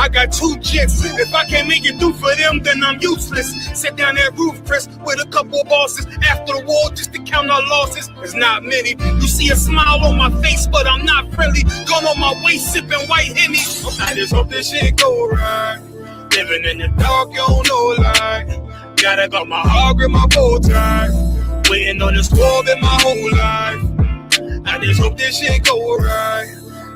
I got 2 jets. If I can't make it through for them, then I'm useless. Sit down that roof, Chris, with a couple of bosses after the war just to count our losses. There's not many. You see a smile on my face, but I'm not friendly. Gone on my way, sipping white Henny. I just hope this shit go right. Living in the dark, you don't know light. Gotta got my heart grip, my bow tie. Waiting on the squad in my whole life. I just hope this shit go right.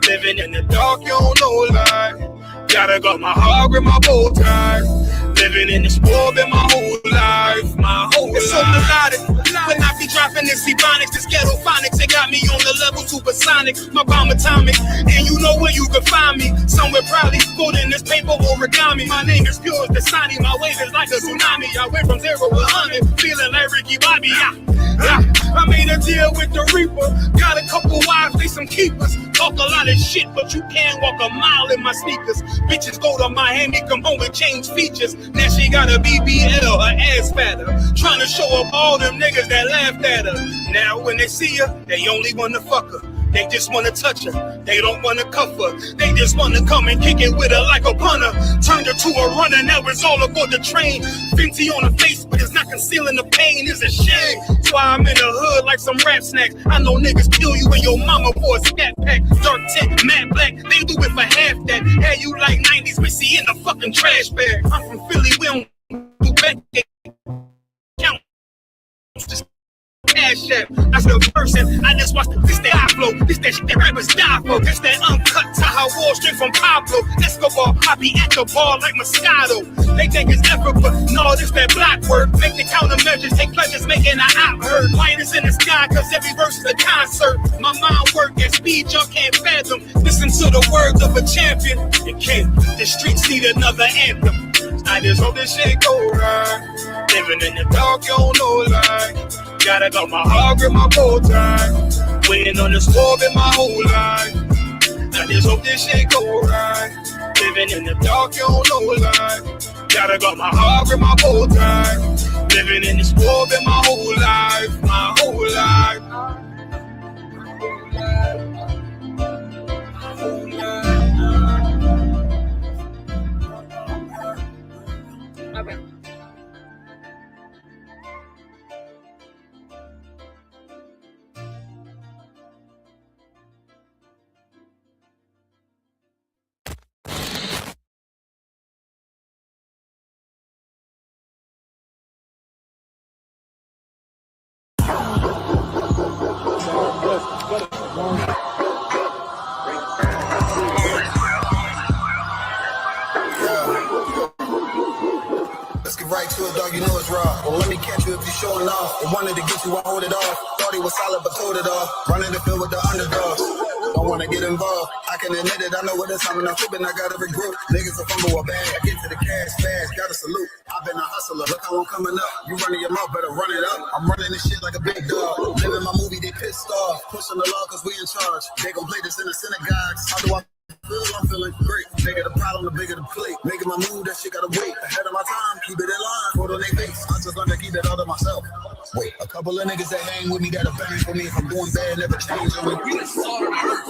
Living in the dark, you don't know light. Gotta got my heart grip, my bow tie. Living in the sport in my whole life, my whole life. It's so melodic, when I be dropping this ebonics, this ghetto phonics, it got me on the level supersonic, my bomb atomic, and you know where you can find me, somewhere probably folding this paper origami. My name is pure as the Sani, my wave is like a tsunami. I went from 0 to 100, feeling like Ricky Bobby. I made a deal with the Reaper, got a couple wives, they some keepers. Talk a lot of shit, but you can't walk a mile in my sneakers. Bitches go to Miami, come home and change features. Now she got a BBL, her ass fatter. Trying to show up all them niggas that laughed at her. Now when they see her, they only wanna fuck her. They just wanna touch her, they don't wanna cuff her. They just wanna come and kick it with her like a punter. Turned her to a runner, now it's all aboard the train. Fenty on her face, but it's not concealing the pain, it's a shame. That's why I'm in the hood like some rap snacks. I know niggas kill you when your mama wore a scat pack. Dark tint, matte black, they do it for half that. Hey, you like 90s Missy in the fucking trash bag. I'm from Philly, we don't do back count. Just cash app, that's the person. I just watched this that high flow, this that shit that rappers die for. This that uncut Tahoe Wall straight from Pablo Escobar. I be at the bar like Moscato. They think it's effort, but no, this that block work. Make the countermeasures, take pleasures, making an op hurt. Lighters in the sky, cause every verse is a concert. My mind work at speed, y'all can't fathom. Listen to the words of a champion. You can't, the streets need another anthem. I just hope this shit go right. Living in the dark, you don't know light. Gotta got my heart grip, my bow tie. Waiting on the squad in my whole life. I just hope this shit go right. Living in the dark, you don't know light. Gotta got my heart grip, my bow tie. Living in the squad in my whole life, my whole life. My whole life. Okay. Let's get right to it, dog. You know it's raw. Well, let me catch you if you're showing off. I wanted to get you, I hold it off. Thought he was solid, but told it off. Running the field with the underdogs. Don't wanna get involved. I can admit it. I know what it's coming. I'm flipping. I got every group. Niggas will fumble a bag. I get to the cash fast. Got a salute. I've been a hustler. Look how I'm coming up. You running your mouth, better run it up. I'm running this shit like a big dog. Living my movie, they pissed off. Pushing the law cause we in charge. They gon' play this in the synagogues. How do I feel? I'm feeling great. Bigger the problem, the bigger the plate. Making my move, that shit gotta wait. Ahead of my time, keep it in line. Put on their face. I just learned to keep it all to myself. Wait, a couple of niggas that hang with me that'll bang for me. If I'm doing bad, never change on me. We the start of the earth.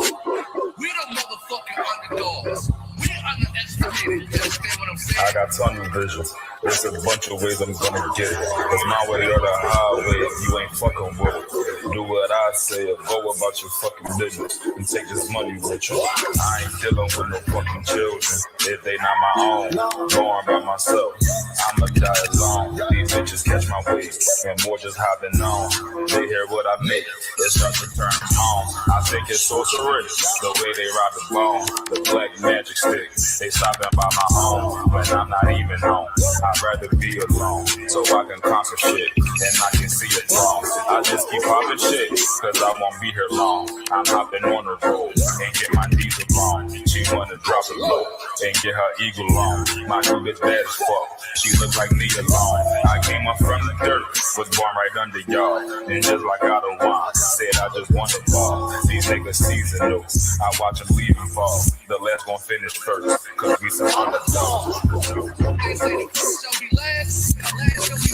We the motherfucking underdogs. We underestimated. You understand what I'm saying? I got tunnel vision. There's a bunch of ways I'm gonna get it. It's my way or the highway. You ain't fucking with it. Do what I say or go about your fucking business and take this money with you. I ain't dealing with no fucking children. If they not my own, going by myself. I'ma die alone. These bitches catch my weight and more just hopping on. They hear what I make. It starts to turn on. I think it's sorceress. The way they rob the bone. The black magic stick. They stopping by my home when I'm not even home. I'd rather be alone so I can conquer shit and I can see it wrong. I just keep popping shit cause I won't be here long. I'm hopping on the road and get my knees along. She wanna drop it low and get her eagle on. My new bitch bad as fuck. She look like me alone. I came up from the dirt, was born right under y'all. And just like out of wine, said I just want to ball. These niggas seasonal. I watch them leave and fall. The last gon' finish first, cause we some underdogs. They say the first shall be last, and last shall be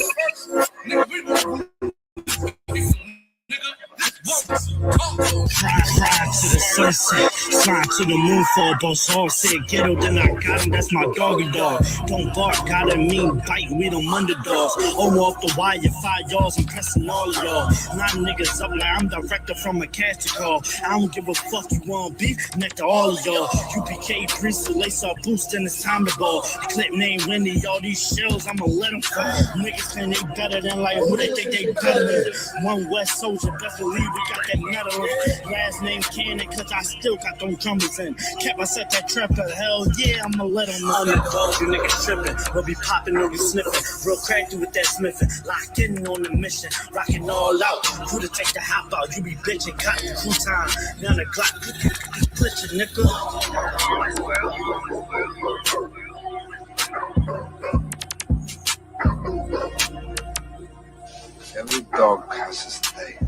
first. Nigga, we won't. Nigga, this won't. Ride to the first set. Slide to the moon for a boss all said ghetto, then I got him, that's my doggy dog. Don't bark, gotta mean bite, we them underdogs. Over off the wire, 5 yards, I'm pressing all of y'all. 9 niggas up like I'm director from a casting call. I don't give a fuck, you want beef, neck to all of y'all. UPK Prince, the lace up boost, and it's time to ball. The clip name Wendy, all these shells, I'ma let them fall. Niggas think they better than like who they think they better than. One West Soldier, best believe we got that metal in. Last name Cannon, cause I still got them drummers in. Kept myself that trapper, hell yeah, I'ma let them know. Underdog, you niggas tripping, we'll be popping, we'll be sniffing. Real crafty with that smithing, locked in on the mission, rocking all out. Who to take the hop out, you be bitching, cotton, crew time. Now the clock, glitching, nigga. Every dog has his day.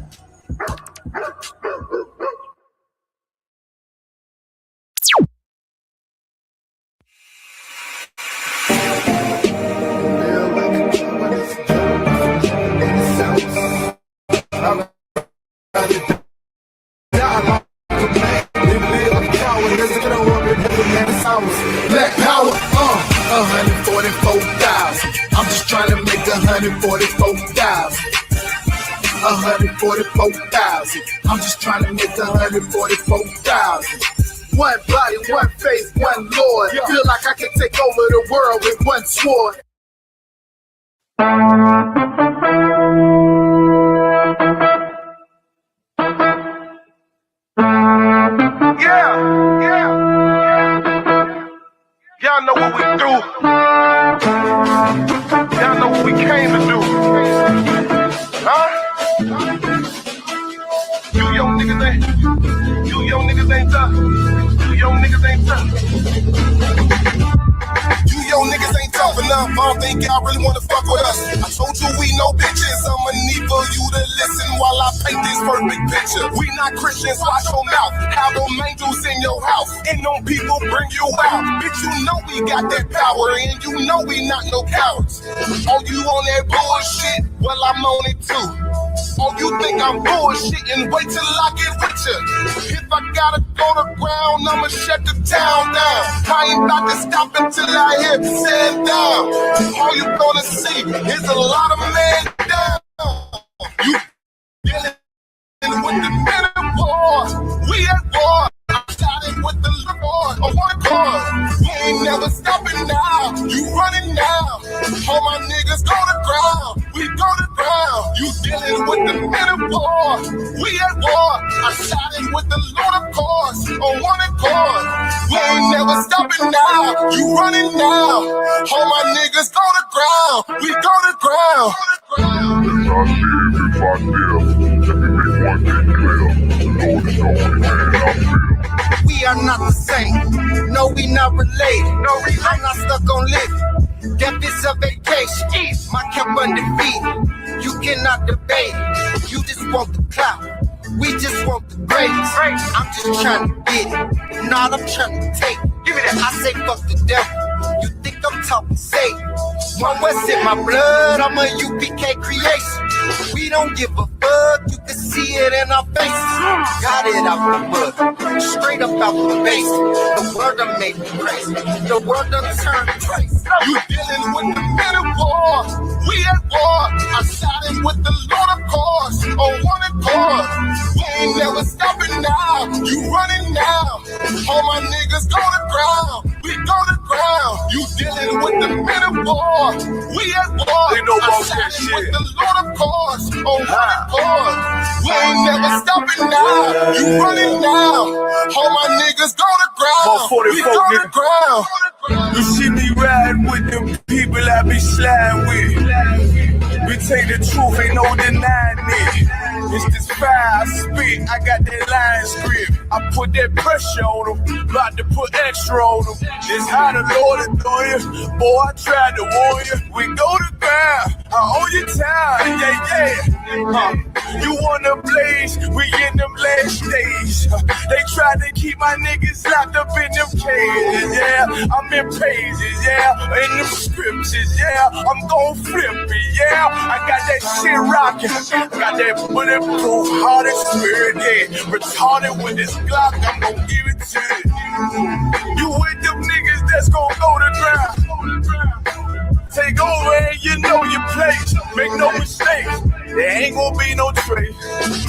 Black power, 144,000. I'm just trying to make 144,000. 144,000. I'm just trying to make 144,000. One body, one faith, one Lord. Feel like I can take over the world with one sword. Y'all know what we do. Y'all know what we came to do. Huh? You young niggas ain't tough. You young niggas ain't tough. You young niggas ain't tough enough. I don't think y'all really wanna fuck with us. I told you we no bitches. I'ma need for you to listen while I paint this perfect picture. We not Christians, watch your mouth. Have them angels in your house, and them people bring you out. Bitch, you know we got that power, and you know we not no cowards. Oh, you on that bullshit? Well, I'm on it too. Oh, you think I'm bullshitting? Wait till I get with you. If I gotta go to ground, I'ma shut the town down. I ain't about to stop until I hit sand down. All you gonna see is a lot of men down. You dealing with the men at war. We at war. I'm shouting with the Lord on one cause. We ain't never stopping now. You running now. All my niggas go to ground. We go to ground. You dealing with the men of war. We at war. I'm shouting with the Lord of course on one accord. We ain't never stopping now. You running now. All my niggas go to ground. We go to ground. We are not the same. No, we not related. I'm not stuck on living. Death is a vacation. My camp undefeated. You cannot debate it. You just want the clout. We just want the grades. I'm just trying to get it. Not I'm trying to take it. Give me that. I say fuck the devil. You think I'm talking safe? One West in my blood. I'm a UPK creation. We don't give a fuck. You can see it in our faces. Got it out the mud. Straight up out the base. The world done made me crazy. The world done turned crazy. You dealing with the men of war. We at war. I'm siding with the Lord of course. On one accord. We ain't never stopping now. You running now. All my niggas go to ground. We go to ground. You dealing with the men of war. We at war. They know about I'm that siding shit. with the Lord of course. On one accord. We ain't never stopping now. You running now. All my niggas go to ground. About 44, We go to nigga. ground. You see me riding with them people I be sliding with. We take the truth, ain't no denying it. It's this fire I spit, I got that line script. I put that pressure on them, about to put extra on them. It's how the Lord is doing you. Boy, I tried to warn you. We go to ground. I owe you time, You wanna blaze, we in them last days. They tried to keep my niggas locked up in them cages, I'm in pages, in them scriptures, I'm gon' flip it, I got that shit rockin', got that bulletproof hearted spirit, retarded with this Glock, I'm gon' give it to you. You with them niggas that's gon' go to ground. Take over and you know your place. Make no mistakes. There ain't gonna be no trace.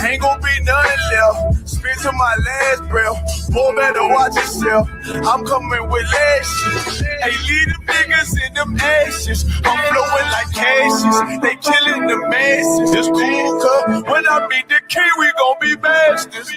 Ain't gonna be nothing left. Spit to my last breath. Boy, better watch yourself. I'm coming with lashes. Hey, leave them niggas in them ashes. I'm flowing like ashes. They killing the masses. It's cool, cuz when I meet the king, we gon' be masters.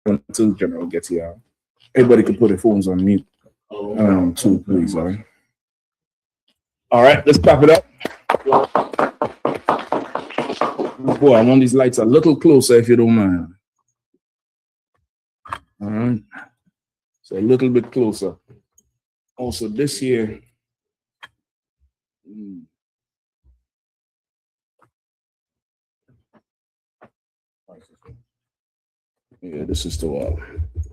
Until the general gets here. Everybody can put their phones on mute. Too, please, all right? All right, let's clap it up. Boy, I want these lights a little closer if you don't mind. All right. So a little bit closer. Also, this here. Yeah, this is the wall.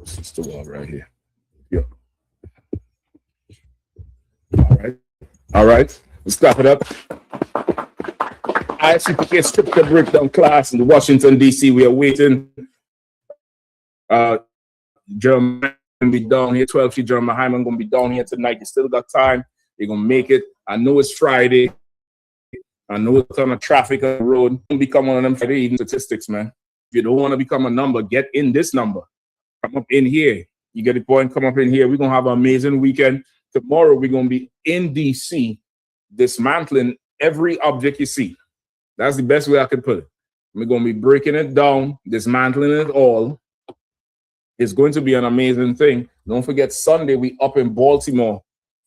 This is the wall right here. Yep. All right. All right. Let's clap it up. ISUPK scripture breakdown class in Washington, D.C. We are waiting. German going to be down here. 12 feet. German Mahayaman going to be down here tonight. You still got time. You're going to make it. I know it's Friday. I know it's a ton of traffic on the road. Don't become one of them Friday evening statistics, man. If you don't want to become a number, get in this number. Come up in here. You get the point? Come up in here. We're going to have an amazing weekend. Tomorrow, we're going to be in D.C. dismantling every object you see. That's the best way I could put it. We're going to be breaking it down, dismantling it all. It's going to be an amazing thing. Don't forget, Sunday, we up in Baltimore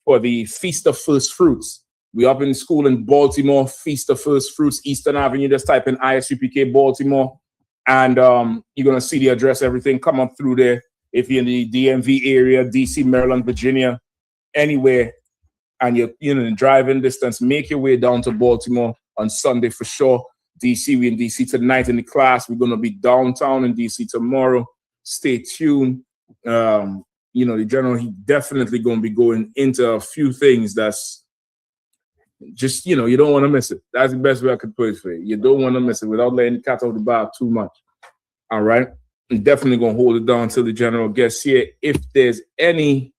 for the Feast of First Fruits. We up in school in Baltimore, Feast of First Fruits, Eastern Avenue. Just type in ISUPK Baltimore. And you're going to see the address, everything. Come up through there. If you're in the DMV area, DC, Maryland, Virginia, anywhere, and you're in driving distance, make your way down to Baltimore on Sunday for sure. DC, we're in DC tonight in the class. We're going to be downtown in DC tomorrow. Stay tuned. The general, he definitely going to be going into a few things that's just, you don't want to miss it. That's the best way I could put it for you. You don't want to miss it without letting the cat out of the bag too much. All right. I'm definitely going to hold it down until the general gets here. If there's any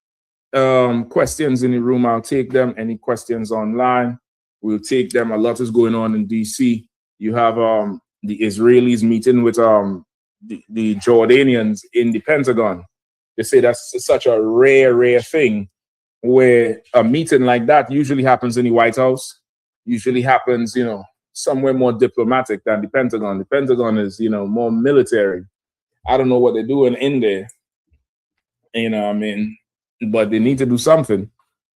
questions in the room, I'll take them. Any questions online, we'll take them. A lot is going on in DC. You have the Israelis meeting with the Jordanians in the Pentagon. They say that's such a rare thing, where a meeting like that usually happens in the White House, usually happens, somewhere more diplomatic than the Pentagon. The Pentagon is, more military. I don't know what they're doing in there, but they need to do something,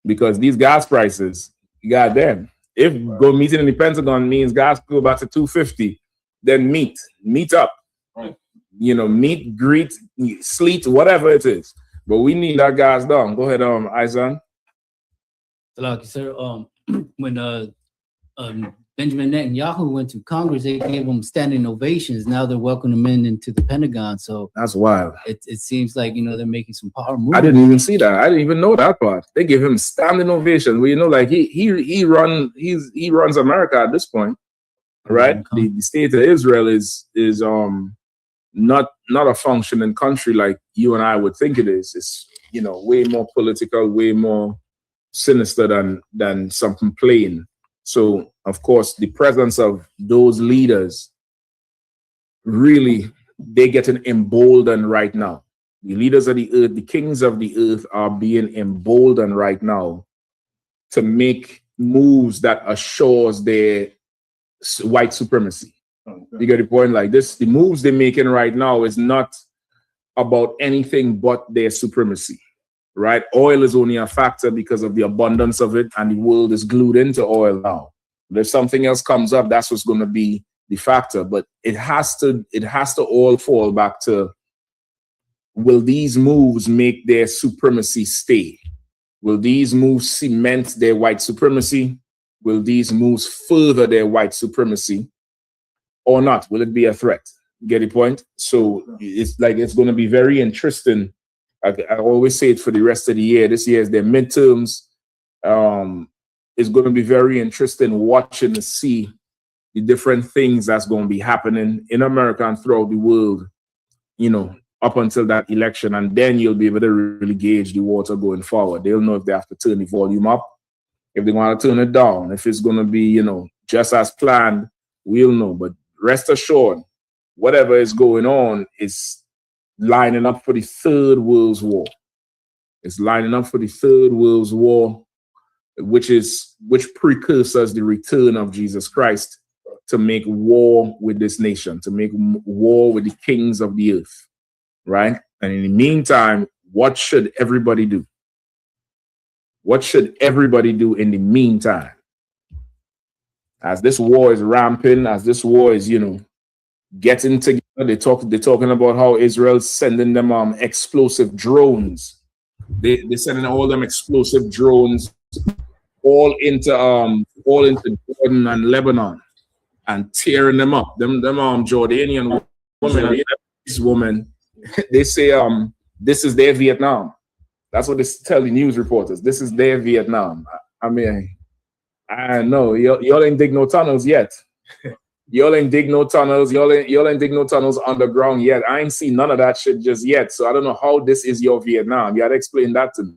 because these gas prices, goddamn, if go meeting in the Pentagon means gas go back to $2.50, then meet up, right? Meet, greet, sleet, whatever it is. But we need that gas done. Go ahead, Aisan. Sir, when Benjamin Netanyahu went to Congress, they gave him standing ovations. Now they're welcoming him into the Pentagon. So that's wild. It seems like they're making some power moves. I didn't even see that. I didn't even know that part. They give him standing ovations. Well, like he runs America at this point, right? The state of Israel is not a functioning country like you and I would think it is. It's way more political, way more sinister than something plain. So, of course, the presence of those leaders, really, they're getting emboldened right now. The leaders of the earth, the kings of the earth, are being emboldened right now to make moves that assures their white supremacy. You get the point? Like this, the moves they're making right now is not about anything but their supremacy, right? Oil is only a factor because of the abundance of it, and the world is glued into oil now. But if something else comes up, that's what's going to be the factor. But it has to all fall back to, will these moves make their supremacy stay? Will these moves cement their white supremacy? Will these moves further their white supremacy or not? Will it be a threat? Get the point? So it's going to be very interesting. I always say it for the rest of the year. This year is their midterms. It's going to be very interesting watching to see the different things that's going to be happening in America and throughout the world, up until that election. And then you'll be able to really gauge the water going forward. They'll know if they have to turn the volume up, if they want to turn it down, if it's going to be, just as planned, we'll know. But rest assured, whatever is going on is lining up for the Third World War. It's lining up for the Third World War, which precursors the return of Jesus Christ to make war with this nation, to make war with the kings of the earth, right? And in the meantime, what should everybody do? What should everybody do in the meantime? As this war is ramping, as this war is, getting together, they're talking about how Israel's sending them explosive drones. They're sending all them explosive drones all into Jordan and Lebanon and tearing them up. Them Jordanian women, they say this is their Vietnam. That's what they tell the news reporters. This is their Vietnam. I mean, I know y'all ain't dig no tunnels yet. Y'all ain't dig no tunnels. Y'all ain't dig no tunnels underground yet. I ain't seen none of that shit just yet. So I don't know how this is your Vietnam. You gotta explain that to me.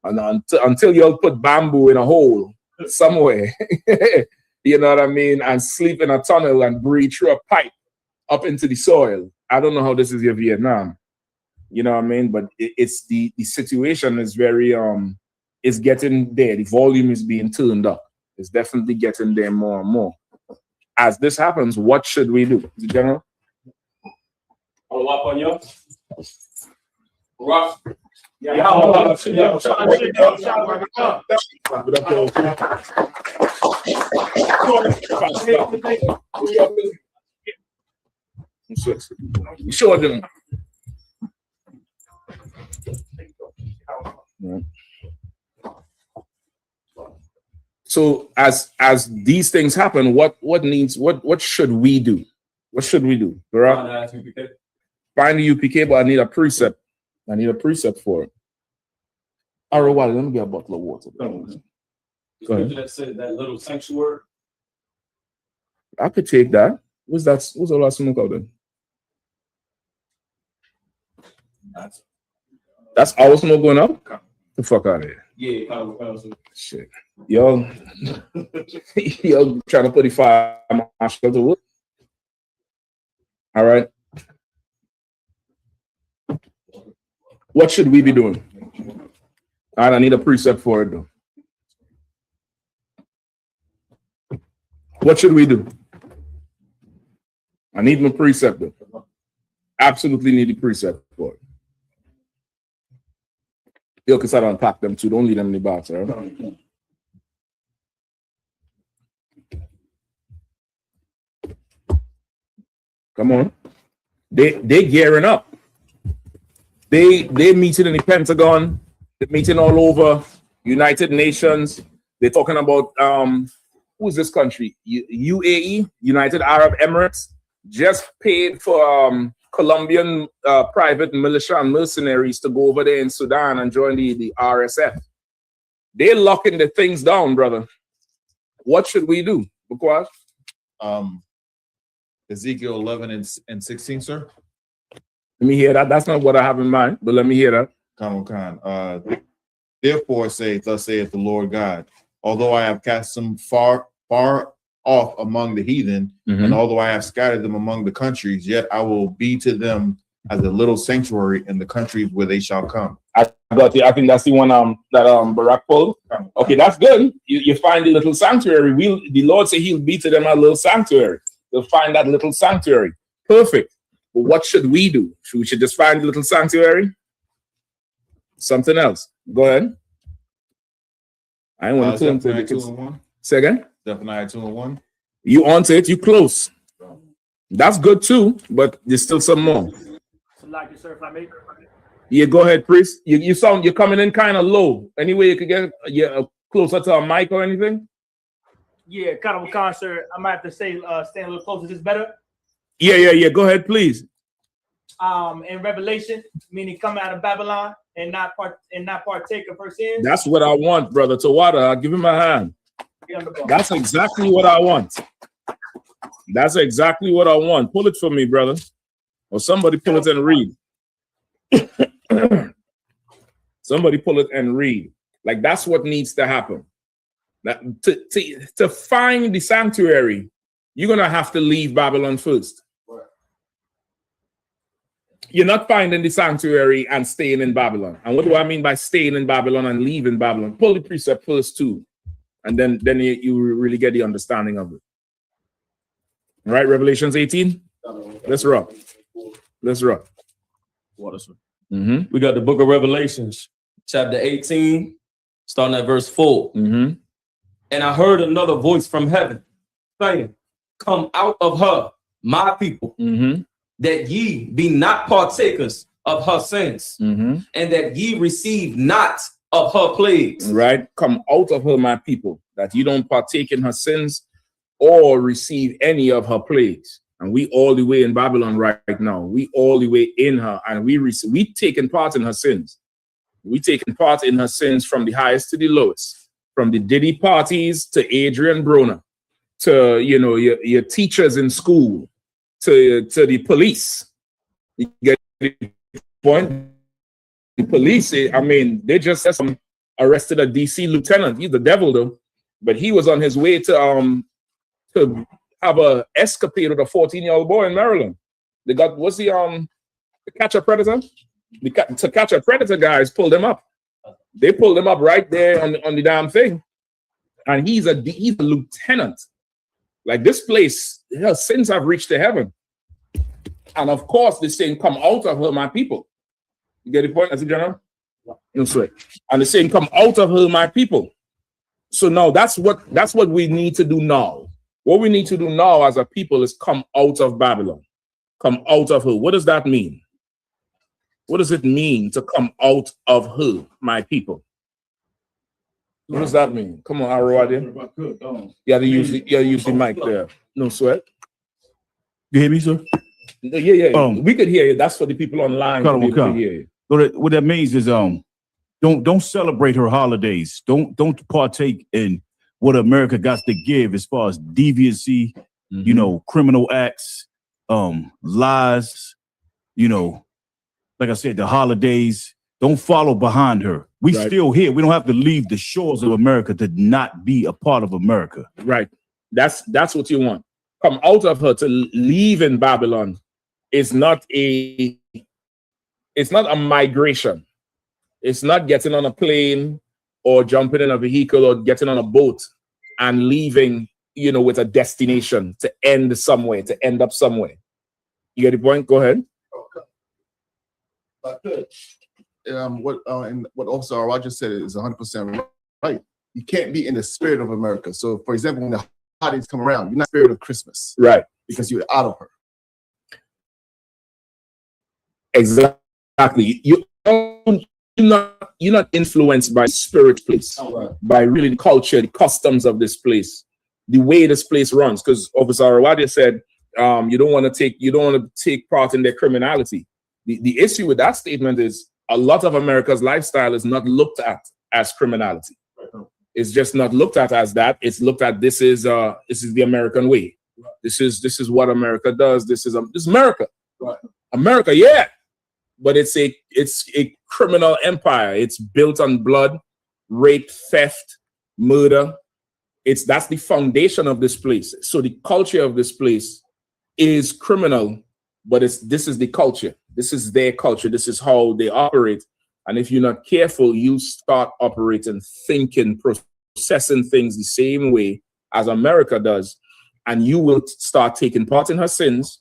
And until y'all put bamboo in a hole somewhere, you know what I mean, and sleep in a tunnel and breathe through a pipe up into the soil. I don't know how this is your Vietnam. You know what I mean? But it's the situation is very is getting there. The volume is being turned up. It's definitely getting there more and more. As this happens, what should we do? The general? Follow up on you. Rough. Show them. So as these things happen, what should we do? What should we do? Find the UPK, but I need a precept. I need a precept for it. All right, well, let me get a bottle of water. Go ahead. That little sanctuary. I could take that. What's all that smoke out there? That's our smoke going up? The fuck out of here. Yeah, shit. Y'all trying to put the fire on my shoulder. Wood. All right. What should we be doing? All right, I need a precept for it though. What should we do? I need my precept though. Absolutely need a precept for it. Yo, because I don't pack them too. Don't leave them in the box, all right? Come on. They gearing up. They meeting in the Pentagon. They're meeting all over United Nations. They're talking about who's this country? UAE, United Arab Emirates, just paid for Colombian private militia and mercenaries to go over there in Sudan and join the RSF. They're locking the things down, brother. What should we do? Bukwaj? Ezekiel 11 and 16, sir. Let me hear that. That's not what I have in mind, but let me hear that. Khan. Therefore thus saith the Lord God, although I have cast them far off among the heathen, and although I have scattered them among the countries, yet I will be to them as a little sanctuary in the countries where they shall come. I got you. I think that's the one that Barack pulled. Okay, that's good. You find the little sanctuary. The Lord said he'll be to them a little sanctuary. They'll find that little sanctuary. Perfect. But what should we do? We should just find a little sanctuary? Something else. Go ahead. I want to turn to 2-1. Say again? Zephaniah 2-1. You on to it, you close. That's good too, but there's still some more. Like, sir, if I may. Yeah, go ahead, priest. You sound, you're coming in kind of low. Any way you could get closer to a mic or anything? Yeah, kind of a concert. I might have to say, stand a little closer. Is this better? Yeah. Go ahead, please. In Revelation, meaning come out of Babylon and not partake of her sins. That's what I want, brother Tawada. I'll give him a hand. That's exactly what I want. That's exactly what I want. Pull it for me, brother. Or somebody pull it and read. Somebody pull it and read. Like, that's what needs to happen. That, to find the sanctuary, you're going to have to leave Babylon first. You're not finding the sanctuary and staying in Babylon. And what do I mean by staying in Babylon and leaving Babylon? Pull the precept first too. And then you really get the understanding of it. All right, Revelations 18. Let's rock. We got the book of Revelations, chapter 18, starting at verse 4. And I heard another voice from heaven saying, come out of her, my people, that ye be not partakers of her sins, and that ye receive not of her plagues. Right? Come out of her, my people, that you don't partake in her sins or receive any of her plagues. And we all the way in Babylon right now. We all the way in her, and we taking part in her sins. We taking part in her sins from the highest to the lowest, from the Diddy parties to Adrian Broner, to your teachers in school, to the police. You get the point? The police, I mean, they just said some arrested a DC lieutenant. He's the devil though, but he was on his way to have a escapade with a 14-year-old boy in Maryland. They got, what's the catch a predator? To catch a predator guys pulled him up. They pulled him up right there on the damn thing. And he's a lieutenant. Like, this place, her sins have reached to heaven. And of course, they're saying, come out of her, my people. You get the point, as a general? No sweat. And they're saying, come out of her, my people. So now that's what we need to do now. What we need to do now as a people is come out of Babylon. Come out of her. What does that mean? What does it mean to come out of her, my people? What does that mean? Come on, Arwadi. You gotta use the mic there. No sweat. You hear me, sir? Yeah. We could hear you. That's for the people online. So what that means is don't celebrate her holidays. Don't partake in what America got to give as far as deviancy, criminal acts, lies, like I said, the holidays. Don't follow behind her. We still here. We don't have to leave the shores of America to not be a part of America. Right. That's what you want. Come out of her. To leave in Babylon is not a migration. It's not getting on a plane or jumping in a vehicle or getting on a boat and leaving, with a destination to end somewhere, to end up somewhere. You get the point? Go ahead. What Officer Roger said is 100% right. You can't be in the spirit of America. So, for example, when the holidays come around, you're not in the spirit of Christmas, right? Because you're out of her. Exactly. You're not influenced by spirit place, by really the culture, the customs of this place, the way this place runs. Because Officer Arawadi said you don't want to take part in their criminality. The issue with that statement is a lot of America's lifestyle is not looked at as criminality. It's just not looked at as that. It's looked at this is the American way. This is what America does. This is America. America, yeah. But it's a criminal empire. It's built on blood, rape, theft, murder. That's the foundation of this place. So the culture of this place is criminal, but this is the culture. This is their culture. This is how they operate. And if you're not careful, you start operating, thinking, processing things the same way as America does. and you will start taking part in her sins,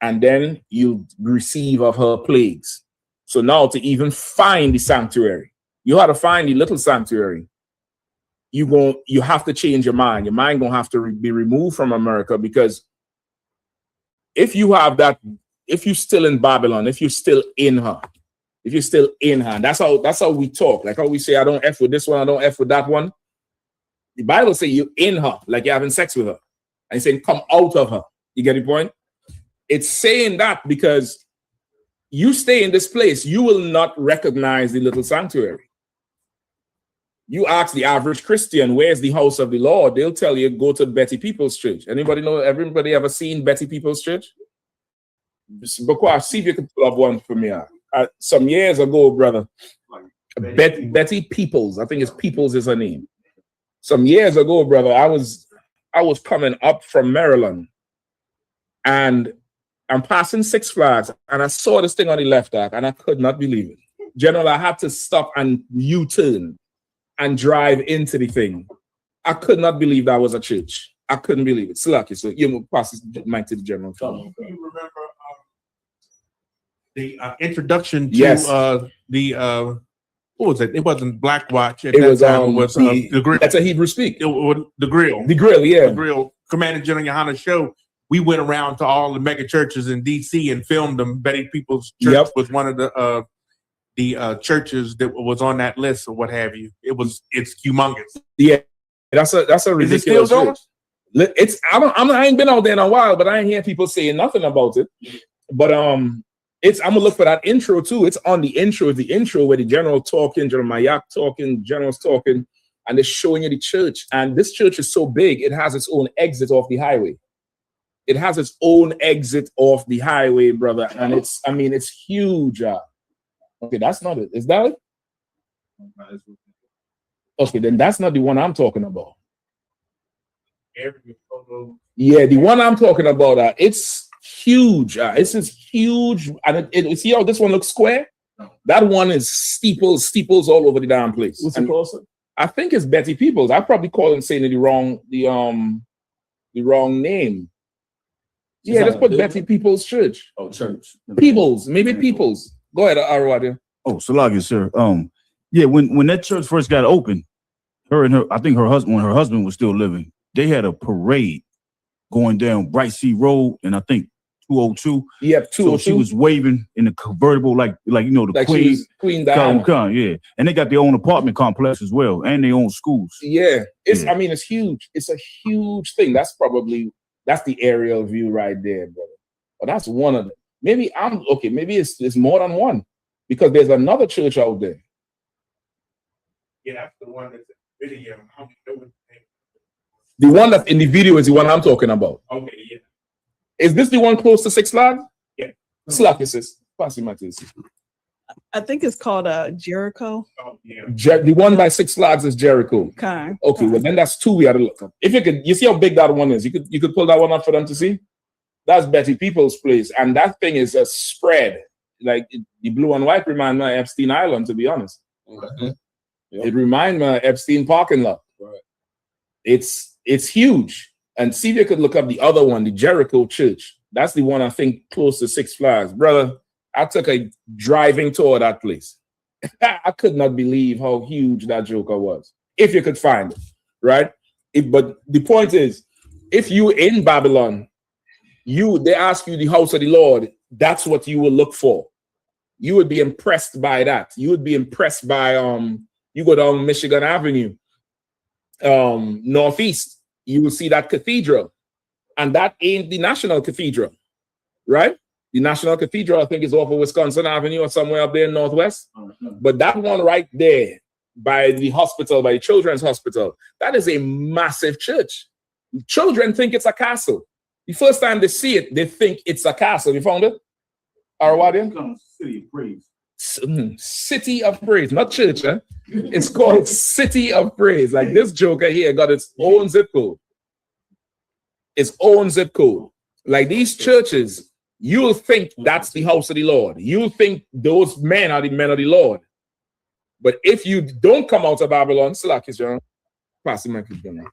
and then you receive of her plagues. So now to even find the sanctuary, you have to find the little sanctuary. You have to change your mind. Your mind gonna have to be removed from America, because if you have that, if you're still in Babylon, if you're still in her, that's how we talk. Like how we say, I don't F with this one, I don't F with that one. The Bible says you're in her, like you're having sex with her. And it's saying come out of her. You get the point? It's saying that because you stay in this place, you will not recognize the little sanctuary. You ask the average Christian, where's the house of the Lord? They'll tell you, go to Betty People's Church. Everybody ever seen Betty People's Church? See if you can pull up one for me. Some years ago, brother, Betty Peoples, I think it's Peoples is her name. Some years ago, brother, I was coming up from Maryland, and I'm passing Six Flags, and I saw this thing on the left arc, and I could not believe it. General, I had to stop and U-turn and drive into the thing. I could not believe that was a church. I couldn't believe it. Slacky, so you pass the mic to the general. You remember the introduction to what was it? It wasn't Black Watch. It was the grill. That's a Hebrew speak. It was the grill. The grill, yeah. The grill. Commander General Yohana's show. We went around to all the mega churches in DC and filmed them. Betty People's Church was one of the churches that was on that list or what have you. It's humongous. Yeah, that's a ridiculous. Is it still going? I ain't been out there in a while, but I ain't hear people saying nothing about it. But I'm gonna look for that intro too. It's on the intro. The intro where the general talking, General Mayak talking, general's talking, and they're showing you the church. And this church is so big, it has its own exit off the highway. It has its own exit off the highway, brother, and it's huge. Okay, that's not it. Is that it? Okay, then that's not the one I'm talking about. Yeah, the one I'm talking about, it's huge. It's just huge. And see how this one looks square? That one is steeples all over the damn place. What's it called, sir? I think it's Betty Peoples. I probably call him saying the wrong name. Yeah, let's put Betty People's Church. Oh, church. Peoples, maybe Peoples. Go ahead, Arwadi. Oh, Salagi, sir. Yeah, when that church first got open, I think her husband was still living, they had a parade going down Bright Sea Road, and I think 202. Yep, 202. So she was waving in the convertible, like the like Queen Diana. Yeah, and they got their own apartment complex as well, and their own schools. Yeah, it's huge. It's a huge thing. That's the aerial view right there, brother. But that's one of them. Maybe it's more than one, because there's another church out there. Yeah, that's the one that's in the video. The one that's in the video is the one I'm talking about. Okay, yeah. Is this the one close to Six Flags? Yeah. Slack, it says. Pass him I think it's called Jericho. Oh, yeah. The one by Six Flags is Jericho. Okay, well then that's two we had to look up. If you see how big that one is, you could pull that one up for them to see. That's Betty People's place, and that thing is a spread. Like the blue and white remind me of Epstein Island, to be honest. Mm-hmm. It reminds me of Epstein parking lot. Right. It's huge. And see if you could look up the other one, the Jericho Church. That's the one I think close to Six Flags. Brother, I took a driving tour of that place. I could not believe how huge that joker was. If you could find it, right? But the point is, if you in Babylon, they ask you the house of the Lord, that's what you will look for. You would be impressed by that. You would be impressed by you go down Michigan Avenue, northeast, you will see that cathedral. And that ain't the National Cathedral, right? The National Cathedral, I think, is off of Wisconsin Avenue or somewhere up there in Northwest. But that one right there by the hospital, by the Children's Hospital, that is a massive church. Children think it's a castle. The first time they see it, they think it's a castle. You found it? Arwadian? City of Praise. City of Praise, not church, huh? It's called City of Praise. Like this joker here got its own zip code. Its own zip code. Like these churches, you'll think that's the house of the Lord. You'll think those men are the men of the Lord. But if you don't come out of Babylon, pass the microphone.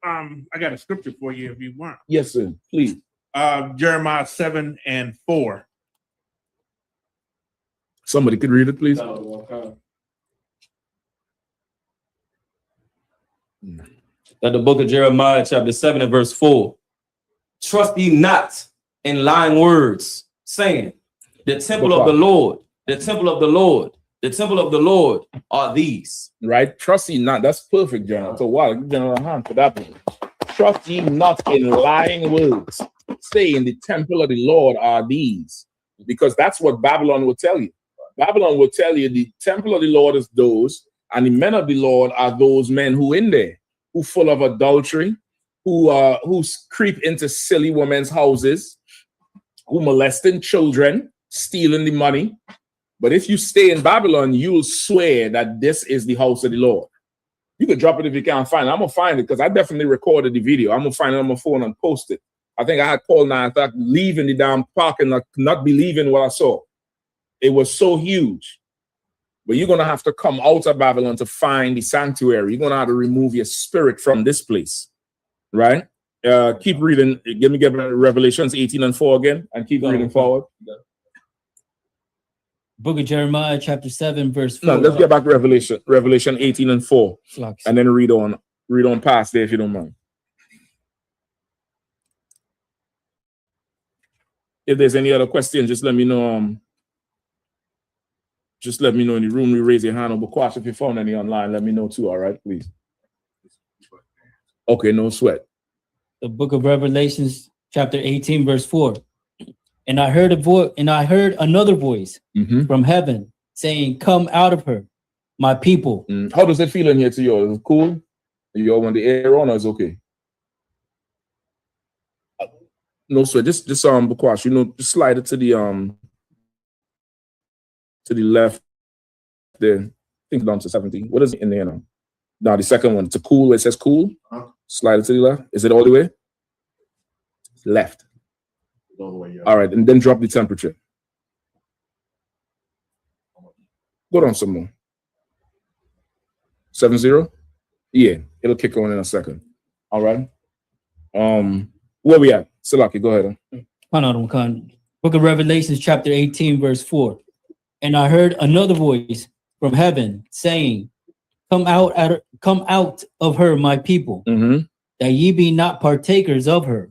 I got a scripture for you if you want. Yes, sir. Please. Jeremiah 7:4. Somebody could read it, please. That the book of Jeremiah, chapter 7 and verse 4. Trust ye not in lying words, saying, the temple of the Lord, the temple of the Lord, the temple of the Lord are these. Right? Trust ye not. That's perfect, General. So wow, give General a hand for that one. Trust ye not in lying words, saying the temple of the Lord are these. Because that's what Babylon will tell you. Babylon will tell you the temple of the Lord is those, and the men of the Lord are those men who in there, who full of adultery, who creep into silly women's houses, who molesting children, stealing the money. But if you stay in Babylon, you'll swear that this is the house of the Lord. You could drop it if you can't find it. I'm gonna find it because I definitely recorded the video. I'm gonna find it on my phone and post it. I think I had called 9 o'clock, leaving the damn park and not believing what I saw. It was so huge. But you're gonna have to come out of Babylon to find the sanctuary. You're gonna have to remove your spirit from this place, right? Keep reading. Give me Revelations 18 and 4 again, and keep reading forward. Book of Jeremiah, chapter 7, verse 4. No, let's get back to Revelation 18 and 4, and then read on past there if you don't mind. If there's any other questions, just let me know. Just let me know in the room. You raise your hand, or Bakwash, if you found any online, let me know too. All right, please. Okay, no sweat. The book of Revelations, chapter 18, verse 4. And I heard another voice from heaven saying, "Come out of her, my people." How does it feel in here to you? Is it cool? You all want the air on, or is it okay? No sweat. Just Bakwash, just slide it to the left there. I think down to 70. What is it in there now? Now the second one, to cool, it says cool. Slide it to the left. Is it all the way? Left. All the way, yeah. All right, and then drop the temperature. Go down some more. 70? Yeah, it'll kick on in a second. All right. Where we at? Salaki, go ahead. Book of Revelations, chapter 18, verse 4. And I heard another voice from heaven saying, Come out of her, my people, that ye be not partakers of her.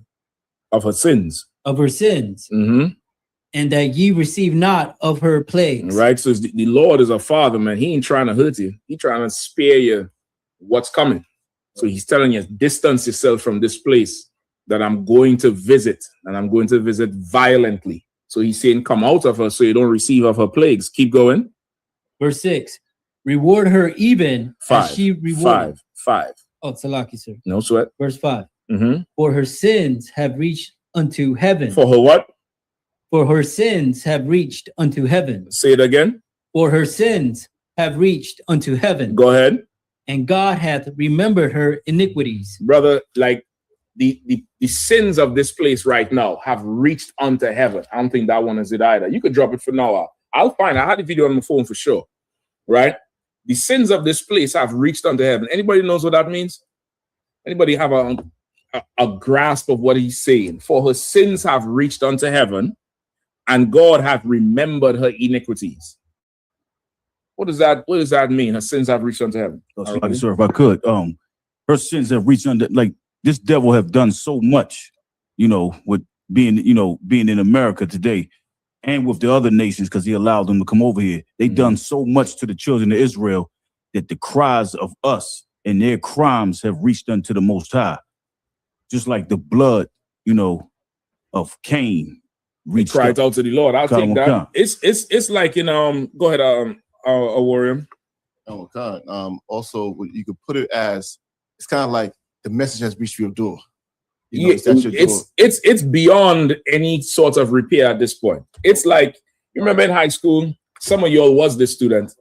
Of her sins. Of her sins. And that ye receive not of her plagues. Right. So the Lord is a father, man. He ain't trying to hurt you. He's trying to spare you what's coming. So he's telling you, distance yourself from this place that I'm going to visit, and I'm going to visit violently. So he's saying, come out of her so you don't receive of her plagues. Keep going. Verse 6. Reward her even as she rewarded. 5. Oh, Salaki, sir. No sweat. Verse 5. For her sins have reached unto heaven. For her what? For her sins have reached unto heaven. Say it again. For her sins have reached unto heaven. Go ahead. And God hath remembered her iniquities. Brother, like the sins of this place right now have reached unto heaven. I don't think that one is it either. You could drop it for now. I'll find. I had the video on my phone for sure. Right? The sins of this place have reached unto heaven. Anybody knows what that means? Anybody have a grasp of what he's saying? For her sins have reached unto heaven, and God hath remembered her iniquities. What does that mean? Her sins have reached unto heaven. Sir, if I could, her sins have reached unto, like, this devil have done so much, with being in America today, and with the other nations, because he allowed them to come over here. They've done so much to the children of Israel that the cries of us and their crimes have reached unto the Most High. Just like the blood, of Cain reached cried out to the Lord. I'll take that. It's like go ahead, a warrior. Oh God. Also, you could put it as, it's kind of like the message has reached your door. It's beyond any sort of repair at this point. It's like, you remember in high school, some of y'all was the student.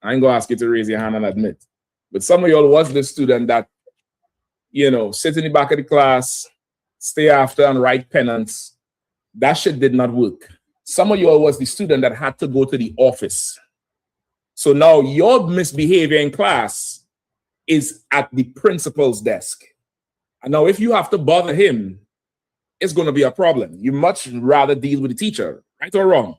I ain't gonna ask you to raise your hand and admit, but some of y'all was the student that, sit in the back of the class, stay after and write penance. That shit did not work. Some of y'all was the student that had to go to the office. So now your misbehavior in class is at the principal's desk. And now, if you have to bother him, it's going to be a problem. You much rather deal with the teacher, right or wrong.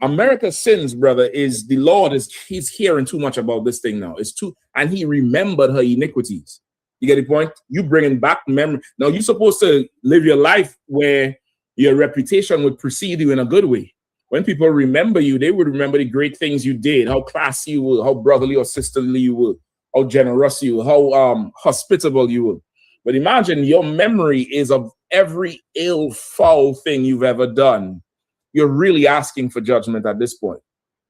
America's sins, brother, is the Lord he's hearing too much about this thing now. It's too, and he remembered her iniquities. You get the point? You bringing back memory. Now, you're supposed to live your life where your reputation would precede you in a good way. When people remember you, they would remember the great things you did, how classy you were, how brotherly or sisterly you were, how generous you were, how hospitable you were. But imagine your memory is of every ill, foul thing you've ever done. You're really asking for judgment at this point.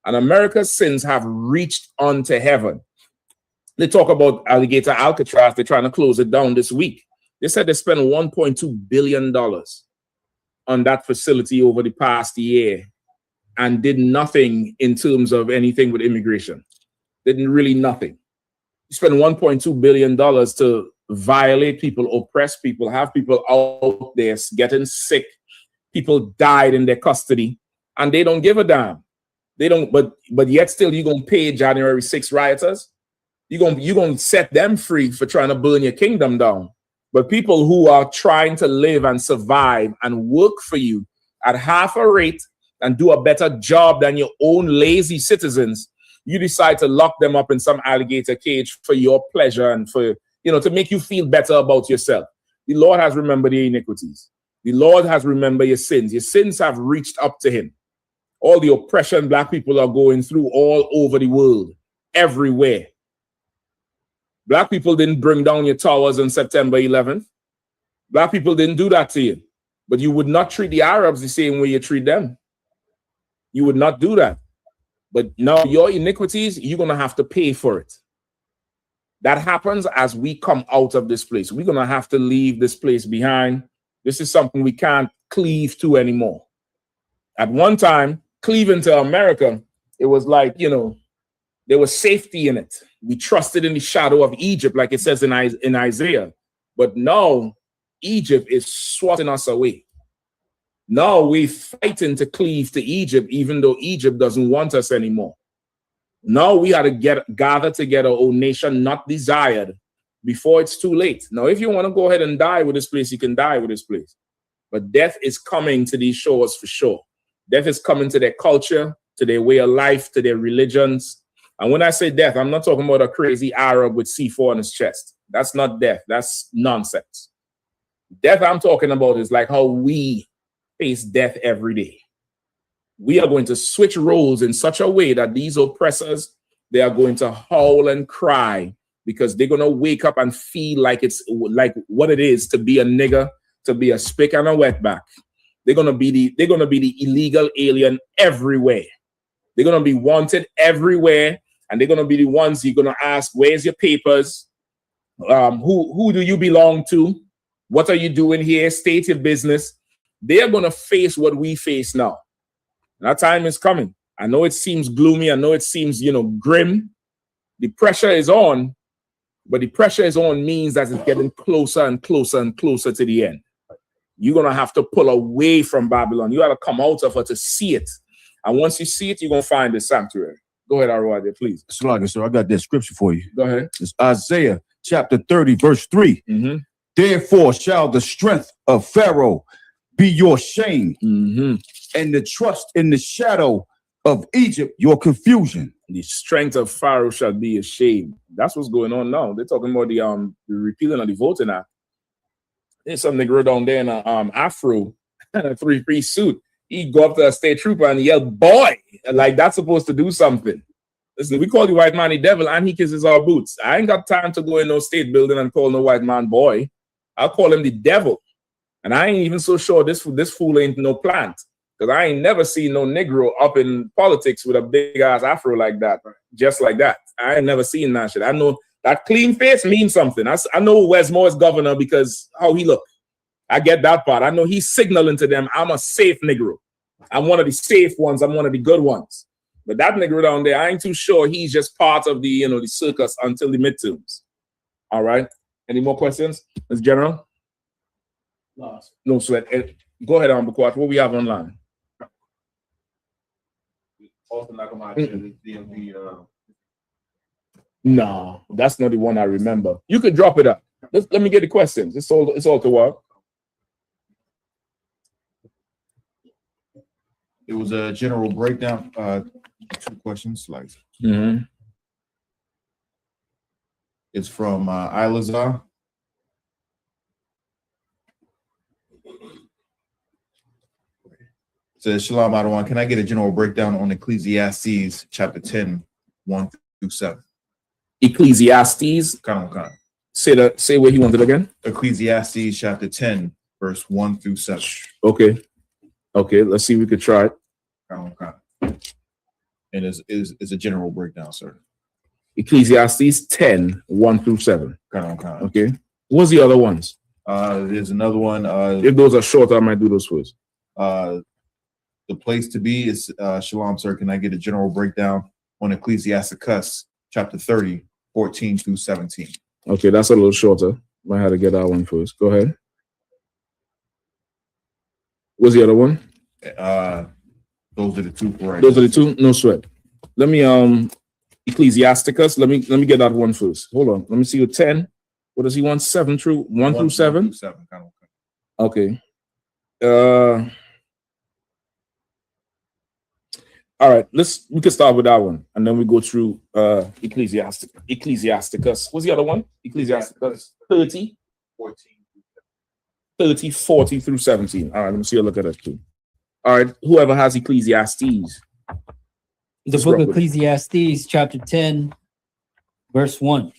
And America's sins have reached unto heaven. They talk about Alligator Alcatraz. They're trying to close it down this week. They said they spent $1.2 billion on that facility over the past year and did nothing in terms of anything with immigration. Didn't really nothing. You spend $1.2 billion to violate people, oppress people, have people out there getting sick. People died in their custody, and they don't give a damn. They don't, but yet still you're gonna pay January 6 rioters. You're gonna set them free for trying to burn your kingdom down. But people who are trying to live and survive and work for you at half a rate and do a better job than your own lazy citizens, you decide to lock them up in some alligator cage for your pleasure and for, to make you feel better about yourself. The Lord has remembered your iniquities. The Lord has remembered your sins. Your sins have reached up to him. All the oppression black people are going through all over the world, everywhere. Black people didn't bring down your towers on September 11th. Black people didn't do that to you. But you would not treat the Arabs the same way you treat them. You would not do that. But now your iniquities, you're going to have to pay for it. That happens as we come out of this place. We're going to have to leave this place behind. This is something we can't cleave to anymore. At one time, cleaving to America, it was like, there was safety in it. We trusted in the shadow of Egypt, like it says in Isaiah. But now, Egypt is swatting us away. Now we're fighting to cleave to Egypt, even though Egypt doesn't want us anymore. Now we got to gather together, O nation not desired, before it's too late. Now, if you want to go ahead and die with this place, you can die with this place. But death is coming to these shores for sure. Death is coming to their culture, to their way of life, to their religions. And when I say death, I'm not talking about a crazy Arab with C4 on his chest. That's not death. That's nonsense. Death I'm talking about is like how we face death every day. We are going to switch roles in such a way that these oppressors, they are going to howl and cry because they're going to wake up and feel like it's like what it is to be a nigger, to be a spick and a wetback. They're going to be the illegal alien everywhere. They're going to be wanted everywhere, and they're going to be the ones you're going to ask, where's your papers? Who do you belong to? What are you doing here? State your business. They are going to face what we face now. And that time is coming. I know it seems gloomy. I know it seems, grim. The pressure is on, but the pressure is on means that it's getting closer and closer and closer to the end. You're going to have to pull away from Babylon. You got to come out of her to see it. And once you see it, you're going to find the sanctuary. Go ahead, Arwade, please. So I got that scripture for you. Go ahead. It's Isaiah chapter 30, verse 3. Mm-hmm. Therefore shall the strength of Pharaoh be your shame, and the trust in the shadow of Egypt your confusion. The strength of Pharaoh shall be a shame. That's what's going on now. They're talking about the repealing of the Voting Act. There's some nigga down there in a afro and a 3-piece suit. He go up to a state trooper and yell, boy, like that's supposed to do something. Listen, we call the white man the devil and he kisses our boots. I ain't got time to go in no state building and call no white man boy. I'll call him the devil. And I ain't even so sure this fool ain't no plant. Because I ain't never seen no Negro up in politics with a big ass afro like that. Just like that. I ain't never seen that shit. I know that clean face means something. I know Westmore is governor because how he look. I get that part. I know he's signaling to them, I'm a safe Negro. I'm one of the safe ones. I'm one of the good ones. But that Negro down there, I ain't too sure he's just part of the, the circus until the midterms. All right. Any more questions, Ms. General? No sweat. Go ahead, Ambukwat. What we have online? No, that's not the one I remember. You could drop it up. Let me get the questions. It's all to work. It was a general breakdown. 2 questions. Like, it's from Ilazar. Says, Shalom, Adawan. Can I get a general breakdown on Ecclesiastes chapter 10, 1 through 7? Ecclesiastes. Say where he wanted again. Ecclesiastes chapter 10, verse 1 through 7. Okay. Let's see if we could try it. And it's a general breakdown, sir. Ecclesiastes 10, 1 through 7. Okay. What's the other ones? There's another one. If those are short, I might do those first. The place to be is Shalom, sir. Can I get a general breakdown on Ecclesiasticus chapter 30, 14 through 17? Okay, that's a little shorter. Might have to get that one first. Go ahead. What's the other one? Those are the 2 right. Those are the 2. No sweat. Let me Ecclesiasticus. Let me get that one first. Hold on. Let me see you 10. What does he want? 7 through 1 through 7? Okay. All right, we can start with that one, and then we go through Ecclesiasticus. What's the other one? Ecclesiasticus 30, 40 through 17. All right, let me see a look at that too. All right, whoever has Ecclesiastes. The book of Ecclesiastes, chapter 10, verse 1.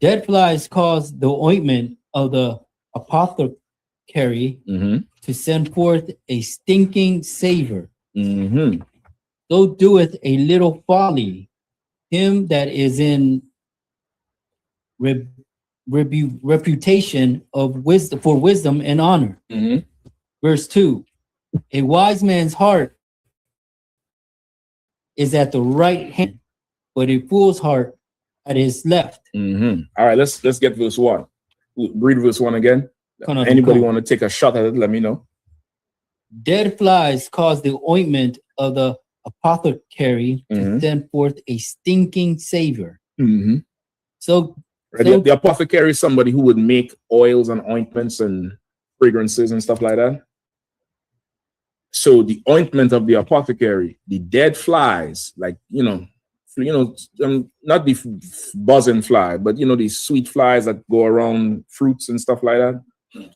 Dead flies cause the ointment of the apothecary to send forth a stinking savor. So doeth a little folly him that is in reputation of wisdom for wisdom and honor. Verse 2. A wise man's heart is at the right hand, but a fool's heart at his left. All right, let's get verse 1. Read verse 1 again. Anybody want to take a shot at it? Let me know. Dead flies cause the ointment of the apothecary to send forth a stinking savor. So the apothecary is somebody who would make oils and ointments and fragrances and stuff like that. So the ointment of the apothecary, the dead flies, like not the buzzing fly, but these sweet flies that go around fruits and stuff like that.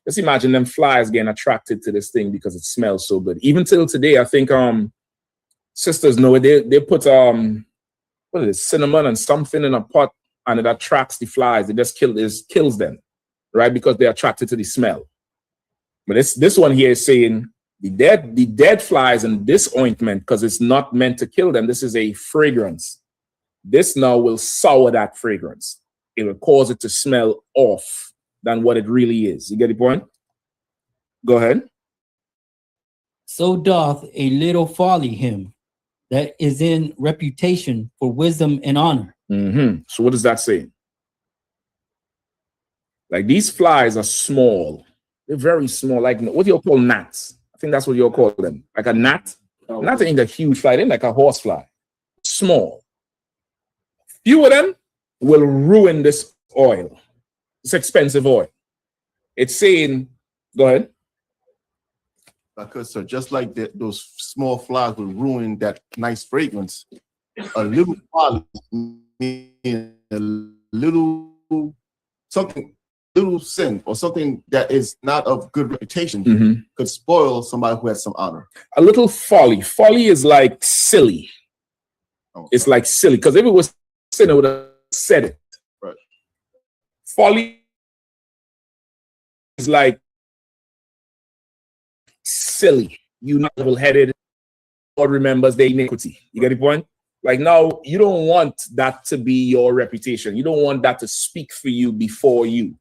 Just imagine them flies getting attracted to this thing because it smells so good. Even till today, I think sisters know it. They put what is it, cinnamon and something in a pot, and it attracts the flies. It just kills them, right? Because they're attracted to the smell. But this one here is saying the dead flies in this ointment, because it's not meant to kill them. This is a fragrance. This now will sour that fragrance. It will cause it to smell off than what it really is. You get the point? Go ahead. So doth a little folly him that is in reputation for wisdom and honor. So what does that say? Like, these flies are small. They're very small. Like, what do you call gnats? I think that's what you call them. Like a gnat. Not ain't a huge fly. They're like a horse fly. Small. Few of them will ruin this oil. It's expensive oil. It's saying, go ahead. Because so just like those small flies will ruin that nice fragrance, a little folly means a little something, little sin or something that is not of good reputation could spoil somebody who has some honor. A little folly. Folly is like silly. It's like silly, because if it was sin, I would have said it. Right. Folly is like silly. You level-headed. God remembers the iniquity. You get the point? Like, now, you don't want that to be your reputation. You don't want that to speak for you before you.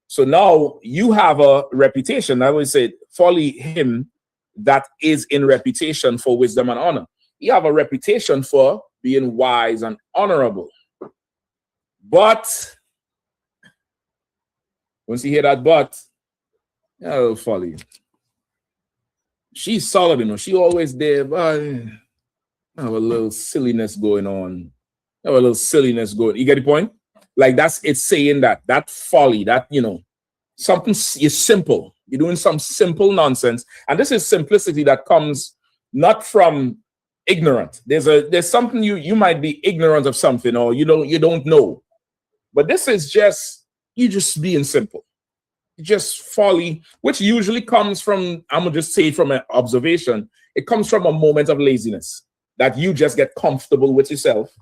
So now you have a reputation. I always say, folly him that is in reputation for wisdom and honor. You have a reputation for being wise and honorable. But once you hear that but, it'll follow you. She's solid, she always there, but I have a little silliness going on. Have a little silliness going. You get the point? Like it's saying that folly, that, you know, something is simple. You're doing some simple nonsense. And this is simplicity that comes not from ignorant. There's something you might be ignorant of something, or you don't know. But this is just you just being simple. Just folly, which usually comes from, I'm gonna just say from an observation, it comes from a moment of laziness that you just get comfortable with yourself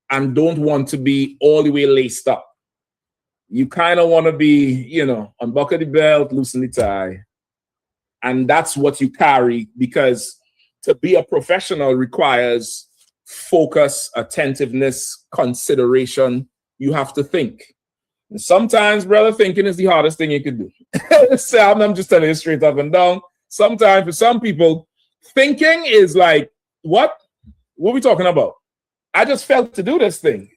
and don't want to be all the way laced up. You kind of want to be, you know, unbuckle the belt, loosen the tie. And that's what you carry, because to be a professional requires focus, attentiveness, consideration. You have to think. And sometimes, brother, thinking is the hardest thing you could do. So I'm just telling you straight up and down. Sometimes for some people, thinking is like, what are we talking about? I just felt to do this thing.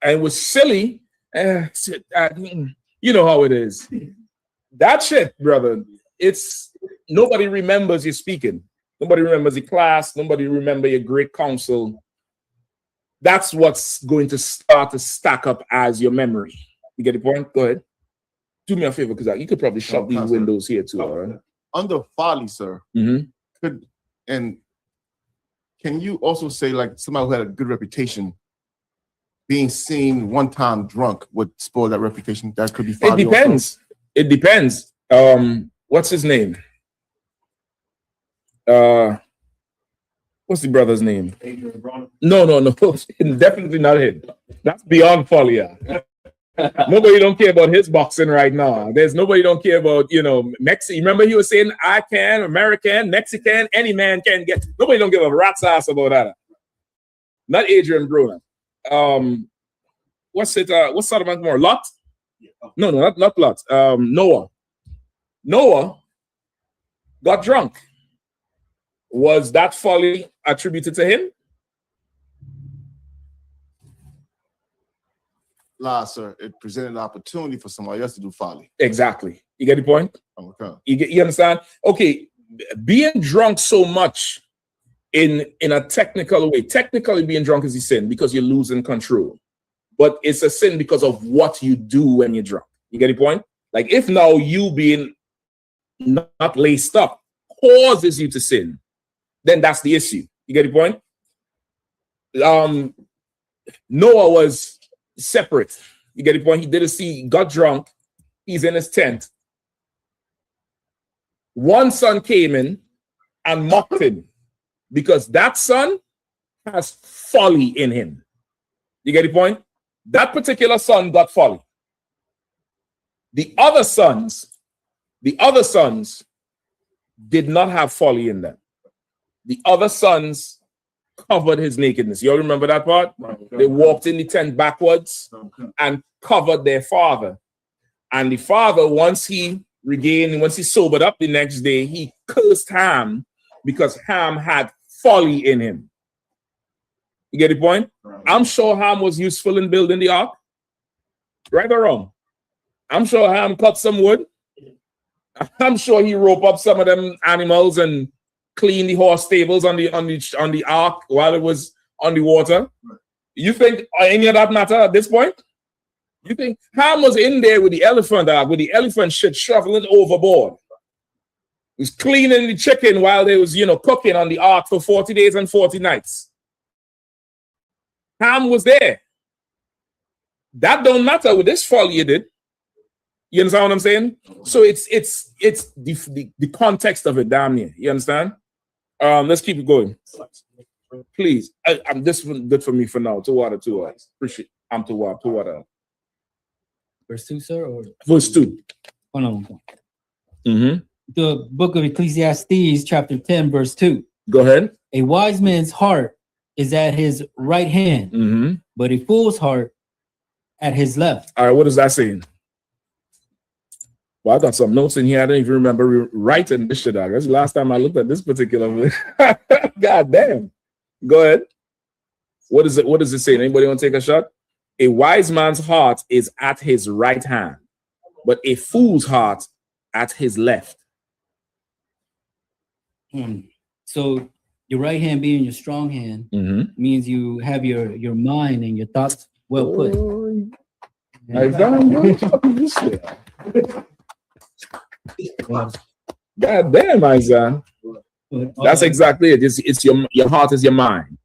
And it was silly. You know how it is. That shit, brother, it's nobody remembers you speaking. Nobody remembers your class. Nobody remember your great counsel. That's what's going to start to stack up as your memory. You get the point? Go ahead. Do me a favor, because you could probably shut these windows here too. All right? Under folly, sir, can you also say, like, somebody who had a good reputation, being seen one time drunk would spoil that reputation? That could be folly. It depends. Also? It depends. What's his name? What's the brother's name? No. Definitely not him. That's beyond folly. Yeah. Nobody don't care about his boxing right now. There's nobody don't care about, you know, Mexican. Remember he was saying, I can, American, Mexican, any man can get. Nobody don't give a rat's ass about that. Not Adrian Broner. What's sort of more? Lot? No, not Lot. Noah. Noah got drunk. Was that folly attributed to him? Sir, it presented an opportunity for somebody else to do folly. Exactly. You get the point? Okay. You understand? Okay, being drunk so much in a technical way. Technically, being drunk is a sin because you're losing control. But it's a sin because of what you do when you're drunk. You get the point? Like, if now you being not laced up causes you to sin, then that's the issue. You get the point? Noah was separate. You get the point? He didn't see, got drunk. He's in his tent. One son came in and mocked him because that son has folly in him. You get the point? That particular son got folly. The other sons did not have folly in them. The other sons covered his nakedness. You all remember that part? They walked in the tent backwards and covered their father. And the father, once he sobered up the next day, he cursed Ham because Ham had folly in him. You get the point? I'm sure Ham was useful in building the ark. Right or wrong? I'm sure Ham cut some wood. I'm sure he roped up some of them animals and clean the horse stables on the ark while it was on the water. You think any of that matter at this point? You think Ham was in there with the elephant shit shoveling overboard? He was cleaning the chicken while they was, cooking on the ark for 40 days and 40 nights. Ham was there. That don't matter with this folly you did. You understand what I'm saying? So it's the context of it, damn near. You understand? Let's keep it going. Please. This is good for me for now. To water. Appreciate it. I'm to water. Verse 2, sir? Or? Verse 2. Hold on. The book of Ecclesiastes, chapter 10, verse 2. Go ahead. A wise man's heart is at his right hand, but a fool's heart at his left. All right, what is that saying? Well, I got some notes in here. I don't even remember writing this shit out. That's the last time I looked at this particular. God damn. Go ahead. What is it? What does it say? Anybody want to take a shot? A wise man's heart is at his right hand, but a fool's heart at his left. So Your right hand being your strong hand means you have your mind and your thoughts well put. God damn, Isaiah. That's exactly it. It's your heart is your mind.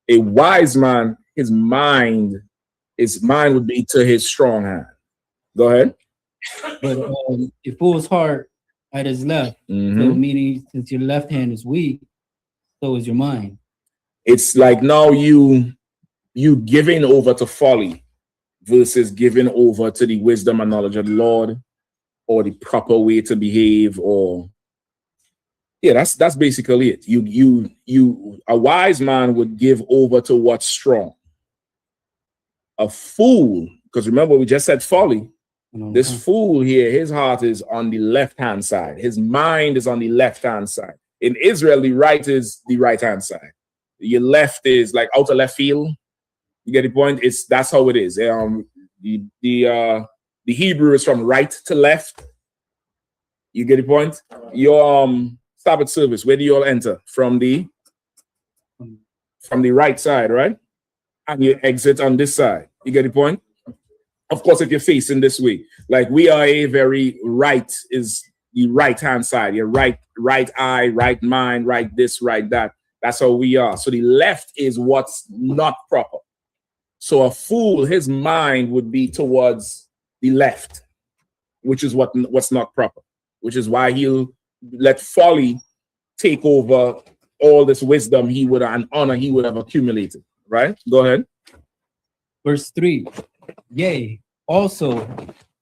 A wise man, his mind would be to his strong hand. Go ahead. But a fool's heart at his left, so meaning since your left hand is weak, so is your mind. It's like now you giving over to folly versus giving over to the wisdom and knowledge of the Lord, or the proper way to behave, or that's basically it. You a wise man would give over to what's strong. A fool, because remember we just said folly. This fool here, his heart is on the left-hand side. His mind is on the left-hand side. In Israel, the right is the right-hand side. Your left is like outer left field. You get the point? That's how it is. The Hebrew is from right to left. You get the point? Your Sabbath service, where do you all enter? From the right side, right? And you exit on this side. You get the point? Of course, if you're facing this way, like we are a very right is the right-hand side. Your right eye, right mind, right this, right that. That's how we are. So the left is what's not proper. So a fool, his mind would be towards the left, which is what's not proper, which is why he'll let folly take over all this wisdom and honor he would have accumulated. Right? Go ahead. Verse 3. Yea, also,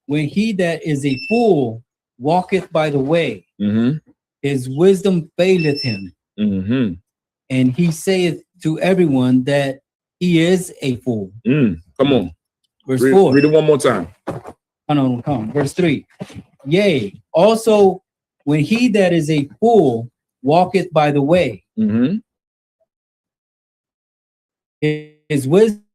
when he that is a fool walketh by the way, his wisdom faileth him. And he saith to everyone that he is a fool. Come on. Verse 4. Read it one more time. Come on. Verse 3. Yea, also, when he that is a fool walketh by the way, his wisdom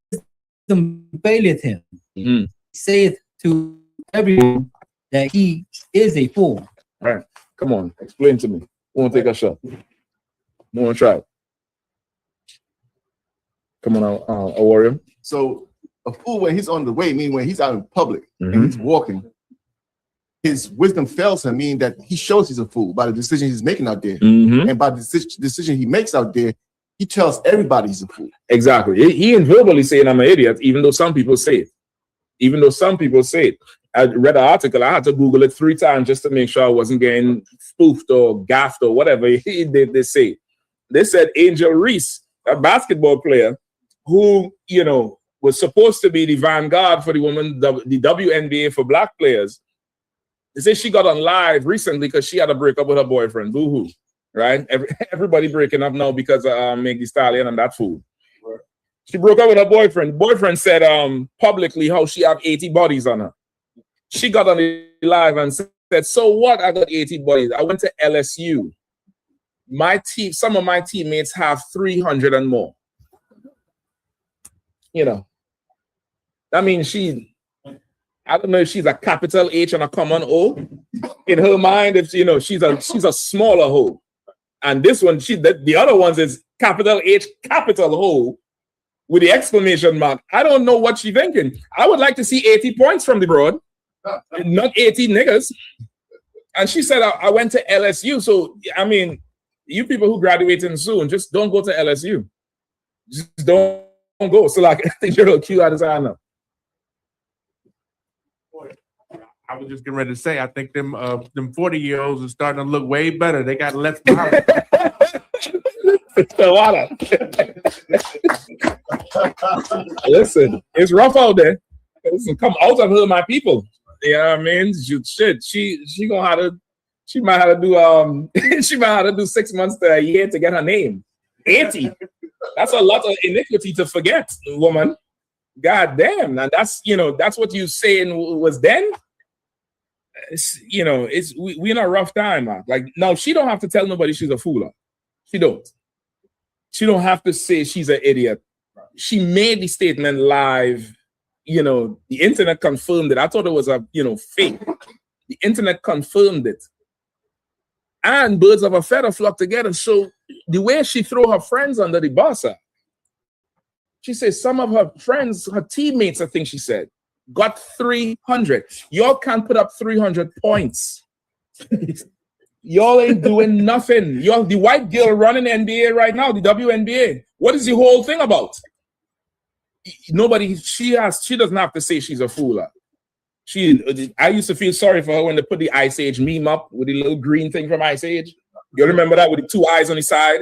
faileth him. He saith to everyone that he is a fool. All right. Come on. Explain to me. I want to take a shot. I want to try it. Come on, a warrior. So a fool, when he's on the way, meaning when he's out in public and he's walking, his wisdom fails him, meaning that he shows he's a fool by the decision he's making out there. And by the decision he makes out there, he tells everybody he's a fool. Exactly. He ain't verbally saying I'm an idiot, even though some people say it. I read an article. I had to Google it 3 times just to make sure I wasn't getting spoofed or gaffed or whatever they say. They said Angel Reese, a basketball player who, was supposed to be the vanguard for the WNBA for black players. They say she got on live recently because she had a breakup with her boyfriend. Boo-hoo. Right? Everybody breaking up now because of Meg Thee Stallion and that fool. She broke up with her boyfriend. Boyfriend said publicly how she have 80 bodies on her. She got on the live and said, so what? I got 80 bodies. I went to LSU. Some of my teammates have 300 and more. I mean, I don't know if she's a capital H and a common O. In her mind, if she's a smaller hoe. And this one, the other ones is capital H, capital O, with the exclamation mark. I don't know what she's thinking. I would like to see 80 points from the broad, not 80 niggas. And she said, I went to LSU. So, I mean, you people who graduating soon, just don't go to LSU. Just don't go. So, like, I think you're a Q out of China. I was just getting ready to say, I think them 40-year-olds are starting to look way better. They got less power. Listen, it's rough out there. Listen, come out of her, my people. You know what I mean? She might have to do 6 months to a year to get her name. 80. That's a lot of iniquity to forget, woman. God damn. And that's what you saying was then. We in a rough time, man. Like now, she don't have to tell nobody she's a fool. She don't have to say she's an idiot. She made the statement live. The internet confirmed it. I thought it was a fake. The internet confirmed it, And birds of a feather flock together. So the way she throw her friends under the bus, she says some of her friends, her teammates, I think she said, got 300. Y'all can't put up 300 points. Y'all ain't doing nothing. Y'all, the white girl running the NBA right now, the WNBA. What is the whole thing about? Nobody, she doesn't have to say she's a fool. I used to feel sorry for her when they put the Ice Age meme up with the little green thing from Ice Age. You remember that with the two eyes on the side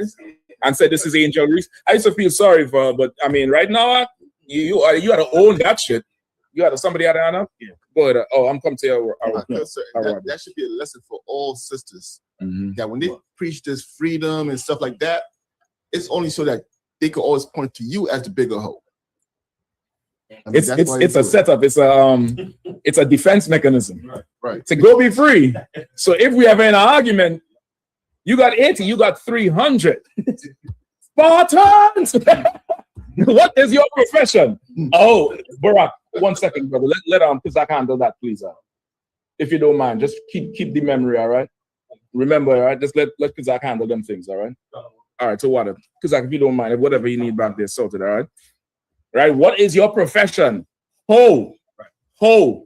and said this is Angel Reese? I used to feel sorry for her, but I mean, right now, you got to own that shit. You got somebody out there now? Yeah. Go ahead. Oh, I'm coming to you. That should be a lesson for all sisters. That when they preach this freedom and stuff like that, it's only so that they can always point to you as the bigger hoe. I mean, it's a setup. It's a defense mechanism. Right. To go be free. So if we have an argument, you got 80, you got 300. Spartans. What is your profession? Oh, Barack, 1 second, brother. Let because I can't handle that, please. If you don't mind, just keep the memory, all right? Remember, all right? Just let Kazak handle them things, all right? All right, so what? Kazak, if you don't mind, whatever you need back there, sorted, all right? Right? What is your profession? Ho. Go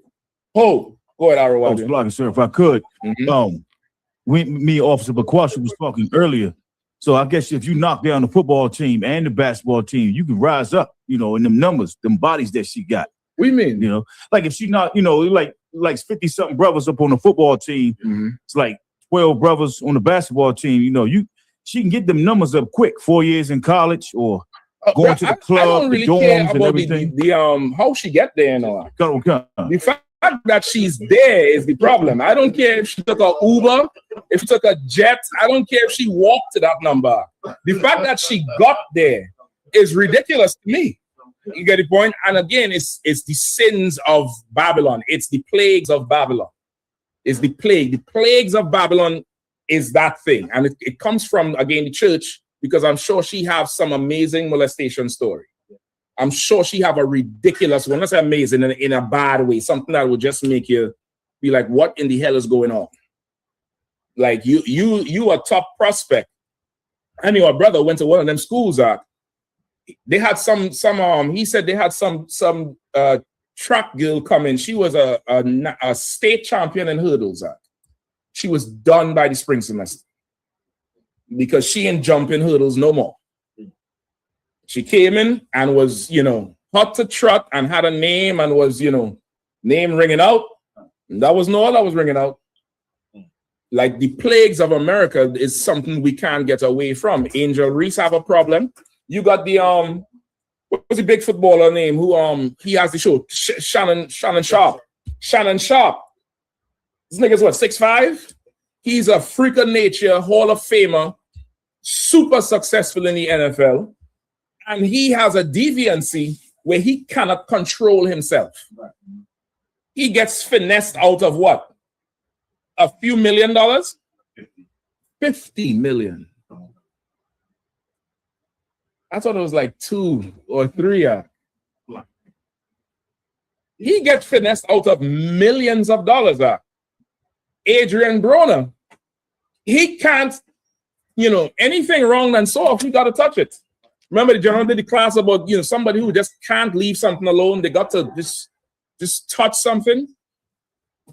ahead, Arrow. Sir, if I could, me, Officer Bakwashi was talking earlier. So I guess if you knock down the football team and the basketball team, you can rise up, in them numbers, them bodies that she got. What do you mean? Like if she not, like 50-something brothers up on the football team, it's like 12 brothers on the basketball team, she can get them numbers up quick, 4 years in college or going to the club, I don't really the dorms care and about everything. the how she get there and all that. The The fact that she's there is the problem. I don't care if she took a Uber, if she took a jet. I don't care if she walked to that number. The fact that she got there is ridiculous to me. You get the point? And again, it's the sins of Babylon. It's the plagues of Babylon. It's the plague. The plagues of Babylon is that thing. And it comes from, again, the church, because I'm sure she has some amazing molestation story. I'm sure she have a ridiculous one. Not say amazing in a bad way, something that would just make you be like, what in the hell is going on? Like you a top prospect. And your brother went to one of them schools. They had some he said they had some track girl come in. She was a state champion in hurdles. She was done by the spring semester because she ain't jumping hurdles no more. She came in and was, hot to trot and had a name and was, name ringing out. And that was all that was ringing out. Like the plagues of America is something we can't get away from. Angel Reese have a problem. You got the what was the big footballer name who he has the show? Shannon Sharp. Shannon Sharp. This nigga's what, 6'5"? He's a freak of nature, Hall of Famer, super successful in the NFL. And he has a deviancy where he cannot control himself. He gets finessed out of what? A few $1 million? 50 million. I thought it was like 2 or 3. He gets finessed out of millions of dollars. Adrian Broner, he can't, anything wrong and so off, you got to touch it. Remember the general did the class about, somebody who just can't leave something alone. They got to just touch something.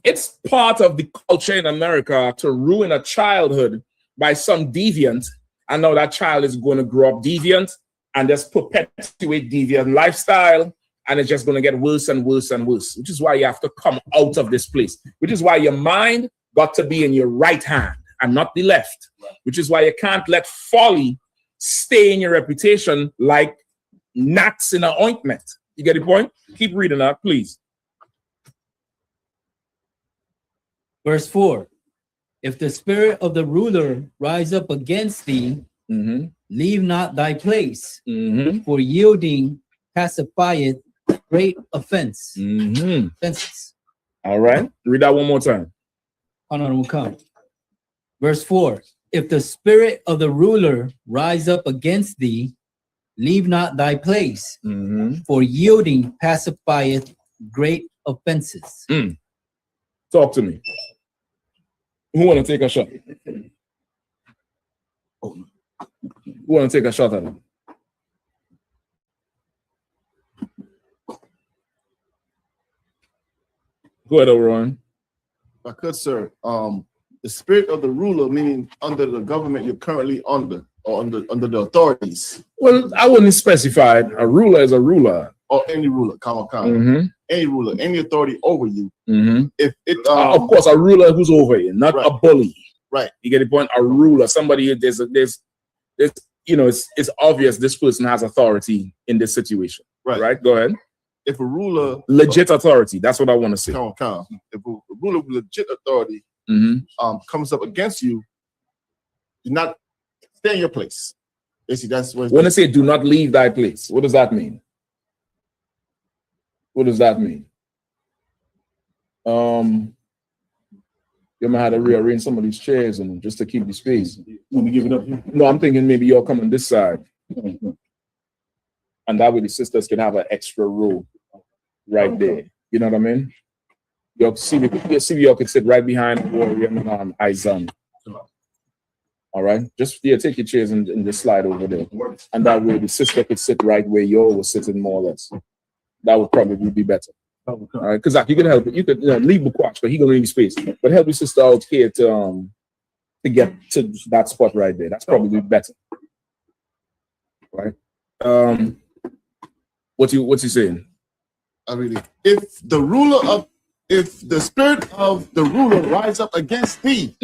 It's part of the culture in America to ruin a childhood by some deviant. And now that child is going to grow up deviant and just perpetuate deviant lifestyle. And it's just going to get worse and worse and worse, which is why you have to come out of this place, which is why your mind got to be in your right hand and not the left, which is why you can't let folly stay in your reputation like gnats in an ointment. You get the point? Keep reading that, please. Verse 4. If the spirit of the ruler rise up against thee, leave not thy place, for yielding pacifieth great offense. Offenses. All right. Read that one more time. Oh, no, we'll come. Verse 4. If the spirit of the ruler rise up against thee, leave not thy place, for yielding pacifieth great offenses. Talk to me. Who want to take a shot? Who want to take a shot at it? Go ahead, Ron. If I could, sir. The spirit of the ruler, meaning under the government you're currently under, or under the authorities. Well, I wouldn't specify it. A ruler is a ruler. Or any ruler, any ruler, any authority over you. If it, of course, a ruler who's over you, not a bully. Right. You get the point. A ruler, somebody. There's you know, it's obvious this person has authority in this situation. Right. Go ahead. If a ruler, legit authority, that's what I want to say. If a ruler with legit authority comes up against you, do not stay in your place. Basically, that's what. When I say do not leave thy place, what does that mean? What does that mean? You might have to rearrange some of these chairs and just to keep the space. Let me give it up. No, I'm thinking maybe you'll come on this side, and that way the sisters can have an extra row right there. You know what I mean? You'll see y'all can sit right behind Warrior and Izan. All right, just take your chairs and just slide over there, and that way the sister could sit right where you all were sitting, more or less. That would probably be better. All right, because you can help it. You could leave Bukwatch, but he gonna need space. But help your sister out here to get to that spot right there. That's probably better. Right? What's he saying? If the spirit of the ruler rise up against thee,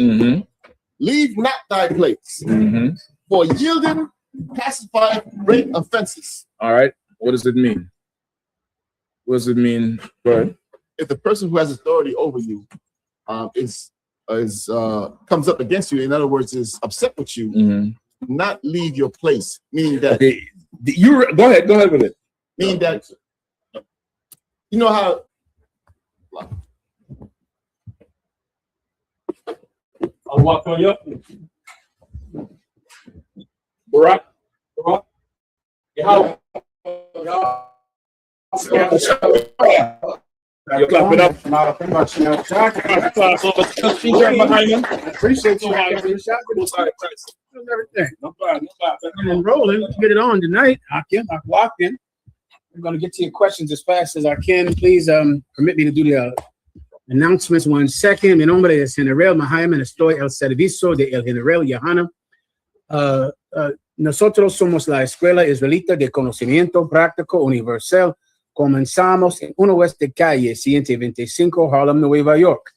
leave not thy place. For yielding, pacify great offenses. All right. What does it mean? What does it mean? Go ahead. If the person who has authority over you comes up against you, in other words, is upset with you, not leave your place. Meaning that you go ahead with it. Meaning that you know how I'll walk on you. Barack. You're clapping up. Appreciate you. Everything. No problem. I'm rolling. Let's get it on tonight. I locked in. I'm going to get to your questions as fast as I can. Please permit me to do the announcements 1 second. Mi nombre es General Mahayaman. Estoy al servicio de el General Yohanan. Nosotros somos la Escuela Israelita de Conocimiento Práctico Universal. Comenzamos en 1 West de Calle 125, Harlem, Nueva York.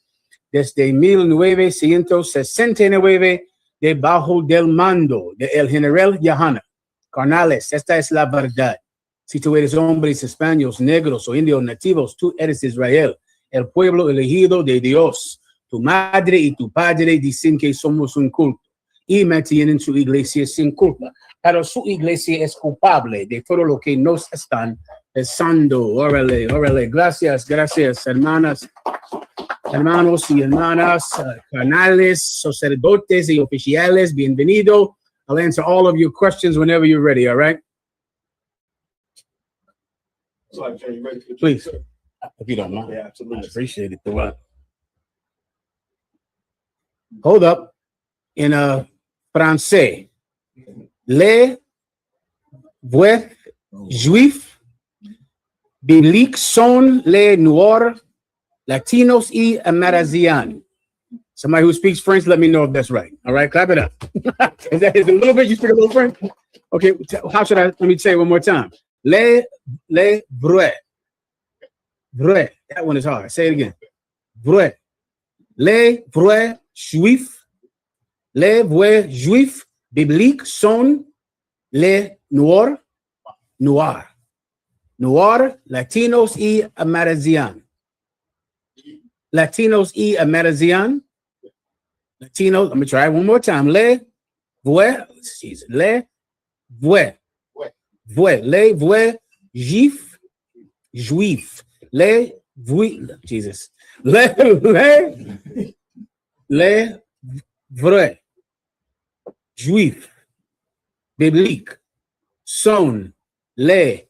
Desde 1969, debajo del mando de el General Yohanan. Carnales, esta es la verdad. Si tú eres hombres, españoles, negros o indios nativos, tú eres Israel, el pueblo elegido de Dios. Tu madre y tu padre dicen que somos un culto y mantienen su iglesia sin culpa. Pero su iglesia es culpable de todo lo que nos están pensando. Órale. Gracias, hermanos y hermanas, canales, sacerdotes y oficiales. Bienvenido. I'll answer all of your questions whenever you're ready, all right? Please, if you don't mind. Yeah, absolutely. I appreciate it. Hold up. In français. Les vrais juifs bibliques sont les noirs, Latinos y Amerindiens. Somebody who speaks French, let me know if that's right. All right, clap it up. Is it a little bit? You speak a little French? Okay, how should I? Let me say it one more time. Les vrais. That one is hard. Say it again. Vrais. Les vrais juifs bibliques sont les noirs, Latinos y Amerindiens. Latinos, let me try it one more time. Les vrais juifs. Les vrais juifs bibliques sont les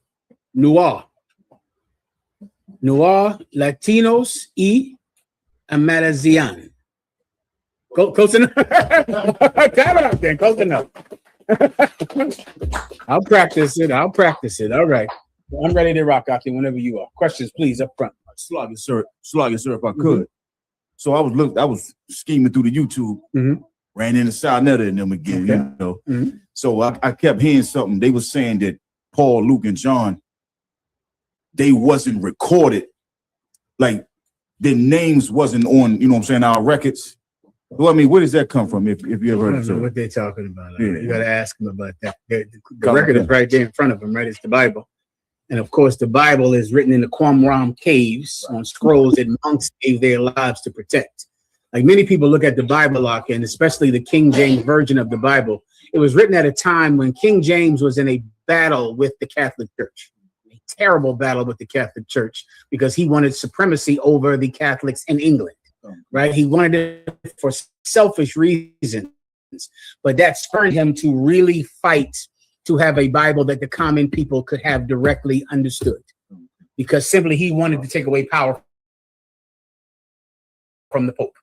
noirs, Latinos y Amerindiens. Close enough. Close enough. I'll practice it. All right. I'm ready to rock out there whenever you are. Questions, please, up front. Slug it, sir, if I could. So I was scheming through the YouTube, ran into Sarnetta and them again, you know. So I kept hearing something. They were saying that Paul, Luke, and John, they wasn't recorded. Like their names wasn't on, you know what I'm saying, our records. Well, I mean, where does that come from? If you ever heard of what they're talking about. You got to ask them about that. The record is right there in front of them, right? It's the Bible. And of course, the Bible is written in the Qumran caves on scrolls that monks gave their lives to protect. Like many people look at the Bible, and especially the King James version of the Bible, it was written at a time when King James was in a battle with the Catholic Church, a terrible battle with the Catholic Church, because he wanted supremacy over the Catholics in England, right? He wanted it for selfish reasons, but that spurred him to really fight to have a Bible that the common people could have directly understood, because simply he wanted to take away power from the Pope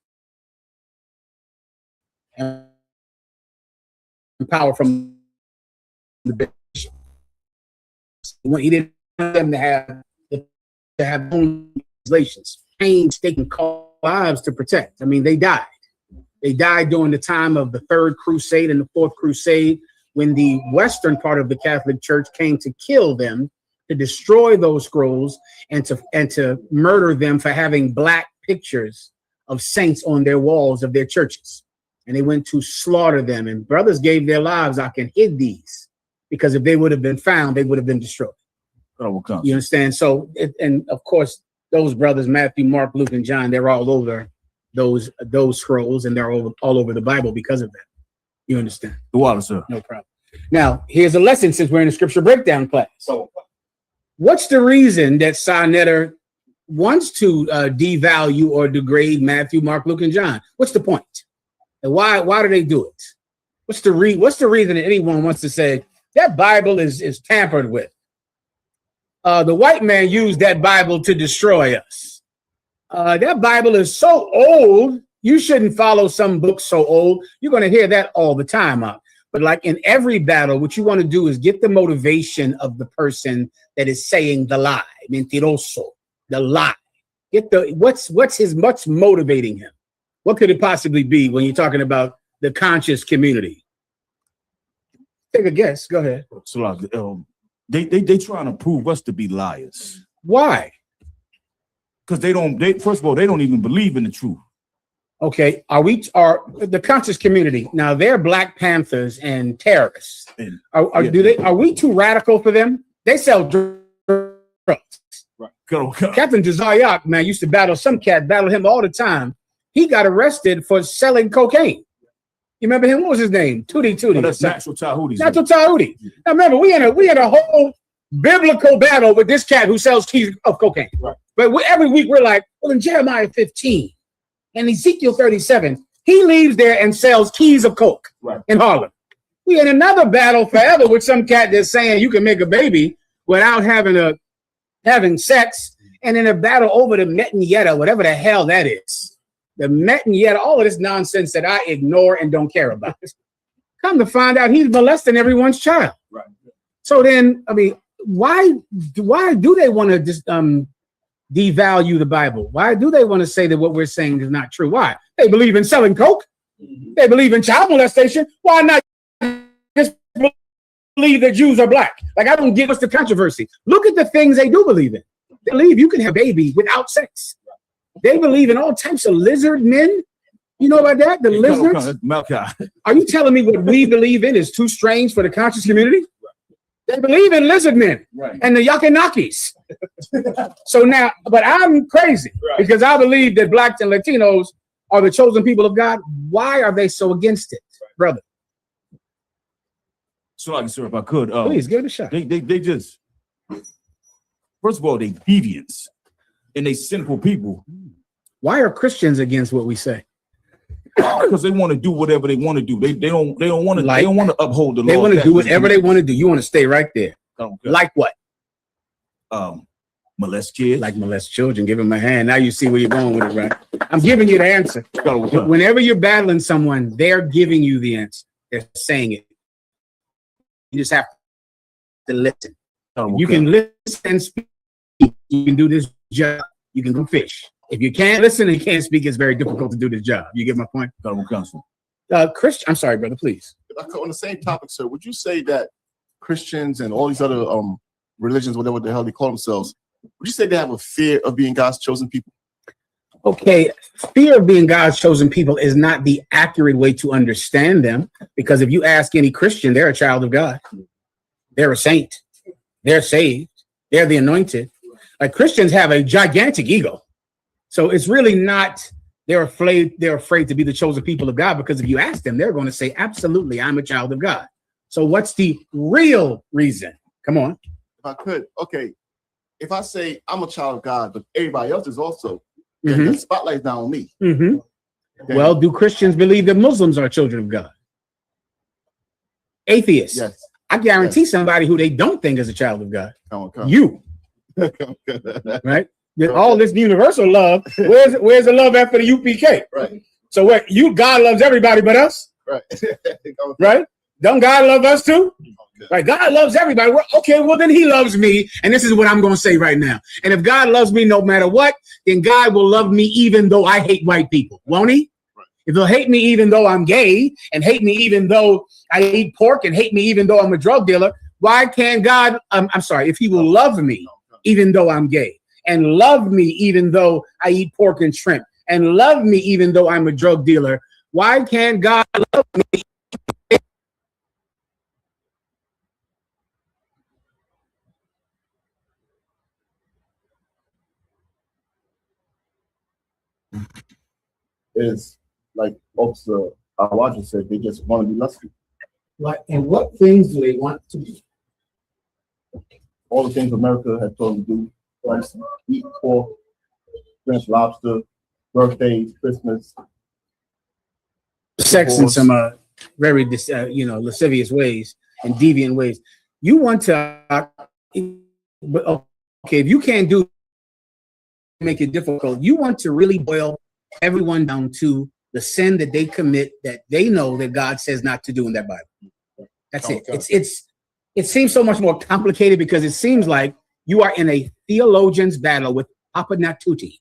and power from the bishop. He didn't want them to have own translations, painstaking lives to protect. I mean, they died. They died during the time of the Third Crusade and the Fourth Crusade, when the western part of the Catholic Church came to kill them, to destroy those scrolls, and to murder them for having black pictures of saints on their walls of their churches. And they went to slaughter them. And brothers gave their lives and hid these, because if they would have been found, they would have been destroyed. You understand? So, and of course, those brothers, Matthew, Mark, Luke, and John, they're all over those scrolls, and they're all over the Bible because of that. You understand? The water, sir. No problem. Now, here's a lesson, since we're in a scripture breakdown class. So, what's the reason that Sarnetta wants to devalue or degrade Matthew, Mark, Luke, and John? What's the point? And why do they do it? What's the reason that anyone wants to say that Bible is tampered with? The white man used that Bible to destroy us. That Bible is so old. You shouldn't follow some books so old. You're going to hear that all the time. But like in every battle, what you want to do is get the motivation of the person that is saying the lie, mentiroso, the lie. Get what's motivating him. What could it possibly be when you're talking about the conscious community? Take a guess. Go ahead. So, they trying to prove us to be liars. Why? Because first of all, they don't even believe in the truth. Okay, are the conscious community now? They're Black Panthers and terrorists. Are we too radical for them? They sell drugs. Right. Captain Jazayak, man, used to battle him all the time. He got arrested for selling cocaine. You remember him? What was his name? Tootie. Oh, that's Natural Tahuti. Natural Tahuti. Now remember, we had a whole biblical battle with this cat who sells keys of cocaine. Right. But every week we're like, well, in Jeremiah 15. And Ezekiel 37, he leaves there and sells keys of coke in Harlem. We had another battle forever with some cat that's saying you can make a baby without having sex, and in a battle over the Metanetta, whatever the hell that is. The Metanetta, all of this nonsense that I ignore and don't care about. Come to find out, he's molesting everyone's child. Right. So then, I mean, why do they want to just devalue the Bible? Why do they want to say that what we're saying is not true? Why? They believe in selling coke. They believe in child molestation. Why not just believe that Jews are black? Like, I don't get what's the controversy. Look at the things they do believe in. They believe you can have a baby without sex. They believe in all types of lizard men. You know about that? The lizards? Are you telling me what we believe in is too strange for the conscious community? They believe in lizard men and the Yakanakis. So now, but I'm crazy because I believe that blacks and Latinos are the chosen people of God. Why are they so against it, brother? So, sir, if I could, please give it a shot. They just, first of all, they deviants and they sinful people. Why are Christians against what we say? Because they want to do whatever they want to do. They don't want to uphold the law. They want to do whatever they want to do. You want to stay right there. Like what? Molest kids. Like molest children. Give them a hand. Now you see where you're going with it, right? I'm giving you the answer. Whenever you're battling someone, they're giving you the answer. They're saying it. just have to listen. You can listen and speak. You can do this job. You can go fish. If you can't listen and can't speak, it's very difficult to do this job. You get my point? Christian, I'm sorry, brother, please. On the same topic, sir, would you say that Christians and all these other religions, whatever the hell they call themselves, would you say they have a fear of being God's chosen people? Okay, fear of being God's chosen people is not the accurate way to understand them, because if you ask any Christian, they're a child of God. They're a saint. They're saved. They're the anointed. Like, Christians have a gigantic ego. So it's really not they're afraid to be the chosen people of God, because if you ask them, they're going to say, absolutely, I'm a child of God. So what's the real reason? Come on. If I could, okay. If I say I'm a child of God, but everybody else is also, then the spotlight's not on me. Well, do Christians believe that Muslims are children of God? Atheists. Yes. I guarantee somebody who they don't think is a child of God. Come. You. Right? All this universal love. Where's the love after the UPK? Right. So what? God loves everybody but us. Right. Right? Don't God love us too? Right? God loves everybody. Okay, well then he loves me. And this is what I'm going to say right now. And if God loves me no matter what, then God will love me even though I hate white people. Won't he? Right. If he'll hate me even though I'm gay, and hate me even though I eat pork, and hate me even though I'm a drug dealer, why can't God, I'm sorry, if he will love me even though I'm gay, and love me even though I eat pork and shrimp, and love me even though I'm a drug dealer, why can't God love me? Is like Officer Awaja said, they just want to be lusty. What, and what things do they want to do? All the things America has told them to do, like eat pork, drink lobster, birthdays, Christmas, sex in some very lascivious ways and deviant ways. You want to, okay, if you can't do, make it difficult. You want to really boil everyone down to the sin that they commit that they know that God says not to do in that Bible. That's it. It seems so much more complicated, because it seems like you are in a theologian's battle with Papa Natuti.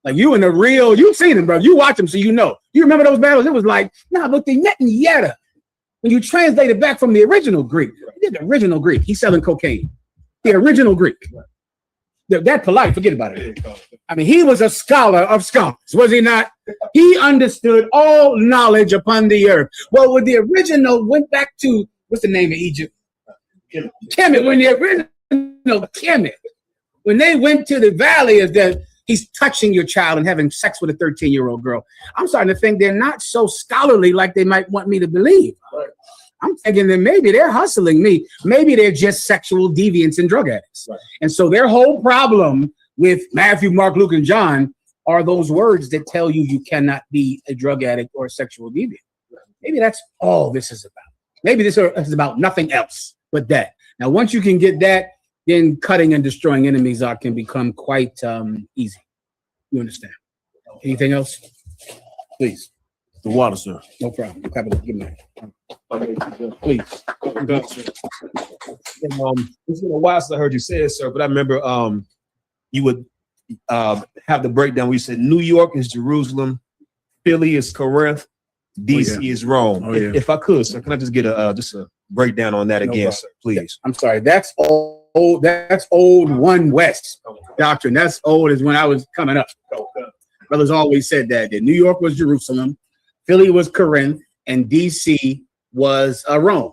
Like, you in the real, you've seen him, bro. You watch him, so you know. You remember those battles? It was like, nah, but they met in Yetta. When you translate it back from the original Greek, he did the original Greek. He's selling cocaine. The original Greek. That polite, forget about it. I mean, he was a scholar of scholars, was he not? He understood all knowledge upon the earth. Well, when the original went back to, what's the name of Egypt? Kemet. When the original Kemet, when they went to the valley, is that he's touching your child and having sex with a 13-year-old girl. I'm starting to think they're not so scholarly like they might want me to believe. I'm thinking that maybe they're hustling me. Maybe they're just sexual deviants and drug addicts. Right. And so their whole problem with Matthew, Mark, Luke, and John are those words that tell you you cannot be a drug addict or a sexual deviant. Maybe that's all this is about. Maybe this is about nothing else but that. Now, once you can get that, then cutting and destroying enemies can become quite easy. You understand? Anything else? Please. The water, sir. No problem. Good night. Please. It's been a while since I heard you say it, sir, but I remember you would have the breakdown where you said New York is Jerusalem, Philly is Corinth, DC is Rome. If I could, sir, can I just get a breakdown on that again, sir, please? I'm sorry. That's old. That's old One West doctrine. That's old as when I was coming up. Brothers always said that New York was Jerusalem, Philly was Corinth, and DC was Rome.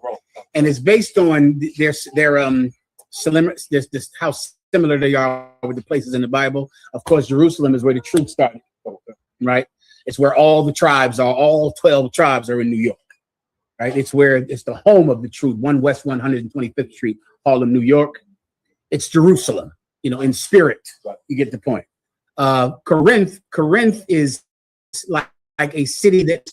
And it's based on their how similar they are with the places in the Bible. Of course, Jerusalem is where the truth started, right? It's where all the tribes are, all 12 tribes are in New York, right? It's the home of the truth, 1 West 125th Street, Harlem, New York. It's Jerusalem, in spirit. You get the point. Corinth is like a city that,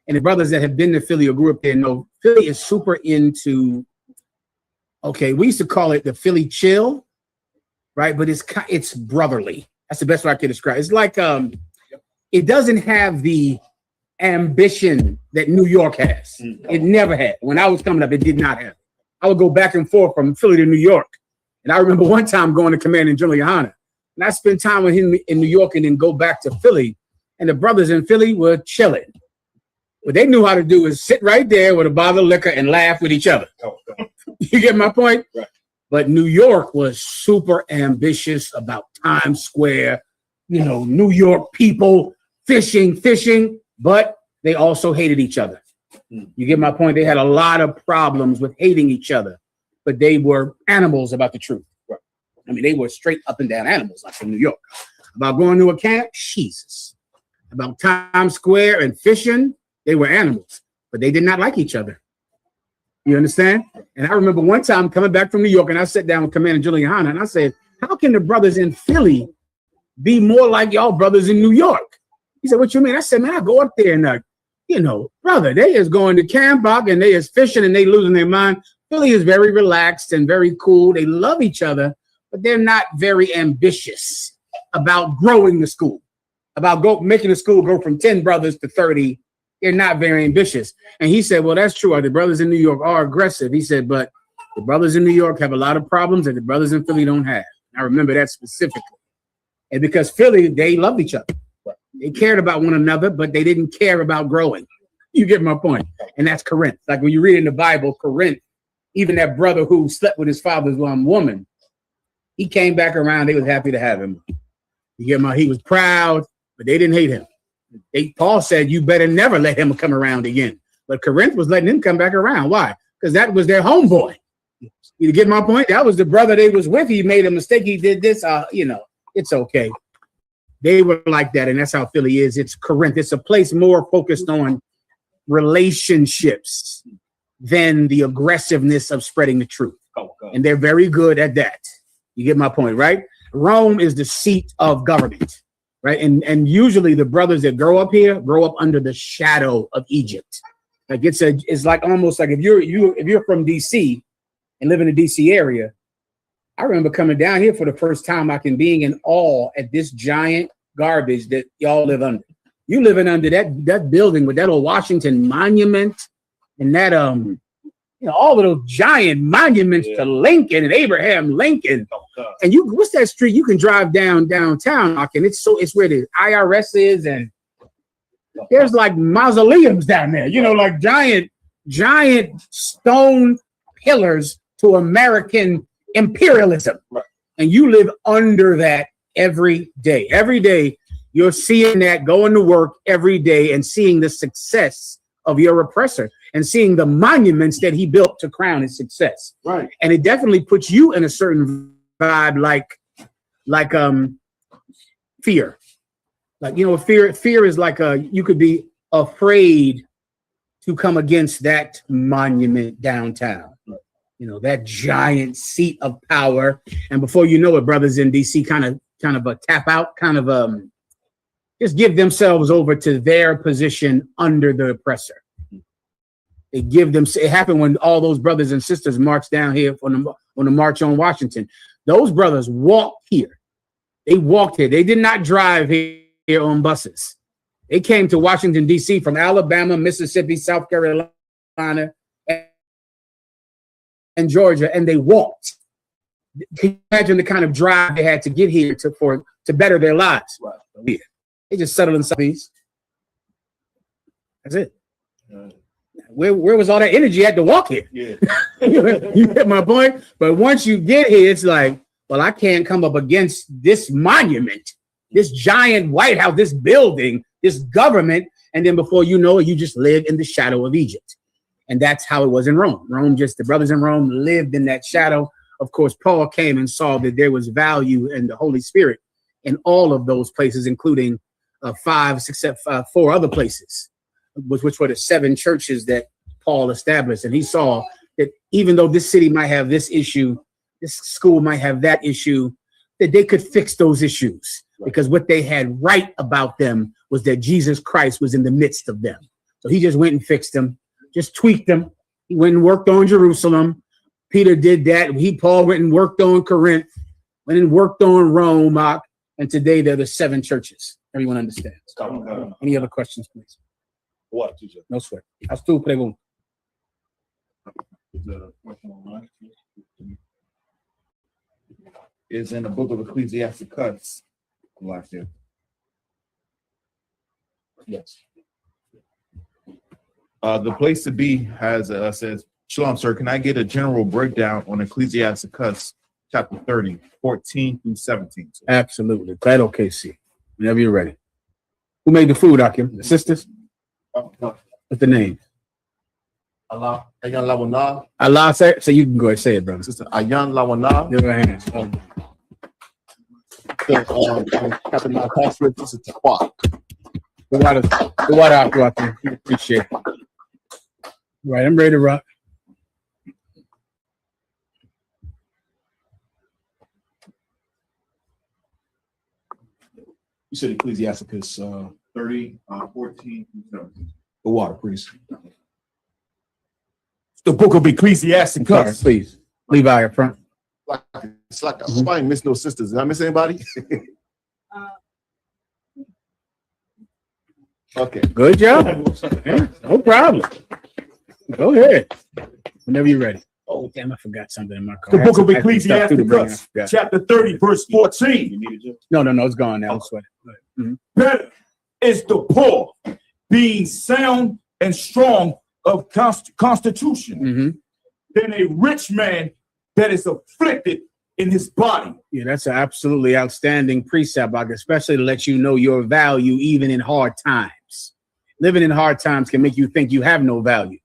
and the brothers that have been to Philly or grew up there know, Philly is super into, we used to call it the Philly chill, right? But it's brotherly. That's the best way I can describe it. It's like, it doesn't have the ambition that New York has. It never had. When I was coming up, it did not have. I would go back and forth from Philly to New York. And I remember one time going to Commanding General Yohana. And I spent time with him in New York and then go back to Philly. And the brothers in Philly were chilling. What they knew how to do is sit right there with a bottle of liquor and laugh with each other. You get my point? Right. But New York was super ambitious about Times Square, you know, New York people, fishing, but they also hated each other. You get my point? They had a lot of problems with hating each other, but they were animals about the truth. Right. I mean, they were straight up and down animals, like in New York. About going to a camp, Jesus. About Times Square and fishing, they were animals, but they did not like each other. You understand? And I remember one time coming back from New York, and I sat down with Commander General Yohana, and I said, how can the brothers in Philly be more like y'all brothers in New York? He said, what you mean? I said, man, I go up there and, you know, brother, they is going to camp out and they is fishing and they losing their mind. Philly is very relaxed and very cool. They love each other, but they're not very ambitious about growing the school, about making the school go from 10 brothers to 30. They're not very ambitious. And he said, well, that's true. The brothers in New York are aggressive. He said, but the brothers in New York have a lot of problems that the brothers in Philly don't have. I remember that specifically. And because Philly, they loved each other. They cared about one another, but they didn't care about growing. You get my point. And that's Corinth. Like when you read in the Bible, Corinth, even that brother who slept with his father's woman, he came back around. They was happy to have him. You get my, he was proud, but they didn't hate him. Paul said, you better never let him come around again. But Corinth was letting him come back around. Why? Because that was their homeboy. You get my point? That was the brother they was with. He made a mistake. He did this. You know, it's okay. They were like that, and that's how Philly is. It's Corinth. It's a place more focused on relationships than the aggressiveness of spreading the truth. And they're very good at that. You get my point, right? Rome is the seat of government. Right. And usually the brothers that grow up here grow up under the shadow of Egypt. Like it's like almost like if you're from DC and live in the DC area, I remember coming down here for the first time, being in awe at this giant garbage that y'all live under. You living under that building with that old Washington Monument and that you know, all of those giant monuments to Lincoln and Abraham Lincoln. And what's that street you can drive downtown, and it's where the IRS is, and there's like mausoleums down there, you know, like giant stone pillars to American imperialism. Right. And you live under that every day. Every day you're seeing that, going to work every day and seeing the success of your oppressor and seeing the monuments that he built to crown his success. Right. And it definitely puts you in a certain vibe like fear. Like, you know, fear is like you could be afraid to come against that monument downtown. You know, that giant seat of power. And before you know it, brothers in DC kind of tap out, just give themselves over to their position under the oppressor. It happened when all those brothers and sisters marched down here on the March on Washington. Those brothers walked here. They walked here. They did not drive here on buses. They came to Washington, D.C. from Alabama, Mississippi, South Carolina, and Georgia, and they walked. Can you imagine the kind of drive they had to get here to better their lives? Right. Yeah. They just settled in Southeast. That's it. Where was all that energy at to walk here? Yeah. You get my point? But once you get here, it's like, well, I can't come up against this monument, this giant White House, this building, this government. And then before you know it, you just live in the shadow of Egypt. And that's how it was in Rome. The brothers in Rome lived in that shadow. Of course, Paul came and saw that there was value in the Holy Spirit in all of those places, including 4 other places, which were the 7 churches that Paul established. And he saw that even though this city might have this issue, this school might have that issue, that they could fix those issues, because what they had right about them was that Jesus Christ was in the midst of them. So he just went and fixed them, just tweaked them. He went and worked on Jerusalem. Peter did that. Paul went and worked on Corinth, went and worked on Rome. And today they're the 7 churches. Everyone understands. Any other questions, please? What, teacher? No sweat. Haz tu pregunta. Is in the book of Ecclesiasticus. Like there. Yes. The place to be has says, Shalom, sir. Can I get a general breakdown on Ecclesiasticus chapter 30, 14 through 17? Sir? Absolutely. Glad OKC. Whenever you're ready. Who made the food, Akim? The sisters? What's the name? Allah. Ayan Lawana. Allah, say so you can go ahead and say it, brother. Sister Ayan Lawana. Give her a hand. Captain Pastor, this is Taqwa. The water out there. Appreciate it. Right, I'm ready to rock. You said Ecclesiasticus 30, 14 through 17. The water, please. The book of Ecclesiasticus. Sorry, please. Levi up front. It's like I hope I ain't miss no sisters. Did I miss anybody? Okay. Good job. No problem. Go ahead. Whenever you're ready. Oh, damn, I forgot something in my car. The book of Ecclesiasticus, chapter 30, verse 14. No, it's gone now. Sweat. Better is the poor being sound and strong of constitution than a rich man that is afflicted in his body. Yeah, that's an absolutely outstanding precept, especially to let you know your value even in hard times. Living in hard times can make you think you have no value.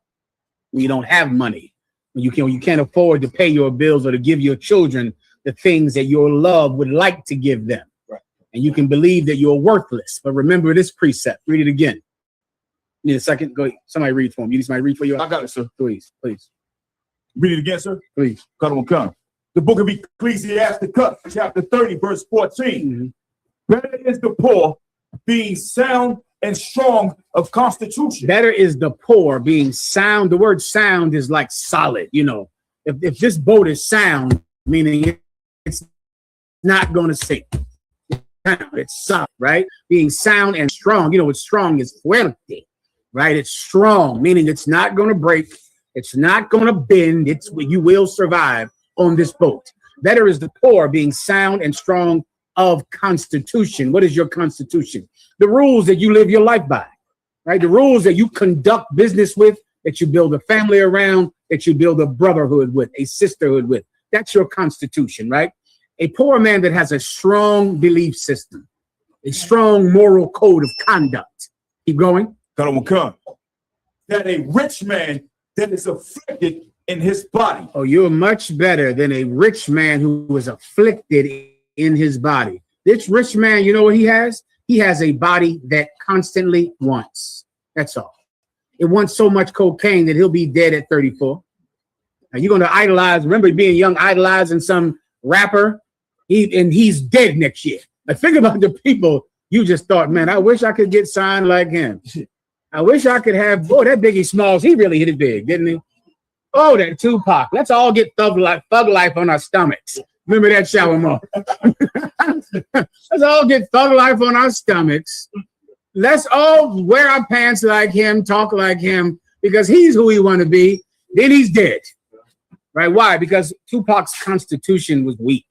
When you don't have money, when you can't afford to pay your bills or to give your children the things that your love would like to give them. Right. And you can believe that you're worthless. But remember this precept. Read it again. You need a second? Go ahead. Somebody read for him. You need somebody read for you? I got it, sir. Please. Read it again, sir. Please. Come. The book of Ecclesiasticus, chapter 30, verse 14. Better is the poor being sound and strong of constitution. Better is the poor being sound. The word sound is like solid. You know, if this boat is sound, meaning it's not going to sink. It's solid, right? Being sound and strong. You know what strong is? Fuerte, right? It's strong, meaning it's not going to break. It's not going to bend. You will survive on this boat. Better is the poor being sound and strong of constitution. What is your constitution? The rules that you live your life by, right? The rules that you conduct business with, that you build a family around, that you build a brotherhood with, a sisterhood with. That's your constitution, right? A poor man that has a strong belief system, a strong moral code of conduct. Keep going. That a rich man that is afflicted in his body. Oh, you're much better than a rich man who was afflicted in his body. This rich man, you know what he has? He has a body that constantly wants. That's all. It wants so much cocaine that he'll be dead at 34. Now you're going to idolize, remember being young, idolizing some rapper, and he's dead next year. Like, think about the people you just thought, man, I wish I could get signed like him. I wish I could have, boy, that Biggie Smalls, he really hit it big, didn't he? Oh, that Tupac. Let's all get thug life on our stomachs. Remember that shower mall. Let's all get thug life on our stomachs. Let's all wear our pants like him, talk like him, because he's who we want to be. Then he's dead. Right? Why? Because Tupac's constitution was weak.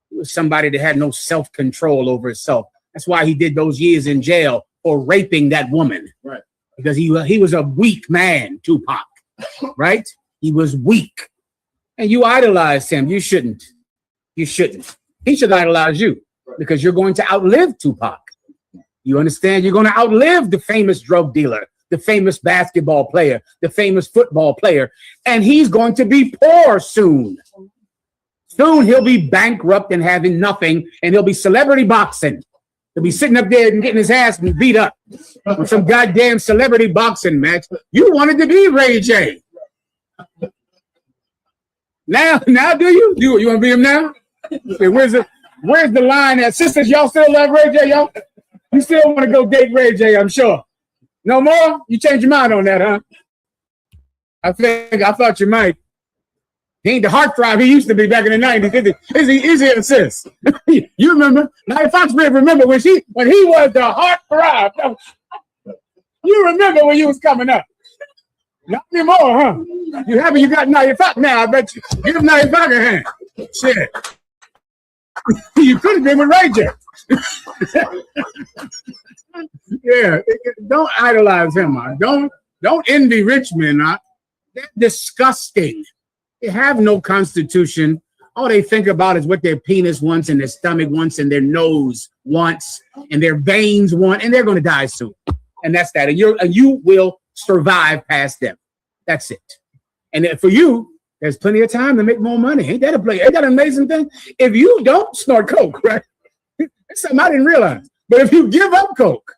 He was somebody that had no self-control over himself. That's why he did those years in jail for raping that woman. Right. Because he was a weak man, Tupac. Right? He was weak. And you idolized him. You shouldn't. You shouldn't. He should idolize you because you're going to outlive Tupac. You understand? You're going to outlive the famous drug dealer, the famous basketball player, the famous football player, and he's going to be poor soon. Soon he'll be bankrupt and having nothing, and he'll be celebrity boxing. He'll be sitting up there and getting his ass beat up with some goddamn celebrity boxing match. You wanted to be Ray J. Now do you? You want to be him now? Okay, where's the line at? Sisters, y'all still love Ray J, y'all? You still want to go date Ray J, I'm sure. No more? You changed your mind on that, huh? I thought you might. He ain't the heartthrob he used to be back in the 90s. Is he a sis? You remember? Now, Foxbridge remember when he was the heartthrob. You remember when you was coming up? Not anymore, huh? You happy you got ISUPK now? I bet you. Give him ISUPK a hand. Shit. You could have been with Ranger. Yeah. Don't idolize him, man. Don't envy rich men, huh? They're disgusting. They have no constitution. All they think about is what their penis wants and their stomach wants and their nose wants and their veins want, and they're going to die soon. And that's that. And you will survive past them. That's it. And for you, there's plenty of time to make more money. Ain't that an amazing thing? If you don't snort coke, right? That's something I didn't realize. But if you give up coke,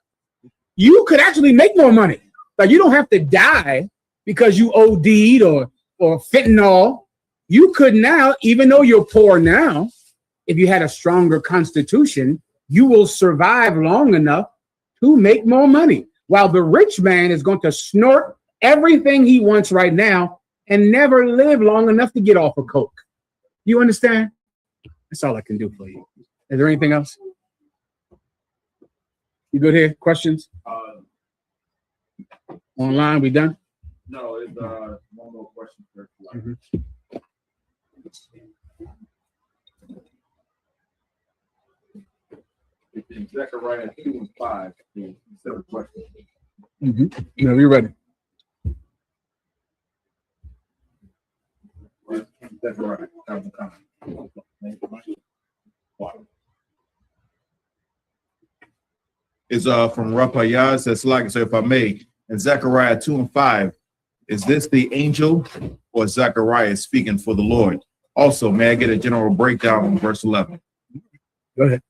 you could actually make more money. Like you don't have to die because you OD'd or fentanyl. You could now, even though you're poor now, if you had a stronger constitution, you will survive long enough to make more money. While the rich man is going to snort everything he wants right now and never live long enough to get off of coke. You understand? That's all I can do for you. Is there anything else? You good here? Questions? Online, we done? No, it's one more question first. It's in Zechariah 2:5. The seven questions. No, you're ready. Zechariah. It's from Rapayah. Says like so. If I may, in Zechariah 2:5, is this the angel or Zechariah speaking for the Lord? Also, may I get a general breakdown on verse 11? Go ahead.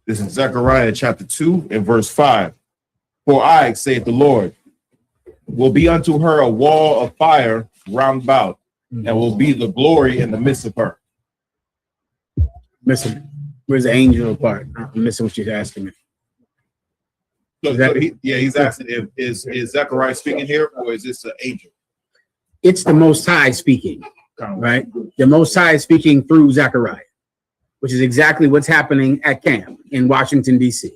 This is Zechariah chapter 2 and verse 5. For I, saith the Lord, will be unto her a wall of fire round about, and will be the glory in the midst of her. Missing. Where's the angel part? I'm missing what you're asking me. He's asking if is Zechariah speaking here or is this an angel? It's the Most High speaking, right? The Most High is speaking through Zechariah, which is exactly what's happening at camp in Washington, D.C.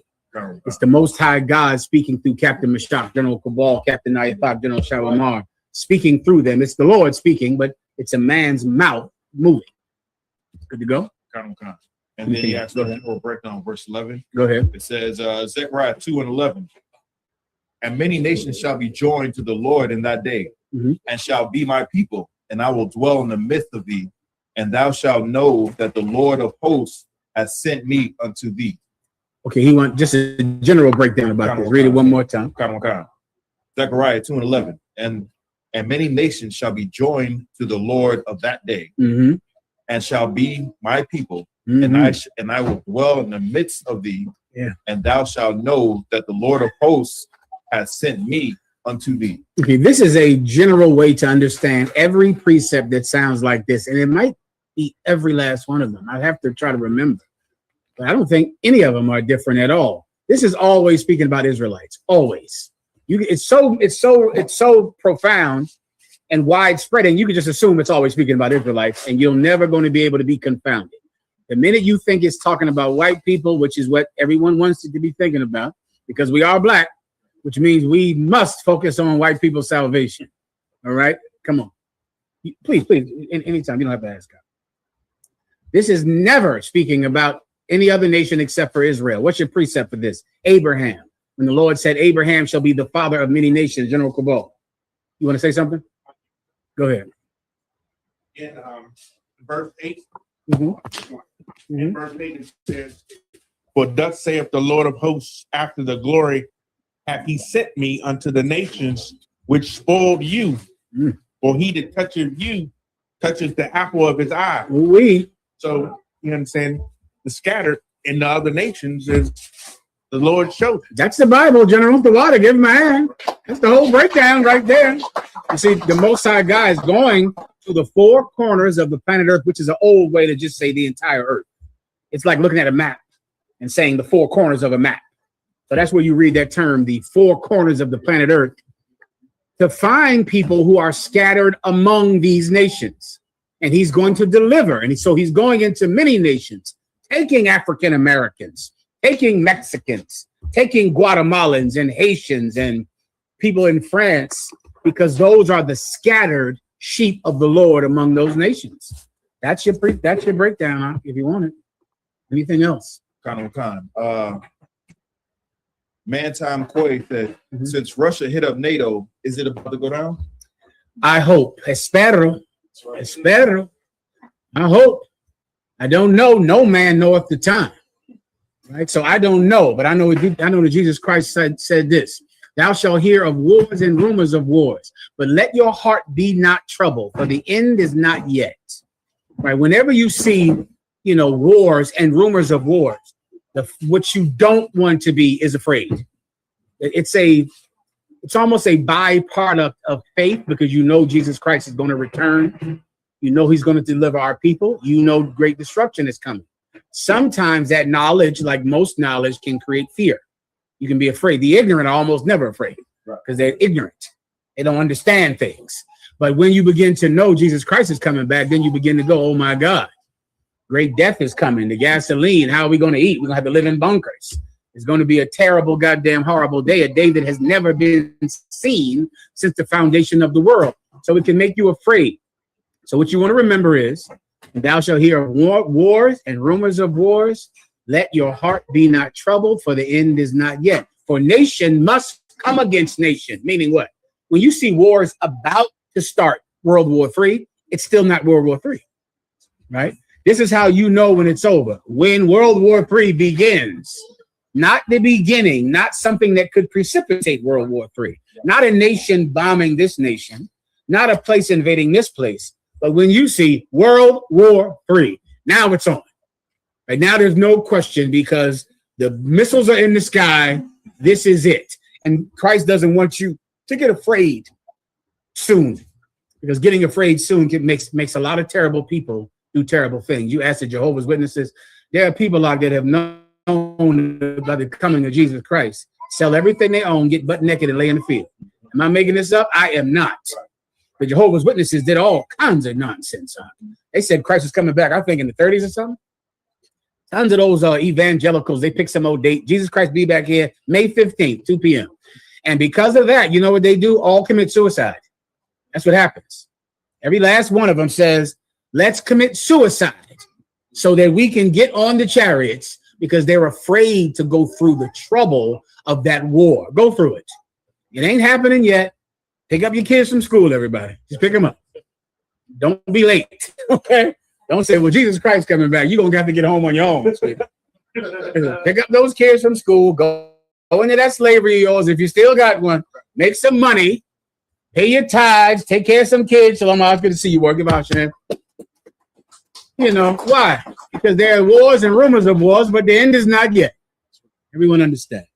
It's the Most High God speaking through Captain Meshach, General Cabal, Captain ISUPK, General Shalimar, speaking through them. It's the Lord speaking, but it's a man's mouth moving. Good to go? And then he asks for a breakdown of verse 11. Go ahead. It says, Zechariah 2:11. And many nations shall be joined to the Lord in that day, and shall be my people, and I will dwell in the midst of thee, and thou shalt know that the Lord of hosts has sent me unto thee. Okay, he wants just a general breakdown about this. Read it one more time. Zechariah 2:11. And many nations shall be joined to the Lord of that day, and shall be my people, and I will dwell in the midst of thee, and thou shalt know that the Lord of hosts has sent me unto thee. Okay, this is a general way to understand every precept that sounds like this, and it might be every last one of them. I have to try to remember, but I don't think any of them are different at all. This is always speaking about Israelites. Always. It's so profound and widespread, and you can just assume it's always speaking about Israelites, and you're never going to be able to be confounded. The minute you think it's talking about white people, which is what everyone wants it to be thinking about, because we are black, which means we must focus on white people's salvation. All right? Come on. Please, anytime. You don't have to ask God. This is never speaking about any other nation except for Israel. What's your precept for this? Abraham. When the Lord said, Abraham shall be the father of many nations, General Cabal. You want to say something? Go ahead. In verse 8, in verse 8 it says, for thus saith the Lord of hosts, after the glory hath he sent me unto the nations which spoiled you. For he that toucheth you touches the apple of his eye. So you understand, the scattered in the other nations is the Lord showed. That's the Bible, General. The water, give him a hand. That's the whole breakdown right there. You see, the Most High God is going to the four corners of the planet Earth, which is an old way to just say the entire Earth. It's like looking at a map and saying the four corners of a map. So that's where you read that term, the four corners of the planet Earth. to find people who are scattered among these nations. And he's going to deliver. And so he's going into many nations, taking African Americans, taking Mexicans, taking Guatemalans and Haitians and people in France, because those are the scattered sheep of the Lord among those nations. That's your breakdown, huh, if you want it. Anything else? Mantime Koi said, since Russia hit up NATO, is it about to go down? I hope. Espero. I hope. I don't know. No man knoweth the time. Right? So I don't know, but I know that Jesus Christ said this. Thou shalt hear of wars and rumors of wars, but let your heart be not troubled, for the end is not yet. Right? Whenever you see, wars and rumors of wars, what you don't want to be is afraid. It's almost a byproduct of faith, because Jesus Christ is going to return. He's going to deliver our people. Great destruction is coming. Sometimes that knowledge, like most knowledge, can create fear. You can be afraid. The ignorant are almost never afraid because they're ignorant. They don't understand things. But when you begin to know Jesus Christ is coming back, then you begin to go, oh my God, great death is coming. The gasoline, how are we going to eat? We're going to have to live in bunkers. It's going to be a terrible, goddamn horrible day, a day that has never been seen since the foundation of the world. So it can make you afraid. So what you want to remember is, thou shalt hear of wars and rumors of wars. Let your heart be not troubled, for the end is not yet. For nation must come against nation. Meaning what? When you see wars about to start, World War III, it's still not World War III, right? This is how you know when it's over. When World War III begins, not the beginning, not something that could precipitate World War III, not a nation bombing this nation, not a place invading this place. But when you see World War III, now it's on. Right now, there's no question, because the missiles are in the sky. This is it. And Christ doesn't want you to get afraid soon, because getting afraid soon makes a lot of terrible people do terrible things. You ask the Jehovah's Witnesses, there are people out there that have known about the coming of Jesus Christ, sell everything they own, get butt naked, and lay in the field. Am I making this up? I am not. The Jehovah's Witnesses did all kinds of nonsense. They said Christ was coming back, I think, in the 30s or something. Tons of those evangelicals, they pick some old date. Jesus Christ be back here May 15th, 2 p.m. And because of that, you know what they do? All commit suicide. That's what happens. Every last one of them says, let's commit suicide so that we can get on the chariots, because they're afraid to go through the trouble of that war. Go through it. It ain't happening yet. Pick up your kids from school, everybody. Just pick them up. Don't be late, okay? Don't say, well, Jesus Christ coming back. You're going to have to get home on your own. Pick up those kids from school. Go into that slavery of yours. If you still got one, make some money. Pay your tithes. Take care of some kids. Shalom, I was good to see you work about you. Why? Because there are wars and rumors of wars, but the end is not yet. Everyone understands.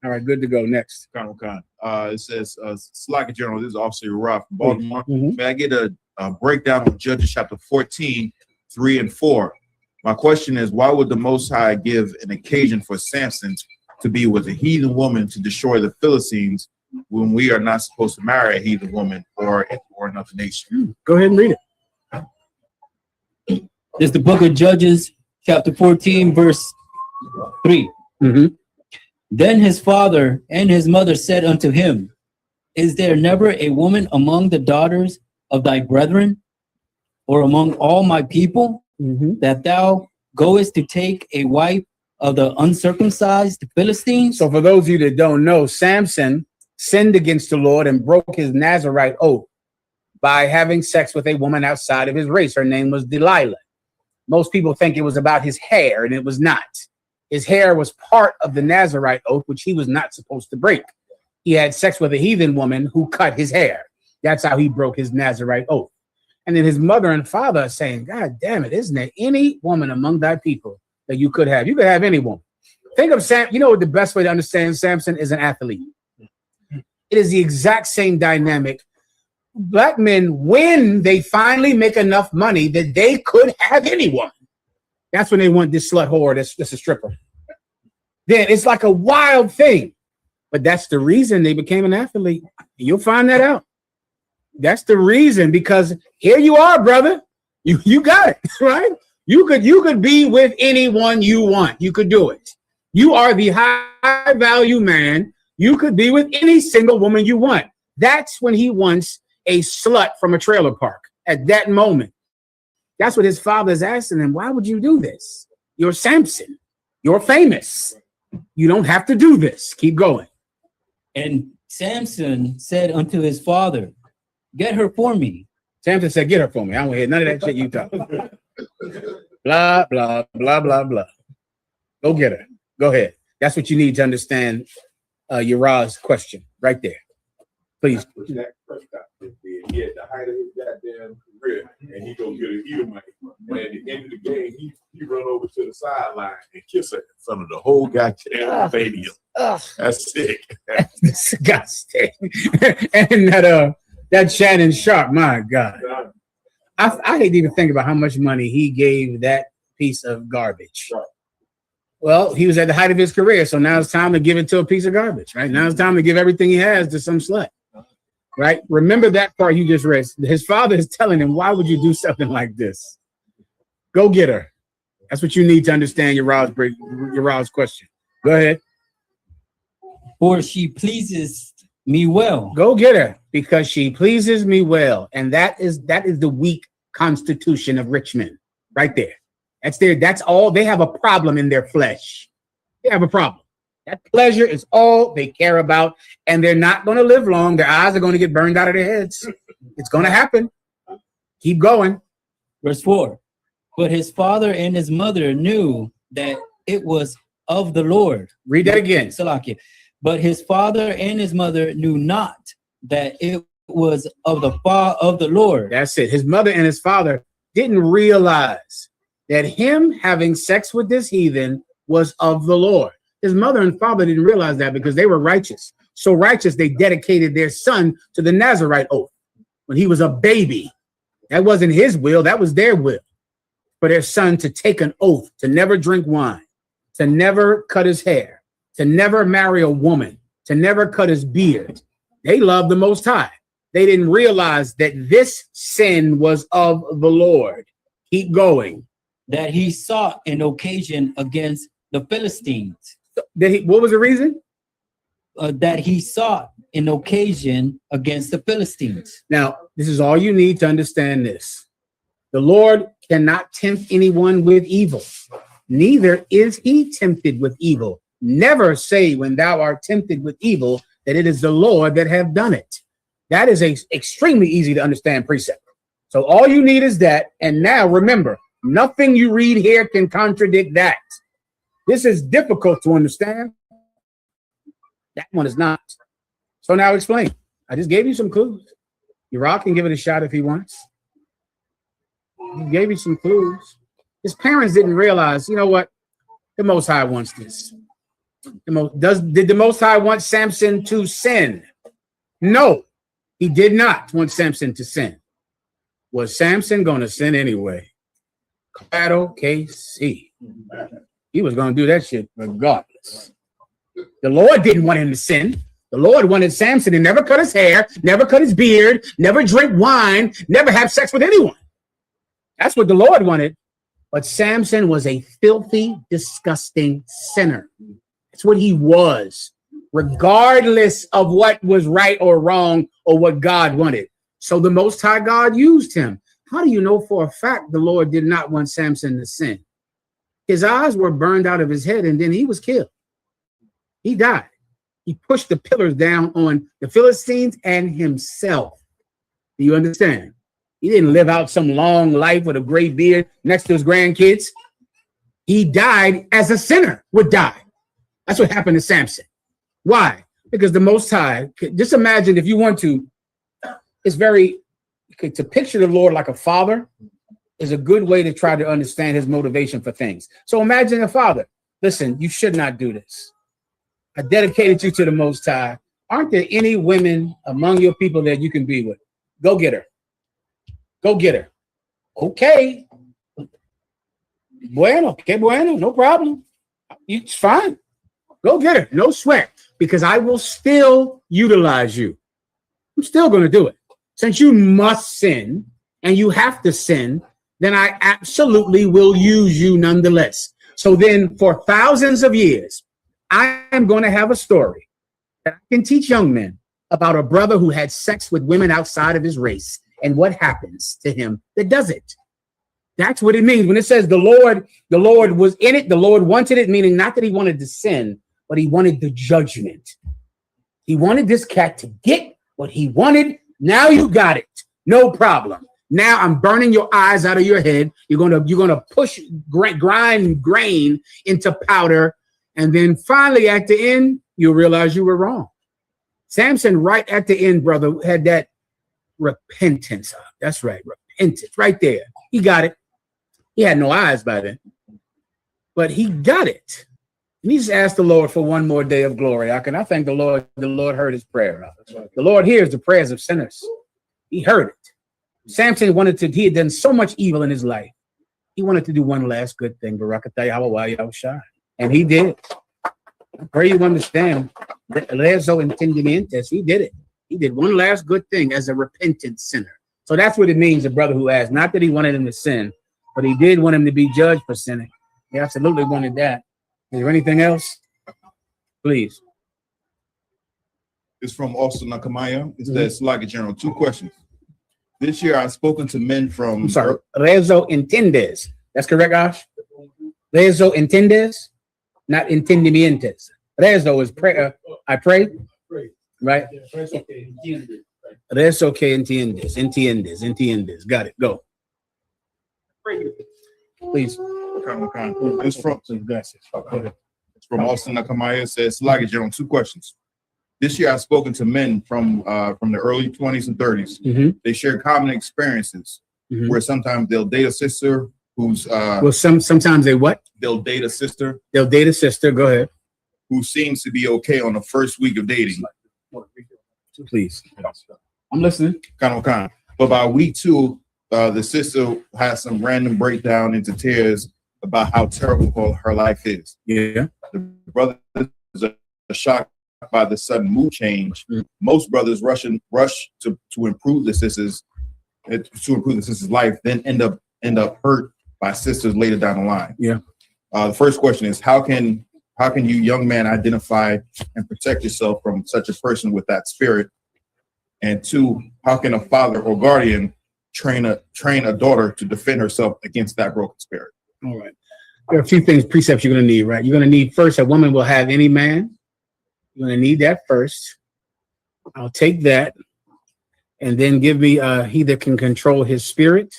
All right, good to go. Next. It says, Slacker General, this is Officer Rob from Baltimore. May I get a breakdown of Judges chapter 14, 3 and 4? My question is, why would the Most High give an occasion for Samson to be with a heathen woman to destroy the Philistines, when we are not supposed to marry a heathen woman or another nation? Go ahead and read it. It's the book of Judges, chapter 14, verse 3. Then his father and his mother said unto him, is there never a woman among the daughters of thy brethren, or among all my people, that thou goest to take a wife of the uncircumcised Philistines? So for those of you that don't know, Samson sinned against the Lord and broke his Nazirite oath by having sex with a woman outside of his race. Her name was Delilah. Most people think it was about his hair, and it was not. His hair was part of the Nazirite oath, which he was not supposed to break. He had sex with a heathen woman who cut his hair. That's how he broke his Nazirite oath. And then his mother and father are saying, God damn it, isn't there any woman among thy people that you could have? You could have any woman. Think of Sam. You know what the best way to understand Samson is? An athlete. It is the exact same dynamic. Black men, when they finally make enough money that they could have any woman, that's when they want this slut whore that's a stripper. Then it's like a wild thing. But that's the reason they became an athlete. You'll find that out. That's the reason, because here you are, brother. You got it, right? You could be with anyone you want. You could do it. You are the high value man. You could be with any single woman you want. That's when he wants a slut from a trailer park at that moment. That's what his father is asking him. Why would you do this? You're Samson. You're famous. You don't have to do this. Keep going. And Samson said unto his father, get her for me. Samson said, get her for me. I don't hear none of that shit you talk. Blah, blah, blah, blah, blah. Go get her. Go ahead. That's what you need to understand Uriah's question right there. Please. He had the height of his goddamn career, and he go get an Edomite. And at the end of the game, he run over to the sideline and kiss her in front of the whole goddamn stadium. That's sick. That's disgusting. And that Shannon Sharp, my God. I hate to even think about how much money he gave that piece of garbage. Right. Well, he was at the height of his career, so now it's time to give it to a piece of garbage, right? Now it's time to give everything he has to some slut, right? Remember that part you just read. His father is telling him, why would you do something like this? Go get her. That's what you need to understand Uriah's question. Go ahead. For she pleases me well. Go get her, because she pleases me well. And that is the weak constitution of rich men right there. That's all. They have a problem in their flesh. They have a problem. That pleasure is all they care about, and they're not going to live long. Their eyes are going to get burned out of their heads. It's going to happen. Keep going. Verse 4. But his father and his mother knew that it was of the Lord. Read that again. Salakia. But his father and his mother knew not that it was of the Lord. That's it. His mother and his father didn't realize that him having sex with this heathen was of the Lord. His mother and father didn't realize that because they were righteous. So righteous, they dedicated their son to the Nazirite oath when he was a baby. That wasn't his will, that was their will. For their son to take an oath to never drink wine, to never cut his hair, to never marry a woman, to never cut his beard. They loved the Most High. They didn't realize that this sin was of the Lord. Keep going. That he sought an occasion against the Philistines. What was the reason? That he sought an occasion against the Philistines. Now, this is all you need to understand this. The Lord cannot tempt anyone with evil. Neither is he tempted with evil. Never say when thou art tempted with evil that it is the Lord that have done it. That is a extremely easy to understand precept. So all you need is that. And now remember, nothing you read here can contradict that. This is difficult to understand. That one is not. So now explain. I just gave you some clues. Uriah can give it a shot if he wants. He gave you some clues. His parents didn't realize, you know what? The Most High wants this. Did the Most High want Samson to sin? No, he did not want Samson to sin. Was Samson going to sin anyway? Battle KC. He was going to do that shit regardless. The Lord didn't want him to sin. The Lord wanted Samson to never cut his hair, never cut his beard, never drink wine, never have sex with anyone. That's what the Lord wanted. But Samson was a filthy, disgusting sinner. That's what he was, regardless of what was right or wrong or what God wanted. So the Most High God used him. How do you know for a fact the Lord did not want Samson to sin? His eyes were burned out of his head, and then he was killed. He died. He pushed the pillars down on the Philistines and himself. Do you understand? He didn't live out some long life with a great beard next to his grandkids. He died as a sinner would die. That's what happened to Samson. Why? Because the Most High, just imagine if you want to, it's very, to picture the Lord like a father is a good way to try to understand his motivation for things. So imagine a father. Listen, you should not do this. I dedicated you to the Most High. Aren't there any women among your people that you can be with? Go get her. Go get her. Okay. Bueno, no problem. It's fine. Go get her. No sweat. because I will still utilize you. I'm still going to do it. Since you must sin and you have to sin, then I absolutely will use you nonetheless. So then for thousands of years, I am going to have a story that I can teach young men about a brother who had sex with women outside of his race and what happens to him that does it. That's what it means when it says the Lord was in it. The Lord wanted it, meaning not that he wanted to sin, but he wanted the judgment. He wanted this cat to get what he wanted. Now you got it. No problem. Now I'm burning your eyes out of your head. You're gonna push grind grain into powder, and then finally at the end you'll realize you were wrong. Samson, right at the end, brother, had that repentance. That's right, repentance right there. He got it. He had no eyes by then, but he got it. And he just asked the Lord for one more day of glory. I thank the Lord. The Lord heard his prayer. The Lord hears the prayers of sinners. He heard it. Samson he had done so much evil in his life. He wanted to do one last good thing. And he did it. I pray you understand. Rezo entendimientos. He did it. He did one last good thing as a repentant sinner. So that's what it means, a brother who asked. Not that he wanted him to sin, but he did want him to be judged for sinning. He absolutely wanted that. Is there anything else? Please. It's from Austin Nakamaya. It says, Slaga General, 2 questions. This year I've spoken to men from... I'm sorry, Rezo entiendes. That's correct, Ash? Rezo entiendes, not entendimientos. Rezo is prayer. I pray, right? Rezo que entiendes. Got it, go. Please. It's from Austin Nakamaya. It says, Slaga General, 2 questions. This year I've spoken to men from the early 20s and 30s. Mm-hmm. They share common experiences where sometimes they'll date a sister who's sometimes they what? They'll date a sister. They'll date a sister. Go ahead. Who seems to be okay on the first week of dating. Please. I'm listening. Kind of. But by week 2, the sister has some random breakdown into tears about how terrible her life is. Yeah. The brother is shocked by the sudden mood change. Most brothers rush to improve the sister's life, then end up hurt by sisters later down the line. Yeah. The first question is, how can you young man identify and protect yourself from such a person with that spirit? And 2, how can a father or guardian train a daughter to defend herself against that broken spirit? All right. There are a few precepts you're going to need, right? You're going to need first, a woman will have any man. You're going to need that first. I'll take that. And then give me he that can control his spirit.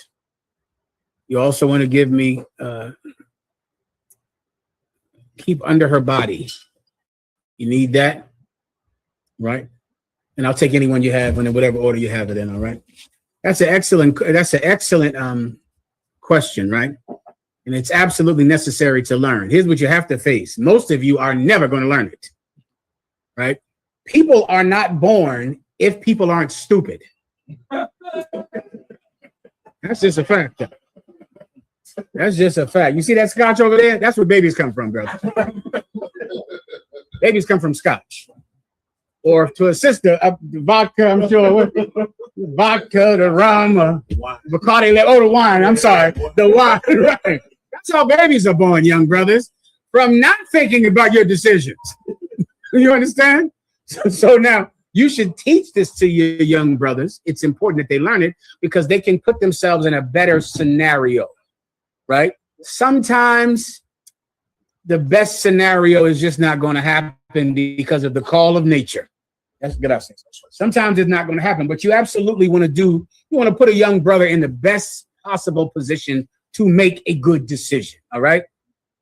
You also want to give me keep under her body. You need that, right? And I'll take anyone you have in whatever order you have it in, all right? That's an excellent question, right? And it's absolutely necessary to learn. Here's what you have to face. Most of you are never going to learn it, right? People are not born if people aren't stupid. That's just a fact. That's just a fact. You see that scotch over there? That's where babies come from, brother. Babies come from scotch. Or to a sister, vodka, I'm sure. Vodka, the rum, Bacardi, the wine. I'm sorry. The wine, right. That's how babies are born, young brothers. From not thinking about your decisions. You understand? So now, you should teach this to your young brothers. It's important that they learn it because they can put themselves in a better scenario, right? Sometimes the best scenario is just not going to happen because of the call of nature. That's good. Sometimes it's not going to happen, but you absolutely want to put a young brother in the best possible position to make a good decision, all right?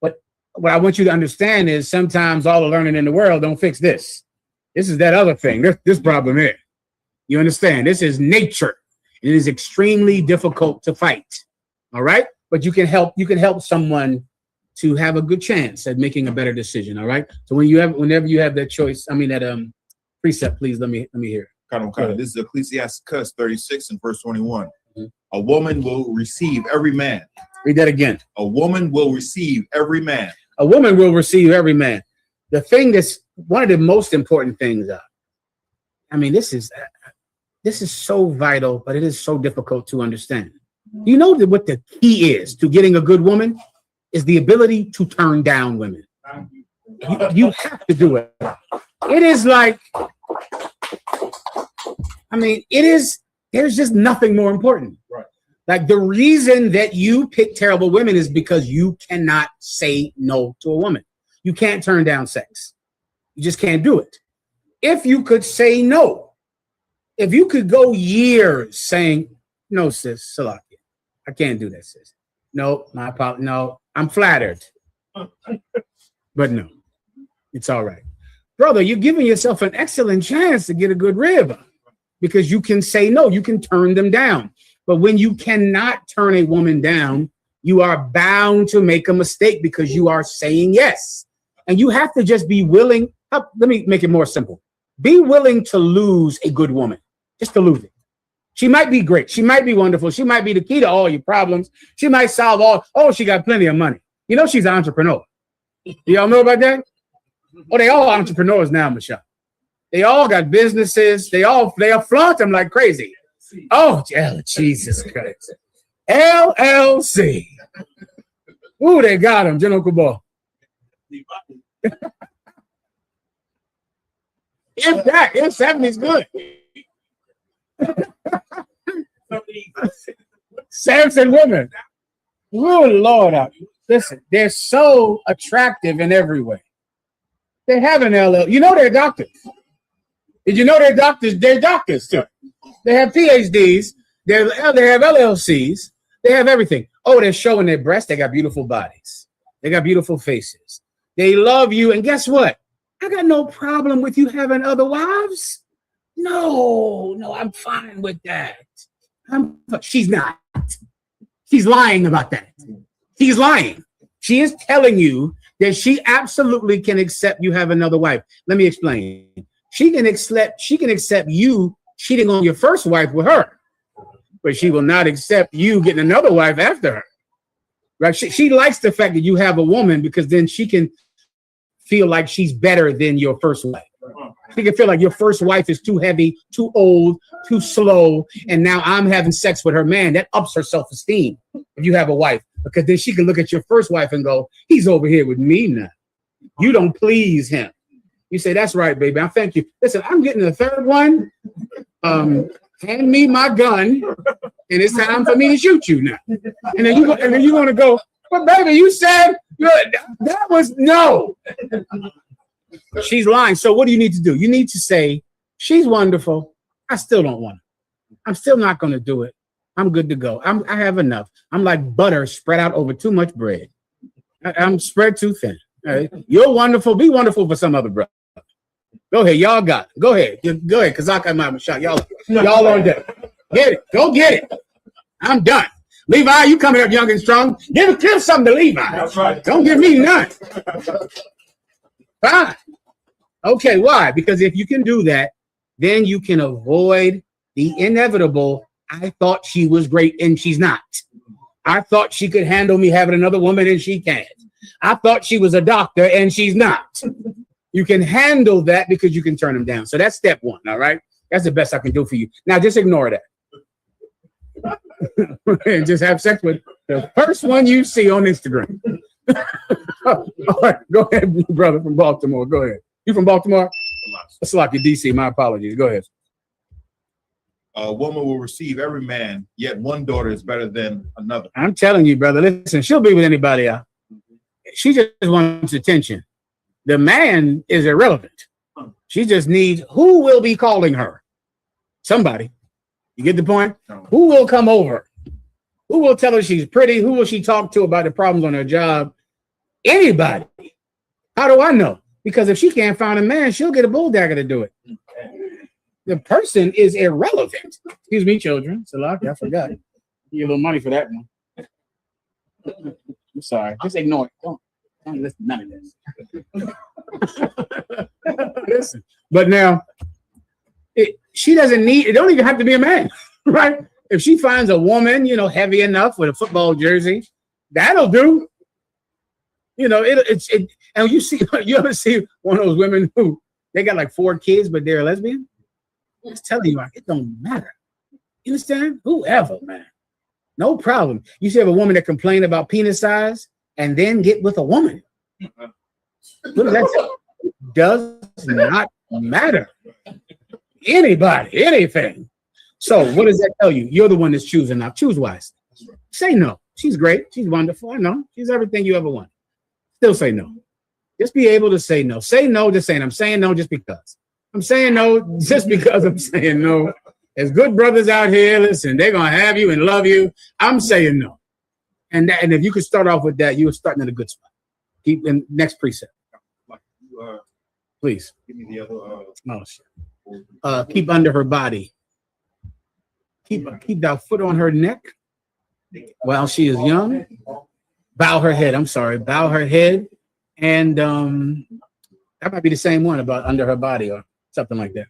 But what I want you to understand is sometimes all the learning in the world don't fix this. This is that other thing. This problem here. You understand? This is nature. It is extremely difficult to fight. All right? But you can help someone to have a good chance at making a better decision. All right. So whenever you have that choice, that precept, please let me hear. This is Ecclesiastes 36 and verse 21. Mm-hmm. A woman will receive every man. Read that again. A woman will receive every man. A woman will receive every man. The thing that's one of the most important things, I mean, this is so vital, but it is so difficult to understand. You know that what the key is to getting a good woman is the ability to turn down women. You have to do it. It is like, I mean, there's just nothing more important. Right. Like the reason that you pick terrible women is because you cannot say no to a woman. You can't turn down sex. You just can't do it. If you could say no, if you could go years saying, no, sis, Salakia, I can't do that, sis. No, my apologies. No, I'm flattered. But no, it's all right. Brother, you're giving yourself an excellent chance to get a good rib because you can say no, you can turn them down. But when you cannot turn a woman down, you are bound to make a mistake because you are saying yes. And you have to just be willing. Let me make it more simple. Be willing to lose a good woman, just to lose it. She might be great. She might be wonderful. She might be the key to all your problems. She might solve all. Oh, she got plenty of money. You know, she's an entrepreneur. Y'all know about that? Oh, they all entrepreneurs now, Michelle. They all got businesses. They all flaunt them like crazy. Oh, Jesus Christ. LLC. Ooh, they got him, General Kubal. If 70's good. Samson women. Oh, Lord. Listen, they're so attractive in every way. They have an LL. You know they're doctors. Did you know they're doctors? They're doctors too. They have PhDs. They have LLCs. They have everything. Oh, they're showing their breasts. They got beautiful bodies. They got beautiful faces. They love you. And guess what? I got no problem with you having other wives. No, I'm fine with that. She's not. She's lying about that. She's lying. She is telling you that she absolutely can accept you have another wife. Let me explain. She can accept you cheating on your first wife with her, but she will not accept you getting another wife after her. Right? She likes the fact that you have a woman because then she can feel like she's better than your first wife. She can feel like your first wife is too heavy, too old, too slow, and now I'm having sex with her man. That ups her self-esteem if you have a wife, because then she can look at your first wife and go, he's over here with me now. You don't please him. You say, that's right, baby. I thank you. Listen, I'm getting the third one. Hand me my gun, and it's time for me to shoot you now. And then you want to go, but baby, you said that was no. She's lying. So what do you need to do? You need to say, she's wonderful. I still don't want her. I'm still not going to do it. I'm good to go. I have enough. I'm like butter spread out over too much bread. I'm spread too thin. All right? You're wonderful. Be wonderful for some other brother. Go ahead. Y'all got it. Go ahead. Go ahead. Kazak Imam shot. Y'all on deck. Get it. Go get it. I'm done. Levi, you coming up young and strong. Give something to Levi. That's right. Don't give me none. Fine. Okay, why? Because if you can do that, then you can avoid the inevitable. I thought she was great and she's not. I thought she could handle me having another woman and she can't. I thought she was a doctor and she's not. You can handle that because you can turn them down. So that's step one, all right? That's the best I can do for you. Now just ignore that. And just have sex with the first one you see on Instagram. All right, go ahead, brother from Baltimore. Go ahead. You from Baltimore? It's like your DC. My apologies. Go ahead. A woman will receive every man, yet one daughter is better than another. I'm telling you, brother. Listen, she'll be with anybody else. She just wants attention. The man is irrelevant. She just needs who will be calling her. Somebody. You get the point? Who will come over? Who will tell her she's pretty? Who will she talk to about the problems on her job? Anybody. How do I know? Because if she can't find a man, she'll get a bulldagger to do it. The person is irrelevant. Excuse me, children. Salaki, I forgot. Give you a little money for that one. I'm sorry. Just ignore it. Don't listen to none of this. Listen. But now, she doesn't need, it don't even have to be a man, right? If she finds a woman, heavy enough with a football jersey, that'll do. You know, and you see, you ever see one of those women who they got like 4 kids, but they're a lesbian? I'm just telling you, it don't matter. You understand? Whoever, man. No problem. You see have a woman that complain about penis size and then get with a woman. What does that say? Does not matter. Anybody, anything. So what does that tell you? You're the one that's choosing now. Choose wisely. Say no. She's great. She's wonderful. I know. She's everything you ever want. Still say no. Just be able to say no. Say no, just saying I'm saying no just because. I'm saying no just because I'm saying no. There's good brothers out here. Listen, they're going to have you and love you. I'm saying no. And if you could start off with that, you were starting at a good spot. Keep in next precept. Please. Give me the other. Oh, shit. Keep under her body. Keep that foot on her neck while she is young. Bow her head. I'm sorry. Bow her head. And that might be the same one about under her body or something like that.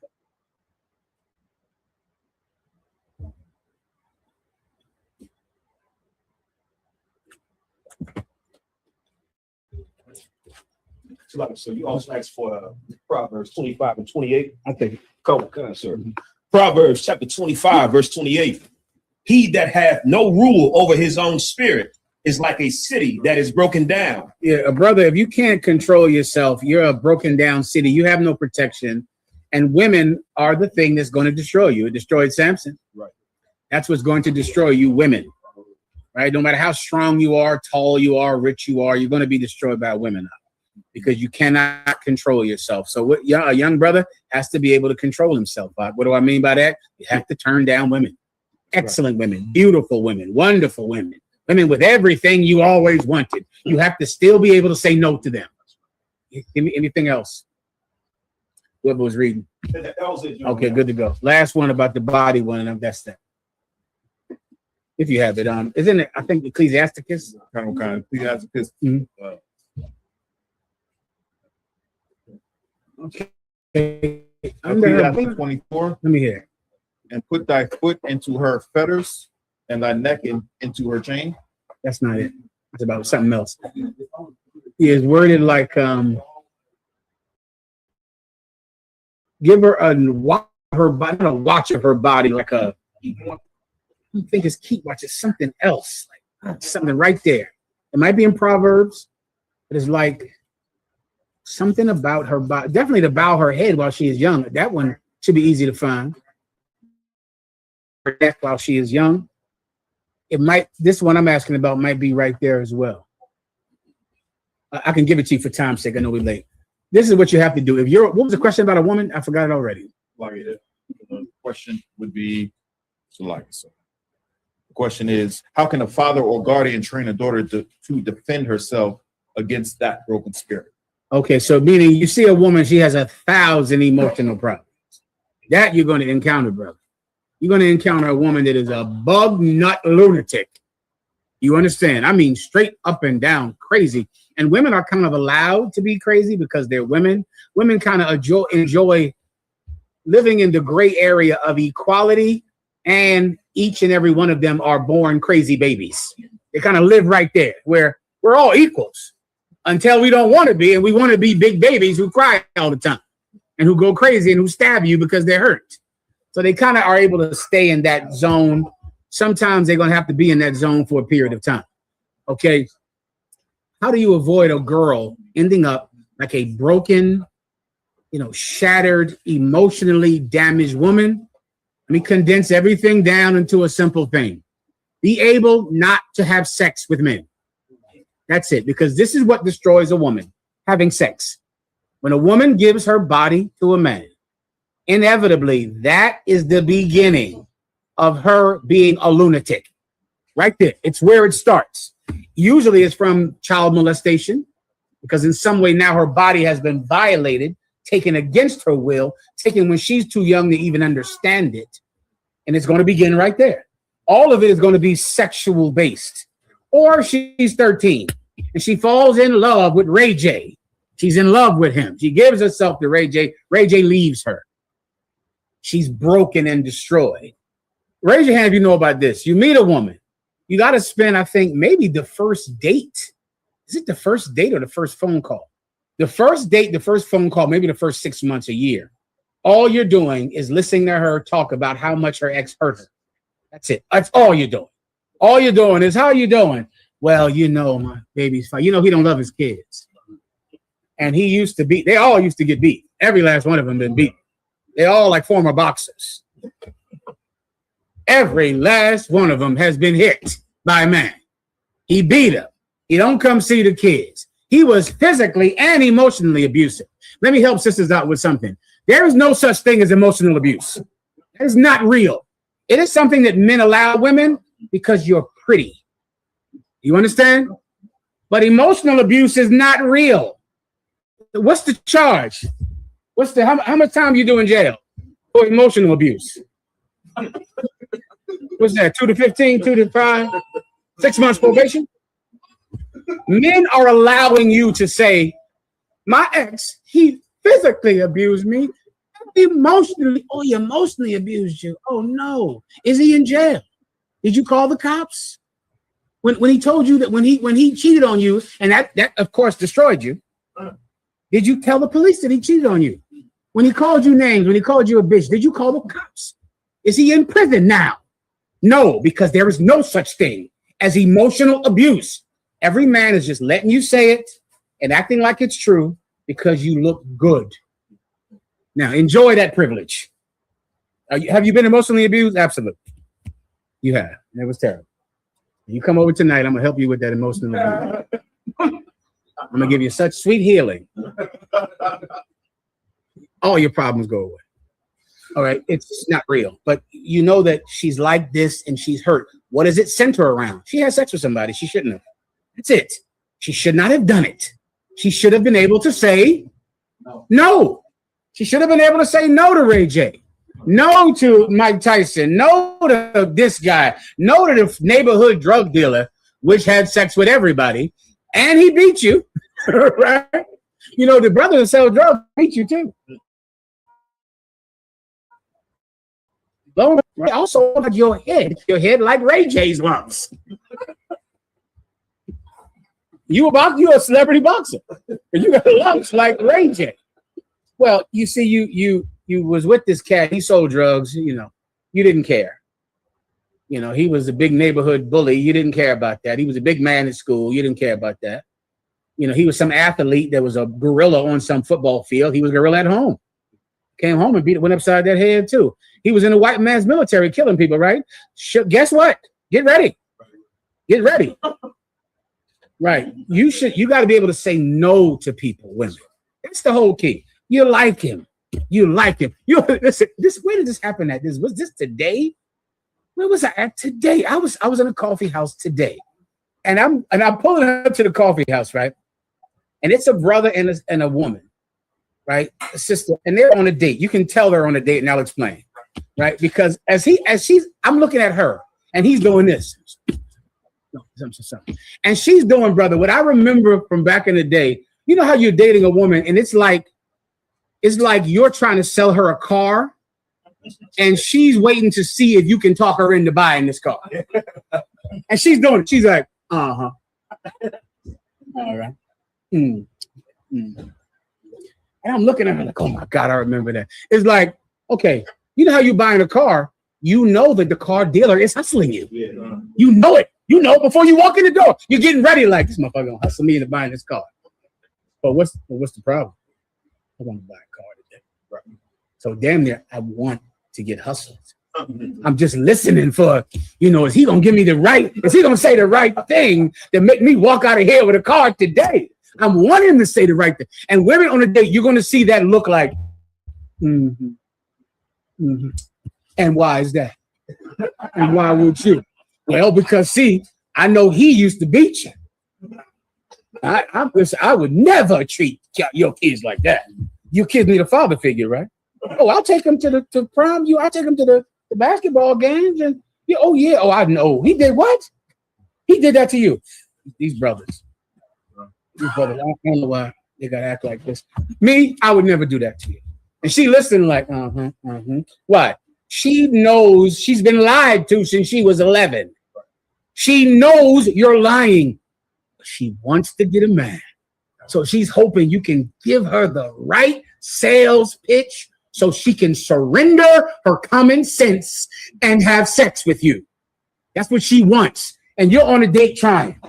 So you also asked for Proverbs 25 and 28. I think. Come on, sir. Proverbs chapter 25, verse 28. He that hath no rule over his own spirit is like a city that is broken down. Yeah, brother, if you can't control yourself, you're a broken down city. You have no protection. And women are the thing that's going to destroy you. It destroyed Samson. Right. That's what's going to destroy you, women. Right? No matter how strong you are, tall you are, rich you are, you're going to be destroyed by women because you cannot control yourself. So what, a young brother has to be able to control himself. What do I mean by that? You have to turn down women. Excellent women, beautiful women, wonderful women, women with everything you always wanted. You have to still be able to say no to them. Give me anything else. Whoever was reading. Okay, good to go. Last one about the body one, and that's that. If you have it, isn't it? I think Ecclesiasticus. Ecclesiasticus. Okay. Ecclesiastes 24. Let me hear. And put thy foot into her fetters, and thy neck into her chain. That's not it. It's about something else. He is worded like give her a watch of her body, not a watch of her body, like a. I think it's keep watch. It's something else, like something right there. It might be in Proverbs, but it's like something about her body. Definitely to bow her head while she is young. That one should be easy to find. Her neck while she is young. It might. This one I'm asking about might be right there as well. I can give it to you for time's sake. I know we're late. This is what you have to do. If you're, what was the question about a woman? I forgot it already. The question would be, the question is, how can a father or guardian train a daughter to defend herself against that broken spirit? Okay, so meaning you see a woman, she has 1,000 emotional problems. That you're going to encounter, brother. You're going to encounter a woman that is a bug nut lunatic. You understand? I mean, straight up and down crazy. And women are kind of allowed to be crazy because they're women. Women kind of enjoy living in the gray area of equality, and each and every one of them are born crazy babies. They kind of live right there where we're all equals until we don't want to be, and we want to be big babies who cry all the time and who go crazy and who stab you because they're hurt. So they kind of are able to stay in that zone. Sometimes they're going to have to be in that zone for a period of time. Okay. How do you avoid a girl ending up like a broken, shattered, emotionally damaged woman? Let me condense everything down into a simple thing. Be able not to have sex with men. That's it. Because this is what destroys a woman, having sex. When a woman gives her body to a man, inevitably, that is the beginning of her being a lunatic. Right there. It's where it starts. Usually it's from child molestation, because in some way now her body has been violated, taken against her will, taken when she's too young to even understand it. And it's going to begin right there. All of it is going to be sexual based. Or she's 13 and she falls in love with Ray J. She's in love with him. She gives herself to Ray J. Ray J leaves her. She's broken and destroyed. Raise your hand if you know about this. You meet a woman. You got to spend, I think, maybe the first date. is it the first date or the first phone call? The first date, the first phone call, maybe the first 6 months, a year. All you're doing is listening to her talk about how much her ex hurt her. That's it. That's all you're doing. All you're doing is, how you doing? Well, you know, my baby's fine. You know, he don't love his kids. And he used to beat, they all used to get beat. Every last one of them been beat. They all like former boxers. Every last one of them has been hit by a man. He beat him. He don't come see the kids. He was physically and emotionally abusive. Let me help sisters out with something. There is no such thing as emotional abuse. That is not real. It is something that men allow women because you're pretty. You understand? But emotional abuse is not real. What's the charge? What's the how much time you do in jail for emotional abuse? What's that? 2 to 15, 2 to 5, 6 months probation? Men are allowing you to say, my ex, he physically abused me. Emotionally, oh, he emotionally abused you. Oh no. Is he in jail? Did you call the cops? When he told you that when he cheated on you, and that of course destroyed you, did you tell the police that he cheated on you? When he called you names, when he called you a bitch, did you call the cops? Is he in prison now? No, because there is no such thing as emotional abuse. Every man is just letting you say it and acting like it's true because you look good. Now, enjoy that privilege. Have you been emotionally abused? Absolutely. You have. That was terrible. You come over tonight, I'm going to help you with that emotional abuse. I'm going to give you such sweet healing. All your problems go away. All right, it's not real, but you know that she's like this and she's hurt. What does it center around? She had sex with somebody she shouldn't have. That's it. She should not have done it. She should have been able to say no. She should have been able to say no to Ray J, no to Mike Tyson, no to this guy, no to the neighborhood drug dealer, which had sex with everybody, and he beat you, right? You know, the brother that sells drugs beat you too. Also, your head like Ray J's lumps. You a celebrity boxer, and you got lumps like Ray J. Well, you see, you was with this cat. He sold drugs. You know, you didn't care. You know, he was a big neighborhood bully. You didn't care about that. He was a big man at school. You didn't care about that. You know, he was some athlete that was a gorilla on some football field. He was a gorilla at home. Came home and went upside that head too. He was in a white man's military killing people, right? Guess what? Get ready. Get ready. Right. You got to be able to say no to people, women. That's the whole key. You like him. You like him. Listen, where did this happen at? Was this today? Where was I at today? I was in a coffee house today. And I'm pulling up to the coffee house, right? And it's a brother and a woman, right? A sister, and they're on a date. You can tell they're on a date, and I'll explain. Right? Because I'm looking at her, and he's doing this. And she's doing, brother, what I remember from back in the day. You know how you're dating a woman, and it's like you're trying to sell her a car, and she's waiting to see if you can talk her into buying this car. And she's doing it. She's like, all right. And I'm looking at her like, oh my God, I remember that. It's like, okay, you know how you're buying a car, you know that the car dealer is hustling you. Yeah. You know it. You know before you walk in the door, you're getting ready like, this motherfucker gonna hustle me into buying this car. But what's the problem? I want to buy a car today. Right. So damn near, I want to get hustled. I'm just listening for, is he gonna give me is he gonna say the right thing that make me walk out of here with a car today? I'm wanting to say the right thing. And women on a date, you're gonna see that look like, And why is that? And why would you? Well, because see, I know he used to beat you. I would never treat your kids like that. Your kids need a father figure, right? Oh, I'll take them to prom. I'll take them to the basketball games. And I know. He did what? He did that to you. These brothers. I don't know why they gotta act like this. Me, I would never do that to you. And she listened like, Why? She knows she's been lied to since she was 11. She knows you're lying. She wants to get a man. So she's hoping you can give her the right sales pitch so she can surrender her common sense and have sex with you. That's what she wants. And you're on a date trying,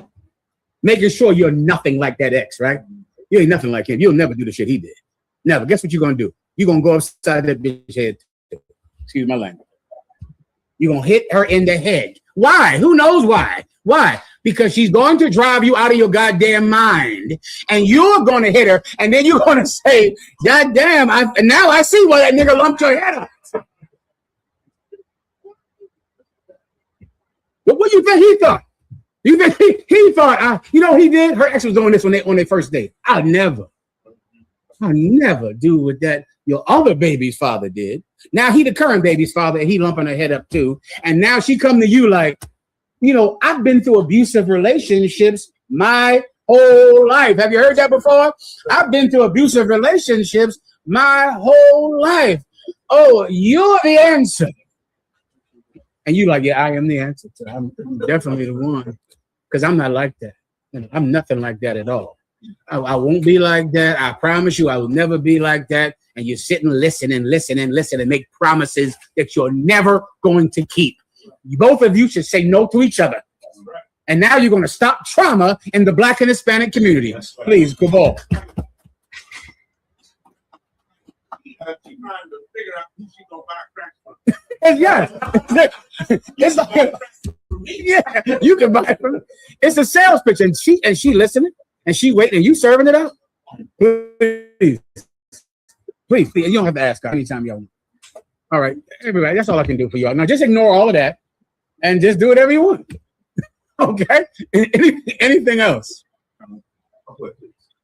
making sure you're nothing like that ex, right? You ain't nothing like him. You'll never do the shit he did. Never. Guess what you're going to do? You're going to go upside that bitch head. Excuse my language. You're going to hit her in the head. Why? Who knows why? Why? Because she's going to drive you out of your goddamn mind, and you're going to hit her, and then you're going to say, God damn, now I see why that nigga lumped your head up. What do you think he thought? You think he thought, you know, he did? Her ex was doing this on their first date. I'll never do what that your other baby's father did. Now he the current baby's father, and he lumping her head up too. And now she come to you like, you know, I've been through abusive relationships my whole life. Have you heard that before? I've been through abusive relationships my whole life. Oh, you're the answer. And you like, yeah, I am the answer. I'm definitely the one. Because I'm not like that. I'm nothing like that at all. I won't be like that. I promise you I will never be like that. And you sit and listen and make promises that you're never going to keep. Both of you should say no to each other. And now you're going to stop trauma in the Black and Hispanic communities. Please, go on. Yes. It's like, yeah, you can buy it from her. It's a sales pitch, and she listening, and she waiting, and you serving it up. Please, you don't have to ask her anytime y'all want. All right, everybody, that's all I can do for y'all. Now just ignore all of that and just do whatever you want. Okay? Anything else?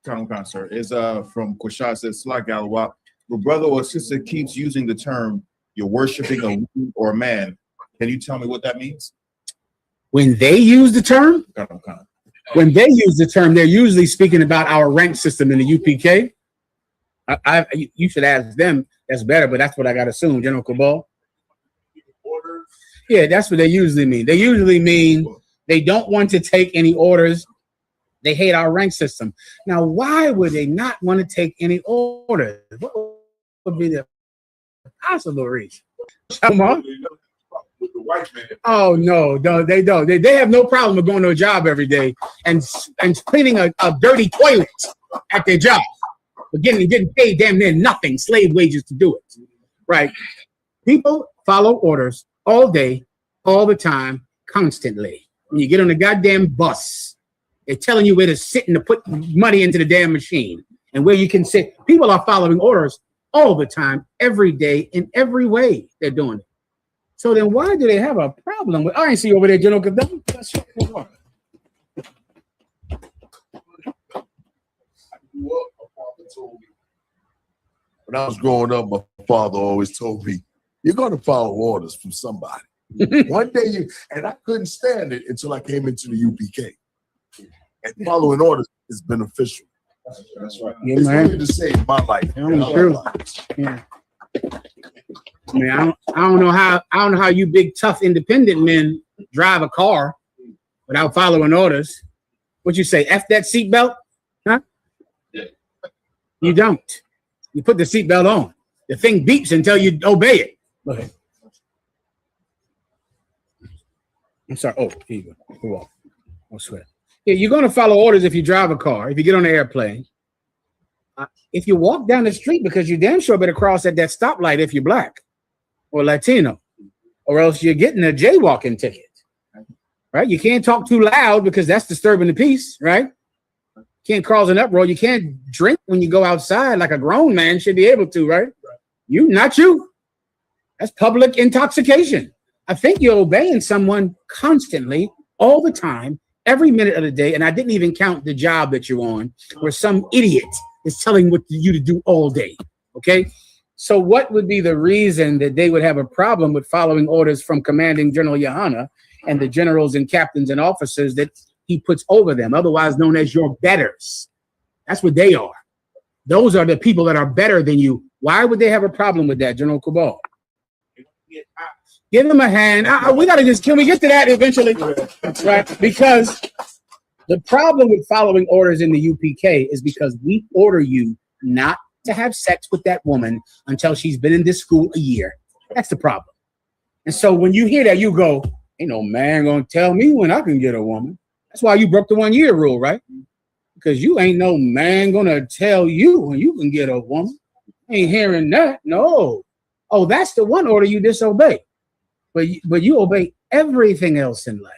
Sir, is from Kwashad says Slack Galawap. Your brother or sister keeps using the term you're worshiping a woman or a man. Can you tell me what that means? When they use the term, they're usually speaking about our rank system in the UPK. You should ask them. That's better, but that's what I got to assume, General Cabal. Yeah, that's what they usually mean. They usually mean they don't want to take any orders. They hate our rank system. Now, why would they not want to take any orders? What would be the possible reason? Come on. Oh no, they don't. They have no problem with going to a job every day and cleaning a dirty toilet at their job, but getting paid damn near nothing, slave wages to do it. Right? People follow orders all day, all the time, constantly. When you get on the goddamn bus, they're telling you where to sit and to put money into the damn machine and where you can sit. People are following orders all the time, every day, in every way they're doing it. So then why do they have a problem with, I ain't see you over there, General. When I was growing up, my father always told me, you're going to follow orders from somebody. One day and I couldn't stand it until I came into the UPK. And following orders is beneficial. That's right. Yeah, it's really to save my life. Yeah. I mean, I don't know how you big tough independent men drive a car without following orders. What you say? F that seatbelt? Huh? Yeah. You don't. You put the seatbelt on. The thing beeps until you obey it. Go ahead. I'm sorry. Oh, here you go. Go on. I'll swear. Yeah, you're going to follow orders if you drive a car, if you get on an airplane. If you walk down the street, because you damn sure better cross at that stoplight if you're black or Latino, or else you're getting a jaywalking ticket, right? You can't talk too loud because that's disturbing the peace, right? Can't cause an uproar. You can't drink when you go outside like a grown man should be able to, right? Not you. That's public intoxication. I think you're obeying someone constantly, all the time, every minute of the day, and I didn't even count the job that you're on, where some idiot is telling what you to do all day, okay? So what would be the reason that they would have a problem with following orders from Commanding General Yohana and the generals and captains and officers that he puts over them, otherwise known as your betters? That's what they are. Those are the people that are better than you. Why would they have a problem with that, General Cabal? Give him a hand. Can we get to that eventually? Right? Because The problem with following orders in the UPK is because we order you not to have sex with that woman until she's been in this school a year. That's the problem. And so when you hear that, you go, ain't no man gonna tell me when I can get a woman. That's why you broke the 1 year rule, right? Because you ain't no man gonna tell you when you can get a woman. Ain't hearing that. No. Oh, that's the one order you disobey. But you obey everything else in life.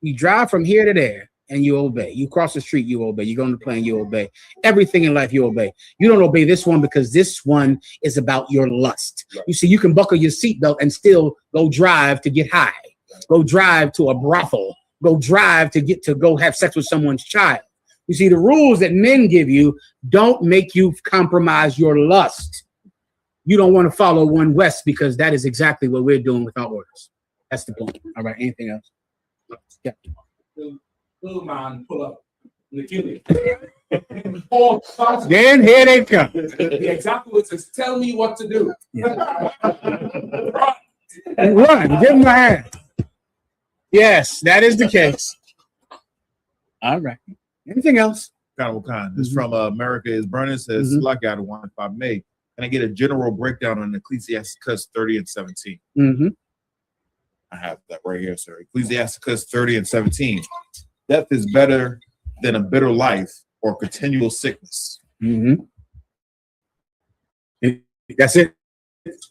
You drive from here to there and you obey. You cross the street, you obey. You go on the plane, you obey. Everything in life, you obey. You don't obey this one because this one is about your lust. Right. You see, you can buckle your seatbelt and still go drive to get high. Go drive to a brothel. Go drive to go have sex with someone's child. You see, the rules that men give you don't make you compromise your lust. You don't want to follow One West because that is exactly what we're doing with our orders. That's the point. All right. Anything else? Yeah. Little man, pull up. Then here they come. The exactly what says, tell me what to do. Yeah. Run. Give him a hand. Yes, that is the case. All right. Anything else? This is from America is Burning. Says, Slack out of one if I may. Can I get a general breakdown on Ecclesiasticus 30 and 17? I have that right here, sir. Ecclesiasticus 30 and 17. Death is better than a bitter life or continual sickness. That's it.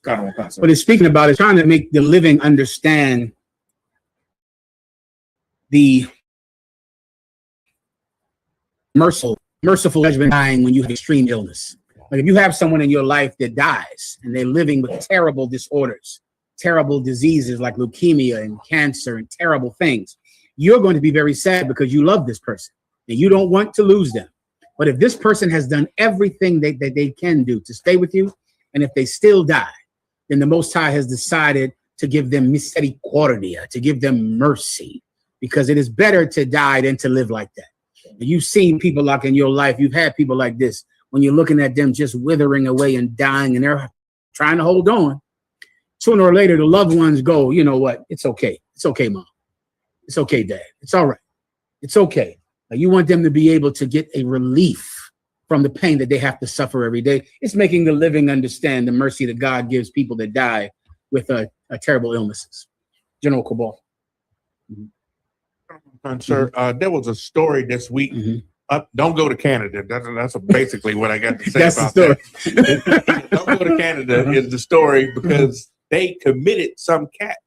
What it's speaking about is trying to make the living understand the merciful judgment dying when you have extreme illness. Like if you have someone in your life that dies and they're living with terrible disorders, terrible diseases like leukemia and cancer and terrible things, you're going to be very sad because you love this person and you don't want to lose them. But if this person has done everything that they can do to stay with you, and if they still die, then the Most High has decided to give them misericordia, to give them mercy, because it is better to die than to live like that. And you've seen people like in your life, you've had people like this, when you're looking at them just withering away and dying and they're trying to hold on. Sooner or later, the loved ones go, you know what? It's okay. It's okay, Mom. It's okay, Dad. It's all right. It's okay. Like you want them to be able to get a relief from the pain that they have to suffer every day. It's making the living understand the mercy that God gives people that die with terrible illnesses. General Cabal. Sir, there was a story this week. Don't go to Canada. That's basically what I got to say That's about the that. Don't go to Canada is the story because they committed some cat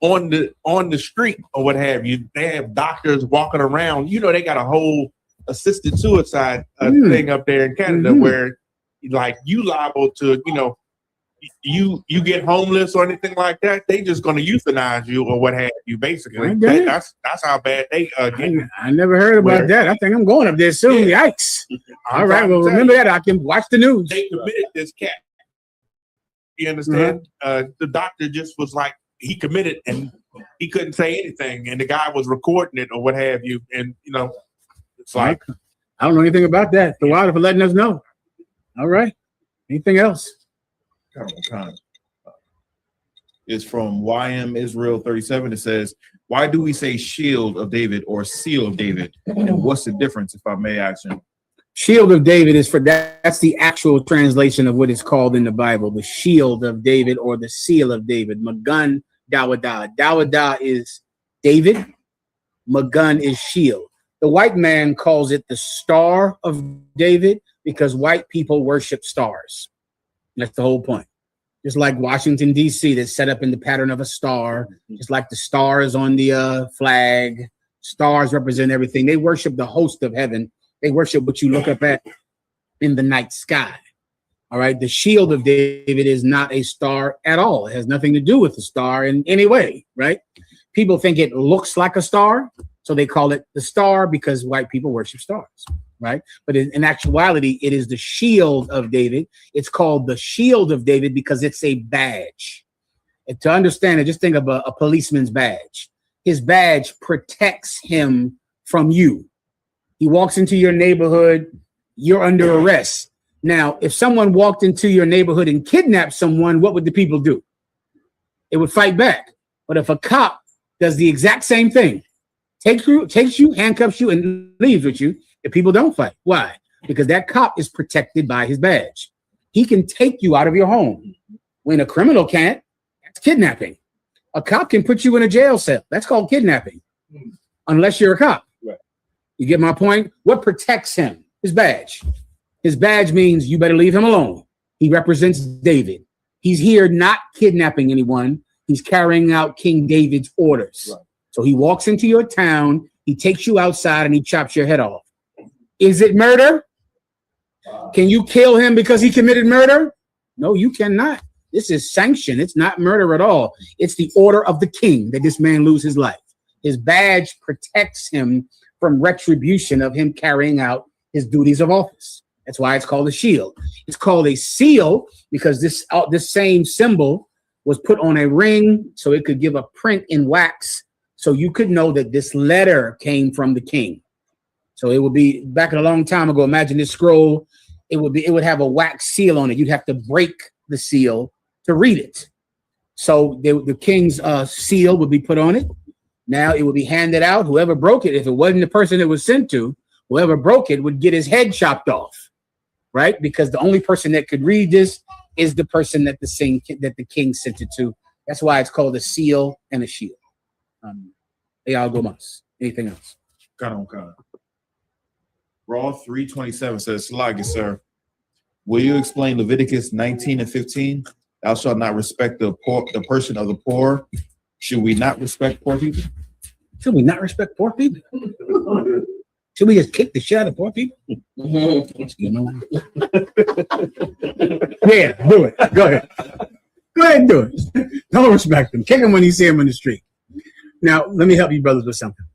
on the street or what have you. They have doctors walking around. You know, they got a whole assisted suicide thing up there in Canada where like you liable to, you know, you get homeless or anything like that, they just going to euthanize you or what have you. Basically, that's how bad they get. I never heard about that. I think I'm going up there soon. Yeah. Yikes! All right, well, remember that. I can watch the news. They committed this cat. You understand? The doctor just was like he committed and he couldn't say anything, and the guy was recording it or what have you, and you know, it's like I don't know anything about that. The water for letting us know. All right. Anything else? Is from YM Israel 37. It says, why do we say shield of David or seal of David? And what's the difference, if I may ask him? Shield of David is that's the actual translation of what is called in the Bible, the shield of David or the seal of David. Magun Dawadah. Dawadah is David. Magun is shield. The white man calls it the Star of David because white people worship stars. That's the whole point. Just like Washington, D.C., that's set up in the pattern of a star, just like the stars on the flag. Stars represent everything. They worship the host of heaven. They worship what you look up at in the night sky. All right. The shield of David is not a star at all. It has nothing to do with the star in any way. Right. People think it looks like a star, so they call it the star because white people worship stars. Right. But in actuality, it is the shield of David. It's called the shield of David because it's a badge. And to understand it, just think of a policeman's badge. His badge protects him from you. He walks into your neighborhood, you're under arrest. Now, if someone walked into your neighborhood and kidnapped someone, what would the people do? It would fight back. But if a cop does the exact same thing, takes you, handcuffs you, and leaves with you if people don't fight. Why? Because that cop is protected by his badge. He can take you out of your home. When a criminal can't, that's kidnapping. A cop can put you in a jail cell. That's called kidnapping, unless you're a cop. Right. You get my point? What protects him? His badge. His badge means you better leave him alone. He represents David. He's here not kidnapping anyone. He's carrying out King David's orders. Right. So he walks into your town, he takes you outside, and he chops your head off. Is it murder? Can you kill him because he committed murder? No, you cannot. This is sanction. It's not murder at all. It's the order of the king that this man lose his life. His badge protects him from retribution of him carrying out his duties of office. That's why it's called a shield. It's called a seal because this same symbol was put on a ring so it could give a print in wax so you could know that this letter came from the king. So it would be back a long time ago. Imagine this scroll. It would have a wax seal on it. You'd have to break the seal to read it. So the king's seal would be put on it. Now it would be handed out. Whoever broke it, if it wasn't the person it was sent to, whoever broke it would get his head chopped off, right? Because the only person that could read this is the person that the king sent it to. That's why it's called a seal and a shield. Anything else? Got on. Raw 327 says, Slagi, sir, will you explain Leviticus 19 and 15? Thou shalt not respect the person of the poor. Should we not respect poor people? Should we not respect poor people? Should we just kick the shit out of poor people? Yeah, do it. Go ahead. Go ahead and do it. Don't respect them. Kick him when you see him in the street. Now, let me help you brothers with something.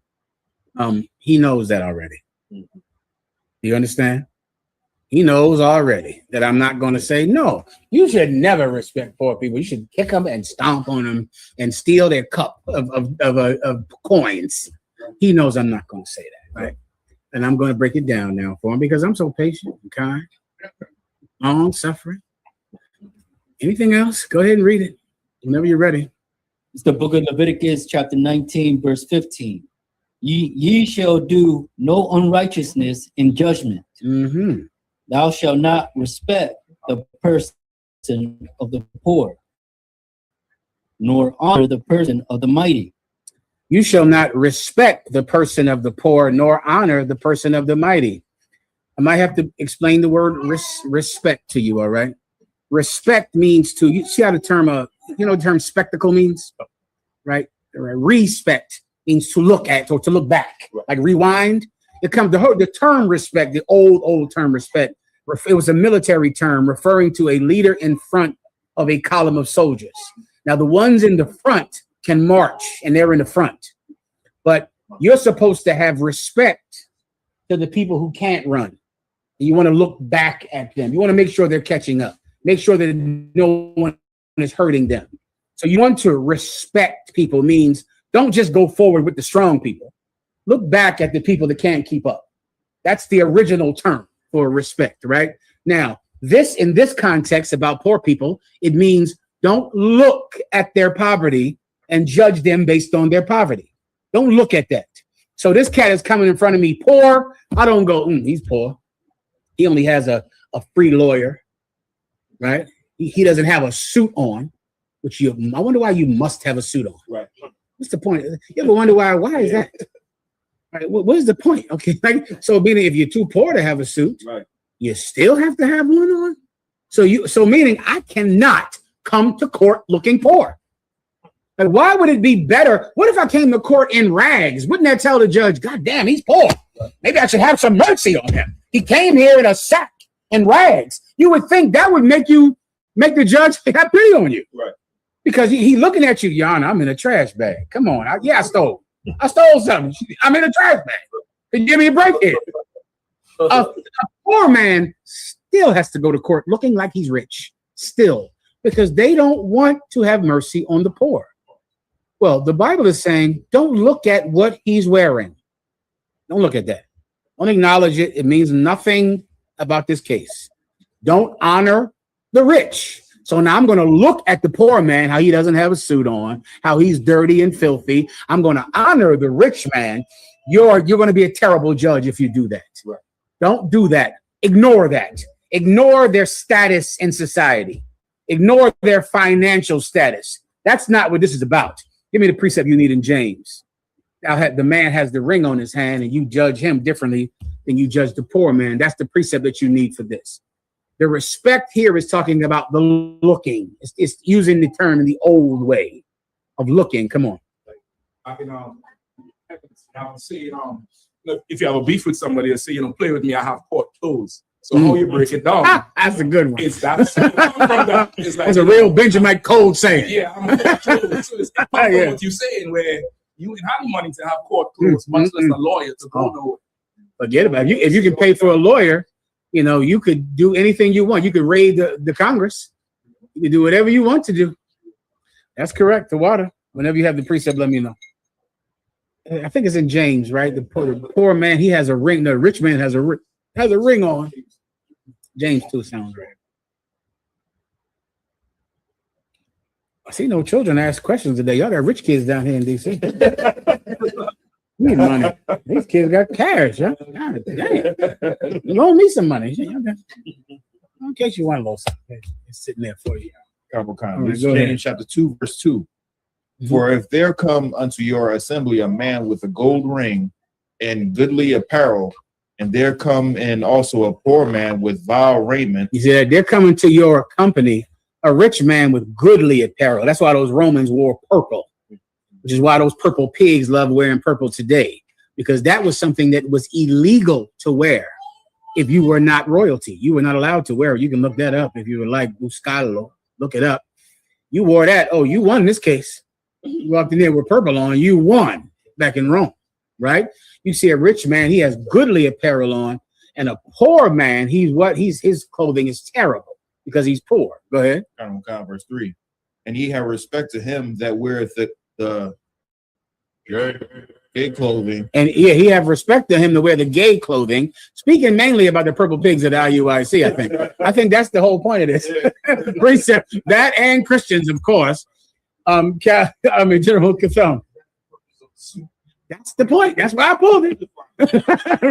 He knows that already. You understand? He knows already that I'm not going to say, no, you should never respect poor people. You should kick them and stomp on them and steal their cup of coins. He knows I'm not going to say that, right? And I'm going to break it down now for him because I'm so patient and kind, long suffering. Anything else? Go ahead and read it whenever you're ready. It's the book of Leviticus, chapter 19, verse 15. Ye shall do no unrighteousness in judgment. Mm-hmm. Thou shalt not respect the person of the poor, nor honor the person of the mighty. You shall not respect the person of the poor, nor honor the person of the mighty. I might have to explain the word respect to you, all right? Respect means to, you see how the term, the term spectacle means, right? Respect means to look at or to look back, like rewind. It comes to the term respect, the old term respect. It was a military term referring to a leader in front of a column of soldiers. Now, the ones in the front can march and they're in the front, but you're supposed to have respect to the people who can't run. You want to look back at them. You want to make sure they're catching up. Make sure that no one is hurting them. So you want to respect people means don't just go forward with the strong people. Look back at the people that can't keep up. That's the original term for respect, right? Now, in this context about poor people, it means don't look at their poverty and judge them based on their poverty. Don't look at that. So this cat is coming in front of me poor. I don't go, he's poor. He only has a free lawyer, right? He doesn't have a suit on, which I wonder why you must have a suit on. Right. What's the point? You ever wonder why is that? Right, what is the point? Okay, so meaning if you're too poor to have a suit, right, you still have to have one on. So meaning I cannot come to court looking poor. Like, why would it be better? What if I came to court in rags? Wouldn't that tell the judge, God damn, he's poor. Maybe I should have some mercy on him. He came here in a sack and rags. You would think that would make the judge have pity on you. Right. Because he looking at you, Your Honor, I'm in a trash bag. Come on. I stole something. I'm in a trash bag. Can you give me a break here? A poor man still has to go to court looking like he's rich. Still. Because they don't want to have mercy on the poor. Well, the Bible is saying, don't look at what he's wearing. Don't look at that. Don't acknowledge it. It means nothing about this case. Don't honor the rich. So now I'm going to look at the poor man, how he doesn't have a suit on, how he's dirty and filthy. I'm going to honor the rich man. You're going to be a terrible judge if you do that. Right. Don't do that. Ignore that. Ignore their status in society. Ignore their financial status. That's not what this is about. Give me the precept you need in James. The man has the ring on his hand and you judge him differently than you judge the poor man. That's the precept that you need for this. The respect here is talking about the looking. It's using the term in the old way of looking. Come on. I can say, if you have a beef with somebody, they say, play with me, I have court clothes. So how you break it down? That's a good one. It's that. It's like, that's a real Benjamin Code saying. Yeah, I'm a court clothes. So it's what you're saying, where you would have money to have court clothes, much less a lawyer to go nowhere. Forget about it. If you can pay for a lawyer, you could do anything you want. You could raid the Congress. You can do whatever you want to do. That's correct. The water. Whenever you have the precept, let me know. I think it's in James, right? The poor man, he has a ring. The rich man has a ring on. James 2 sounds right. I see no children ask questions today. Y'all got rich kids down here in DC. Need money. These kids got cash, huh? God damn. Loan me some money. In case you want a little something, it's sitting there for you. James chapter 2, verse 2. For if there come unto your assembly a man with a gold ring and goodly apparel, and there come in also a poor man with vile raiment. You see that? They're coming to your company, a rich man with goodly apparel. That's why those Romans wore purple, which is why those purple pigs love wearing purple today, because that was something that was illegal to wear if you were not royalty. You were not allowed to wear it. You can look that up if you were like Buscalo. Look it up. You wore that. Oh, you won this case. You walked in there with purple on. You won back in Rome, right? You see a rich man, he has goodly apparel on, and a poor man, his clothing is terrible because he's poor. Go ahead. Verse 3. And ye have respect to him that weareth the gay clothing. And he have respect to him to wear the gay clothing. Speaking mainly about the purple pigs at IUIC, I think. I think that's the whole point of this. Precept, that and Christians, of course. General Cathone. That's the point. That's why I pulled it.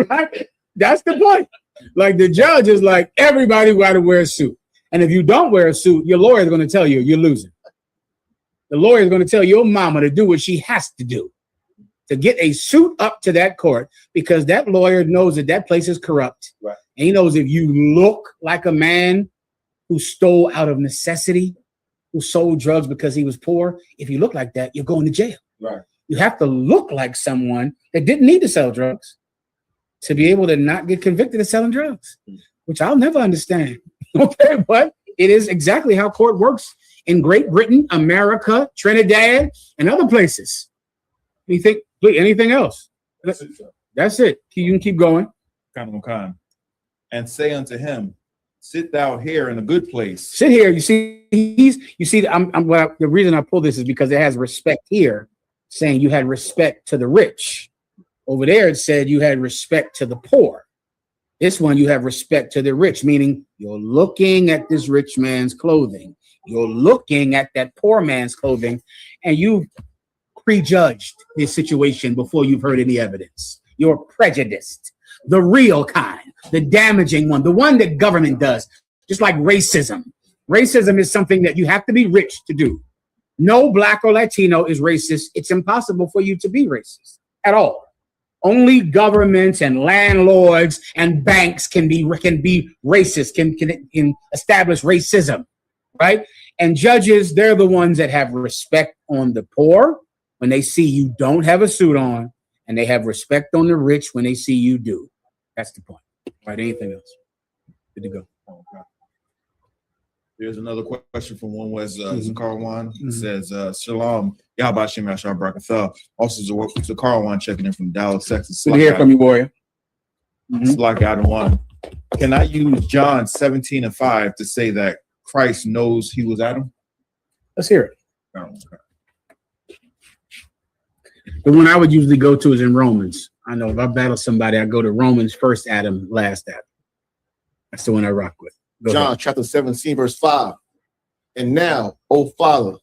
Right? That's the point. Like the judge is like, everybody got to wear a suit. And if you don't wear a suit, your lawyer is going to tell you you're losing. The lawyer is going to tell your mama to do what she has to do to get a suit up to that court, because that lawyer knows that place is corrupt. Right. And he knows if you look like a man who stole out of necessity, who sold drugs because he was poor, if you look like that, you're going to jail. Right. You have to look like someone that didn't need to sell drugs to be able to not get convicted of selling drugs, which I'll never understand. Okay, but it is exactly how court works in Great Britain, America, Trinidad, and other places. You think anything else? That's it. You can keep going. And say unto him, sit thou here in a good place. Sit here. You see, the reason I pull this is because it has respect here, saying you had respect to the rich. Over there, it said you had respect to the poor. This one, you have respect to the rich, meaning you're looking at this rich man's clothing. You're looking at that poor man's clothing, and you've prejudged this situation before you've heard any evidence. You're prejudiced. The real kind, the damaging one, the one that government does, just like racism. Racism is something that you have to be rich to do. No Black or Latino is racist. It's impossible for you to be racist at all. Only governments and landlords and banks can be racist, can establish racism, right? And judges, they're the ones that have respect on the poor when they see you don't have a suit on, and they have respect on the rich when they see you do. That's the point. Right? Anything else? Good to go. Here's another question from one was Zakarwan. It says, Shalom, Yahbashim Yashar Brakatha. Also, Zakarwan checking in from Dallas, Texas. Good to hear from you, warrior. Slack out in one. Can I use John 17:5 to say that Christ knows he was Adam? Let's hear it. The one I would usually go to is in Romans. I know if I battle somebody, I go to Romans, first Adam, last Adam. That's the one I rock with. John chapter 17, verse 5. And now, O Father,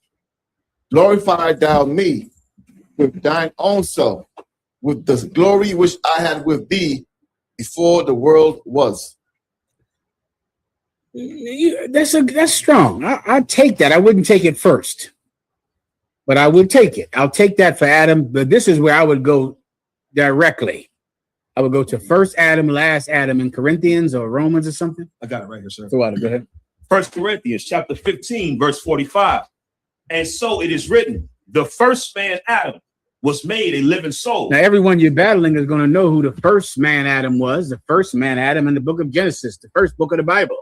glorify thou me with thine own self, with the glory which I had with thee before the world was. That's strong. I take that. I wouldn't take it first, but I would take it. I'll take that for Adam. But this is where I would go directly. I would go to first Adam, last Adam in Corinthians or Romans or something. I got it right here, sir. Go ahead. 1 Corinthians chapter 15, verse 45. And so it is written, the first man, Adam, was made a living soul. Now, everyone you're battling is going to know who the first man, Adam, was. The first man, Adam, in the book of Genesis, the first book of the Bible.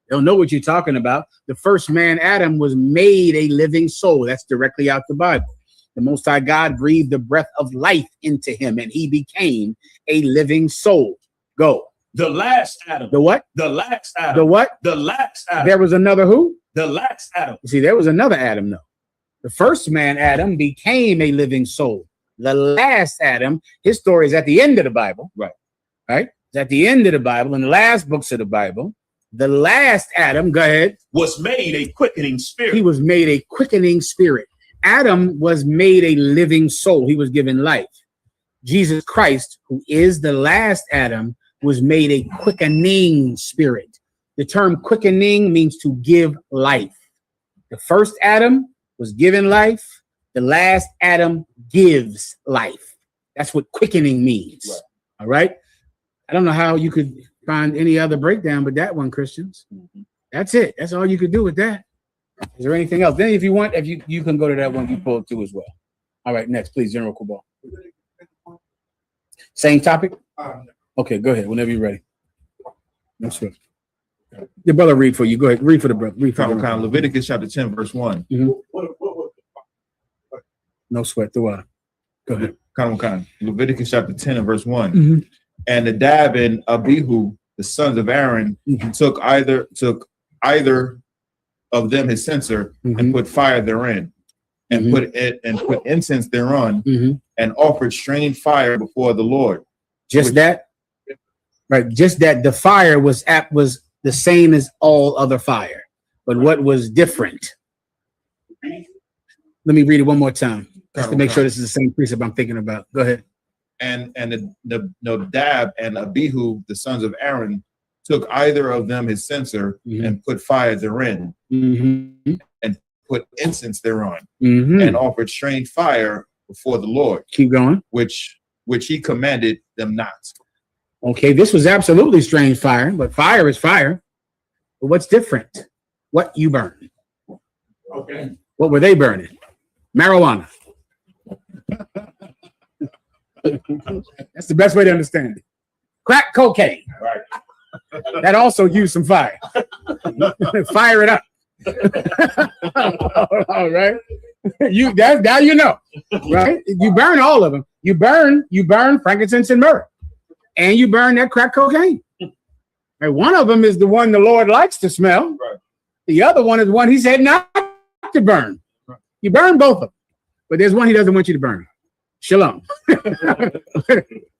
They'll know what you're talking about. The first man, Adam, was made a living soul. That's directly out the Bible. The Most High God breathed the breath of life into him, and he became a living soul. Go. The last Adam. The what? The last Adam. The what? The last Adam. There was another who? The last Adam. See, there was another Adam, though. The first man, Adam, became a living soul. The last Adam, his story is at the end of the Bible. Right. Right? It's at the end of the Bible, in the last books of the Bible. The last Adam, go ahead. Was made a quickening spirit. He was made a quickening spirit. Adam was made a living soul. He was given life. Jesus Christ, who is the last Adam, was made a quickening spirit. The term quickening means to give life. The first Adam was given life. The last Adam gives life. That's what quickening means. Right. All right. I don't know how you could find any other breakdown but that one, Christians. That's it. That's all you could do with that. Is there anything else? Then if you want, if you can go to that one you pulled too as well. All right, next, please, General Kubal. Same topic? Okay, go ahead, whenever you're ready. That's right. Your brother read for you. Go ahead, read for the brother. Read for the brother. Leviticus chapter 10, verse 1. Mm-hmm. No sweat, the water. Go ahead. Leviticus chapter 10 and verse 1. Mm-hmm. And Nadab and Abihu, the sons of Aaron, took either of them his censer and put fire therein, and put incense thereon, and offered strange fire before the Lord. Just that, right? Just that the fire was the same as all other fire, but what was different? Let me read it one more time, just to make sure this is the same precept I'm thinking about. Go ahead. And the Nadab and Abihu, the sons of Aaron, took either of them his censer and put fire therein, and put incense thereon, and offered strange fire before the Lord. Keep going. Which he commanded them not. Okay, this was absolutely strange fire, but fire is fire. But what's different? What you burn? Okay. What were they burning? Marijuana. That's the best way to understand it. Crack cocaine. Right. That also used some fire. Fire it up. All right. Now you know, right? You burn all of them. You burn frankincense and myrrh, and you burn that crack cocaine. And one of them is the one the Lord likes to smell. Right. The other one is one he said not to burn. Right. You burn both of them, but there's one he doesn't want you to burn. Shalom.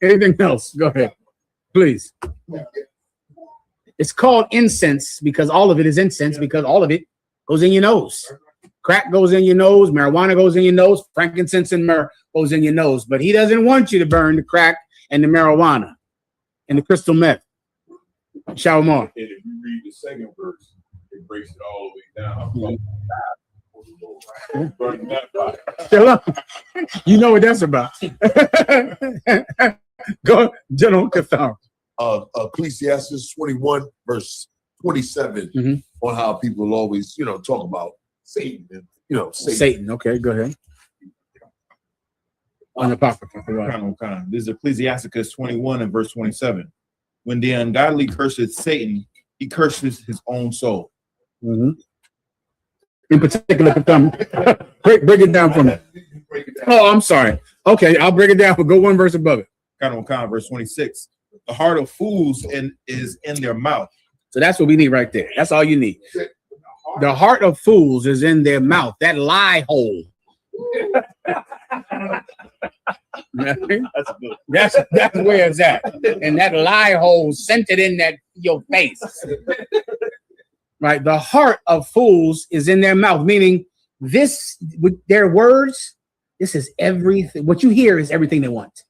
Anything else? Go ahead, please. It's called incense because all of it is incense, because all of it goes in your nose. Crack goes in your nose, marijuana goes in your nose, frankincense and myrrh goes in your nose. But he doesn't want you to burn the crack and the marijuana and the crystal meth. Shalom. If you read the second verse, it breaks it all the way down. Shalom. You know what that's about. Go, General Cathar. Ecclesiastes 21, verse 27, on how people always, talk about Satan and, Satan. Okay, go ahead. On the This is Ecclesiasticus 21 and verse 27. When the ungodly curses Satan, he curses his own soul. In particular, break it down for me. Oh, I'm sorry. Okay, I'll break it down, but go one verse above it. Verse 26. The heart of fools is in their mouth. So that's what we need right there. That's all you need. The heart of fools is in their mouth. That lie hole. That's good. That's where it's at. And that lie hole centered in your face. right? The heart of fools is in their mouth, meaning this, with their words, this is everything. What you hear is everything they want.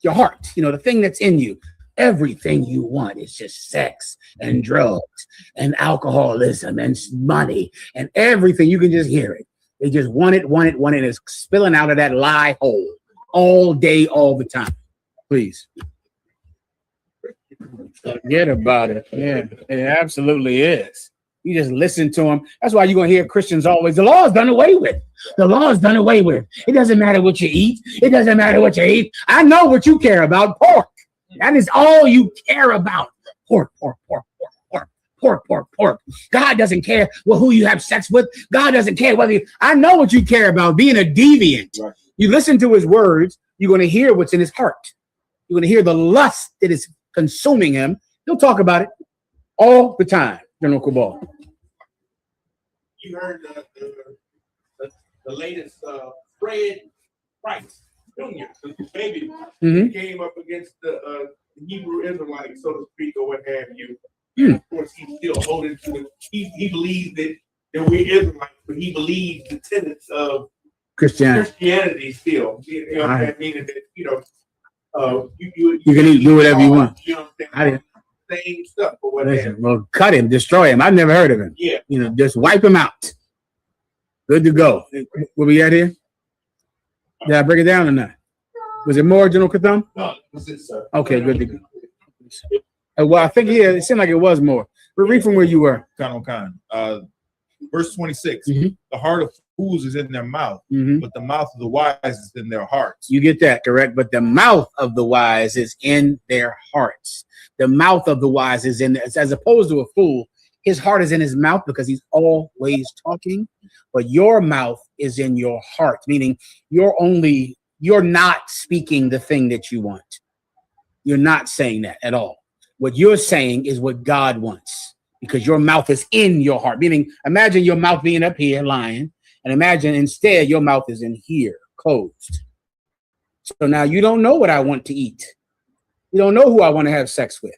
Your heart, the thing that's in you, everything you want is just sex and drugs and alcoholism and money and everything. You can just hear it. They just want it, want it, want it. It's spilling out of that lie hole all day, all the time. Please. Forget about it. Yeah, it absolutely is. You just listen to them. That's why you're going to hear Christians always, the law is done away with. The law is done away with. It doesn't matter what you eat. It doesn't matter what you eat. I know what you care about, pork. That is all you care about. Pork, pork, pork, pork, pork, pork, pork, pork. God doesn't care who you have sex with. God doesn't care whether you, I know what you care about, being a deviant. Right. You listen to his words, you're going to hear what's in his heart. You're going to hear the lust that is consuming him. He'll talk about it all the time, General Cabal. You heard the latest Fred Price Jr., the baby, came up against the Hebrew Israelites, so to speak, or what have you. Of course, he's still holding to it. He believes that we're Israelites, but he believes the tenets of Christianity still. Meaning that, you can do whatever you want. You know what I'm saying? Same stuff or whatever. Well, cut him, destroy him. I've never heard of him. Yeah. Just wipe him out. Good to go. Where we at here? Did I break it down or not? Was it more, General Katham? No, that's it, sir. Okay, good to go. Well, I think, it seemed like it was more. But read from where you were. Verse 26. The heart of fools is in their mouth, but the mouth of the wise is in their hearts. You get that, correct? But the mouth of the wise is in their hearts. The mouth of the wise is in, as opposed to a fool, his heart is in his mouth because he's always talking, but your mouth is in your heart, meaning you're not speaking the thing that you want. You're not saying that at all. What you're saying is what God wants, because your mouth is in your heart, meaning imagine your mouth being up here lying, and imagine instead your mouth is in here, closed. So now you don't know what I want to eat. You don't know who I want to have sex with.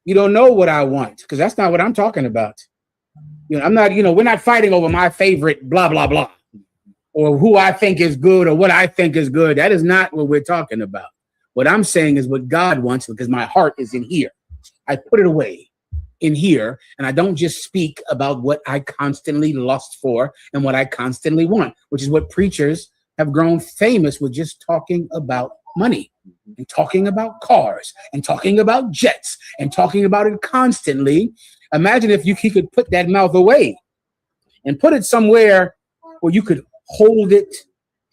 You don't know what I want, because that's not what I'm talking about. I'm not, we're not fighting over my favorite blah, blah, blah, or who I think is good or what I think is good. That is not what we're talking about. What I'm saying is what God wants, because my heart is in here. I put it away in here, and I don't just speak about what I constantly lust for and what I constantly want, which is what preachers have grown famous with, just talking about money and talking about cars and talking about jets and talking about it constantly. Imagine if he could put that mouth away and put it somewhere where you could hold it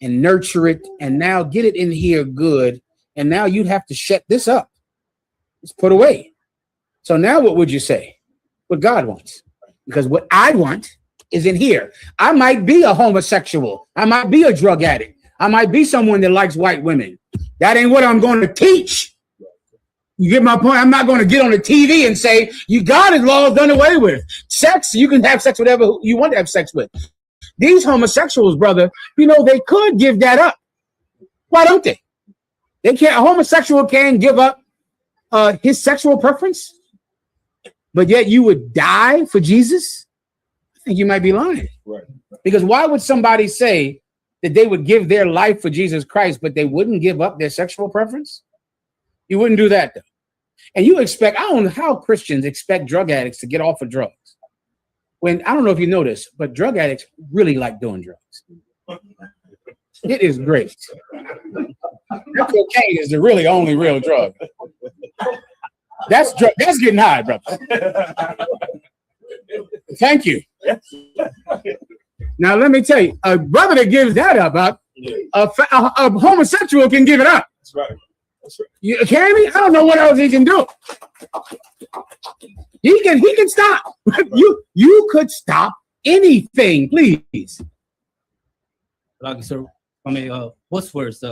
and nurture it and now get it in here good. And now you'd have to shut this up. It's put away. So now what would you say? What God wants? Because what I want is in here. I might be a homosexual. I might be a drug addict. I might be someone that likes white women. That ain't what I'm going to teach. You get my point? I'm not going to get on the TV and say, God's law is done away with. Sex, you can have sex with whatever you want to have sex with. These homosexuals, brother, they could give that up. Why don't they? They can't. A homosexual can give up his sexual preference, but yet you would die for Jesus? I think you might be lying. Right. Because why would somebody say that they would give their life for Jesus Christ, but they wouldn't give up their sexual preference? You wouldn't do that, though. And you expect, I don't know how Christians expect drug addicts to get off of drugs. When, I don't know if you know this, but drug addicts really like doing drugs. It is great. Cocaine is the really only real drug. That's getting high, brother. Thank you. Now, let me tell you, a brother that gives that up, a homosexual can give it up. That's right. That's right. You carry me? I don't know what else he can do. He can stop. You could stop anything, please. Like, so, what's worse,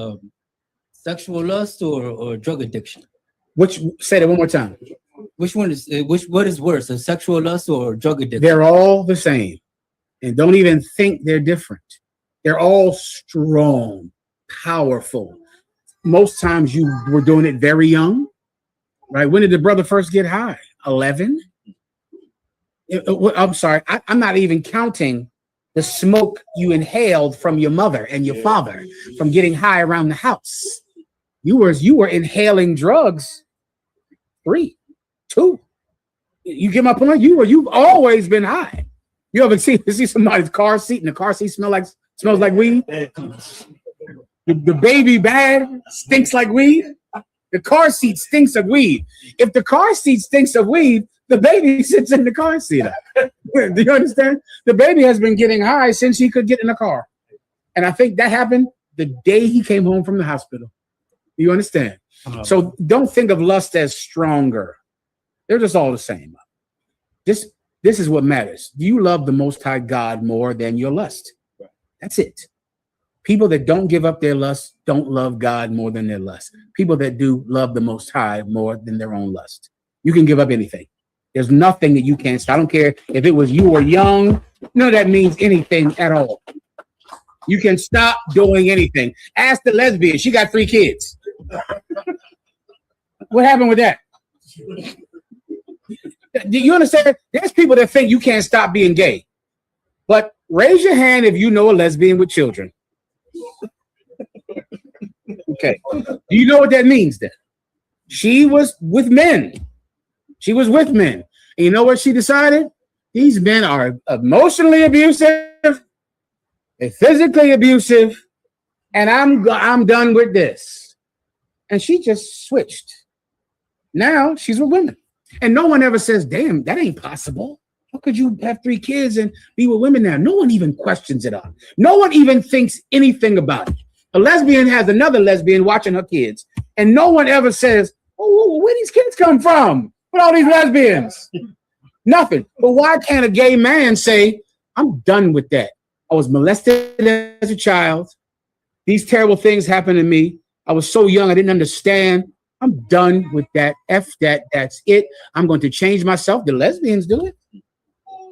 sexual lust or drug addiction? Say that one more time. What is worse, a sexual lust or drug addiction? They're all the same. And don't even think they're different. They're all strong, powerful. Most times you were doing it very young, right? When did the brother first get high? 11? I'm sorry. I'm not even counting the smoke you inhaled from your mother and your father from getting high around the house. You were inhaling drugs. 3, 2. You get my point? You've always been high. You ever see somebody's car seat and the car seat smells like weed? The baby bag stinks like weed. The car seat stinks of weed. If the car seat stinks of weed, the baby sits in the car seat. Do you understand? The baby has been getting high since he could get in the car. And I think that happened the day he came home from the hospital. Do you understand? So don't think of lust as stronger. They're just all the same. This is what matters. Do you love the Most High God more than your lust? That's it. People that don't give up their lust don't love God more than their lust. People that do love the Most High more than their own lust. You can give up anything. There's nothing that you can't stop. I don't care if it was you or young. None of that means anything at all. You can stop doing anything. Ask the lesbian. She got 3 kids. What happened with that? Do you understand? There's people that think you can't stop being gay. But raise your hand if you know a lesbian with children. Okay. Do you know what that means then? She was with men. She was with men. And you know what she decided? These men are emotionally abusive, they're physically abusive, and I'm done with this. And she just switched. Now she's with women. And no one ever says, damn, that ain't possible. How could you have 3 kids and be with women now? No one even questions it up. No one even thinks anything about it. A lesbian has another lesbian watching her kids, and no one ever says, oh, where these kids come from? What all these lesbians? Nothing. But why can't a gay man say, I'm done with that? I was molested as a child. These terrible things happened to me. I was so young, I didn't understand. I'm done with that. F that. That's it. I'm going to change myself. The lesbians do it.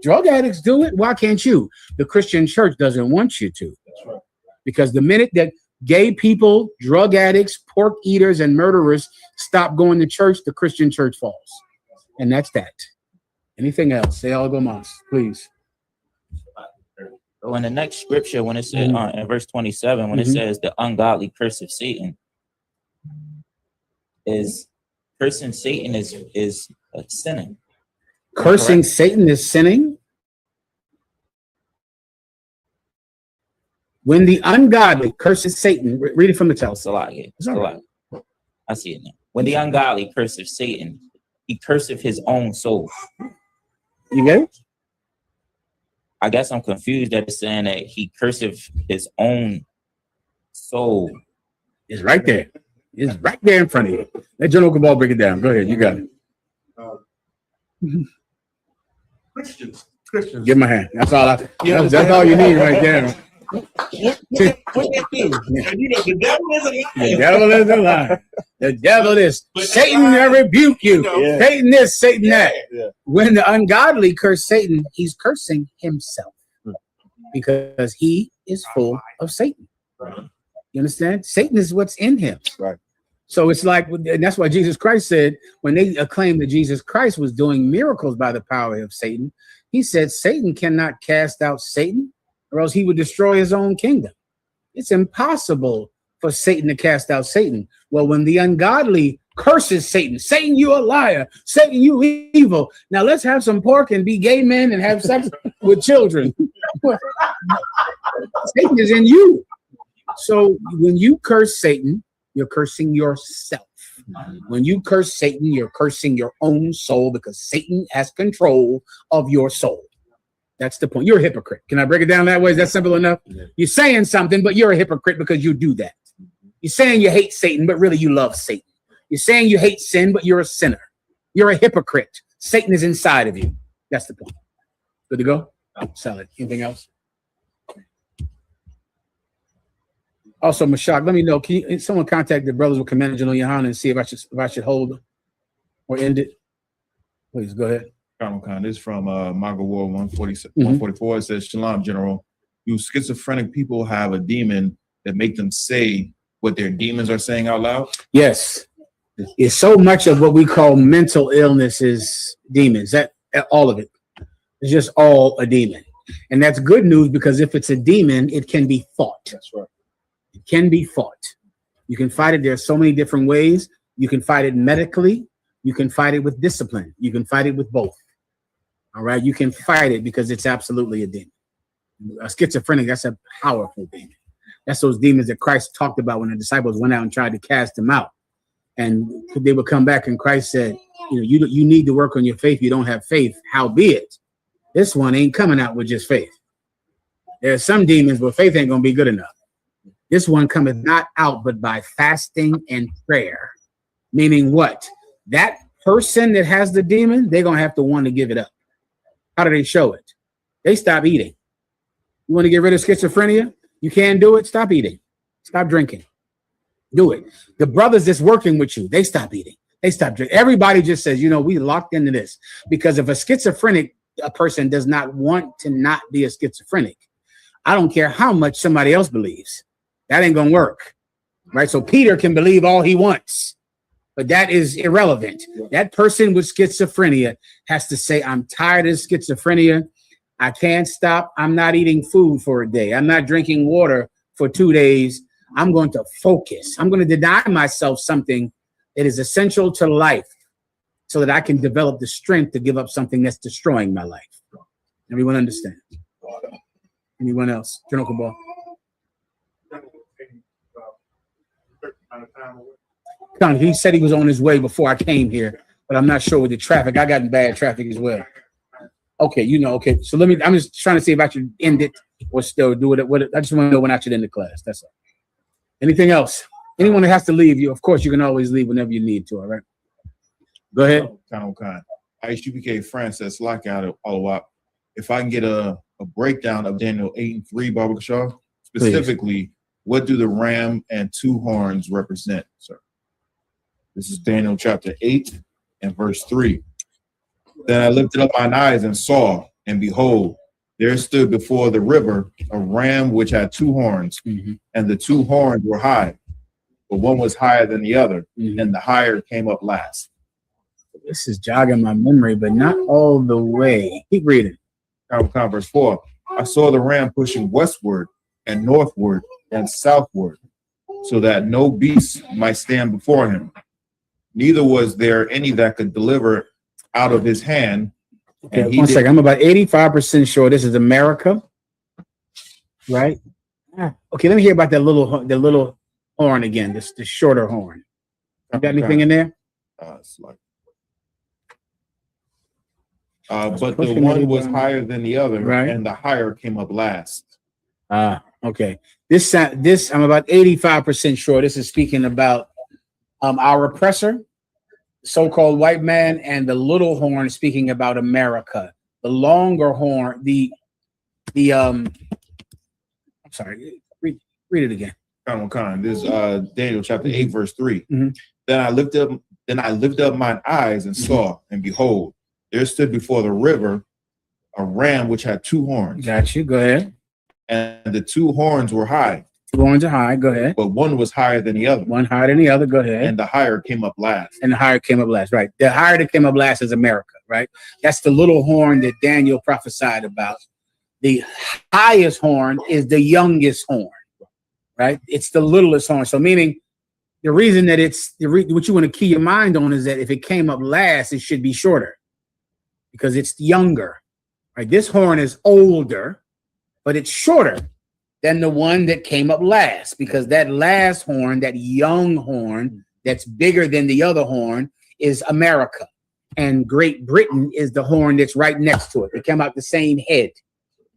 Drug addicts do it. Why can't you? The Christian church doesn't want you to. Because the minute that gay people, drug addicts, pork eaters, and murderers stop going to church, the Christian church falls. And that's that. Anything else? Say algo mas, please. So in the next scripture, when it says in verse 27, when it says the ungodly curse of Satan, is cursing Satan is sinning. Cursing Satan is sinning? When the ungodly curses Satan, read it from the text. It's a lot here. It's a lot. I see it now. When the ungodly curses Satan, he curseth his own soul. You get it? I guess I'm confused that it's saying that he curseth his own soul. It's right there. It's right there in front of you. Let John Okabal break it down. Go ahead. You got it. Christians. Give him a hand. That's all. That's all you need right there. What they do? You know, the devil is a liar. The devil is a liar. The devil is. Satan, I rebuke you. Satan this, Satan that. When the ungodly curse Satan, he's cursing himself because he is full of Satan. You understand? Satan is what's in him. Right. So it's like, and that's why Jesus Christ said, when they acclaimed that Jesus Christ was doing miracles by the power of Satan, he said, Satan cannot cast out Satan, or else he would destroy his own kingdom. It's impossible for Satan to cast out Satan. Well, when the ungodly curses Satan, Satan, you a liar, Satan, you evil. Now let's have some pork and be gay men and have sex with children. Satan is in you. So when you curse Satan, you're cursing yourself. When you curse Satan, you're cursing your own soul because Satan has control of your soul. That's the point. You're a hypocrite. Can I break it down that way? Is that simple enough? You're saying something, but you're a hypocrite because you do that. You're saying you hate Satan, but really you love Satan. You're saying you hate sin, but you're a sinner. You're a hypocrite. Satan is inside of you. That's the point. Good to go? Solid. Anything else? Also, Mashak, let me know. Can someone contact the brothers with Commander General Yohana and see if I should hold or end it? Please go ahead. Khan, this is from Maga War 144. It says, Shalom, General. You schizophrenic people have a demon that make them say what their demons are saying out loud? Yes. It's so much of what we call mental illness is demons. That all of it. It's just all a demon. And that's good news, because if it's a demon, it can be fought. That's right. It can be fought. You can fight it. There's so many different ways. You can fight it medically. You can fight it with discipline. You can fight it with both. All right. You can fight it because it's absolutely a demon. A schizophrenic, that's a powerful demon. That's those demons that Christ talked about when the disciples went out and tried to cast them out. And they would come back, and Christ said, you need to work on your faith. You don't have faith. Howbeit, this one ain't coming out with just faith. There are some demons where faith ain't going to be good enough. This one cometh not out but by fasting and prayer. Meaning what? That person that has the demon, they're going to have to want to give it up. How do they show it? They stop eating. You want to get rid of schizophrenia? You can't do it? Stop eating. Stop drinking. Do it. The brothers that's working with you, they stop eating. They stop drinking. Everybody just says, we locked into this. Because if a schizophrenic person does not want to not be a schizophrenic, I don't care how much somebody else believes. That ain't going to work. Right? So Peter can believe all he wants, but that is irrelevant. That person with schizophrenia has to say, I'm tired of schizophrenia. I can't stop. I'm not eating food for a day. I'm not drinking water for 2 days. I'm going to focus. I'm going to deny myself something that is essential to life so that I can develop the strength to give up something that's destroying my life. Everyone understand? Anyone else? General Cabal. He said he was on his way before I came here, but I'm not sure with the traffic. I got in bad traffic as well. Okay, okay. So I'm just trying to see if I should end it or still do it. I just want to know when I should end the class. That's all. Anything else? Anyone that has to leave, of course, you can always leave whenever you need to. All right. Go ahead. ISUPK France says lockout all up. If I can get a breakdown of Daniel 8:3, Baba Shaw, specifically, what do the ram and two horns represent, sir? This is Daniel chapter 8 and verse 3. Then I lifted up mine eyes and saw, and behold, there stood before the river a ram which had two horns, and the two horns were high, but one was higher than the other, and the higher came up last. This is jogging my memory, but not all the way. Keep reading. Verse 4. I saw the ram pushing westward and northward and southward, so that no beast might stand before him. Neither was there any that could deliver out of his hand. Okay, one second. I'm about 85% sure this is America, right? Okay, let me hear about the little horn again. The shorter horn. You got anything in there? But the one was higher than the other, right? And the higher came up last. Okay. This I'm about 85% sure this is speaking about our oppressor, so-called white man, and the little horn speaking about America. The longer horn, I'm sorry, read it again. This is Daniel chapter 8, verse 3. Then I lifted up mine eyes and saw, and behold, there stood before the river a ram which had two horns. Got you. Go ahead. And the two horns were high. Two horns are high. Go ahead. But one was higher than the other. One higher than the other. Go ahead. And the higher came up last. And the higher came up last. Right. The higher that came up last is America. Right. That's the little horn that Daniel prophesied about. The highest horn is the youngest horn. Right. It's the littlest horn. So meaning the reason that what you want to key your mind on is that if it came up last, it should be shorter because it's younger. Right. This horn is older, but it's shorter than the one that came up last, because that last horn, that young horn that's bigger than the other horn, is America. And Great Britain is the horn that's right next to it. They come out the same head,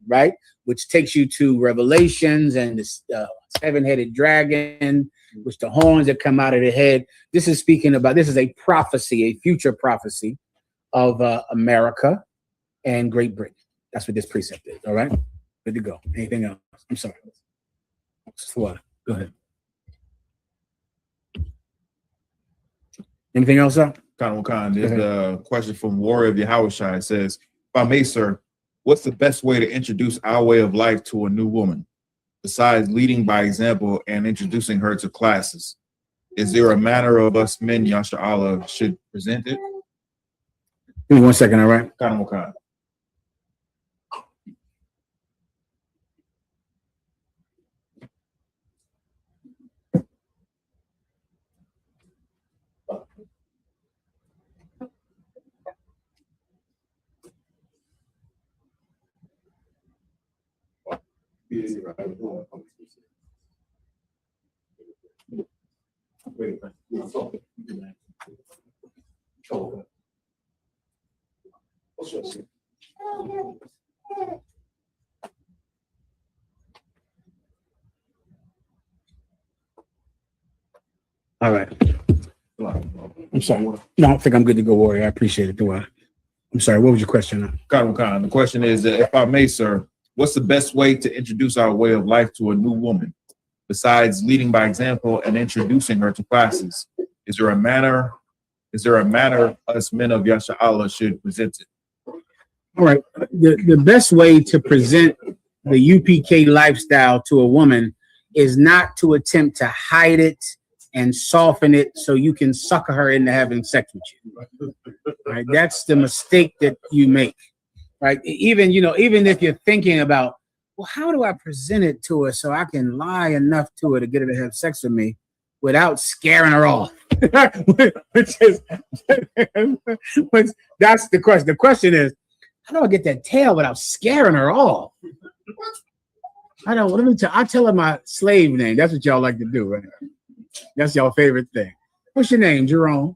right? Which takes you to Revelations and the seven-headed dragon, which the horns that come out of the head. This is a prophecy, a future prophecy of America and Great Britain. That's what this precept is, all right? Good to go. Anything else? I'm sorry. Just water. Go ahead. Anything else, sir? There's a question from Warrior of Yahushua. It says, if I may, sir, what's the best way to introduce our way of life to a new woman, besides leading by example and introducing her to classes? Is there a manner of us men, Yasha Allah, should present it? Give me 1 second, all right? All right. I'm sorry. No, I think I'm good to go, Warrior. I appreciate it. I'm sorry. What was your question? The question is, if I may, sir, what's the best way to introduce our way of life to a new woman, besides leading by example and introducing her to classes? Is there a manner us men of Yasha Allah should present it? All right. The best way to present the UPK lifestyle to a woman is not to attempt to hide it and soften it so you can sucker her into having sex with you. Right? That's the mistake that you make. Right? Even if you're thinking about, well, how do I present it to her so I can lie enough to her to get her to have sex with me without scaring her off? That's the question. The question is, how do I get that tail without scaring her off? I don't. I'll tell her my slave name. That's what y'all like to do, right? That's your favorite thing. What's your name, Jerome?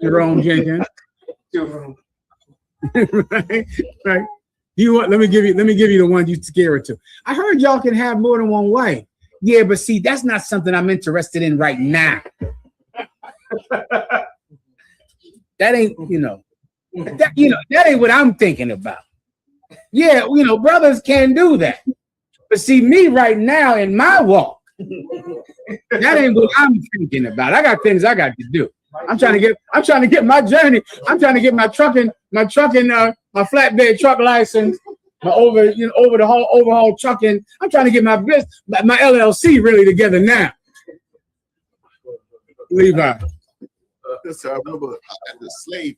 Jerome Jenkins. Jerome. Right. Let me give you the one you scare her to. I heard y'all can have more than one wife. Yeah, but see, that's not something I'm interested in right now. That ain't, that ain't what I'm thinking about. Yeah, brothers can do that. But see, me right now in my walk, that ain't what I'm thinking about. I got things I got to do. I'm trying to get my journey. I'm trying to get my flatbed truck license, my overhaul trucking. I'm trying to get my LLC really together now. Levi. So I remember as a slave,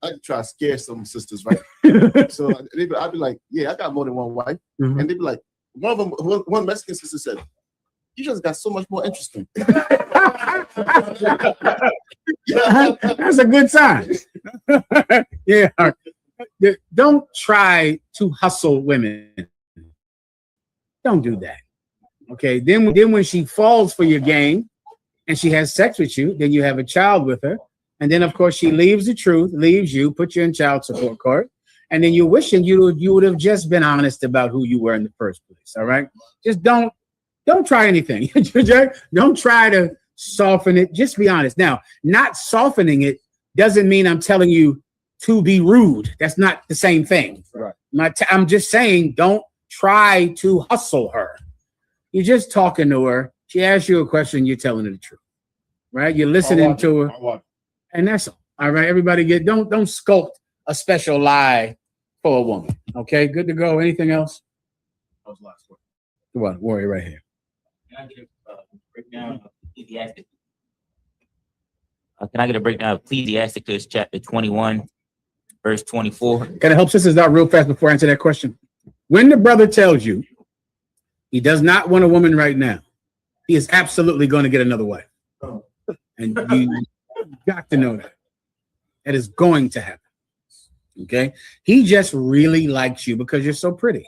I try to scare some sisters, right? So I'd be like, yeah, I got more than one wife. Mm-hmm. And they'd be like, one Mexican sister said, you just got so much more interesting. That's a good sign. Yeah. Don't try to hustle women. Don't do that. Okay. Then when she falls for your game and she has sex with you, then you have a child with her. And then, of course, she leaves the truth, leaves you, puts you in child support court. And then you're wishing you would have just been honest about who you were in the first place. All right. Just don't try anything. Don't try to soften it. Just be honest. Now, not softening it doesn't mean I'm telling you to be rude. That's not the same thing. Right. I'm just saying, don't try to hustle her. You're just talking to her. She asks you a question, you're telling her the truth. Right? You're listening to her. And that's all. All right. Everybody don't sculpt a special lie for a woman. Okay, good to go. Anything else? That was the last one. What? Warrior right here. Can I get a breakdown of Ecclesiasticus? Can I get a breakdown of Ecclesiasticus chapter 21, verse 24? Can I help sisters out real fast before I answer that question? When the brother tells you he does not want a woman right now, he is absolutely going to get another wife. Oh. And you got to know that. That is going to happen. Okay? He just really likes you because you're so pretty.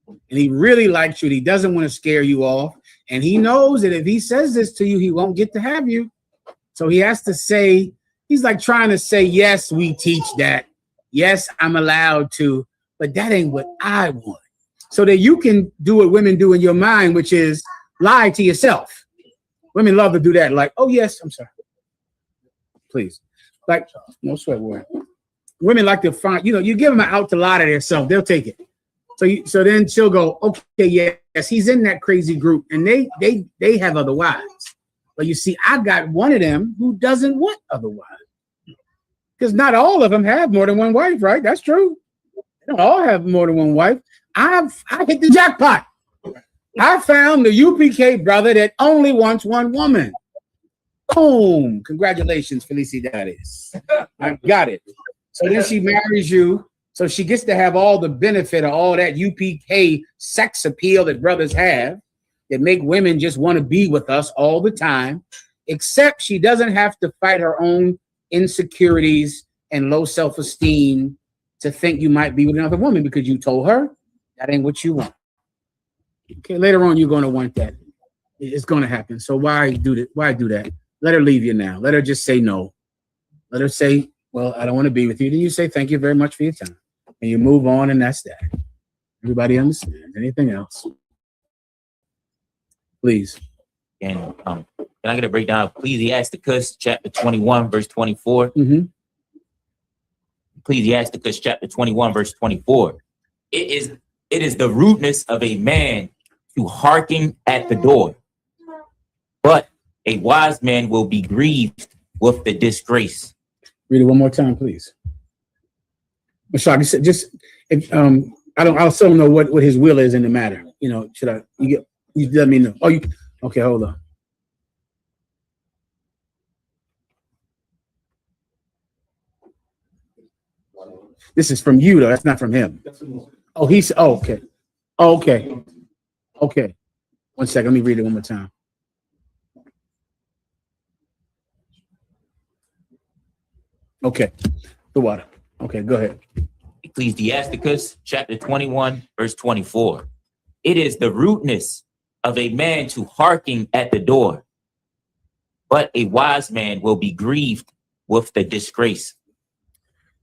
And he really likes you. And he doesn't want to scare you off. And he knows that if he says this to you, he won't get to have you. So he has to say, he's like trying to say, yes, we teach that. Yes, I'm allowed to, but that ain't what I want. So that you can do what women do in your mind, which is lie to yourself. Women love to do that. Like, oh, yes, I'm sorry. Please. Like, no sweat word. Women like to find, you give them an out to lie to themselves, they'll take it. So then she'll go, okay, yes, he's in that crazy group, and they have other wives. But you see, I got one of them who doesn't want other wives. Because not all of them have more than one wife, right? That's true. They don't all have more than one wife. I hit the jackpot. I found the UPK brother that only wants one woman. Boom. Congratulations, Felicidades. I got it. So then she marries you. So she gets to have all the benefit of all that UPK sex appeal that brothers have that make women just want to be with us all the time, except she doesn't have to fight her own insecurities and low self-esteem to think you might be with another woman because you told her that ain't what you want. Okay, later on you're going to want that. It's going to happen. So why do that? Why do that? Let her leave you now. Let her just say no. Let her say, well, I don't want to be with you. Then you say, thank you very much for your time. And you move on, and that's that. Everybody understands. Anything else? Please. And can I get a breakdown of Ecclesiasticus chapter 21, verse 24? Mm-hmm. Ecclesiasticus chapter 21, verse 24. It is the rudeness of a man to hearken at the door, but a wise man will be grieved with the disgrace. Read it one more time, please. Sorry, just if, I'll still know what his will is in the matter. You know, you let me know. Okay, hold on. This is from you though, that's not from him. Okay. Okay. 1 second, let me read it one more time. Okay, the water. Okay, go ahead. Ecclesiasticus chapter 21, verse 24. It is the rudeness of a man to hearken at the door, but a wise man will be grieved with the disgrace.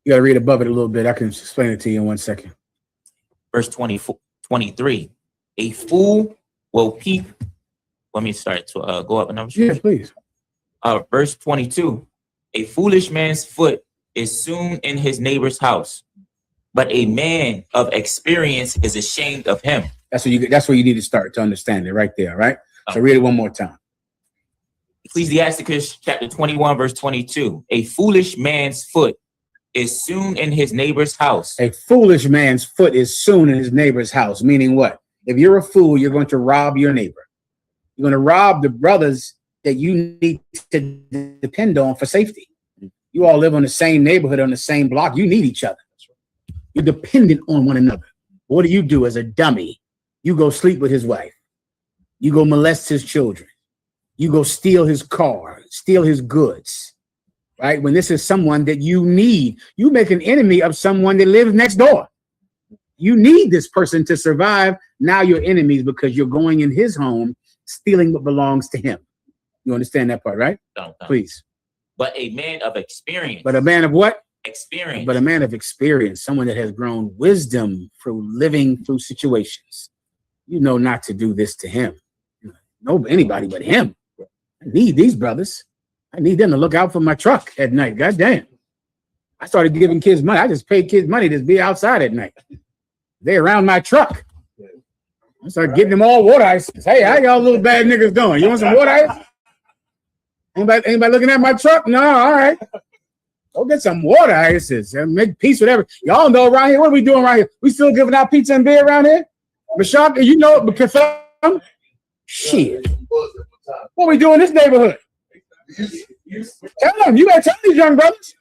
You got to read above it a little bit. I can explain it to you in 1 second. Verse 23. A fool will peep. Let me start to go up a number. Yeah, please. Verse 22. A foolish man's foot is soon in his neighbor's house, but a man of experience is ashamed of him. That's where you need to start to understand it right there, right? So read it one more time. Ecclesiasticus chapter 21, verse 22. A foolish man's foot is soon in his neighbor's house. A foolish man's foot is soon in his neighbor's house, meaning what? If you're a fool, you're going to rob your neighbor. You're going to rob the brothers that you need to depend on for safety. You all live on the same neighborhood, on the same block. You need each other. You're dependent on one another. What do you do as a dummy? You go sleep with his wife. You go molest his children. You go steal his car, steal his goods, right? When this is someone that you need, you make an enemy of someone that lives next door. You need this person to survive. Now you're enemies because you're going in his home, stealing what belongs to him. You understand that part, right? Please. But a man of experience. But a man of what? Experience. But a man of experience, someone that has grown wisdom through living through situations. You know not to do this to him. No, anybody but him. I need these brothers. I need them to look out for my truck at night. God damn. I started giving kids money. I just paid kids money to be outside at night. They're around my truck. I started getting them all water ices. Hey, how y'all little bad niggas doing? You want some water ice? Anybody looking at my truck? No, all right. Go get some water ices and make peace with everything. Y'all know around here, what are we doing around here? We still giving out pizza and beer around here? Mashaka, you know it, because shit. What we do in this neighborhood? Tell them, you gotta tell these young brothers.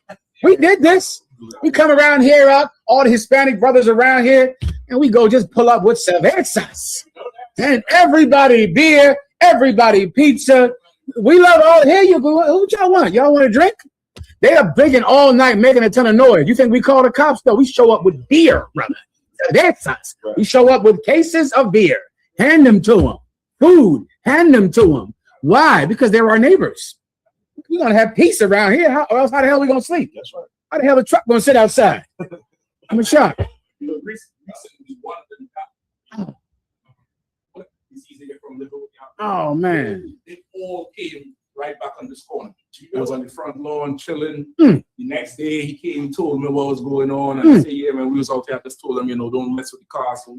We did this. We come around here, all the Hispanic brothers around here, and we go just pull up with cervezas. And everybody beer, everybody pizza. We love all here. You go, what y'all want? Y'all want to drink? They are drinking all night, making a ton of noise. You think we call the cops? No, we show up with beer, brother. That's us. We show up with cases of beer. Hand them to them. Food. Hand them to them. Why? Because they're our neighbors. We're gonna have peace around here. Or else how the hell are we gonna sleep? That's right. How the hell the truck gonna sit outside? I'm in shock. Oh man. They all came right back on this corner. I was on the front lawn chilling. The next day he came and told me what was going on. And I said, yeah, man, we was out there. I just told him, don't mess with the car. So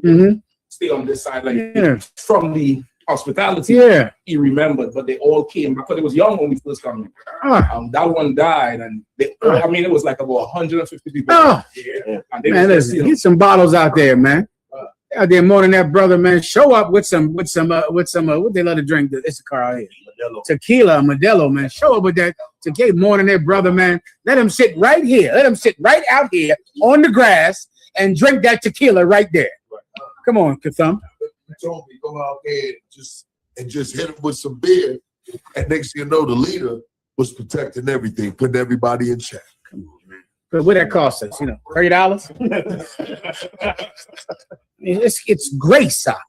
stay on this side. Like from the hospitality, he remembered, but they all came because it was young when we first came. That one died, and they all, I mean, it was like about 150 people. And they man, listen, get some bottles out there, man. Out there more than that, brother, man. Show up with some what they love to drink. It's a car out here. Tequila, Modelo, man. Show up with that tequila more than that, brother, man. Let them sit right here. Let them sit right out here on the grass and drink that tequila right there. Come on, Katham. He told me go out there and just hit him with some beer. And next thing you know, the leader was protecting everything, putting everybody in check. Come on, man. But what that cost us, $30? It's grace, sock.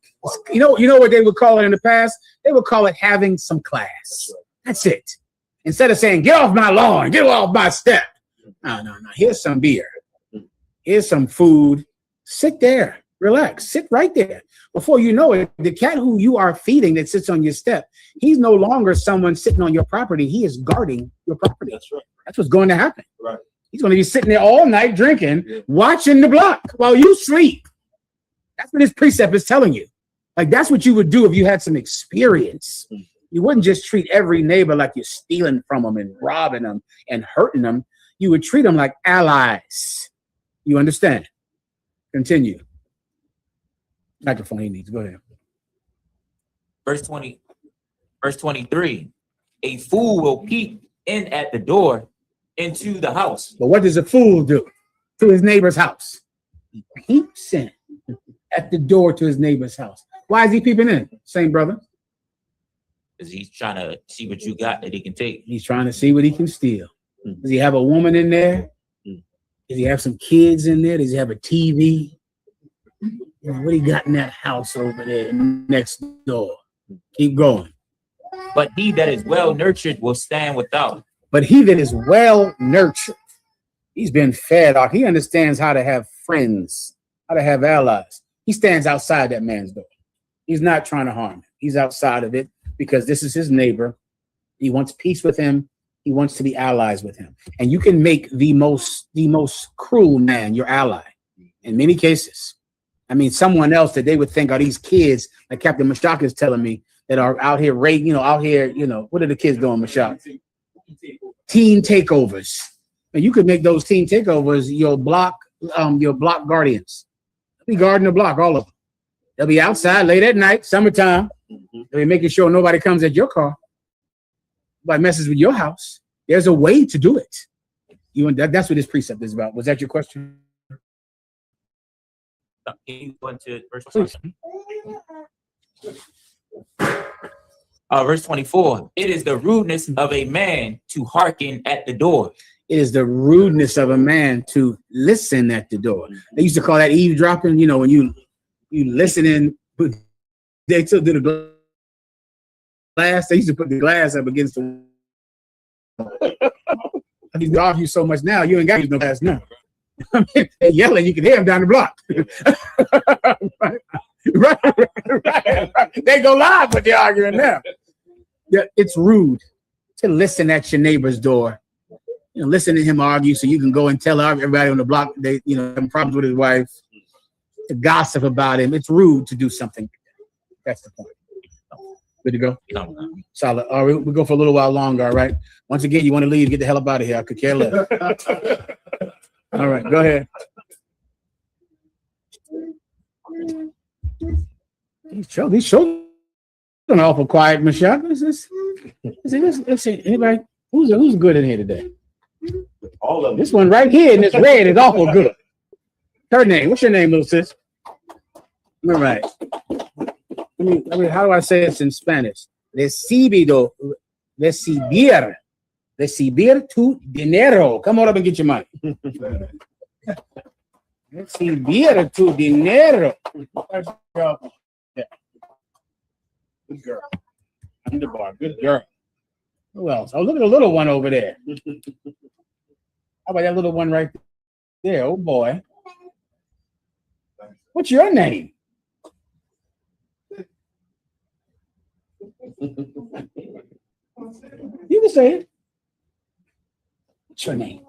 You know what they would call it in the past? They would call it having some class. That's it. Instead of saying, get off my lawn, get off my step. No. Here's some beer. Here's some food. Sit there. Relax. Sit right there. Before you know it, the cat who you are feeding that sits on your step, he's no longer someone sitting on your property. He is guarding your property. That's right. That's what's going to happen. Right. He's going to be sitting there all night drinking, watching the block while you sleep. That's what his precept is telling you. Like, that's what you would do if you had some experience. You wouldn't just treat every neighbor like you're stealing from them and robbing them and hurting them. You would treat them like allies. You understand? Continue. Microphone he needs. Go ahead. Verse 23. A fool will peep in at the door into the house. But what does a fool do to his neighbor's house? He peeps in at the door to his neighbor's house. Why is he peeping in? Same brother. Because he's trying to see what you got that he can take. He's trying to see what he can steal. Does he have a woman in there? Does he have some kids in there? Does he have a TV? What he got in that house over there next door? Keep going. But he that is well nurtured will stand without. But he that is well nurtured, he's been fed off. He understands how to have friends, how to have allies. He stands outside that man's door. He's not trying to harm him. He's outside of it because this is his neighbor. He wants peace with him. He wants to be allies with him. And you can make the most cruel man your ally in many cases. I mean, someone else that they would think are these kids, like Captain Mashak is telling me, that are out here, what are the kids doing, Mashak? Teen takeovers. And you could make those teen takeovers your block guardians. They'll be guarding the block, all of them. They'll be outside late at night, summertime. They'll be making sure nobody comes at your car. Nobody messes with your house. There's a way to do it. That's what this precept is about. Was that your question? Verse 24. It is the rudeness of a man to hearken at the door. It is the rudeness of a man to listen at the door. They used to call that eavesdropping. You know, when you listen in, they still do the glass. They used to put the glass up against the wall. They argue so much now, you ain't got no glass now. I mean, they're yelling, you can hear them down the block. right. They go live, but they're arguing now. Yeah, it's rude to listen at your neighbor's door. Listen to him argue so you can go and tell everybody on the block they have problems with his wife, to gossip about him. It's rude to do something. That's the point. Good to go? Solid. All right, we'll go for a little while longer, all right? Once again, you want to leave, get the hell up out of here. I could care less. All right, go ahead. These children are awful quiet, Michelle. Let's see, anybody who's good in here today? All of them. This one right here in this red is awful good. Her name. What's your name, little sis? All right. I mean, how do I say this in Spanish? Recibir tu dinero. Come on up and get your money. Recibir tu dinero. Yeah. Good girl. Underbar. Good girl. Who else? Oh, look at the little one over there. How about that little one right there? Oh, boy. What's your name? You can say it. What's your name?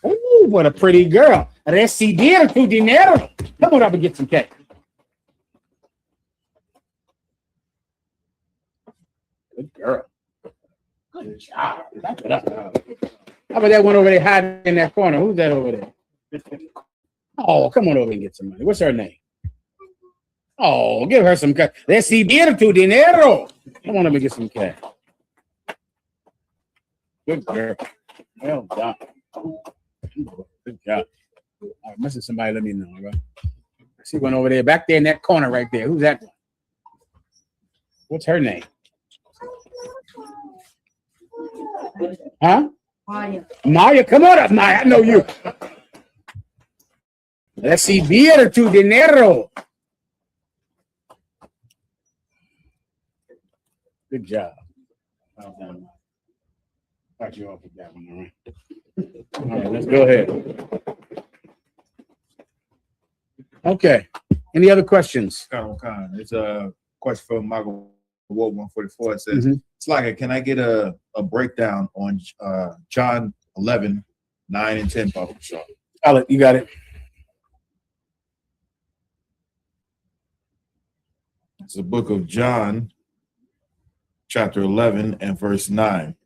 Oh, what a pretty girl. Recibir tu dinero. Come on up and get some cake. Good girl. Good job. How about that one over there hiding in that corner? Who's that over there? Oh, come on over and get some money. What's her name? Oh, give her some cash. Recibir tu dinero. Come on over and get some cash. Good girl. Well done. Good job. All right, missing somebody, let me know, all right? I see one over there, back there in that corner right there. Who's that one? What's her name? Huh? Maya, come on up, Maya. I know you. Recibir tu dinero. Good job. Well done. Got you off with that one, all right? All right, let's go ahead. Okay. Any other questions? It's a question from Michael Ward 144. It says, it's like, can I get a breakdown on John 11, 9 and 10, Papa Shaw? Alec, you got it. It's the book of John, chapter 11 and verse 9.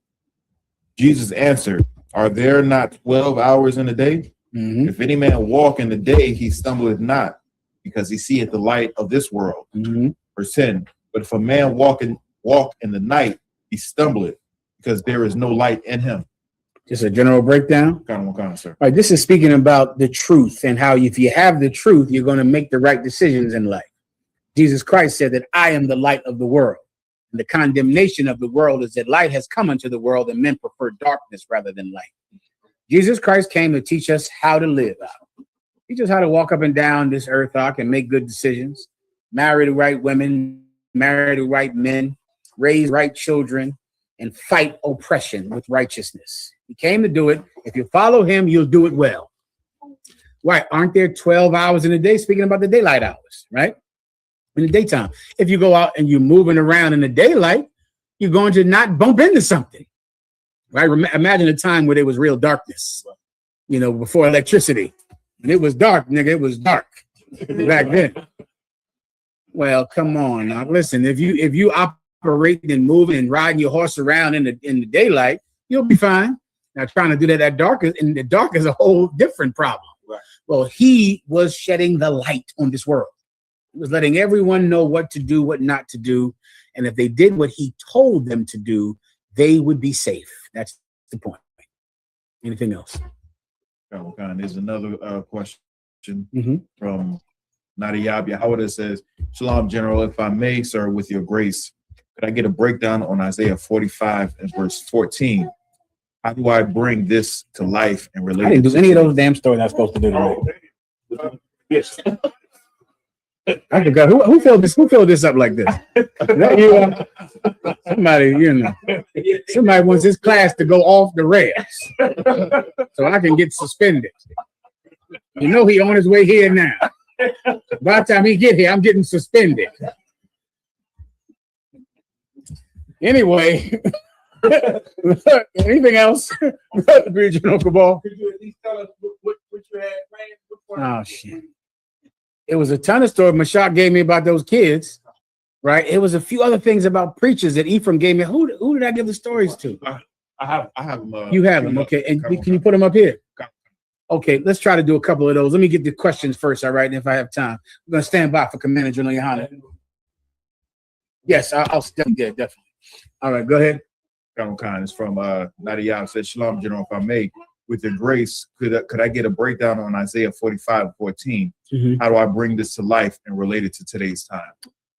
Jesus answered, are there not 12 hours in a day? If any man walk in the day, he stumbleth not, because he seeth the light of this world. Verse 10. But if a man walk in the night, he stumbleth, because there is no light in him. Just a general breakdown. Sir. All right, this is speaking about the truth and how if you have the truth, you're going to make the right decisions in life. Jesus Christ said that I am the light of the world. And the condemnation of the world is that light has come into the world and men prefer darkness rather than light. Jesus Christ came to teach us how to live out. Teach us how to walk up and down this earth arc and make good decisions, marry the right women, marry the right men, raise right children, and fight oppression with righteousness. He came to do it. If you follow him, you'll do it well. Right? Aren't there 12 hours in a day? Speaking about the daylight hours, right? In the daytime. If you go out and you're moving around in the daylight, you're going to not bump into something. Right? Imagine a time where there was real darkness, you know, before electricity. And it was dark, nigga. It was dark back then. Well, come on now. Listen, if you operating and moving and riding your horse around in the daylight, you'll be fine. Now trying to do that in the dark is a whole different problem. Right. Well, he was shedding the light on this world. He was letting everyone know what to do, what not to do. And if they did what he told them to do, they would be safe. That's the point. Anything else? There's another question from Nadia Howard. It says, Shalom, General. If I may, sir, with your grace, could I get a breakdown on Isaiah 45 and verse 14? How do I bring this to life and relate? I didn't do any of those damn stories I'm supposed to do today. Yes. I forgot who filled this up like this. Is that you? Somebody, you know, somebody wants this class to go off the rails so I can get suspended. You know he on his way here now. By the time he get here, I'm getting suspended. Anyway, anything else? Regional Cabal. Could you at least tell us what you had planned? Oh shit. It was a ton of stories Mashak gave me about those kids, right? It was a few other things about preachers that Ephraim gave me. Who did I give the stories to? I have them. You have them, okay. And can you put them up here? Okay, let's try to do a couple of those. Let me get the questions first, all right? And if I have time, I'm going to stand by for Commander General Yohana. Yes, I'll definitely. All right, go ahead. It's from Nadia. Said, Shalom, General, if I may. With your grace, could I get a breakdown on Isaiah 45:14? How do I bring this to life and relate it to today's time?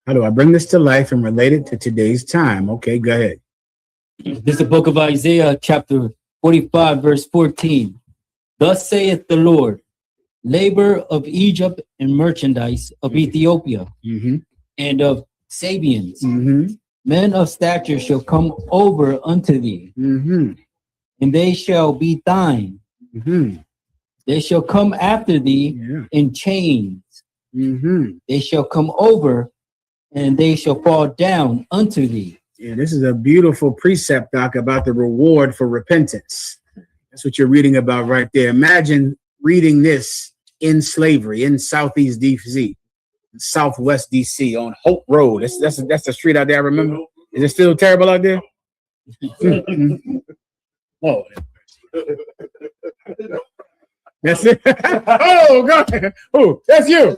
How do I bring this to life and relate it to today's time? Okay, go ahead. This is the book of Isaiah, chapter 45, verse 14. Thus saith the Lord, labor of Egypt and merchandise of Ethiopia and of Sabians, men of stature shall come over unto thee. And they shall be thine. They shall come after thee in chains. They shall come over, and they shall fall down unto thee. Yeah, this is a beautiful precept, Doc, about the reward for repentance. That's what you're reading about right there. Imagine reading this in slavery in Southeast DC, Southwest DC on Hope Road. That's the street out there. I remember. Is it still terrible out there? Oh, that's it. Oh, God. Oh, that's you.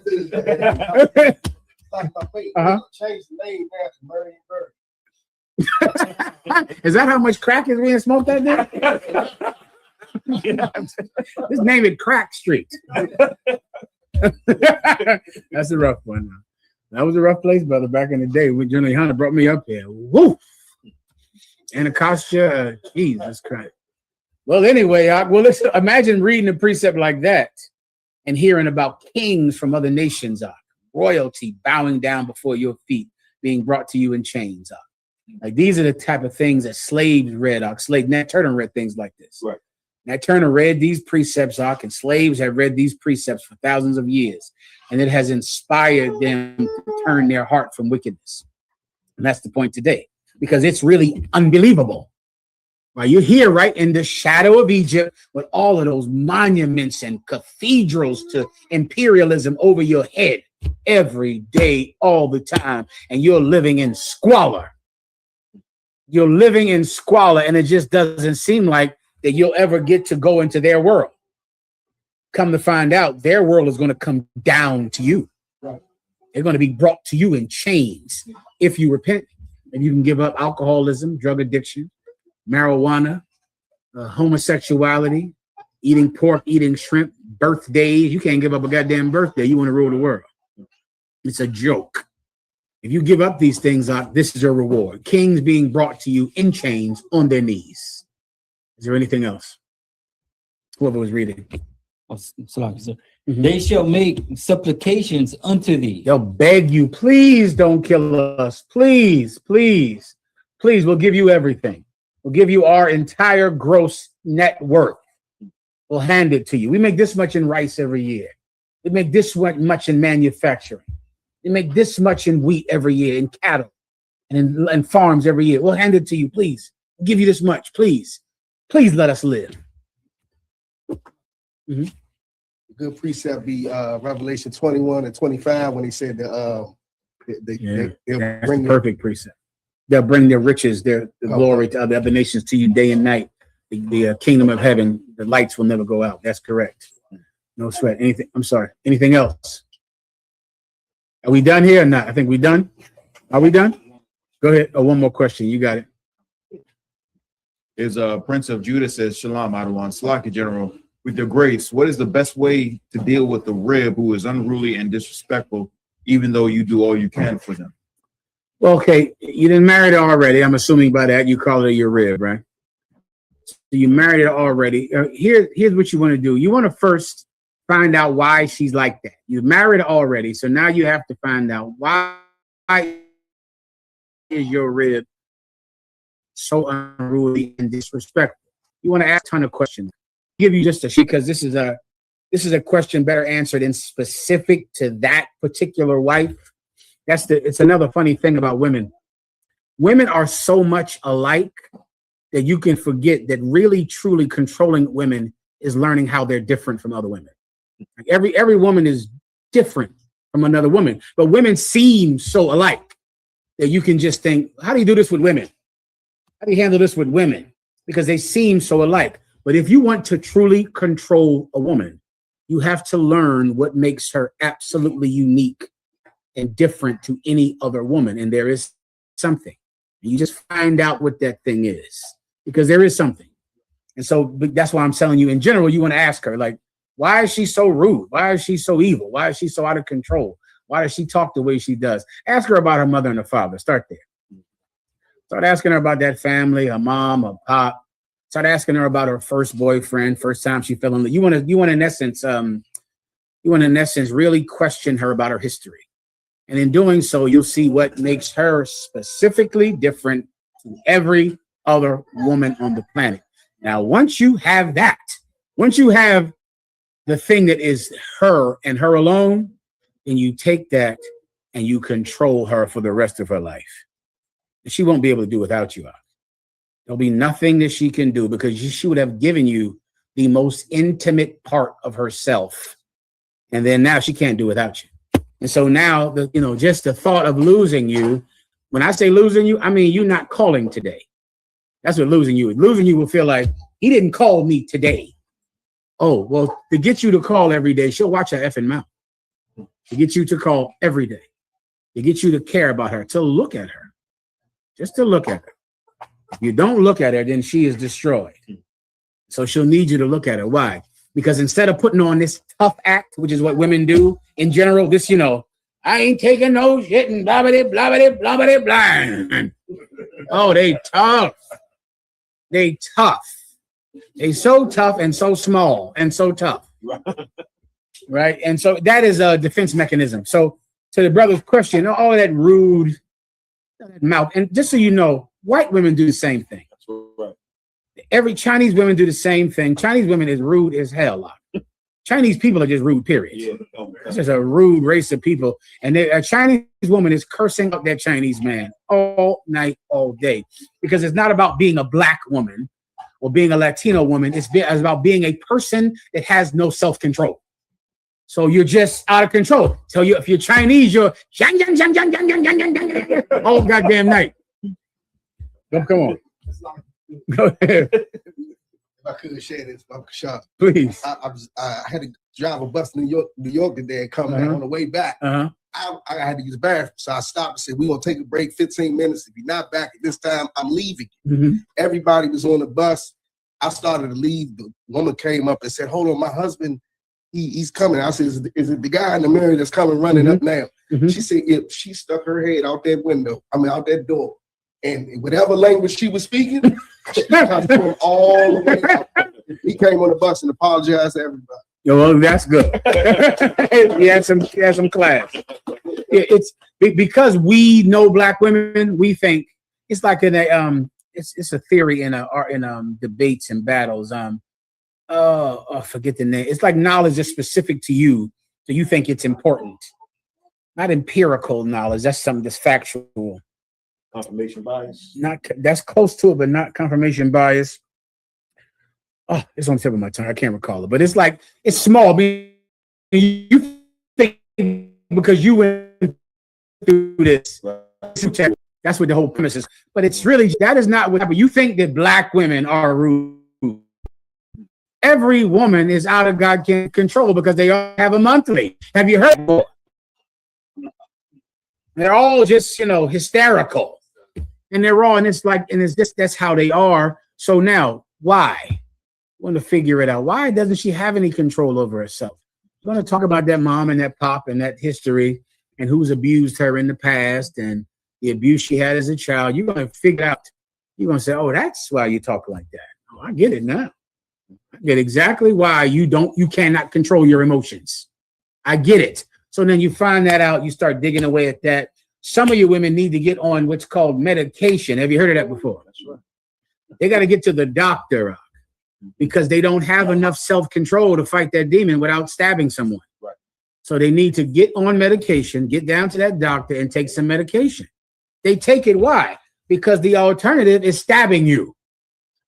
Change the name now to Murray Bird. Is that how much crack is being smoked out there? Just name it Crack Street. That's a rough one. That was a rough place, brother, back in the day when General Hunter brought me up here. Woo! Anacostia, Jesus Christ. Well, anyway, let's imagine reading a precept like that and hearing about kings from other nations, royalty bowing down before your feet, being brought to you in chains. Like these are the type of things that slaves read. Nat Turner read things like this. Right. Nat Turner read these precepts, and slaves have read these precepts for thousands of years, and it has inspired them to turn their heart from wickedness. And that's the point today, because it's really unbelievable. Right, you're here, right, in the shadow of Egypt with all of those monuments and cathedrals to imperialism over your head every day, all the time, and you're living in squalor. You're living in squalor, and it just doesn't seem like that you'll ever get to go into their world. Come to find out, their world is going to come down to you. Right. They're going to be brought to you in chains if you repent. If you can give up alcoholism, drug addiction, marijuana, homosexuality, eating pork, eating shrimp, birthdays. You can't give up a goddamn birthday. You want to rule the world. It's a joke. If you give up these things, this is your reward. Kings being brought to you in chains on their knees. Is there anything else? Whoever was reading. They shall make supplications unto thee. They'll beg you, please don't kill us. Please, please, please, we'll give you everything. We'll give you our entire gross net worth. We'll hand it to you. We make this much in rice every year. We make this much in manufacturing. We make this much in wheat every year, in cattle, and in farms every year. We'll hand it to you, please. We'll give you this much, please. Please let us live. Mm-hmm. A good precept be Revelation 21 and 25 when he said that they'll bring perfect precept. They'll bring their riches, the glory to other nations to you day and night. The kingdom of heaven, the lights will never go out. That's correct. No sweat. Anything? I'm sorry. Anything else? Are we done here or not? I think we're done. Are we done? Go ahead. Oh, one more question. You got it. Is Prince of Judah says, Shalom, Adawan, Slaki General. With your grace, what is the best way to deal with the rib who is unruly and disrespectful, even though you do all you can for them? Well, okay, you didn't marry her already. I'm assuming by that you call her your rib, right? So you married her already. Here's what you want to do. You want to first find out why she's like that. You married her already, so now you have to find out why is your rib so unruly and disrespectful. You want to ask a ton of questions. Give you just because this is a question better answered and specific to that particular wife. It's another funny thing about women. Women are so much alike that you can forget that really truly controlling women is learning how they're different from other women. Like every woman is different from another woman, but women seem so alike that you can just think, how do you do this with women? How do you handle this with women? Because they seem so alike. But if you want to truly control a woman, you have to learn what makes her absolutely unique and different to any other woman. And there is something. And you just find out what that thing is, because there is something. And so that's why I'm telling you, in general, you want to ask her, like, why is she so rude? Why is she so evil? Why is she so out of control? Why does she talk the way she does? Ask her about her mother and her father. Start there. Start asking her about that family, her mom, her pop. Start asking her about her first boyfriend, first time she fell in love. You want in essence really question her about her history. And in doing so, you'll see what makes her specifically different to every other woman on the planet. Now, once you have that, once you have the thing that is her and her alone, then you take that and you control her for the rest of her life. She won't be able to do without you. There'll be nothing that she can do, because she would have given you the most intimate part of herself. And then now she can't do without you. And so now, just the thought of losing you, when I say losing you, I mean, you're not calling today. That's what losing you is. Losing you will feel like, he didn't call me today. Oh, well, to get you to call every day, she'll watch her effing mouth. To get you to call every day. To get you to care about her, to look at her. Just to look at her. If you don't look at her, then she is destroyed. So she'll need you to look at her. Why? Because instead of putting on this tough act, which is what women do in general, this, I ain't taking no shit and blah, blah, blah, blah, blah, blah, blah. Oh, they tough. They tough. They so tough and so small and so tough. Right? And so that is a defense mechanism. So to the brother's question, all of that rude, mouth. And just so you know, white women do the same thing. That's right. Every Chinese women do the same thing. Chinese women is rude as hell. Chinese people are just rude, period. Yeah. It's just a rude race of people. And a Chinese woman is cursing up that Chinese man all night, all day. Because it's not about being a black woman or being a Latino woman. It's about being a person that has no self-control. So you're just out of control. So if you're Chinese, you're all goddamn night. Come on. Go ahead. If I could share this, Uncle Sean. Please. I had to drive a bus to New York today and come back on the way back. I had to use the bathroom. So I stopped and said, we're going to take a break, 15 minutes. If you're not back at this time, I'm leaving. Everybody was on the bus. I started to leave. The woman came up and said, hold on, my husband, he's coming. I said, is it the guy in the mirror that's coming running up now? She said, if she stuck her head out that window, out that door, and whatever language she was speaking, she got him all the way out. He came on the bus and apologized to everybody. Well, that's good. he had some class. It's because we know black women. We think it's like in a it's a theory in debates and battles. I forget the name. It's like knowledge is specific to you, so you think it's important. Not empirical knowledge. That's something that's factual. Confirmation bias. That's close to it, but not confirmation bias. Oh, it's on the tip of my tongue. I can't recall it, but it's like it's small. You think because you went through this. That's what the whole premise is. But it's really that is not what happened. You think that black women are rude. Every woman is out of God's control because they all have a monthly. Have you heard? They're all just hysterical. And they're all, and it's just that's how they are. So now, why? I want to figure it out. Why doesn't she have any control over herself? We're going to talk about that mom and that pop and that history and who's abused her in the past and the abuse she had as a child. You're going to figure out. You're going to say, "Oh, that's why you talk like that." Oh, I get it now. I get exactly why you cannot control your emotions. I get it. So then you find that out. You start digging away at that. Some of you women need to get on what's called medication. Have you heard of that before? That's right. They got to get to the doctor because they don't have enough self-control to fight that demon without stabbing someone. Right. So they need to get on medication, get down to that doctor and take some medication. They take it. Why? Because the alternative is stabbing you.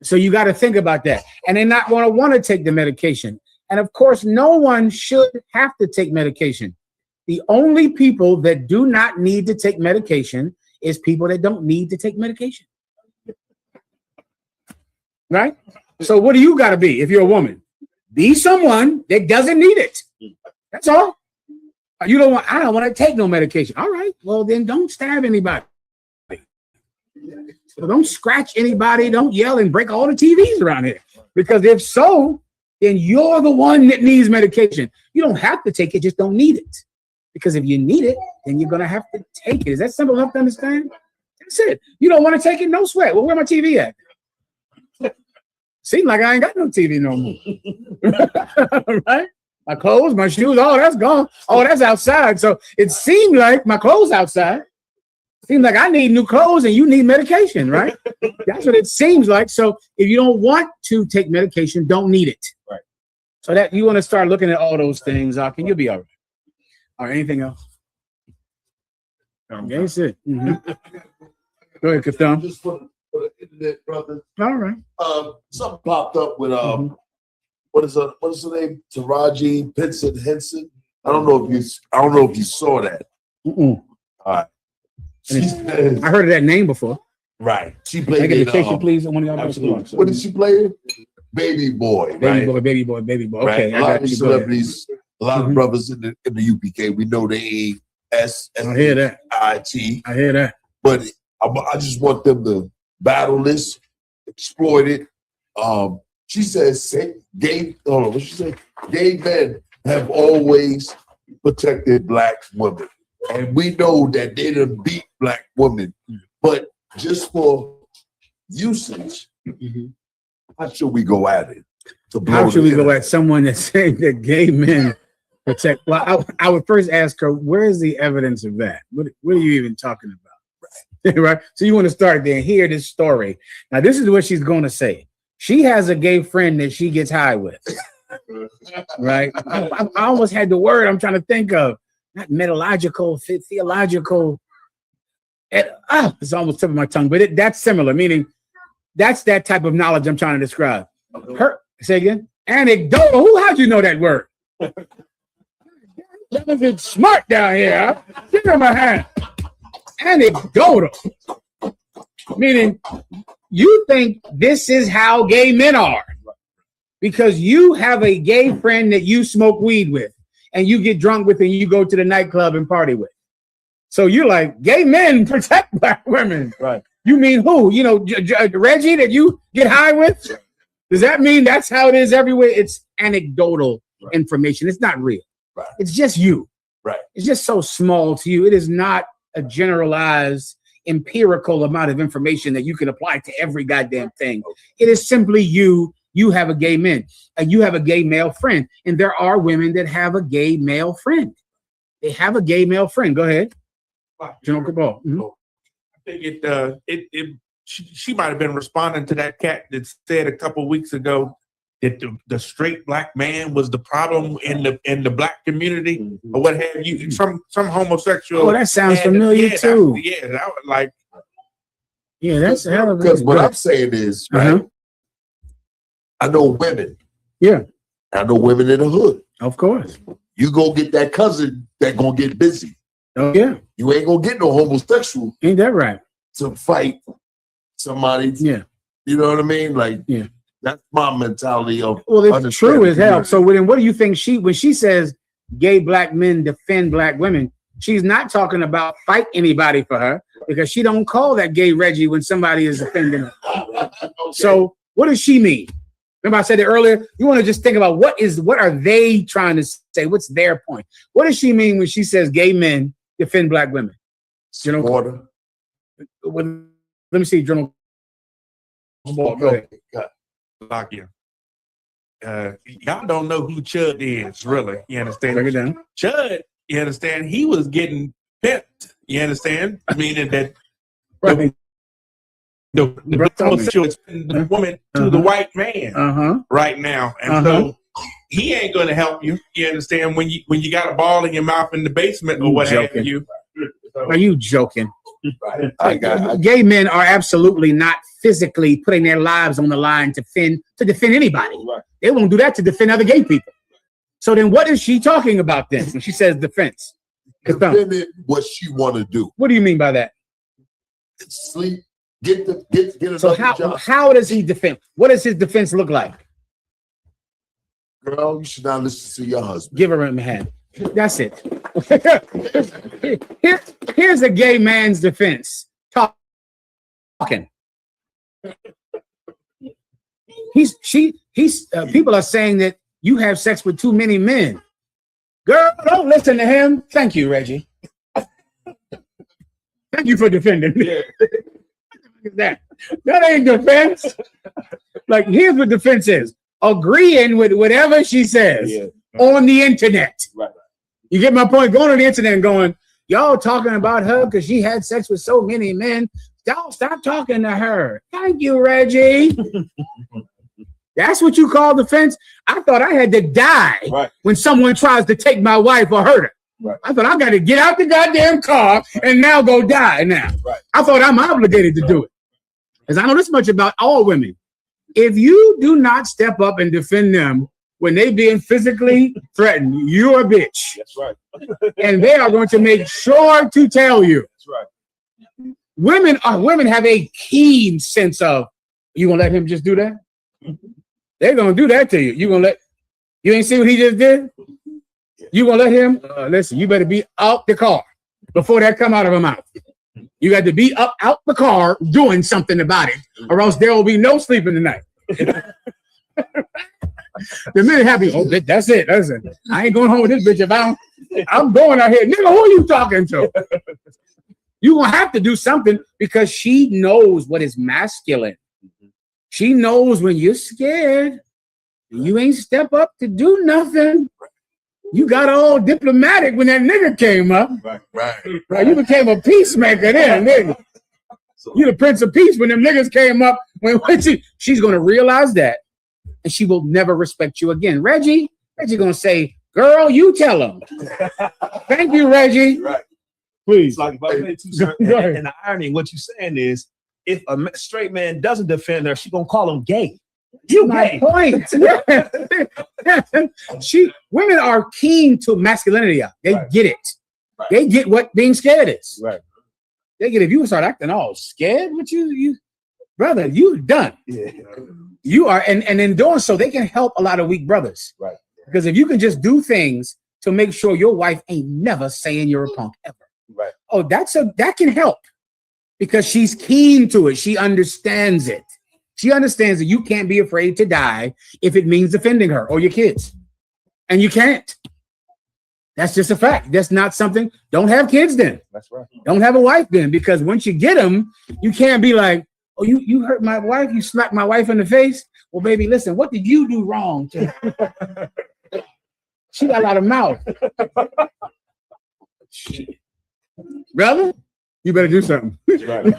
So you got to think about that. And they're not going to want to take the medication. And of course, no one should have to take medication. The only people that do not need to take medication is people that don't need to take medication. Right? So what do you got to be if you're a woman? Be someone that doesn't need it. That's all. I don't want to take no medication. All right. Well, then don't stab anybody. So don't scratch anybody. Don't yell and break all the TVs around here. Because if so, then you're the one that needs medication. You don't have to take it, just don't need it. Because if you need it, then you're going to have to take it. Is that simple enough to understand? That's it. You don't want to take it? No sweat. Well, where my TV at? Seems like I ain't got no TV no more. Right? My clothes, my shoes, all that's gone. Oh, that's outside. So it seemed like my clothes outside. Seems like I need new clothes and you need medication, right? That's what it seems like. So if you don't want to take medication, don't need it. Right. So that you want to start looking at all those things, and you'll be all right. Or anything else? That's it. Mm-hmm. Go ahead, Katham. Just for the internet, brother. All right. Something popped up with what is her name? Taraji Pinson Henson. I don't know if you saw that. All right. I heard of that name before. Right. She played education, please. One of y'all. What did she play? Baby Boy. Baby Boy. Okay. Right. A lot of celebrities. A lot of brothers in the UPK, we know they S-S-I-T. I hear that. But I just want them to battle this, exploit it. She says, gay men have always protected black women. And we know that they done beat black women. But just for usage, how should we go at it? How should we go at someone that's saying that gay men protect? Well, I would first ask her, where is the evidence of that? What are you even talking about? Right? So you want to start there and hear this story. Now, this is what she's going to say. She has a gay friend that she gets high with. Right? I almost had the word I'm trying to think of. Not metalogical, theological. It's almost tip of my tongue, but that's similar, meaning that's that type of knowledge I'm trying to describe. Say again? Anecdotal. How'd you know that word? It's smart down here. Huh? Give him a hand. Anecdotal. Meaning you think this is how gay men are because you have a gay friend that you smoke weed with and you get drunk with and you go to the nightclub and party with. So you're like, gay men protect black women. Right. You mean who? You know, Reggie that you get high with? Does that mean that's how it is everywhere? It's anecdotal information. It's not real. Right. It's just you. Right. It's just so small to you. It is not a generalized empirical amount of information that you can apply to every goddamn thing. It is simply you have a gay man and you have a gay male friend, and there are women that have a gay male friend. They have a gay male friend. Go ahead, General Cabal. Mm-hmm. I think she might have been responding to that cat that said a couple weeks ago that the straight black man was the problem in the black community or what have you. Some homosexual. Oh, that sounds familiar too. That was like. Yeah, that's a hell of a. Because what I'm saying is, right? I know women. Yeah. I know women in the hood. Of course. You go get that cousin that gonna get busy. Oh yeah. You ain't gonna get no homosexual. Ain't that right? To fight somebody. Yeah. You know what I mean? Like, yeah. That's my mentality of. Well, it's true as hell. So then what do you think when she says gay black men defend black women, she's not talking about fight anybody for her because she don't call that gay Reggie when somebody is offending her. Okay. So what does she mean? Remember I said it earlier? You want to just think about what are they trying to say? What's their point? What does she mean when she says gay men defend black women? Let me see, General. Go ahead. Lock you. Y'all don't know who Chud is, really. You understand? Break it down. Chud, you understand? He was getting pimped. You understand? Meaning that the homosexual is the woman to the white man right now, and so he ain't going to help you. You understand? When you got a ball in your mouth in the basement or what have you. Are you joking? Gay men are absolutely not physically putting their lives on the line to defend anybody. They won't do that to defend other gay people. So then what is she talking about then when she says defense? Defending what she want to do. What do you mean by that? Sleep. Get another So job. how does he defend? What does his defense look like? Girl, you should not listen to your husband. Give her a hand. That's it. Here's a gay man's defense. Talking. People are saying that you have sex with too many men. Girl, don't listen to him. Thank you, Reggie. Thank you for defending me. That ain't defense. Like, here's what defense is: agreeing with whatever she says on the internet. Right. You get my point? Going on the internet and going, y'all talking about her because she had sex with so many men. Y'all stop talking to her. Thank you, Reggie. That's what you call defense? I thought I had to die when someone tries to take my wife or hurt her. Right. I thought I got to get out the goddamn car and now go die now. Right. I thought I'm obligated to do it. Because I know this much about all women. If you do not step up and defend them when they being physically threatened, you're a bitch. That's right. And they are going to make sure to tell you. That's right. Women have a keen sense of, you gonna let him just do that? They're gonna do that to you. You ain't see what he just did? You gonna let him? Listen, you better be out the car before that come out of her mouth. You got to be up out the car doing something about it, or else there will be no sleeping tonight. The minute happy, that's it. I ain't going home with this bitch if I'm going out here. Nigga, who are you talking to? You're gonna have to do something because she knows what is masculine. She knows when you're scared, you ain't step up to do nothing. You got all diplomatic when that nigga came up. Right. You became a peacemaker then, nigga. You the Prince of Peace when them niggas came up. She's gonna realize that, and she will never respect you again. Reggie gonna say, "Girl, you tell him." Thank you, Reggie. Right. Please. It's like if I play too certain, and the irony in what you're saying is, if a straight man doesn't defend her, she's gonna call him gay. You My gay. point. Women are keen to masculinity. They get it. Right. They get what being scared is. Right. They get if you start acting all scared, what you brother, you done. Yeah. You are, and in doing so, they can help a lot of weak brothers. Right. Because if you can just do things to make sure your wife ain't never saying you're a punk ever. Right. Oh, that can help because she's keen to it. She understands it. She understands that you can't be afraid to die if it means defending her or your kids. And you can't. That's just a fact. That's not something. Don't have kids then. That's right. Don't have a wife then, because once you get them, you can't be like, oh, you hurt my wife. You smacked my wife in the face. Well, baby, listen, what did you do wrong? She got a lot of mouth. Brother, you better do something. Right.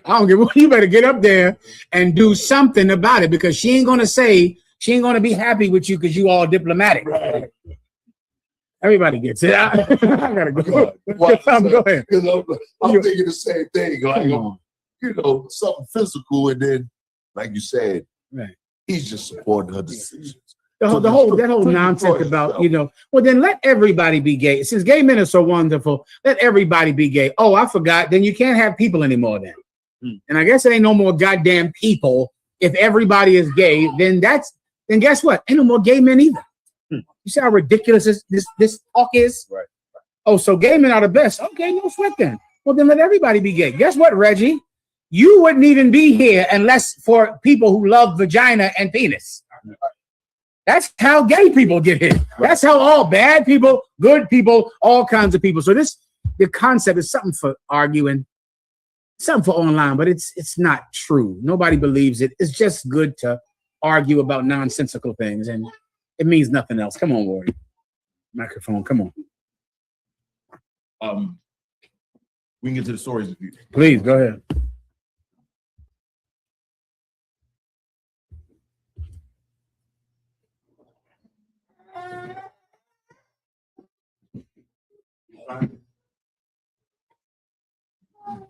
I don't give a, you better get up there and do something about it, because she ain't gonna be happy with you because you all diplomatic. Right. Everybody gets it. I gotta go. Go ahead. I'm thinking the same thing. Like, something physical, and then, like you said, right. He's just supporting her decisions. That whole nonsense about, well, then let everybody be gay. Since gay men are so wonderful, let everybody be gay. Oh, I forgot. Then you can't have people anymore then. And I guess there ain't no more goddamn people. If everybody is gay, then guess what? Ain't no more gay men either. You see how ridiculous this talk is? Right. Oh, so gay men are the best. Okay, no sweat then. Well, then let everybody be gay. Guess what, Reggie? You wouldn't even be here unless for people who love vagina and penis. That's how gay people get hit. That's how all bad people, good people, all kinds of people. So the concept is something for arguing, something for online, but it's not true. Nobody believes it. It's just good to argue about nonsensical things, and it means nothing else. Come on, Warren. Microphone, come on. We can get to the stories if you please go ahead.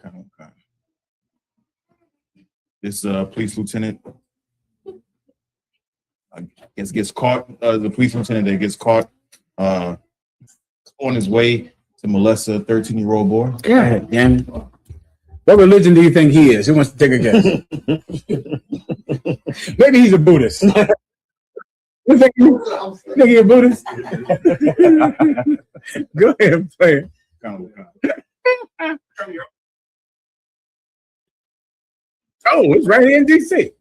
Okay. This police lieutenant, I guess, gets caught. The police lieutenant that gets caught on his way to molest a 13-year-old boy. Yeah, damn it. What religion do you think he is? Who wants to take a guess? Maybe he's a Buddhist. You think he's a Buddhist? Go ahead, play it. Oh, it's right here in DC.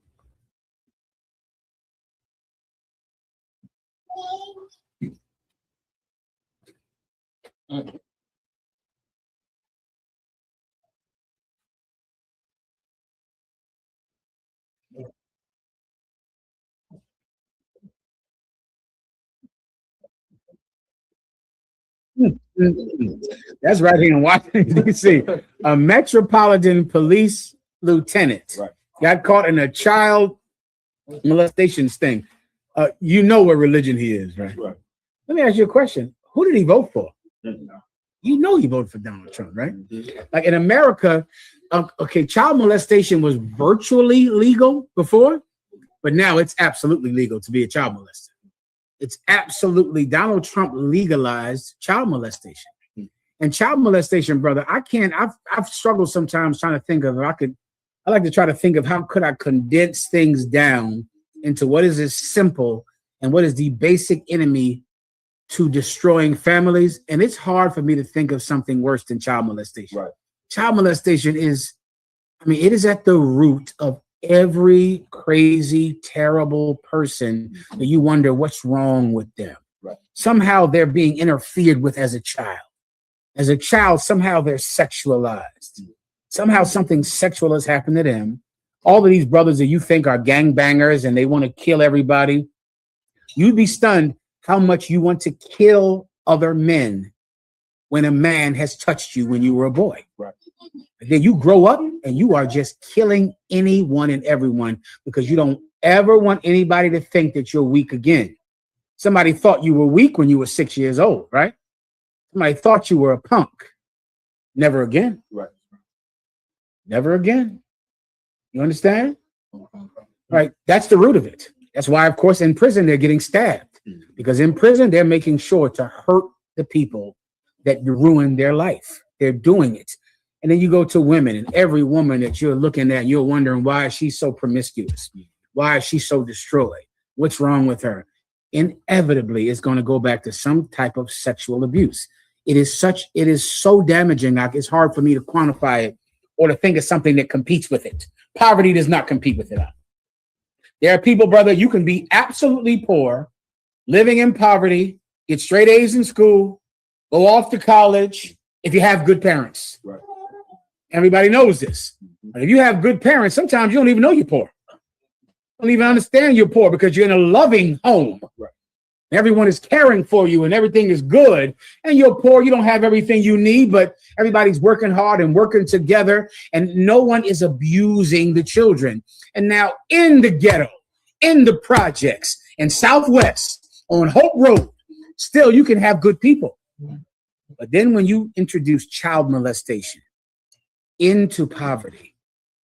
That's right here in Washington, D.C. A Metropolitan Police lieutenant got caught in a child molestation sting. You know what religion he is, right? Let me ask you a question. Who did he vote for? You know he voted for Donald Trump, right? Like in America, child molestation was virtually legal before, but now it's absolutely legal to be a child molester. It's absolutely, Donald Trump legalized child molestation. And child molestation, brother, I've struggled sometimes trying to think of, I like to try to think of how could I condense things down into what is as simple and what is the basic enemy to destroying families. And it's hard for me to think of something worse than child molestation. Right. Child molestation is, it is at the root of every crazy, terrible person that you wonder what's wrong with them. Right. Somehow they're being interfered with as a child. As a child, somehow they're sexualized. Somehow something sexual has happened to them. All of these brothers that you think are gangbangers and they want to kill everybody, you'd be stunned how much you want to kill other men when a man has touched you when you were a boy. Right. Then you grow up and you are just killing anyone and everyone because you don't ever want anybody to think that you're weak again. Somebody thought you were weak when you were 6 years old, right? Somebody thought you were a punk. Never again. Right. Never again. You understand? Right. That's the root of it. That's why, of course, in prison, they're getting stabbed. Because in prison, they're making sure to hurt the people that ruin their life. They're doing it. And then you go to women, and every woman that you're looking at, you're wondering, why is she so promiscuous? Why is she so destroyed? What's wrong with her? Inevitably, it's going to go back to some type of sexual abuse. It is so damaging. Like, it's hard for me to quantify it or to think of something that competes with it. Poverty does not compete with it. There are people, brother, you can be absolutely poor, living in poverty, get straight A's in school, go off to college if you have good parents. Right. Everybody knows this. But if you have good parents, sometimes you don't even know you're poor. You don't even understand you're poor because you're in a loving home. Right. Everyone is caring for you and everything is good. And you're poor, you don't have everything you need, but everybody's working hard and working together, and no one is abusing the children. And now in the ghetto, in the projects, in Southwest, on Hope Road, still you can have good people. But then when you introduce child molestation into poverty,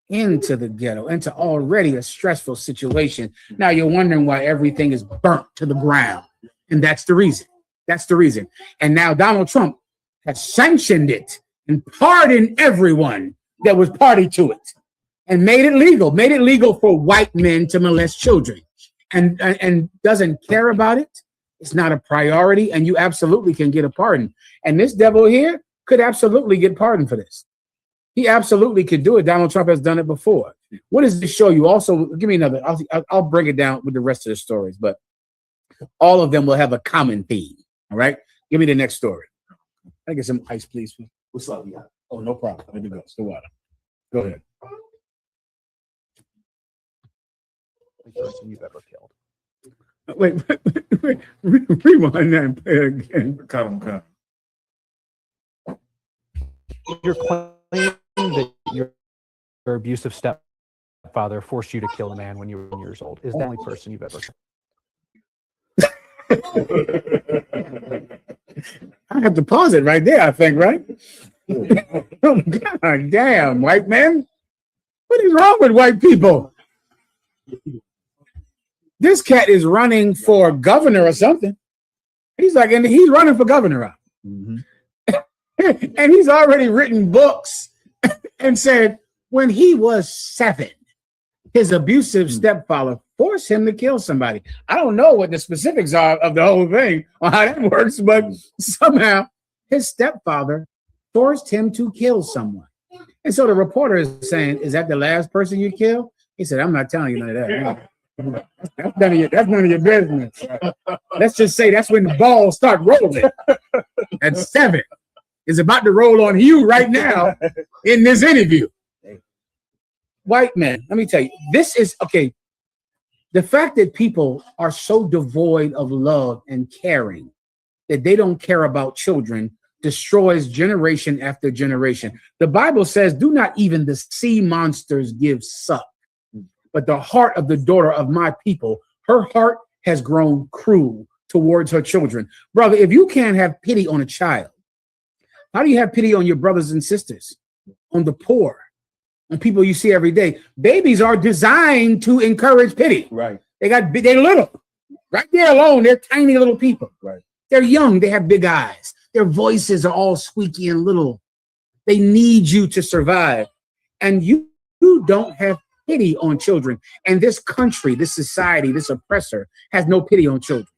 into the ghetto, into already a stressful situation, now you're wondering why everything is burnt to the ground. And that's the reason. That's the reason. And now Donald Trump has sanctioned it and pardoned everyone that was party to it and made it legal for white men to molest children, and doesn't care about it. It's not a priority, and you absolutely can get a pardon. And this devil here could absolutely get pardoned for this. He absolutely could do it. Donald Trump has done it before. What does this show you? Also, give me another. I'll break it down with the rest of the stories, but all of them will have a common theme. All right. Give me the next story. Can I get some ice, please? What's up? Yeah. Oh, no problem. Let me go. It's the water. Go ahead. Person you've ever killed. Wait, rewind that and play it again. Come. You're claiming that your abusive stepfather forced you to kill a man when you were 1 year old. Is the only person you've ever killed? I have to pause it right there, I think, right? Oh, God damn, white man. What is wrong with white people? This cat is running for governor or something. He's running for governor. Mm-hmm. And he's already written books and said when he was 7, his abusive stepfather forced him to kill somebody. I don't know what the specifics are of the whole thing or how that works, but somehow his stepfather forced him to kill someone. And so the reporter is saying, is that the last person you killed? He said, I'm not telling you none of that. That's none of your business. Let's just say that's when the balls start rolling. At 7. It's about to roll on you right now in this interview. White men, let me tell you, this is, okay, the fact that people are so devoid of love and caring that they don't care about children destroys generation after generation. The Bible says, do not even the sea monsters give suck, but the heart of the daughter of my people, her heart has grown cruel towards her children. Brother, if you can't have pity on a child, how do you have pity on your brothers and sisters, on the poor, on people you see every day? Babies are designed to encourage pity. Right. They're little. Right there alone, they're tiny little people. Right. They're young. They have big eyes. Their voices are all squeaky and little. They need you to survive. And you don't have pity on children. And this country, this society, this oppressor has no pity on children.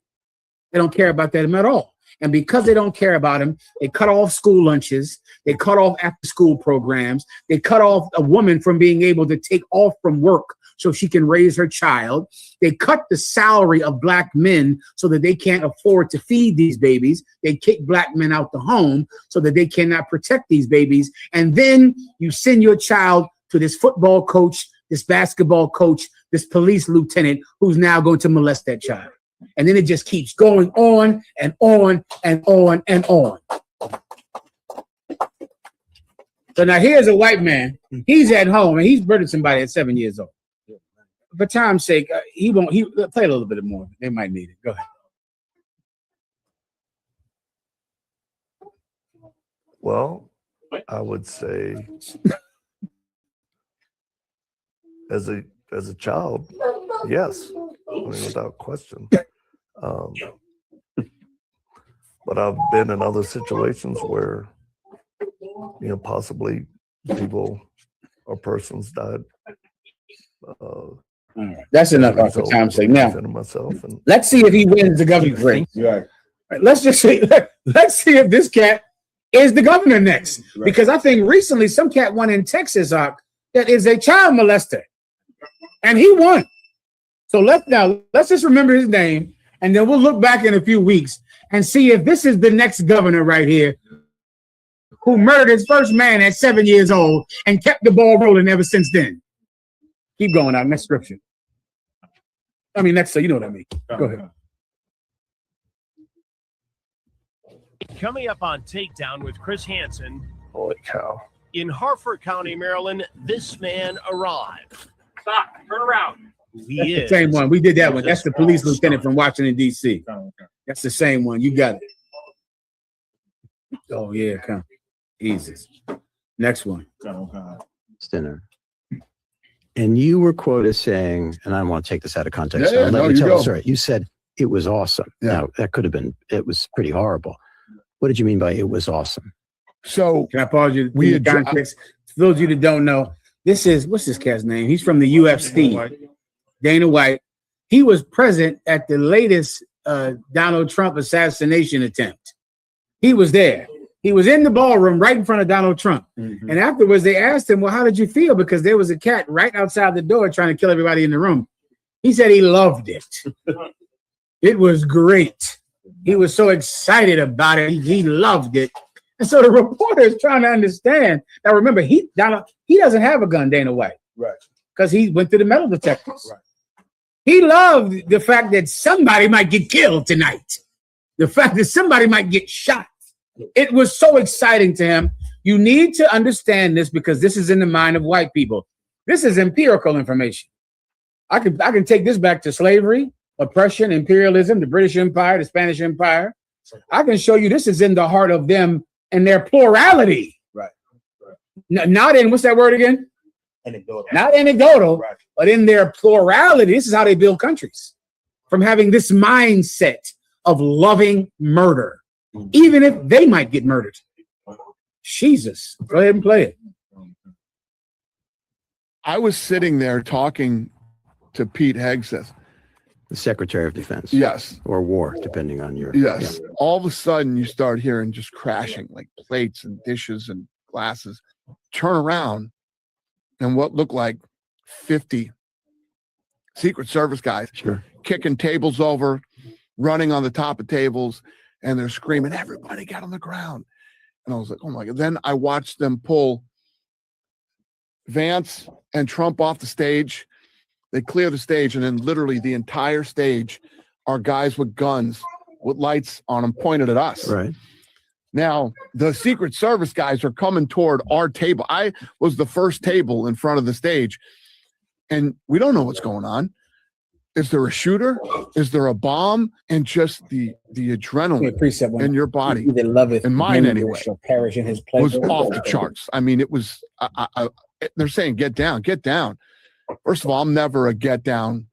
They don't care about them at all. And because they don't care about them, they cut off school lunches. They cut off after school programs. They cut off a woman from being able to take off from work so she can raise her child. They cut the salary of black men so that they can't afford to feed these babies. They kick black men out the home so that they cannot protect these babies. And then you send your child to this football coach, this basketball coach, this police lieutenant who's now going to molest that child. And then it just keeps going on and on and on and on. So now here's a white man. He's at home and he's murdered somebody at 7 years old. For time's sake, he won't. He play a little bit more. They might need it. Go ahead. Well, I would say as a child, yes, I mean, without question. But I've been in other situations where, possibly people or persons died. All right. That's enough for time's sake. Now, myself and let's see if he wins the governor's race. Right. Let's just say, let's see if this cat is the governor next. Right. Because I think recently some cat won in Texas, that is a child molester, and he won. So let's just remember his name, and then we'll look back in a few weeks and see if this is the next governor right here who murdered his first man at 7 years old and kept the ball rolling ever since then. Keep going out. Next scripture. I mean, next, so you know what I mean. Go ahead. Coming up on Takedown with Chris Hansen. Holy cow. In Harford County, Maryland, this man arrived. Stop. Turn around. He is. Same one. We did that one. That's the police lieutenant from Washington, D.C. That's the same one. You got it. Oh, yeah. Come. Easy. Next one. Stinner. And you were quoted as saying, and I don't want to take this out of context. Yeah, I'll let no, you you tell go. the story. You said it was awesome. Yeah. Now, that could have been, it was pretty horrible. What did you mean by it was awesome? So can I pause you? We context. For those of you that don't know, this is what's this cat's name? He's from the UFC. Dana White. He was present at the latest Donald Trump assassination attempt. He was there. He was in the ballroom right in front of Donald Trump. Mm-hmm. And afterwards, they asked him, "Well, how did you feel?" Because there was a cat right outside the door trying to kill everybody in the room. He said he loved it. It was great. He was so excited about it. He loved it. And so the reporter is trying to understand. Now, remember, he doesn't have a gun, Dana White. Right. Because he went through the metal detectors. Right. He loved the fact that somebody might get killed tonight. The fact that somebody might get shot. It was so exciting to him. You need to understand this because this is in the mind of white people. This is empirical information. I can take this back to slavery, oppression, imperialism, the British Empire, the Spanish Empire. I can show you this is in the heart of them and their plurality. Right. Not in, what's that word again? Anecdotal. Not anecdotal, but in their plurality. This is how they build countries. From having this mindset of loving murder, even if they might get murdered. Jesus, go ahead and play it. I was sitting there talking to Pete Hegseth, The Secretary of Defense. Yes. Or War, depending on your. Yes. Yeah. All of a sudden, you start hearing just crashing, like plates and dishes and glasses. Turn around, and what looked like 50 Secret Service guys kicking tables over, running on the top of tables, and they're screaming, "Everybody get on the ground." And I was like, oh my God. Then I watched them pull Vance and Trump off the stage. They clear the stage, and then literally the entire stage are guys with guns with lights on them pointed at us. Right. Now, the Secret Service guys are coming toward our table. I was the first table in front of the stage, and we don't know what's going on. Is there a shooter? Is there a bomb? And just the adrenaline in your body, they love it. and mine anyway, shall perish in his was pleasure. off the charts. I mean, it was, they're saying, get down, get down. First of all, I'm never a get down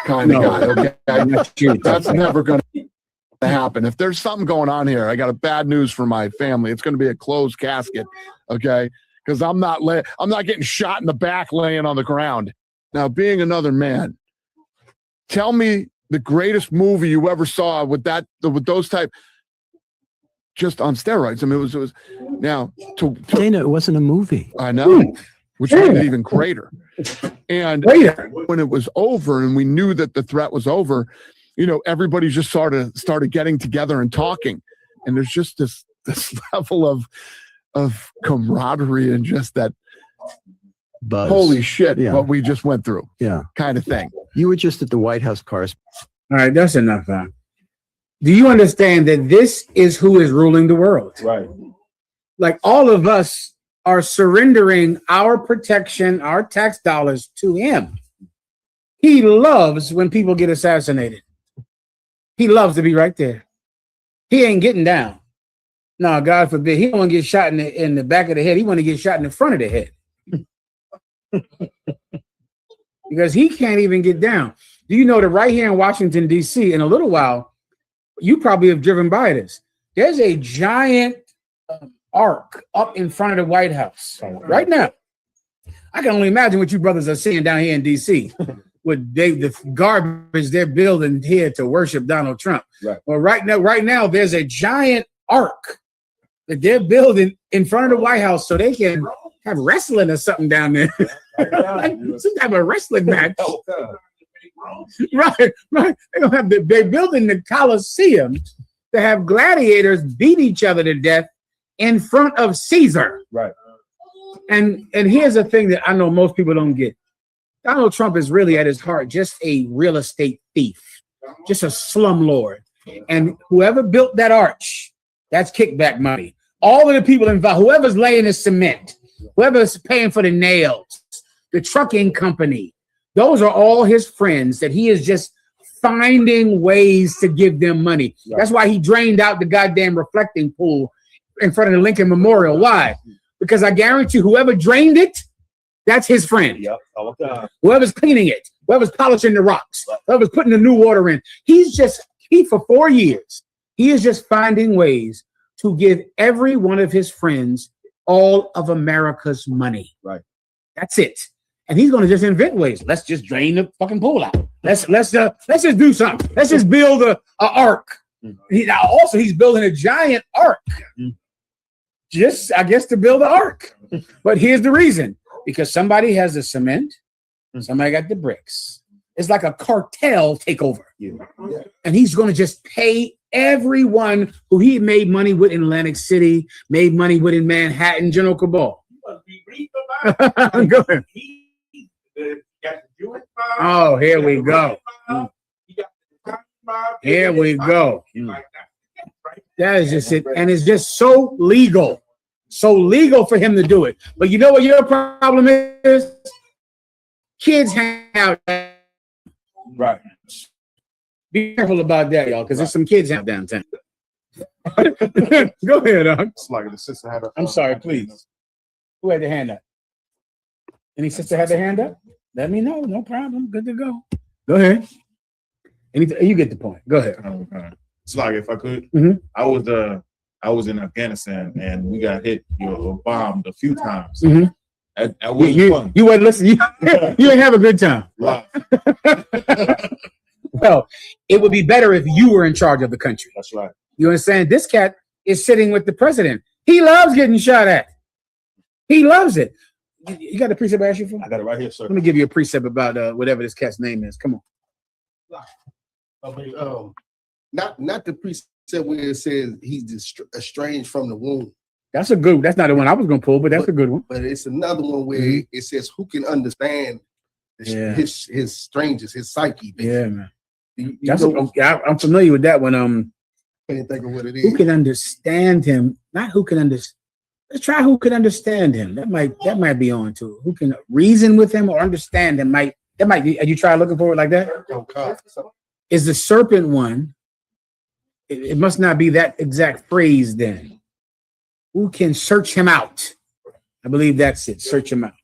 kind of guy. Okay? That's never going to happen. If there's something going on here, I got a bad news for my family. It's going to be a closed casket. Okay. Because I'm not getting shot in the back laying on the ground. Now, being another man, tell me the greatest movie you ever saw with those type, just on steroids. I mean, it was now Dana, it wasn't a movie. I know, which made it even greater. And when it was over and we knew that the threat was over, everybody just started getting together and talking. And there's just this level of camaraderie and just that Buzz. Holy shit, Yeah. what we just went through. Yeah. Kind of thing. You were just at the White House correspondence. All right, that's enough. Do you understand that this is who is ruling the world? Right. Like all of us are surrendering our protection, our tax dollars to him. He loves when people get assassinated. He loves to be right there. He ain't getting down. No, God forbid. He don't want to get shot in the back of the head. He want to get shot in the front of the head. Because he can't even get down. Do you know that right here in Washington, D.C., in a little while, you probably have driven by this. There's a giant ark up in front of the White House right now. I can only imagine what you brothers are seeing down here in D.C. with the garbage they're building here to worship Donald Trump. Right. Well, right now, there's a giant ark that they're building in front of the White House so they can have wrestling or something down there. Like some type of wrestling match. Right. They're building the Coliseum to have gladiators beat each other to death in front of Caesar. Right. And here's the thing that I know most people don't get. Donald Trump is really at his heart just a real estate thief, just a slumlord. And whoever built that arch, that's kickback money. All of the people involved, whoever's laying the cement, whoever's paying for the nails, the trucking company, those are all his friends that he is just finding ways to give them money. Right. That's why he drained out the goddamn reflecting pool in front of the Lincoln Memorial. Why? Because I guarantee whoever drained it, that's his friend. Yep. Whoever's cleaning it, whoever's polishing the rocks, whoever's putting the new water in. He for 4 years, he is just finding ways to give every one of his friends all of America's money. Right. That's it. And he's going to just invent ways. Let's just drain the fucking pool out. Let's just do something. Let's just build a ark. He's building a giant ark. Just, I guess, to build an ark. But here's the reason. Because somebody has the cement, somebody got the bricks. It's like a cartel takeover. Yeah. And he's going to just pay everyone who he made money with in Atlantic City, made money with in Manhattan, General Cabal. Go ahead. Oh, here we go. Here we go. That is just it. And it's just so legal. So legal for him to do it. But you know what your problem is? Kids hang out. Right. Be careful about that, y'all, because there's some kids out downtown. Go ahead, It's like the sister had a. I'm sorry, please. Who had their hand up? Any sister had their hand up? Let me know. No problem. Good to go. Go ahead. You get the point. Go ahead. It's like if I could, Mhm. I was in Afghanistan and we got hit, bombed a few times. Mhm. It wasn't fun. You wouldn't listen. You didn't have a good time. Wow. Well, it would be better if you were in charge of the country. That's right. You understand? This cat is sitting with the president. He loves getting shot at. He loves it. You got the precept I asked you for? I got it right here, sir. Let me give you a precept about whatever this cat's name is. Come on. Not the precept where it says he's estranged from the womb. That's a good. That's not the one I was going to pull, but that's a good one. But it's another one where it says, "Who can understand his strangers, his psyche?" Basically. Yeah, man. I'm familiar with that one. Can't think of what it is. Who can understand him? Not who can understand. Let's try who can understand him. That might be on to who can reason with him or understand him. That might be. Have you tried looking for it like that? Is the serpent one? It must not be that exact phrase then. Who can search him out? I believe that's it. Search him out.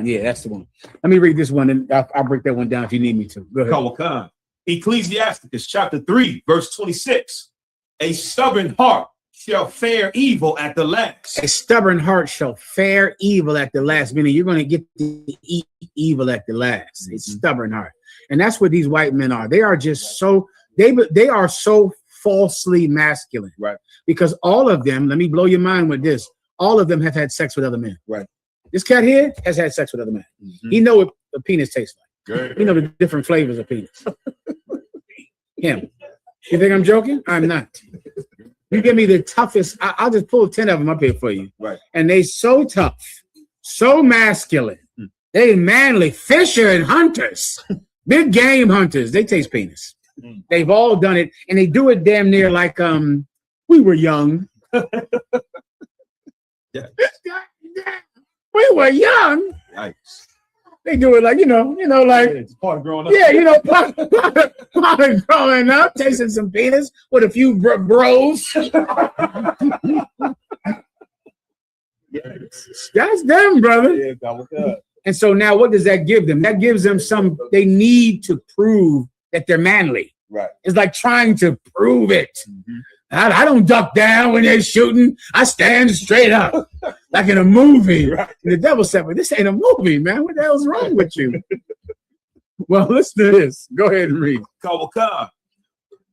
Yeah, that's the one. Let me read this one and I'll break that one down if you need me to. Go ahead. Ecclesiasticus chapter 3, verse 26. A stubborn heart shall fare evil at the last. A stubborn heart shall fare evil at the last, meaning you're going to get to eat evil at the last. A stubborn heart. And that's what these white men are. They are just so, they are so falsely masculine. Right. Because all of them, let me blow your mind with this, all of them have had sex with other men. Right. This cat here has had sex with other men. He know what a penis tastes like. Good. He know the different flavors of penis. Him. You think I'm joking? I'm not. You give me the toughest, I'll just pull 10 of them up here for you. Right. And they so tough, so masculine. They manly, fisher and hunters, big game hunters. They taste penis. They've all done it, and they do it damn near like we were young. We were young. Yikes. They do it like, like, It's part of growing up. yeah, part of growing up, tasting some penis with a few bros. That's them, brother. Yeah, God, what's up? And so now what does that give them? That gives them they need to prove that they're manly. Right. It's like trying to prove it. I don't duck down when they're shooting. I stand straight up like in a movie. Right. And the devil said, well, this ain't a movie, man. What the hell's wrong with you? Well, listen to this. Go ahead and read. Kawaka.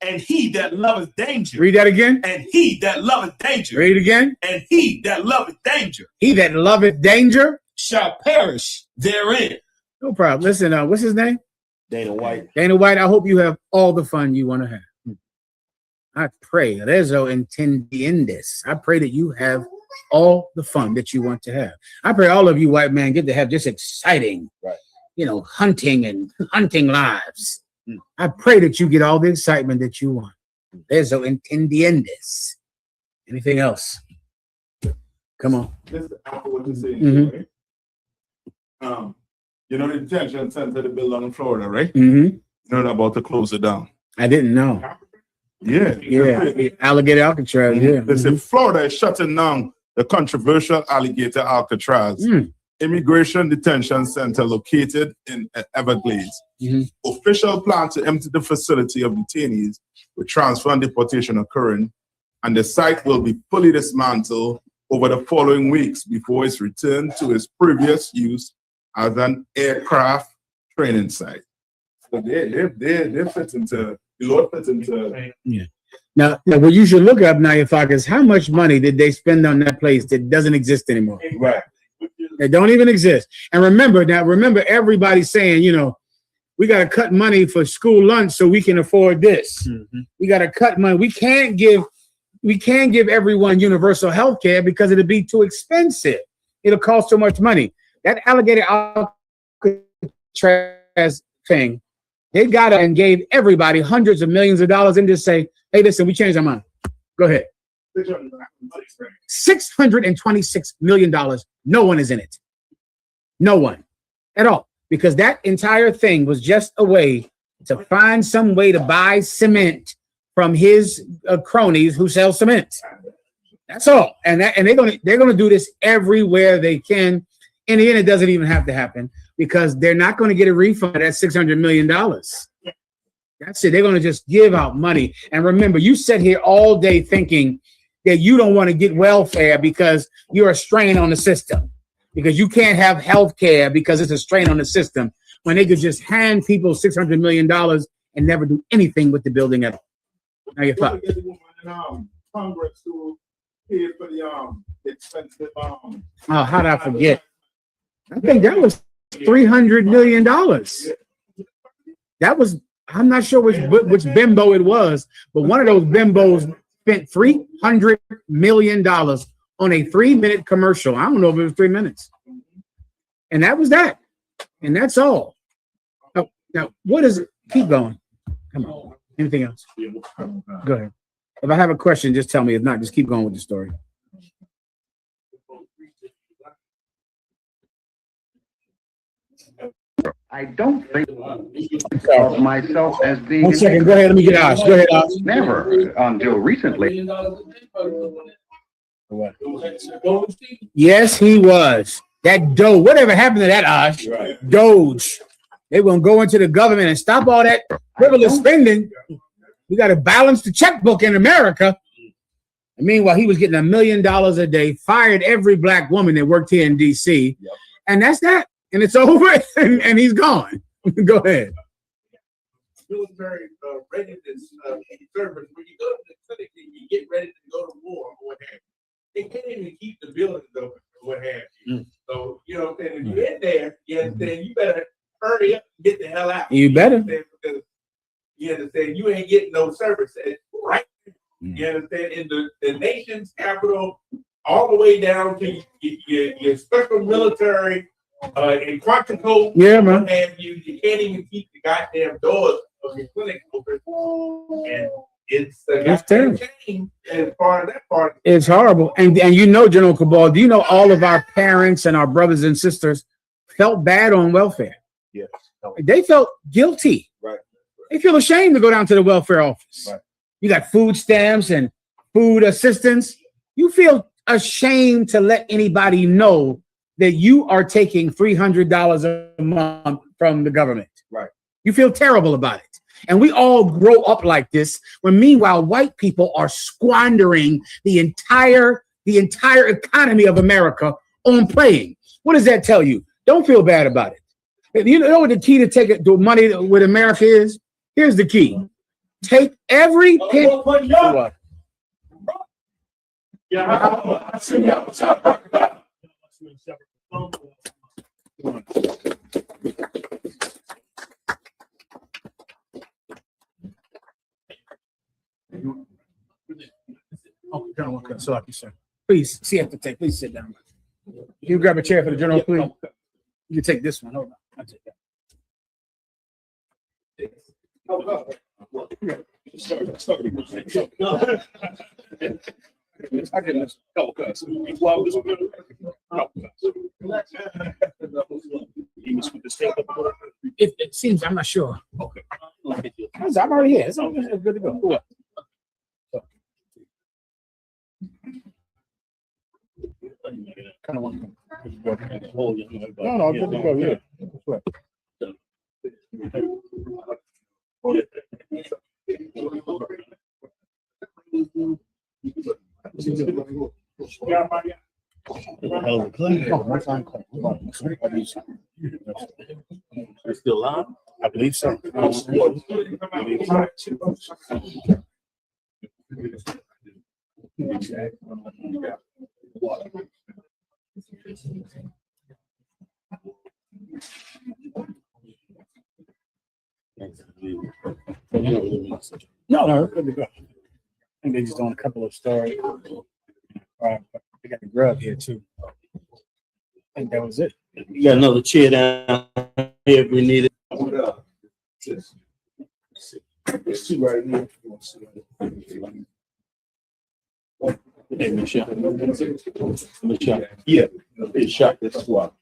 And he that loveth danger. Read that again. And he that loveth danger. Read it again. And he that loveth danger. He that loveth danger Shall perish therein. No problem. Listen, what's his name? Dana White. Dana White, I hope you have all the fun you want to have. I pray, rezo entendientes. I pray that you have all the fun that you want to have. I pray all of you white men get to have just exciting, hunting lives. I pray that you get all the excitement that you want. Rezo entendientes. Anything else? Come on. This is after what you're saying, Mhm. right? You know the detention center they built in Florida, right? Mm-hmm. You're not about to close it down. I didn't know. Yeah. Yeah. Alligator Alcatraz. Yeah. They say Florida is shutting down the controversial alligator Alcatraz immigration detention center located in Everglades. Official plan to empty the facility of detainees with transfer and deportation occurring, and the site will be fully dismantled over the following weeks before it's returned to its previous use as an aircraft training site. So they fit into the Lord fit into. Yeah. Now, what you should look up now, Ifak, is how much money did they spend on that place that doesn't exist anymore? Right. They don't even exist. And remember everybody's saying, we got to cut money for school lunch so we can afford this. We got to cut money. We can't give everyone universal health care because it'll be too expensive. It'll cost too much money. That alligator Alcatraz thing, they got it and gave everybody hundreds of millions of dollars and just say, hey, listen, we changed our mind. Go ahead. $626 million. No one is in it. No one at all. Because that entire thing was just a way to find some way to buy cement from his cronies who sell cement. That's all. And they're gonna do this everywhere they can. In the end, it doesn't even have to happen because they're not going to get a refund at $600 million. That's it. They're going to just give out money. And remember, you sit here all day thinking that you don't want to get welfare because you're a strain on the system, because you can't have health care because it's a strain on the system, when they could just hand people $600 million and never do anything with the building at all. Now you're fucked. Congress who paid for the expensive Oh, how did I forget? I think that was $300 million. That was, I'm not sure which bimbo it was, but one of those bimbos spent $300 million on a 3-minute commercial. I don't know if it was 3 minutes. And that was that. And that's all. Now, what is it? Keep going. Come on. Anything else? Go ahead. If I have a question, just tell me. If not, just keep going with the story. I don't think of myself as being. 1 second. Go ahead. Let me get Osh. Go ahead, Osh. Never until recently. Yes, he was. That Doge. Whatever happened to that, Osh? Right. Doge. They won't go into the government and stop all that frivolous spending. We got to balance the checkbook in America. And meanwhile, he was getting $1 million a day, fired every black woman that worked here in D.C. Yep. And that's that. And it's over, and he's gone. Go ahead. Military readiness service. When you go to the clinic and you get ready to go to war or what have you, they can't even keep the buildings open or what have you. So, you know what I'm saying? If you're in there, you understand, you better hurry up and get the hell out. You better. Because you understand, you ain't getting no service right. You understand? In the nation's capital, all the way down to your special military in Quantico, yeah, man. You can't even keep the goddamn doors of your clinic open. And It's terrible. As far as that part, It's horrible. And you know, General Cabal, do you know all of our parents and our brothers and sisters felt bad on welfare? yes. They felt guilty. Right. They feel ashamed to go down to the welfare office. Right. You got food stamps and food assistance. You feel ashamed to let anybody know that you are taking $300 a month from the government. Right. You feel terrible about it. And we all grow up like this, when meanwhile white people are squandering the entire economy of America on playing. What does that tell you? Don't feel bad about it. You know what the key to take the money with America is? Here's the key. Take every penny. Oh, General, so sir. Please, CFT, please sit down. You grab a chair for the general, please. You can take this one. Hold on. I'll take that. I get this. It seems, I'm not sure. Okay. I'm already here. It's good to go. Kind of want to no, good to go. Yeah. It's still live? I believe so. No, good to go. I think they just doing a couple of stories. They got the grub here too. I think that was it. You got another chair down here if we need it. There's two right here. Hey, Michelle. Yeah, it's shot this swap.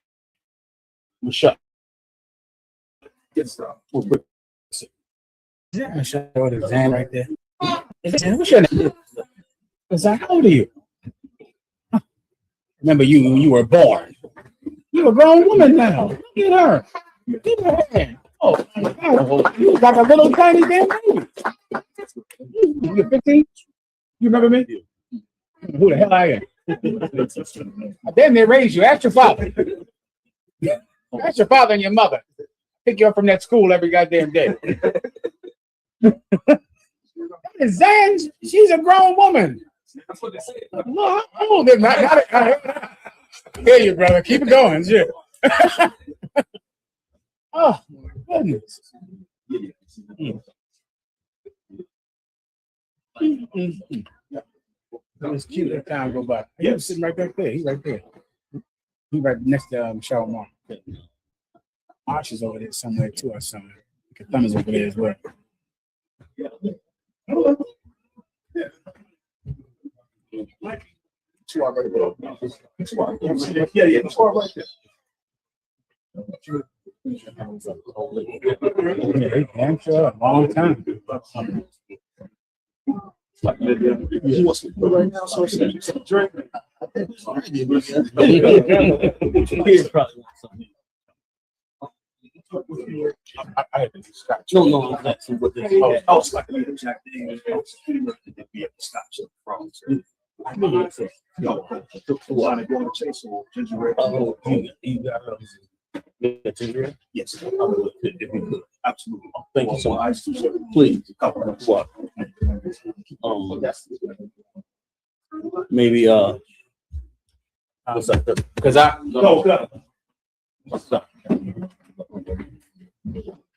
Michelle. Get stuff. Michelle, the exam right there. What's your name? How old are you? Remember you when you were born. You're a grown woman now. Look at her. Look at her hand. Oh my God. You look like a little tiny damn baby. You're 15? You remember me? Who the hell I am? Then they raised you. Ask your father. Ask your father and your mother. Pick you up from that school every goddamn day. Zan, she's a grown woman. That's what they say. Well, how old is that? Here you, brother. Keep it going. Shit. Oh, my goodness. It's cute. That time go by. Yeah, he's sitting right back there. He's right there. He's right next to Shalimar. Marsh is over there somewhere too, or something. Thumb is over there as well. Yeah. I'm sure a long time. He wants to right now, so drink. I had to stop. No, that's what this is. I was like, Jack Daniels. Be able to stop from. I mean, no, the one I go to chase or ginger ale. Oh, you got ginger ale? Yes, I would if you could. Absolutely. Thank you so much. Please, a couple of what? Maybe what's up? Because no. What's up?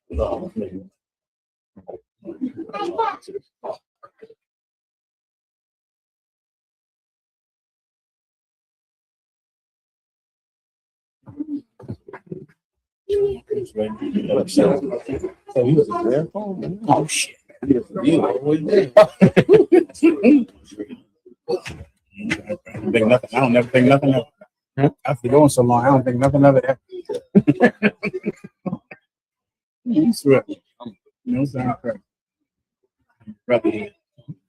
No, maybe. So he was a rare phone. Oh shit. You always did. I don't think nothing. I don't never think nothing of it. After going so long, I don't think nothing of it. You swear. No sound correct. Brother,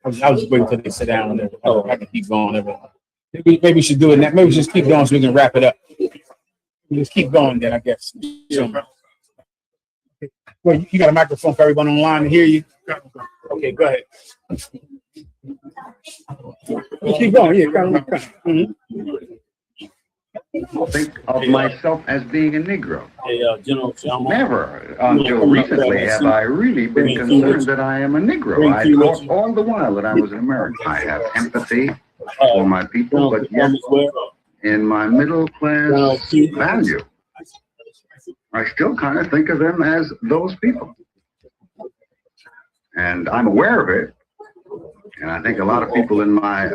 I was just waiting until they sit down and I can keep going. Maybe we should do it now. Maybe we just keep going so we can wrap it up. We just keep going then, I guess. Well, you got a microphone for everyone online to hear you? Okay, go ahead. Keep going. Yeah, come on. Think of myself as being a Negro. General, Never until recently have I really been concerned that I am a Negro. I thought all the while that I was an American. I have empathy for my people, but yet in my middle class value, I still kind of think of them as those people. And I'm aware of it. And I think a lot of people in my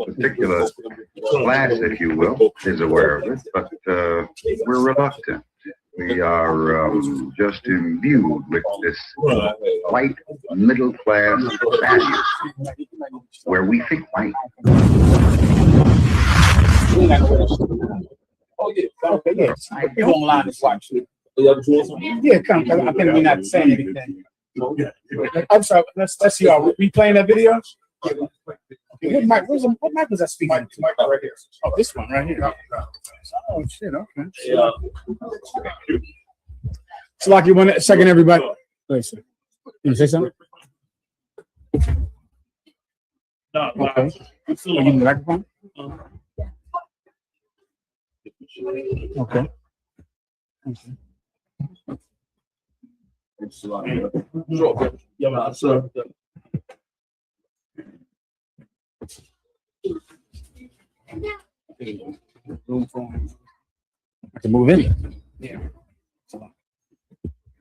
particular class, if you will, is aware of it, but we're reluctant. We are just imbued with this white middle class value, where we think white. Oh yeah, okay, yes. People online is watching. Yeah, come. I think we're not saying anything. I'm sorry. Let's see. Are we playing that video? Okay, what mic? What mic was I speaking? Mic right here. Oh, this one right here. Oh shit. Okay. Yeah. So, like, you want a second, everybody? Wait, you want to say something? No. Okay. You need the microphone? Okay. I can move in. Yeah. Can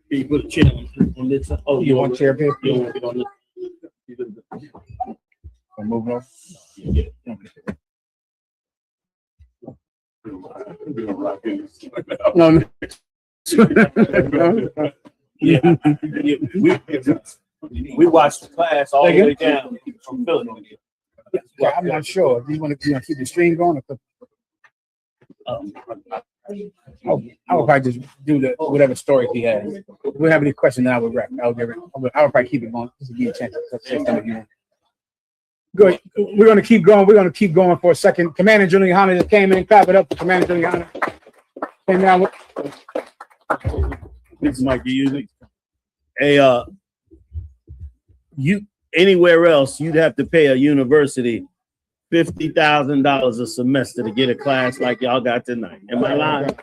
you put a chair on this side? Oh, you want a chair up here? You want it on this? I'm moving on. No. Yeah. We watched the class all the way down from Philly. Yeah, I'm not sure. Do you want to keep the stream going? I would probably just do whatever story he has. If we have any questions, then I would wrap. I would probably keep it going. Just to give you a chance to say something. Good. We're going to keep going. We're going to keep going for a second. Commander General Yohana just came in. Clap it up for Commander General Yohana. Came down with. This might be using. Hey, you anywhere else, you'd have to pay a university $50,000 a semester to get a class like y'all got tonight. Am I lying?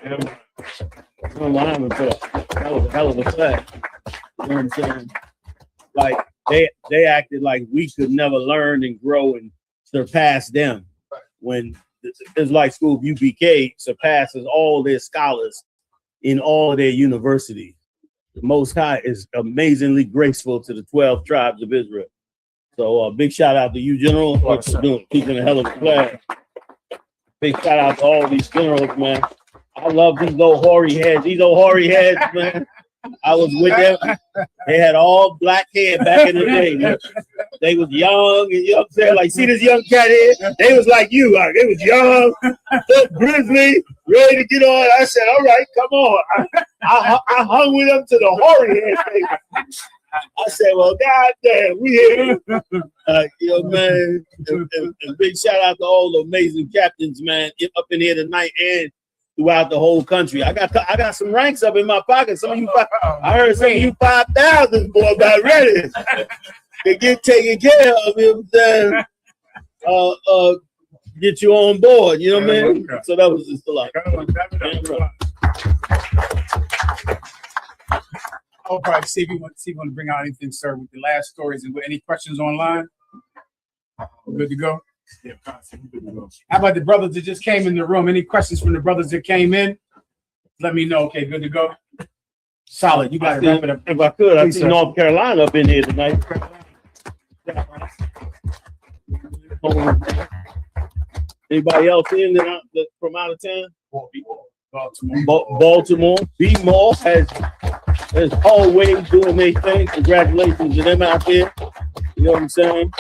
I'm lying for that. That was a hell of a class. You know what I'm saying? Like they acted like we could never learn and grow and surpass them. When it's like school of UPK surpasses all their scholars in all their universities. The Most High is amazingly graceful to the 12 tribes of Israel. So big shout out to you, General, for teaching a hell of a class. Big shout out to all these generals, man. I love these old hoary heads. These old hoary heads, man. I was with them. They had all black hair back in the day. Man. They was young, and you know what I'm saying? Like, see this young cat here? They was like you. Like, they was young, grizzly, ready to get on. I said, all right, come on. I hung with them to the hoary head. I said, well, goddamn, we here. Yo, man, and big shout out to all the amazing captains, man, up in here tonight and throughout the whole country. I got some ranks up in my pocket. Some of you, I heard some of you 5,000 boy about ready to get taken care of. You know what I'm saying? Get you on board. You know what I mean? So that was just a lot. I'll probably see if you want to bring out anything, sir, with the last stories and with any questions online. We're good to go. Yeah, how about the brothers that just came in the room? Any questions from the brothers that came in? Let me know. Okay, good to go. Solid. You got to wrap it up. If I could, I see North Carolina up in here tonight. Anybody else in that from out of town? Baltimore. B-Mall has As always doing their thing. Congratulations to them out there. You know what I'm saying?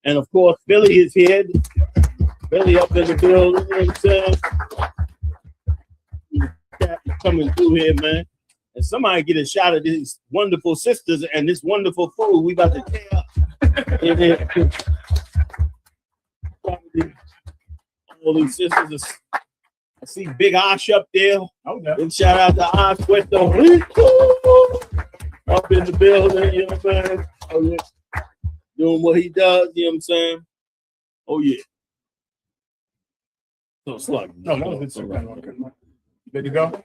And of course, Philly is here. Philly up in the building. You know what I'm saying? Coming through here, man. And somebody get a shot of these wonderful sisters and this wonderful food we about to tear up. All these sisters. I see Big Osh up there. And shout out to Osh Puerto Rico. Up in the building, you know what I'm saying? Oh, yeah. Doing what he does, you know what I'm saying? Oh, yeah. So slug. No, that was it. Good to go?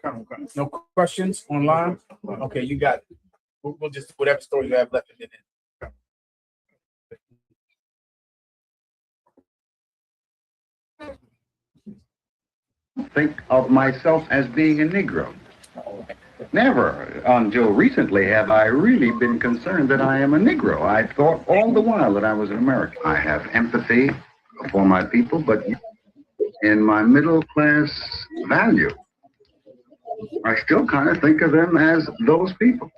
No questions online? Okay, you got it. We'll just, whatever story you have left in it. Think of myself as being a Negro. Never until recently have I really been concerned that I am a Negro. I thought all the while that I was an American. I have empathy for my people, but in my middle class value, I still kind of think of them as those people.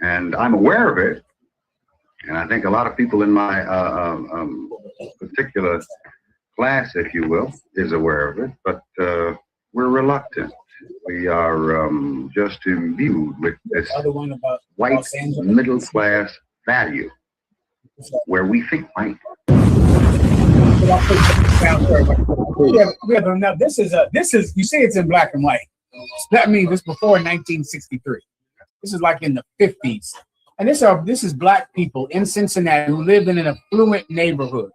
And I'm aware of it. And I think a lot of people in my particular class, if you will, is aware of it, but we're reluctant. We are just imbued with this white middle class value where we think white. We have enough. This is you say it's in black and white. That means it's before 1963. This is like in the 50s. And this is black people in Cincinnati who lived in an affluent neighborhood.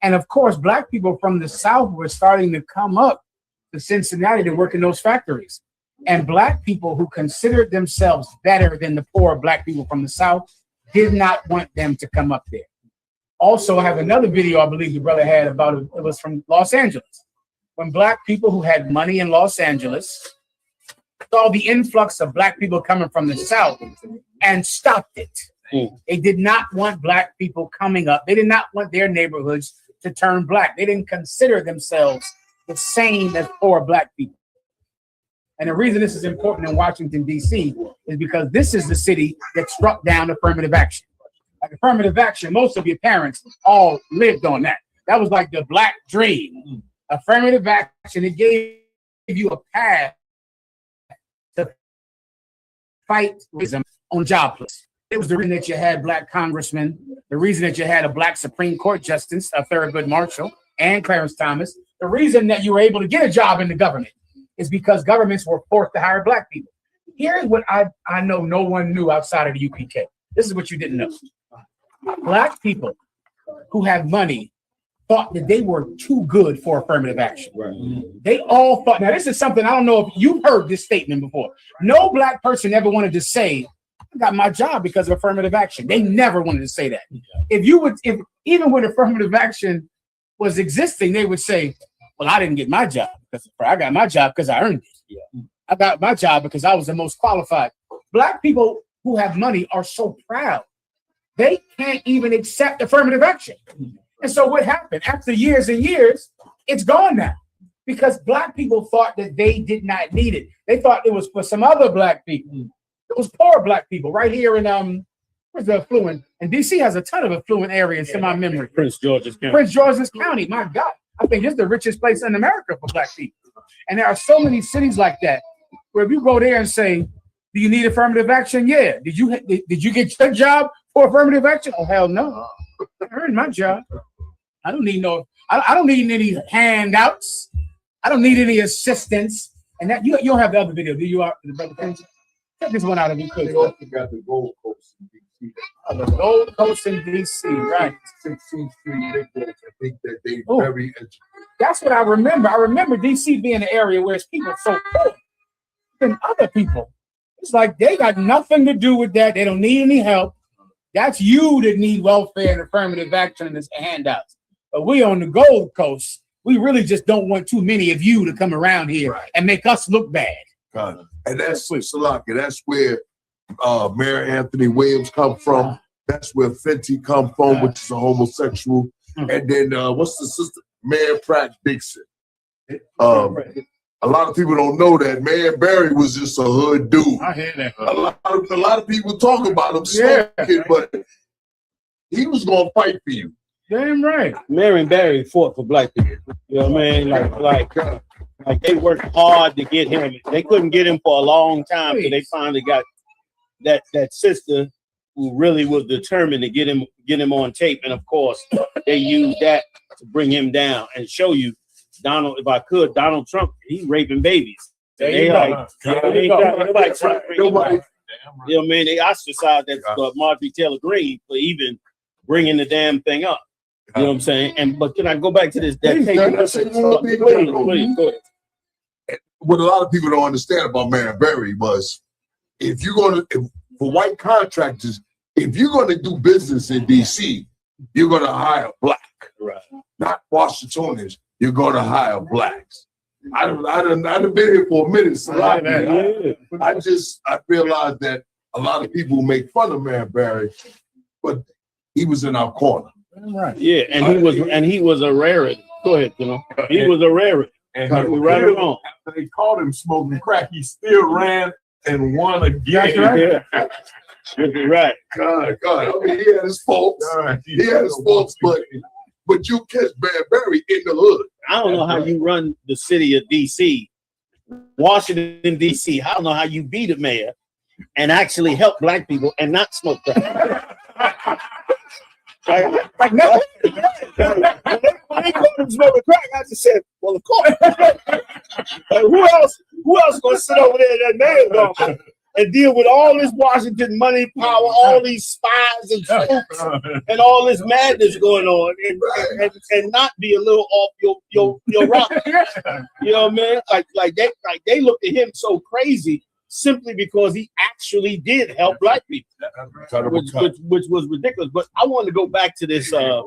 And of course, black people from the South were starting to come up to Cincinnati to work in those factories. And black people who considered themselves better than the poor black people from the South did not want them to come up there. Also, I have another video I believe the brother had about it. It was from Los Angeles. When black people who had money in Los Angeles saw the influx of black people coming from the South and stopped it. They did not want black people coming up. They did not want their neighborhoods to turn black. They didn't consider themselves the same as poor black people. And the reason this is important in Washington, D.C. is because this is the city that struck down affirmative action. Like affirmative action, most of your parents all lived on that. That was like the black dream. Affirmative action, it gave you a path to fight racism on job place. It was the reason that you had black congressmen, the reason that you had a black Supreme Court justice, Thurgood Marshall, and Clarence Thomas. The reason that you were able to get a job in the government is because governments were forced to hire black people. Here's what I know no one knew outside of the UPK. This is what you didn't know. Black people who have money thought that they were too good for affirmative action. They all thought, now this is something, I don't know if you've heard this statement before. No black person ever wanted to say, I got my job because of affirmative action. They never wanted to say that. If even when affirmative action was existing, they would say, well, I didn't get my job because I got my job because I earned it. I got my job because I was the most qualified. Black people who have money are so proud. They can't even accept affirmative action. And so what happened? After years and years, it's gone now because black people thought that they did not need it. They thought it was for some other black people. It was poor black people right here in where's the affluent? And DC has a ton of affluent areas to my memory. Prince George's County. Prince George's County. My God, I think it's the richest place in America for black people. And there are so many cities like that where if you go there and say, "Do you need affirmative action?" Yeah. Did you get your job for affirmative action? Oh hell no. I earned my job. I don't need I don't need any handouts. I don't need any assistance. And that you don't have the other video, do you? Brother Prince? Check this one out if you could. They also got the Gold Coast in DC. The Gold Coast in DC, right? 16th Street. I think that they Ooh. very educated. That's what I remember. I remember DC being an area where it's people so poor than other people. It's like they got nothing to do with that. They don't need any help. That's you that need welfare and affirmative action and handouts. But we on the Gold Coast, we really just don't want too many of you to come around here and make us look bad. And that's Salaka. That's where Mayor Anthony Williams come from. That's where Fenty come from, which is a homosexual. And then what's the sister? Mayor Pratt Dixon. A lot of people don't know that Man Barry was just a hood dude. I hear that. A lot of people talk about him smoking, but he was gonna fight for you. Damn right. Marion Barry fought for black people. You know what I mean? Like they worked hard to get him. They couldn't get him for a long time until they finally got that sister who really was determined to get him on tape. And of course, they used that to bring him down and show you Donald Trump, he's raping babies. They You like, know what I mean? They ostracized that Marjorie Taylor Greene for even bringing the damn thing up. You know what I'm saying? But can I go back to this? Please, go ahead. What a lot of people don't understand about Man Barry was, for white contractors, if you're going to do business in D.C., you're going to hire black, right? Not Washingtonians. You're going to hire blacks. I done been here for a minute, so I realized that a lot of people make fun of Man Barry, but he was in our corner. Right. Yeah, and he was a rarity. Go ahead, he was a rarity. And right or wrong. After they caught him smoking crack, he still ran and won again. That's right. Right. God. I mean, he had his faults. But you catch Man Barry in the hood. I don't know how you run the city of D.C., Washington, D.C. I don't know how you be the mayor and actually help black people and not smoke crack. Like no, when they called him smoking crack, I just said, well, of course. Who else gonna sit over there in that man's office and deal with all this Washington money, power, all these spies and spooks and all this madness going on, and not be a little off your rock? You know what I mean? Like they looked at him so crazy simply because he actually did help black people, which was ridiculous. But I wanted to go back to this slot.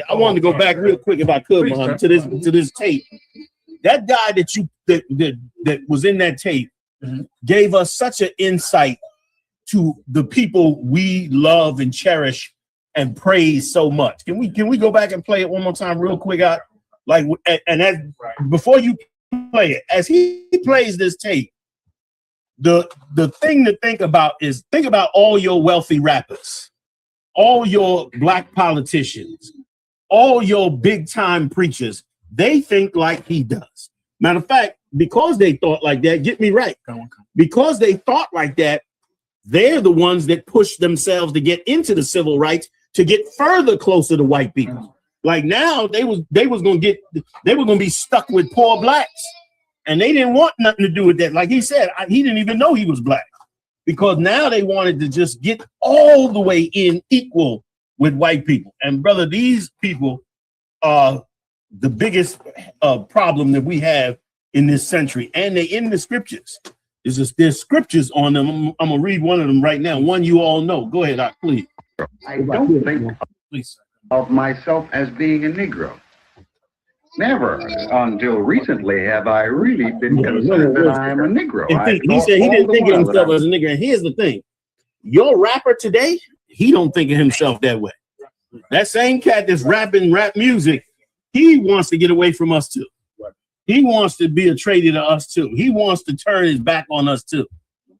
I wanted to go back real quick, if I could, Muhammad, to this tape. That guy that was in that tape gave us such an insight to the people we love and cherish and praise so much. Can we go back and play it one more time real quick? Before you play it, as he plays this tape, the thing to think about is all your wealthy rappers, all your black politicians, all your big time preachers. They think like he does. Matter of fact, because they thought like that, get me right. Because they thought like that, they're the ones that pushed themselves to get into the civil rights to get further closer to white people. Like now they were gonna be stuck with poor blacks, and they didn't want nothing to do with that. Like he said, he didn't even know he was black, because now they wanted to just get all the way in equal with white people. And brother, these people are the biggest problem that we have in this century, and they in the scriptures. There's scriptures on them. I'm gonna read one of them right now. One you all know. Go ahead, please. I don't think of myself as being a Negro. Never until recently have I really been considered that I am a Negro. He said he didn't think of himself as a nigger. And here's the thing: your rapper today, he don't think of himself that way. That same cat that's rapping rap music, he wants to get away from us too. He wants to be a traitor to us too. He wants to turn his back on us too.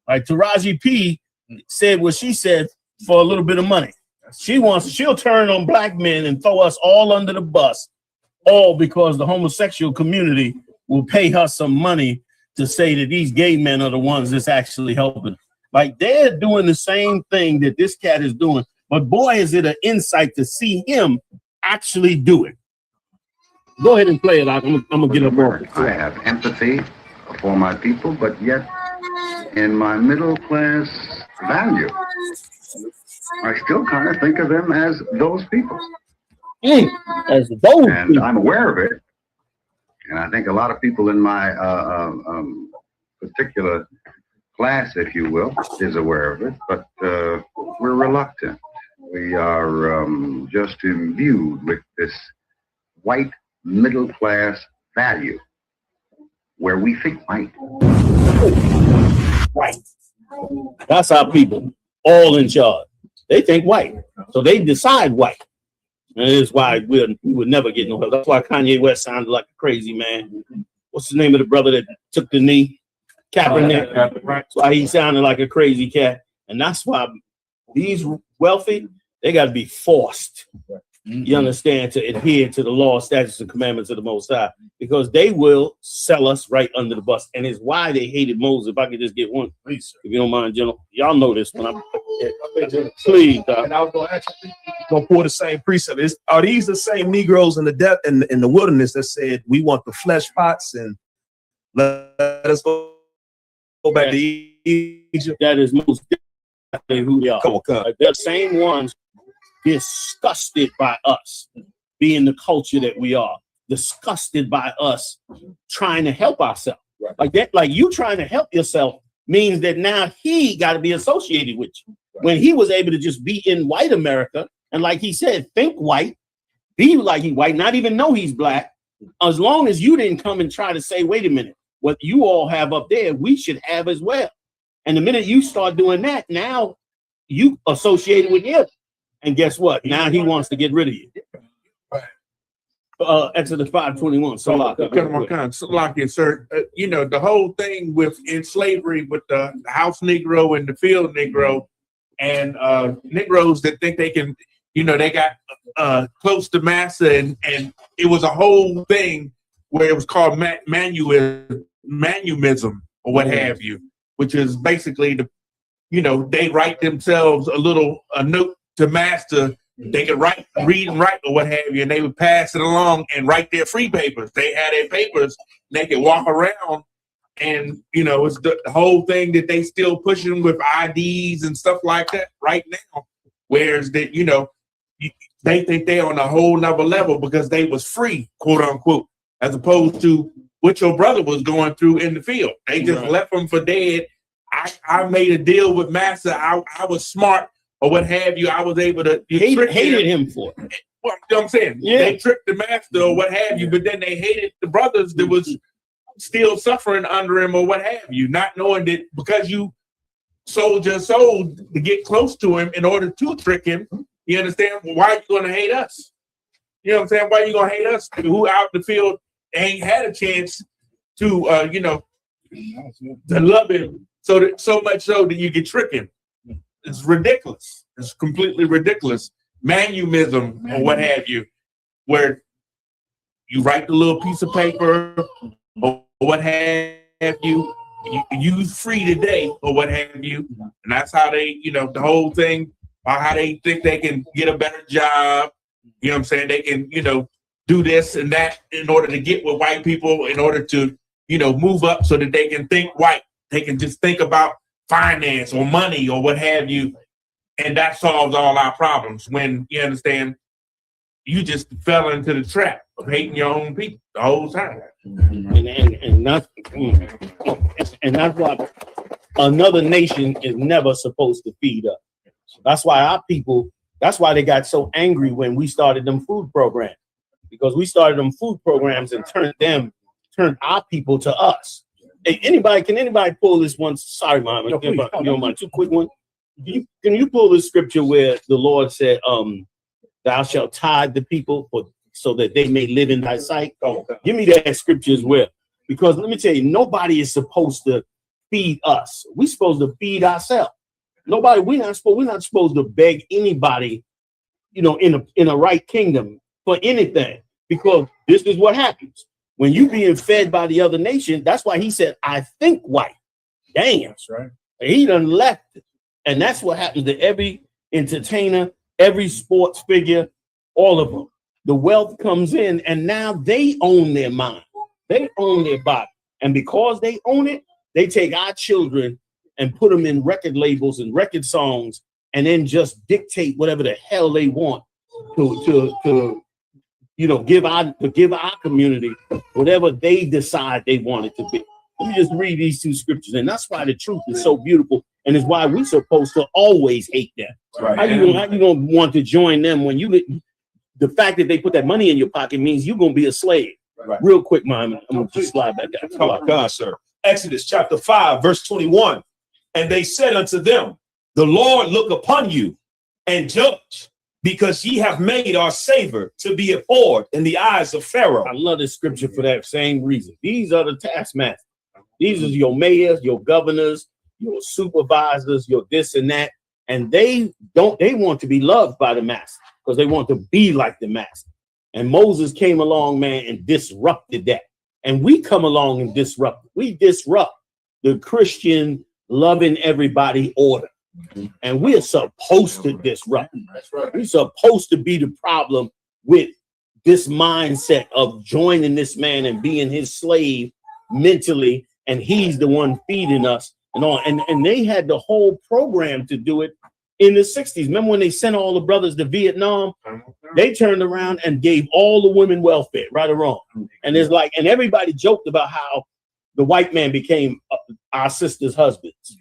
Like Taraji P said what she said for a little bit of money. She'll turn on black men and throw us all under the bus, all because the homosexual community will pay her some money to say that these gay men are the ones that's actually helping. Like they're doing the same thing that this cat is doing, but boy, is it an insight to see him actually do it. Go ahead and play it. I'm gonna get up on it. I have empathy for my people, but yet in my middle class value, I still kind of think of them as those people. As those and people. I'm aware of it. And I think a lot of people in my particular class, if you will, is aware of it, but we're reluctant. We are just imbued with this white middle class value where we think white. White. That's our people, all in charge. They think white, so they decide white. And it is why we would never get no help. That's why Kanye West sounded like a crazy man. What's the name of the brother that took the knee? Kaepernick. That's why he sounded like a crazy cat. And that's why these wealthy, they got to be forced, you understand, to adhere to the law, statutes, and commandments of the Most High, because they will sell us right under the bus. And it's why they hated Moses. If I could just get one, please, if you don't mind, General. Y'all know this when I'm please. And I was going to ask you, going to pull the same precept. Are these the same Negroes in the wilderness that said we want the flesh pots and let us go back to Egypt? That is most definitely who they are. They're the same ones disgusted by us being the culture that we are, disgusted by us trying to help ourselves. Right. Like that, like you trying to help yourself means that now he got to be associated with you. Right. When he was able to just be in white America, and like he said, think white, be like he white, not even know he's black, as long as you didn't come and try to say, wait a minute, what you all have up there, we should have as well. And the minute you start doing that, now you associated with him. And guess what? Now he wants to get rid of you. Exodus 5:21. So lock it, sir. You know, the whole thing in slavery with the house Negro and the field Negro and Negroes that think they can, you know, they got close to massa and it was a whole thing where it was called manumism or what have you, which is basically they write themselves a note to master. They could read and write or what have you, and they would pass it along and write their free papers. They had their papers, and they could walk around, and it's the whole thing that they still pushing with IDs and stuff like that right now. Whereas that they think they're on a whole nother level because they was free, quote unquote, as opposed to what your brother was going through in the field. They just left him for dead. I made a deal with Massa. I was smart. Or what have you, I was able to hated him for it. Well, you know what I'm saying? Yeah. They tricked the master or what have you, but then they hated the brothers that was still suffering under him or what have you, not knowing that because you sold your soul to get close to him in order to trick him, you understand? Why are you going to hate us? You know what I'm saying? Why are you going to hate us who out in the field ain't had a chance to, to love him so much so that you can trick him? It's ridiculous. It's completely ridiculous. Manumism or what have you, where you write the little piece of paper or what have you use free today or what have you. And that's how they, the whole thing, how they think they can get a better job. You know what I'm saying? They can, do this and that in order to get with white people, in order to, move up so that they can think white. They can just think about finance or money or what have you, and that solves all our problems. When you understand, you just fell into the trap of hating your own people the whole time. And that's why another nation is never supposed to feed us. That's why our people. That's why they got so angry when we started them food programs, because we started them food programs and turned our people to us. Hey, can anybody pull this one? Sorry, Mom. You don't mind? Too quick one. Can you pull this scripture where the Lord said, "Thou shalt tithe the people so that they may live in thy sight"? Give me that scripture as well, because let me tell you, nobody is supposed to feed us. We're supposed to feed ourselves. We're not supposed to beg anybody, in a right kingdom for anything, because this is what happens. When you being fed by the other nation, that's why he said, I think white. Damn. That's right. He done left it. And that's what happens to every entertainer, every sports figure, all of them. The wealth comes in and now they own their mind. They own their body. And because they own it, they take our children and put them in record labels and record songs and then just dictate whatever the hell they want to give our community whatever they decide they want it to be. Let me just read these two scriptures, and that's why the truth is so beautiful, and it's why we're supposed to always hate them. Right. How you gonna want to join them when the fact that they put that money in your pocket means you're gonna be a slave? Right. Real quick, Mom, I'm gonna just slide back down. Oh my God, sir. Exodus chapter 5, verse 21. And they said unto them, the Lord look upon you and judge because ye have made our savor to be abhorred in the eyes of Pharaoh. I love this scripture for that same reason. These are the taskmasters. These are your mayors, your governors, your supervisors, your this and that. And they want to be loved by the master because they want to be like the master. And Moses came along, man, and disrupted that. And we come along and disrupt. We disrupt the Christian loving everybody order. And we're supposed to disrupt. That's right. We're supposed to be the problem with this mindset of joining this man and being his slave mentally, and he's the one feeding us and all. And they had the whole program to do it in the 60s. Remember when they sent all the brothers to Vietnam? They turned around and gave all the women welfare, right or wrong. And it's like, and everybody joked about how the white man became our sister's husbands,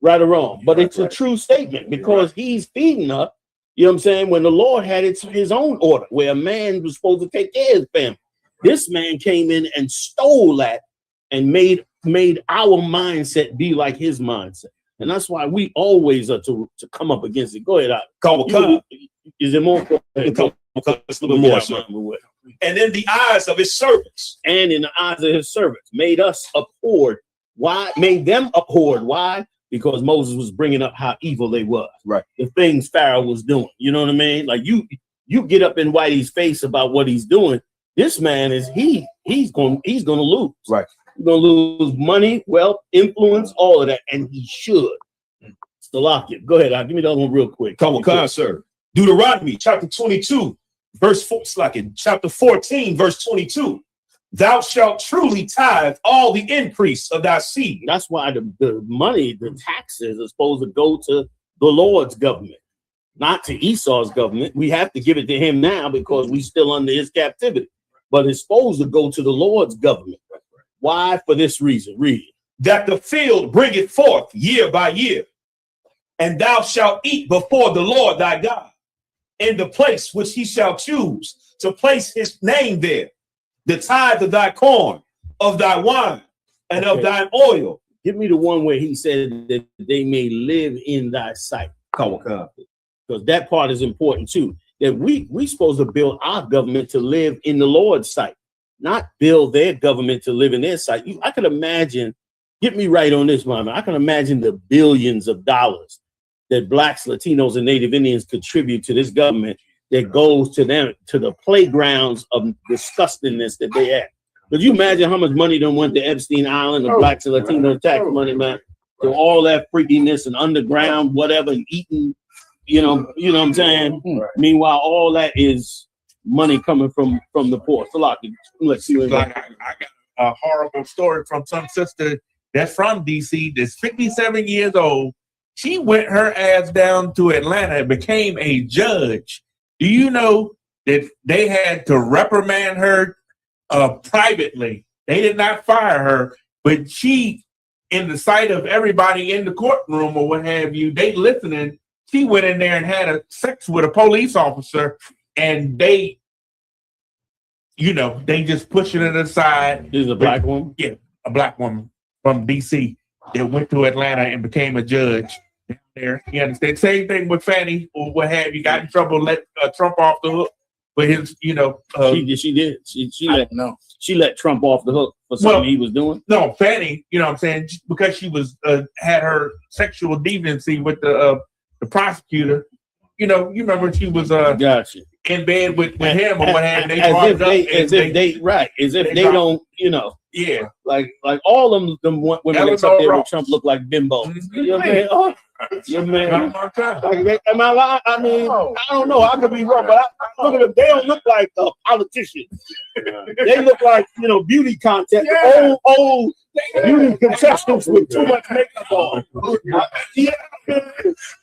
right or wrong. But it's a true statement because he's feeding us, you know what I'm saying, when the Lord had his own order where a man was supposed to take care of his family. This man came in and stole that and made our mindset be like his mindset. And that's why we always are to come up against it. Go ahead, is it more? It's a little more. And in the eyes of his servants. And in the eyes of his servants, made us abhorred. Why? Made them abhorred. Why? Because Moses was bringing up how evil they were. Right. The things Pharaoh was doing. You know what I mean? Like you get up in Whitey's face about what he's doing. This man is he's gonna lose. Right. He's gonna lose money, wealth, influence, all of that, and he should. Salakia. Go ahead. Give me the other one real quick. Come on, sir. Deuteronomy chapter 22, verse 4, chapter 14, verse 22. Thou shalt truly tithe all the increase of thy seed. That's why the money, the taxes are supposed to go to the Lord's government, not to Esau's government. We have to give it to him now because we still under his captivity. But it's supposed to go to the Lord's government. Why? For this reason. Read. That the field bringeth forth year by year, and thou shalt eat before the Lord thy God in the place which he shall choose to place his name there. The tithe of thy corn, of thy wine, and of thine oil. Give me the one where he said that they may live in thy sight. Because that part is important too. That we supposed to build our government to live in the Lord's sight, not build their government to live in their sight. I can imagine, get me right on this, Mama. I can imagine the billions of dollars that blacks, Latinos, and Native Indians contribute to this government that goes to them, to the playgrounds of disgustingness that they have. Could you imagine how much money done went to Epstein Island, the blacks and Latino tax money, man? So all that freakiness and underground, whatever, and eating, you know what I'm saying? Right. Meanwhile, all that is money coming from the poor. So let's see. I got a horrible story from some sister that's from DC that's 57 years old. She went her ass down to Atlanta and became a judge. Do you know that they had to reprimand her privately? They did not fire her, but she, in the sight of everybody in the courtroom or what have you, they listening. She went in there and had sex with a police officer, and they just pushing it aside. This is a black woman? Yeah, a black woman from DC that went to Atlanta and became a judge. There, you understand? Same thing with Fannie or what have you. Got in trouble, let Trump off the hook for his, she did. She let Trump off the hook for something he was doing. No, Fannie, you know what I'm saying, because she was had her sexual deviancy with the prosecutor. You remember she was gotcha. In bed with him or what have you. As if they don't, yeah, like all them women that's up there with Trump look like bimbos. You know what I mean? Oh, yeah, man. Am I lying? I mean, I don't know. I could be wrong, but I look at them. They don't look like politicians. They look like beauty contest, old beauty contestants with too much makeup on.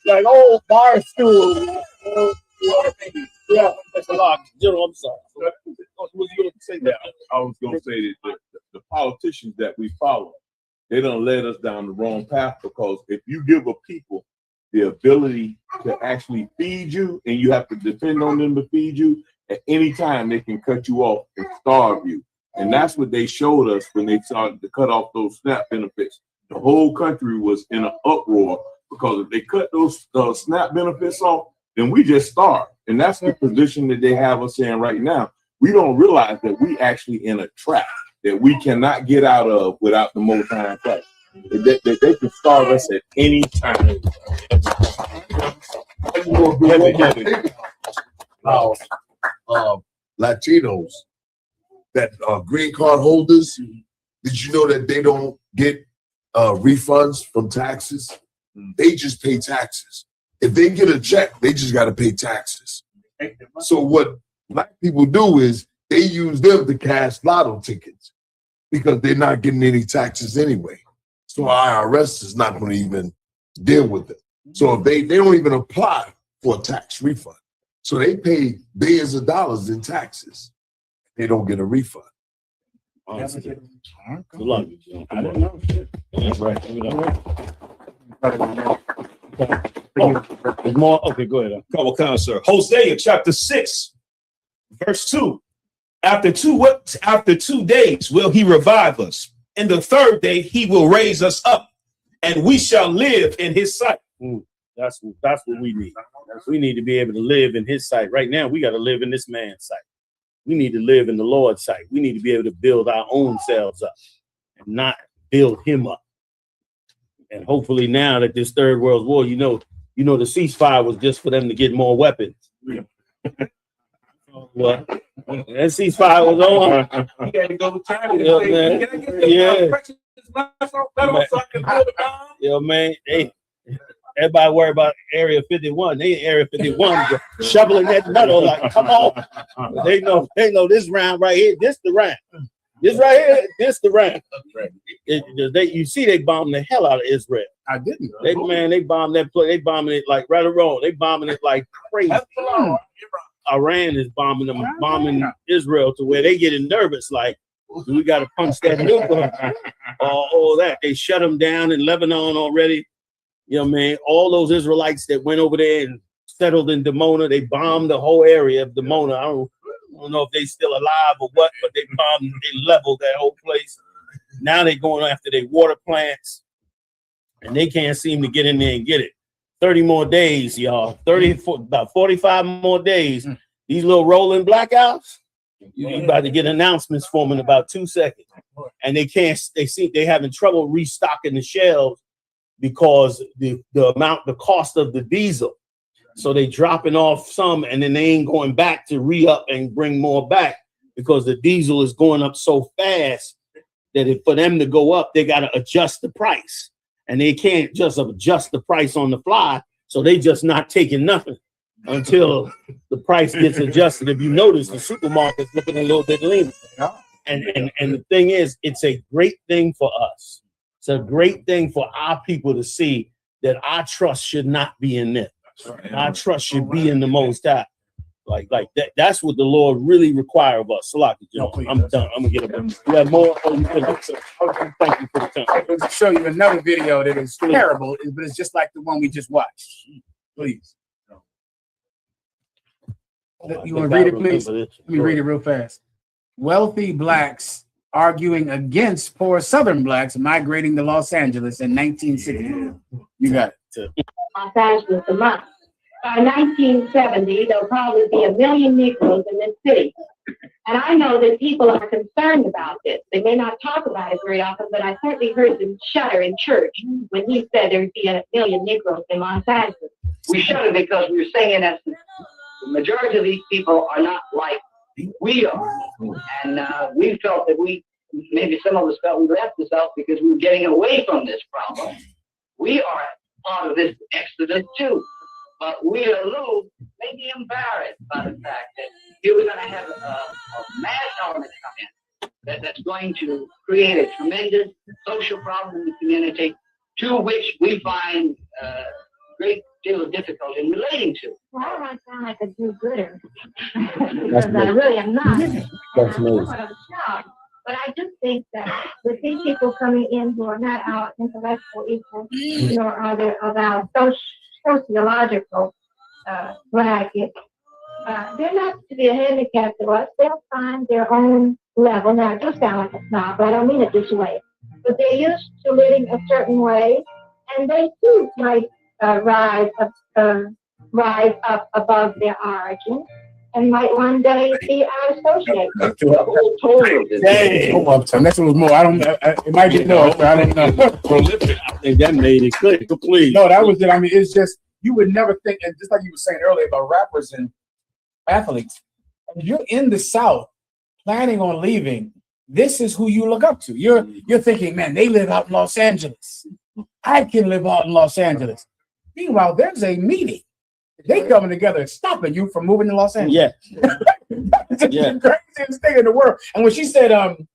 Like old bar stool. Yeah, that's a lot. I'm sorry. What you going to say that? I was going to say that the politicians that we follow, they don't let us down the wrong path, because if you give a people the ability to actually feed you and you have to depend on them to feed you, at any time they can cut you off and starve you. And that's what they showed us when they started to cut off those SNAP benefits. The whole country was in an uproar, because if they cut those SNAP benefits off, then we just starve. And that's the position that they have us in right now. We don't realize that we actually in a trap that we cannot get out of without the Most High Christ. They can starve us at any time. Latinos that green card holders, did you know that they don't get refunds from taxes? They just pay taxes. If they get a check, they just got to pay taxes. So what black people do is they use them to cash lotto tickets because they're not getting any taxes anyway. So IRS is not going to even deal with it. So if they don't even apply for a tax refund. So they pay billions of dollars in taxes. They don't get a refund. Good luck. I don't know. That's right. There's more. Okay, go ahead. Couple comments, sir. Hosea chapter 6, verse 2. After 2 days will he revive us. In the third day he will raise us up, and we shall live in his sight. That's what we need. We need to be able to live in his sight. Right now, we got to live in this man's sight. We need to live in the Lord's sight. We need to be able to build our own selves up and not build him up. And hopefully now that this third world war, you know, the ceasefire was just for them to get more weapons. What? That ceasefire was on. He had to go to China. Yo, man, everybody worry about Area 51. They in Area 51 shoveling that metal like, come on. They know this round right here. This the round. This right here, this the round. You see, they bombed the hell out of Israel. I didn't. They bombed that place. They bombing it like right or wrong. They bombing it like crazy. Iran is bombing them, bombing Israel to where they getting nervous. Like, we got to punch that nuke. All that. They shut them down in Lebanon already. You know, man, all those Israelites that went over there and settled in Dimona, they bombed the whole area of Dimona. I don't know if they still alive or what, but they leveled that whole place. Now they're going after their water plants, and they can't seem to get in there and get it. 30 more days, y'all. About 45 more days. These little rolling blackouts, you about to get announcements for them in about 2 seconds. And they having trouble restocking the shelves because the cost of the diesel. So they dropping off some, and then they ain't going back to re-up and bring more back because the diesel is going up so fast that for them to go up, they got to adjust the price. And they can't just adjust the price on the fly. So they just not taking nothing until the price gets adjusted. If you notice, the supermarket's looking a little bit leaner. And the thing is, it's a great thing for us. It's a great thing for our people to see that our trust should not be in them. Our trust should be in the Most High. Like that. That's what the Lord really requires of us. Salaki, I'm done. I'm gonna get up. You have more? Thank you for the time. I'm going to show you another video that is terrible, but it's just like the one we just watched. Please. You want to read it, please? Let me read it real fast. Wealthy blacks arguing against poor Southern blacks migrating to Los Angeles in 1960. You got it. Los Angeles a month. By 1970, there'll probably be 1 million Negroes in this city. And I know that people are concerned about this. They may not talk about it very often, but I certainly heard them shudder in church when he said there'd be 1 million Negroes in Los Angeles. We shudder because we're saying that the majority of these people are not like we are. And we felt that maybe some of us felt we left this out because we were getting away from this problem. We are part of this exodus too. But we are a little maybe embarrassed by the fact that here we're going to have a mass element come in that's going to create a tremendous social problem in the community to which we find a great deal of difficulty in relating to. Well, I don't sound like a do-gooder because I really am not. That's amazing. But I just think that with these people coming in who are not our intellectual equals, nor are they of our sociological bracket, they're not to be a handicap to us. They'll find their own level. Now, it does sound like a snob, but I don't mean it this way. But they're used to living a certain way, and they too might rise rise up above their origin and might one day be our associates. Hold on, so next one was more. I don't know. It might be more. I don't know. Prolific. I think that made it clear. Complete. No, that was it. I mean, it's just, you would never think, and just like you were saying earlier about rappers and athletes, if you're in the South planning on leaving, this is who you look up to. You're thinking, man, they live out in Los Angeles. I can live out in Los Angeles. Meanwhile, there's a meeting. They coming together and stopping you from moving to Los Angeles. Yeah. The craziest thing in the world. And when she said, and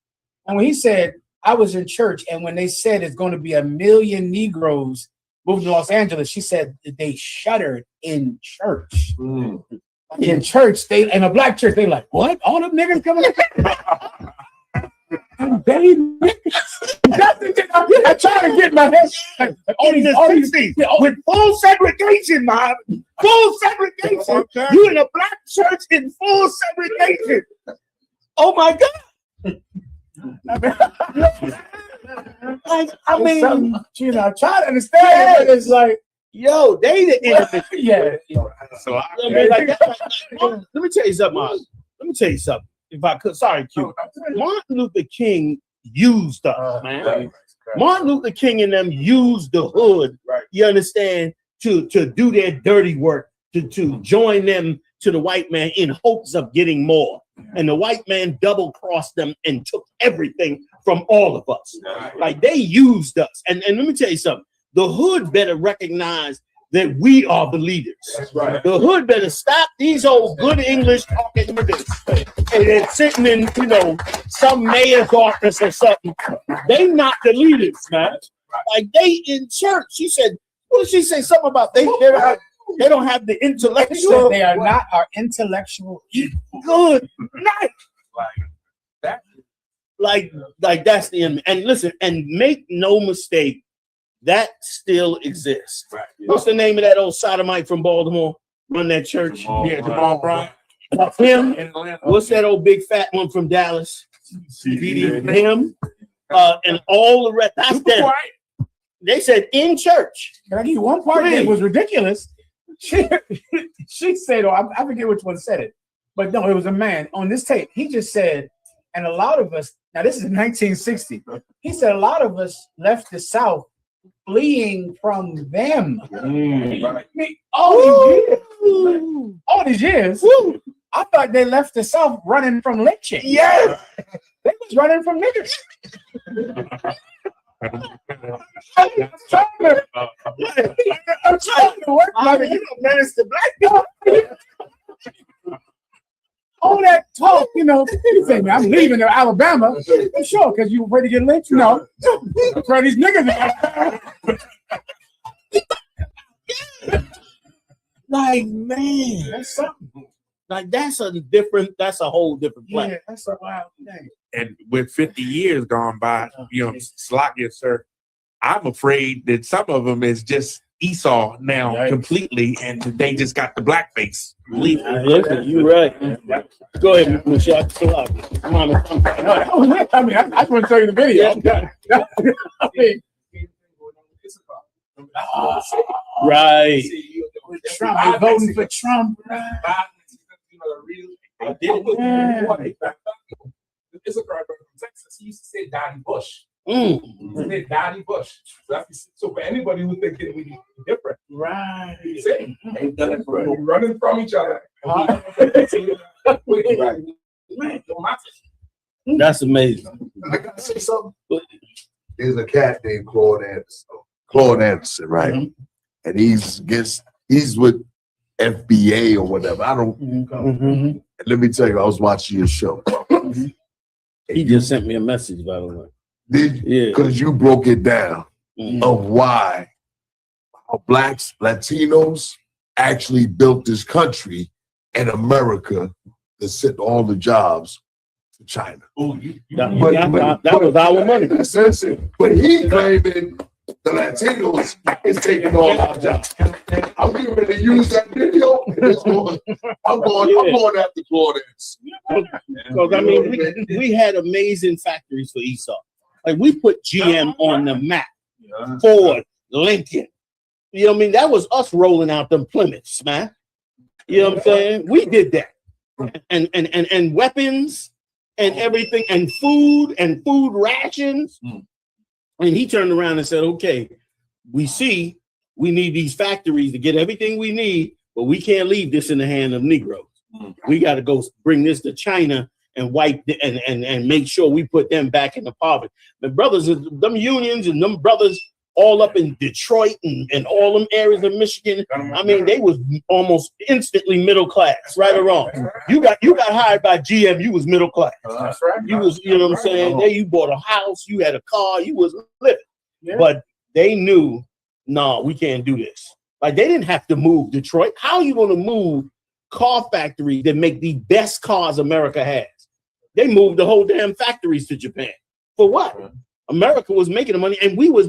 when he said, I was in church, and when they said it's going to be 1 million Negroes moving to Los Angeles, she said that they shuddered in church. In church, and a black church, they like, what? All them niggas coming? And they I try to get my head all these with full segregation, man. Full segregation. You in a black church in full segregation. Oh my God. I mean, you know, try to understand it, but it's like, yo, they the enemy. Yeah. So I mean, like, let me tell you something, Mark. Let me tell you something. If I could, sorry, Q. Martin Luther King used us, man. Martin Luther King and them used the hood, you understand, to do their dirty work, to join them to the white man in hopes of getting more. And the white man double-crossed them and took everything from all of us. Like, they used us. And let me tell you something. The hood better recognize that we are the leaders. That's right. The hood better stop these old good English talking niggas and they're sitting in, you know, some mayor's office or something. They not the leaders, man. Like, they in church. She said, what did she say? Something about they don't have the intellectual. They are not our intellectual. Good night. Like that's the end. And listen, and make no mistake, that still exists. Right. What's the name of that old sodomite from Baltimore? Run that church. Jamal Bryant. Him. What's that old big fat one from Dallas? Him. And all the rest. That's them. They said in church. Can I give you one part that was ridiculous? She said, oh, I forget which one said it, but no, it was a man on this tape. He just said, and a lot of us, now this is 1960. He said a lot of us left the South fleeing from them. All these years, I thought they left the South running from lynching. Yeah, they was running from niggas. I'm trying to work like you don't menace the black people. All that talk, you know, you say, man, I'm leaving to Alabama. I'm sure, because you ready to get lynched? No. For these niggas. Like, man, that's something. Like, that's a whole different plan. Yeah, that's a wild thing. And with 50 years gone by, you know, slack it, sir. I'm afraid that some of them is just Esau now completely, and they just got the blackface. You're right. Go ahead, Michelle. Come on. I mean, I just want to show you the video. I mean, right. Trump, voting for Trump. It's a guy from Texas. He used to say Daddy Bush. He said Daddy Bush. So for anybody who thinks it would be different, right? He's saying they've done it for running from each other. That's amazing. I gotta say something. There's a cat named Claude Anderson. Claude Anderson, right? And he's with FBA or whatever. I don't. And let me tell you, I was watching your show. He just sent me a message, by the way. Did you? Yeah. Because you broke it down of why how blacks, Latinos actually built this country, and America that sent all the jobs to China. That was our money. That's it. But he claiming the Latinos is taking all our jobs. I'm getting ready to use that video. I'm going after Claude. Because I mean, we had amazing factories for Esau. Like, we put GM on the map. Ford, Lincoln, You know what I mean? That was us rolling out them Plymouths, man. You know what I'm saying? We did that. And weapons and everything and food rations. And he turned around and said, okay, we see we need these factories to get everything we need, but we can't leave this in the hand of Negroes. We got to go bring this to China and wipe and make sure we put them back in the poverty. The brothers, them unions and them brothers all up in Detroit and all them areas of Michigan. I mean, they was almost instantly middle class, right or wrong. You got hired by GM, you was middle class. That's right. You was, you know what I'm saying? There you bought a house, you had a car, you was living. But they knew, no, we can't do this. Like they didn't have to move Detroit. How are you going to move car factories that make the best cars America has? They moved the whole damn factories to Japan. For what? America was making the money and we were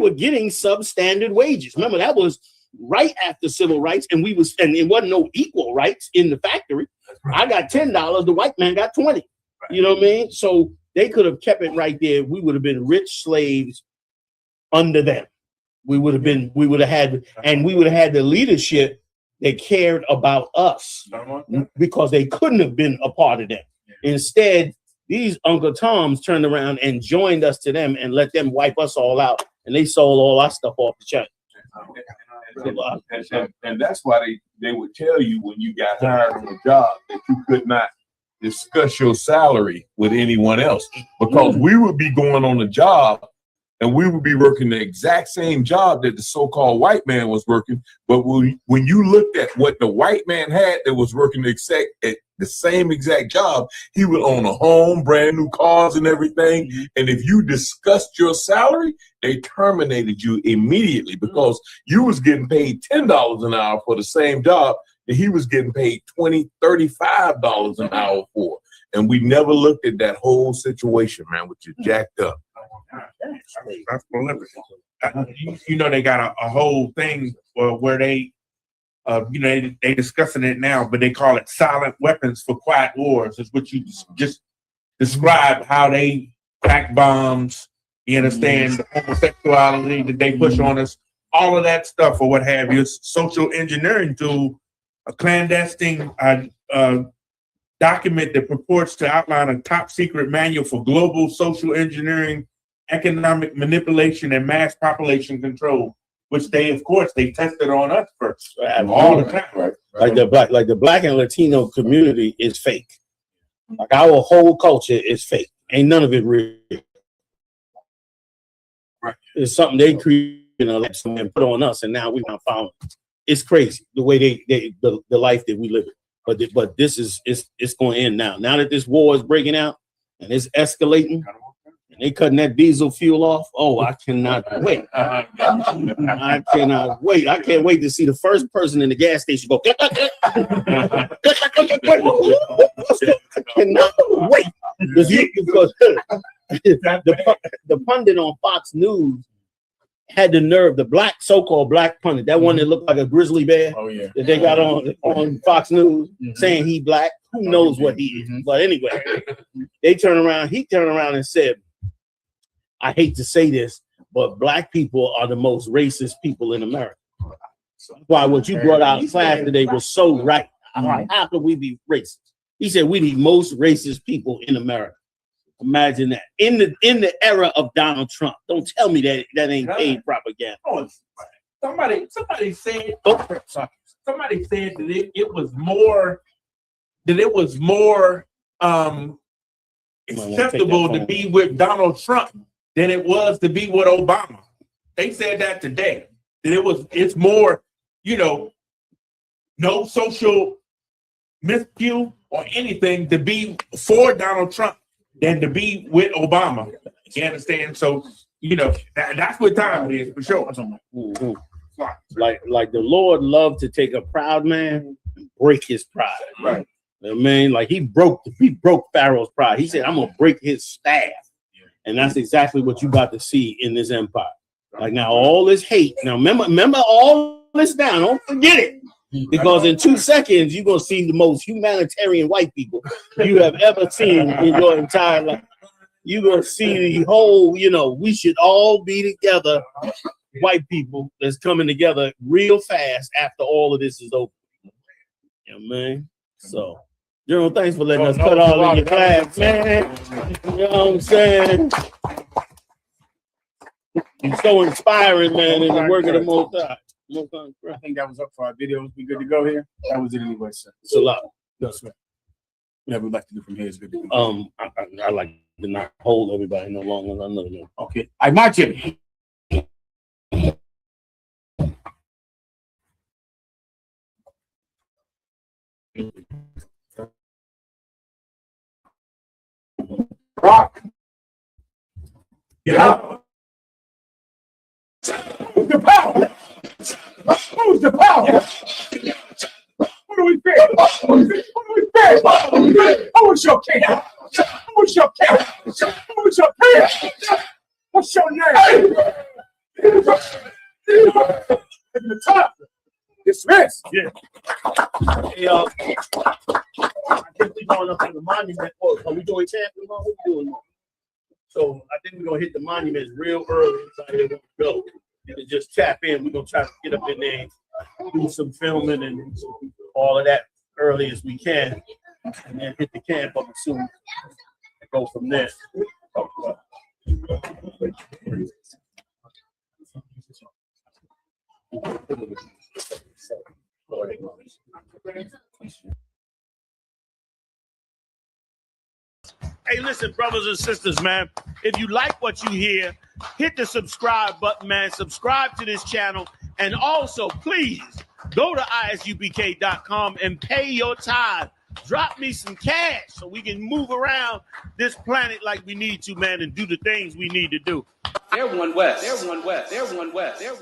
getting substandard wages. Remember, that was right after civil rights, and it wasn't no equal rights in the factory. I got $10, the white man got 20. You know what I mean? So they could have kept it right there. We would have been rich slaves under them. We would have had the leadership that cared about us because they couldn't have been a part of them. Instead, these Uncle Toms turned around and joined us to them and let them wipe us all out. And they sold all our stuff off the chain. And that's why they would tell you when you got hired on a job that you could not discuss your salary with anyone else, because we would be going on a job and we would be working the exact same job that the so-called white man was working. But when you looked at what the white man had that was working the same exact job, he would own a home, brand new cars and everything. And if you discussed your salary, they terminated you immediately because you was getting paid $10 an hour for the same job that he was getting paid $20, $35 an hour for. And we never looked at that whole situation, man, which is jacked up. That's prolific. You know, they got a whole thing where they, they discussing it now, but they call it silent weapons for quiet wars. Is what you just described how they pack bombs. You understand the homosexuality that they push on us, all of that stuff or what have you. It's social engineering tool, a clandestine document that purports to outline a top secret manual for global social engineering, economic manipulation, and mass population control, which they tested on us first all the time. Right? Like the black and Latino community is fake. Like our whole culture is fake. Ain't none of it real. Right. It's something they created and put on us, and now we found it. It's crazy the way the life that we live in. But this is it's going to end now. Now that this war is breaking out and it's escalating, and they cutting that diesel fuel off. Oh, I cannot wait. I cannot wait. I can't wait to see the first person in the gas station go. I cannot wait. Because the pundit on Fox News had the nerve, the so-called black pundit, that one that looked like a grizzly bear that they got on Fox News saying he black. Who knows what he is? But anyway, he turned around and said, I hate to say this, but black people are the most racist people in America. Why what you brought out in class today was so right. How could we be racist? He said we the most racist people in America. Imagine that. In the era of Donald Trump. Don't tell me that ain't paid propaganda. Oh, somebody said that it was more acceptable to be with Donald Trump than it was to be with Obama. They said that today. That it's more, no social miscue or anything to be for Donald Trump than to be with Obama. You understand? So, that's what time it is for sure. Like the Lord loved to take a proud man and break his pride. Right. You know what I mean? Like he broke Pharaoh's pride. He said, I'm gonna break his staff. And that's exactly what you about to see in this empire. Like now, all this hate. Now, remember all this down. Don't forget it. Because in 2 seconds, you're going to see the most humanitarian white people you have ever seen in your entire life. You're going to see the whole, we should all be together white people that's coming together real fast after all of this is over. You know what I mean? So, General, thanks for letting us cut all in your class, man. You know what I'm saying? You're so inspiring, man, in the work of the Most High. I think that was up for our videos. We good to go here? That was it anyway, sir. It's a lot. Yes, sir. Yeah, we'd like to do from here is good. I like to not hold everybody no longer than I know them. Okay. I imagine. Rock. Get out. Who's the power? Who's the power? What do we fear? What do we fear? Who is your king? Who is your king? Who is your king? What's your name? The top. Dismiss. Yeah. Hey, I think we're going up to the monument. Are we doing champion? What we doing? So I think we're gonna hit the monuments real early. So here we go. And just tap in. We're gonna try to get up in there, do some filming and all of that early as we can, and then hit the camp up soon. And go from there. Hey, listen, brothers and sisters, man. If you like what you hear, hit the subscribe button, man. Subscribe to this channel. And also, please, go to ISUPK.com and pay your tithe. Drop me some cash so we can move around this planet like we need to, man, and do the things we need to do. They're one west. They're one west. They're one west. They're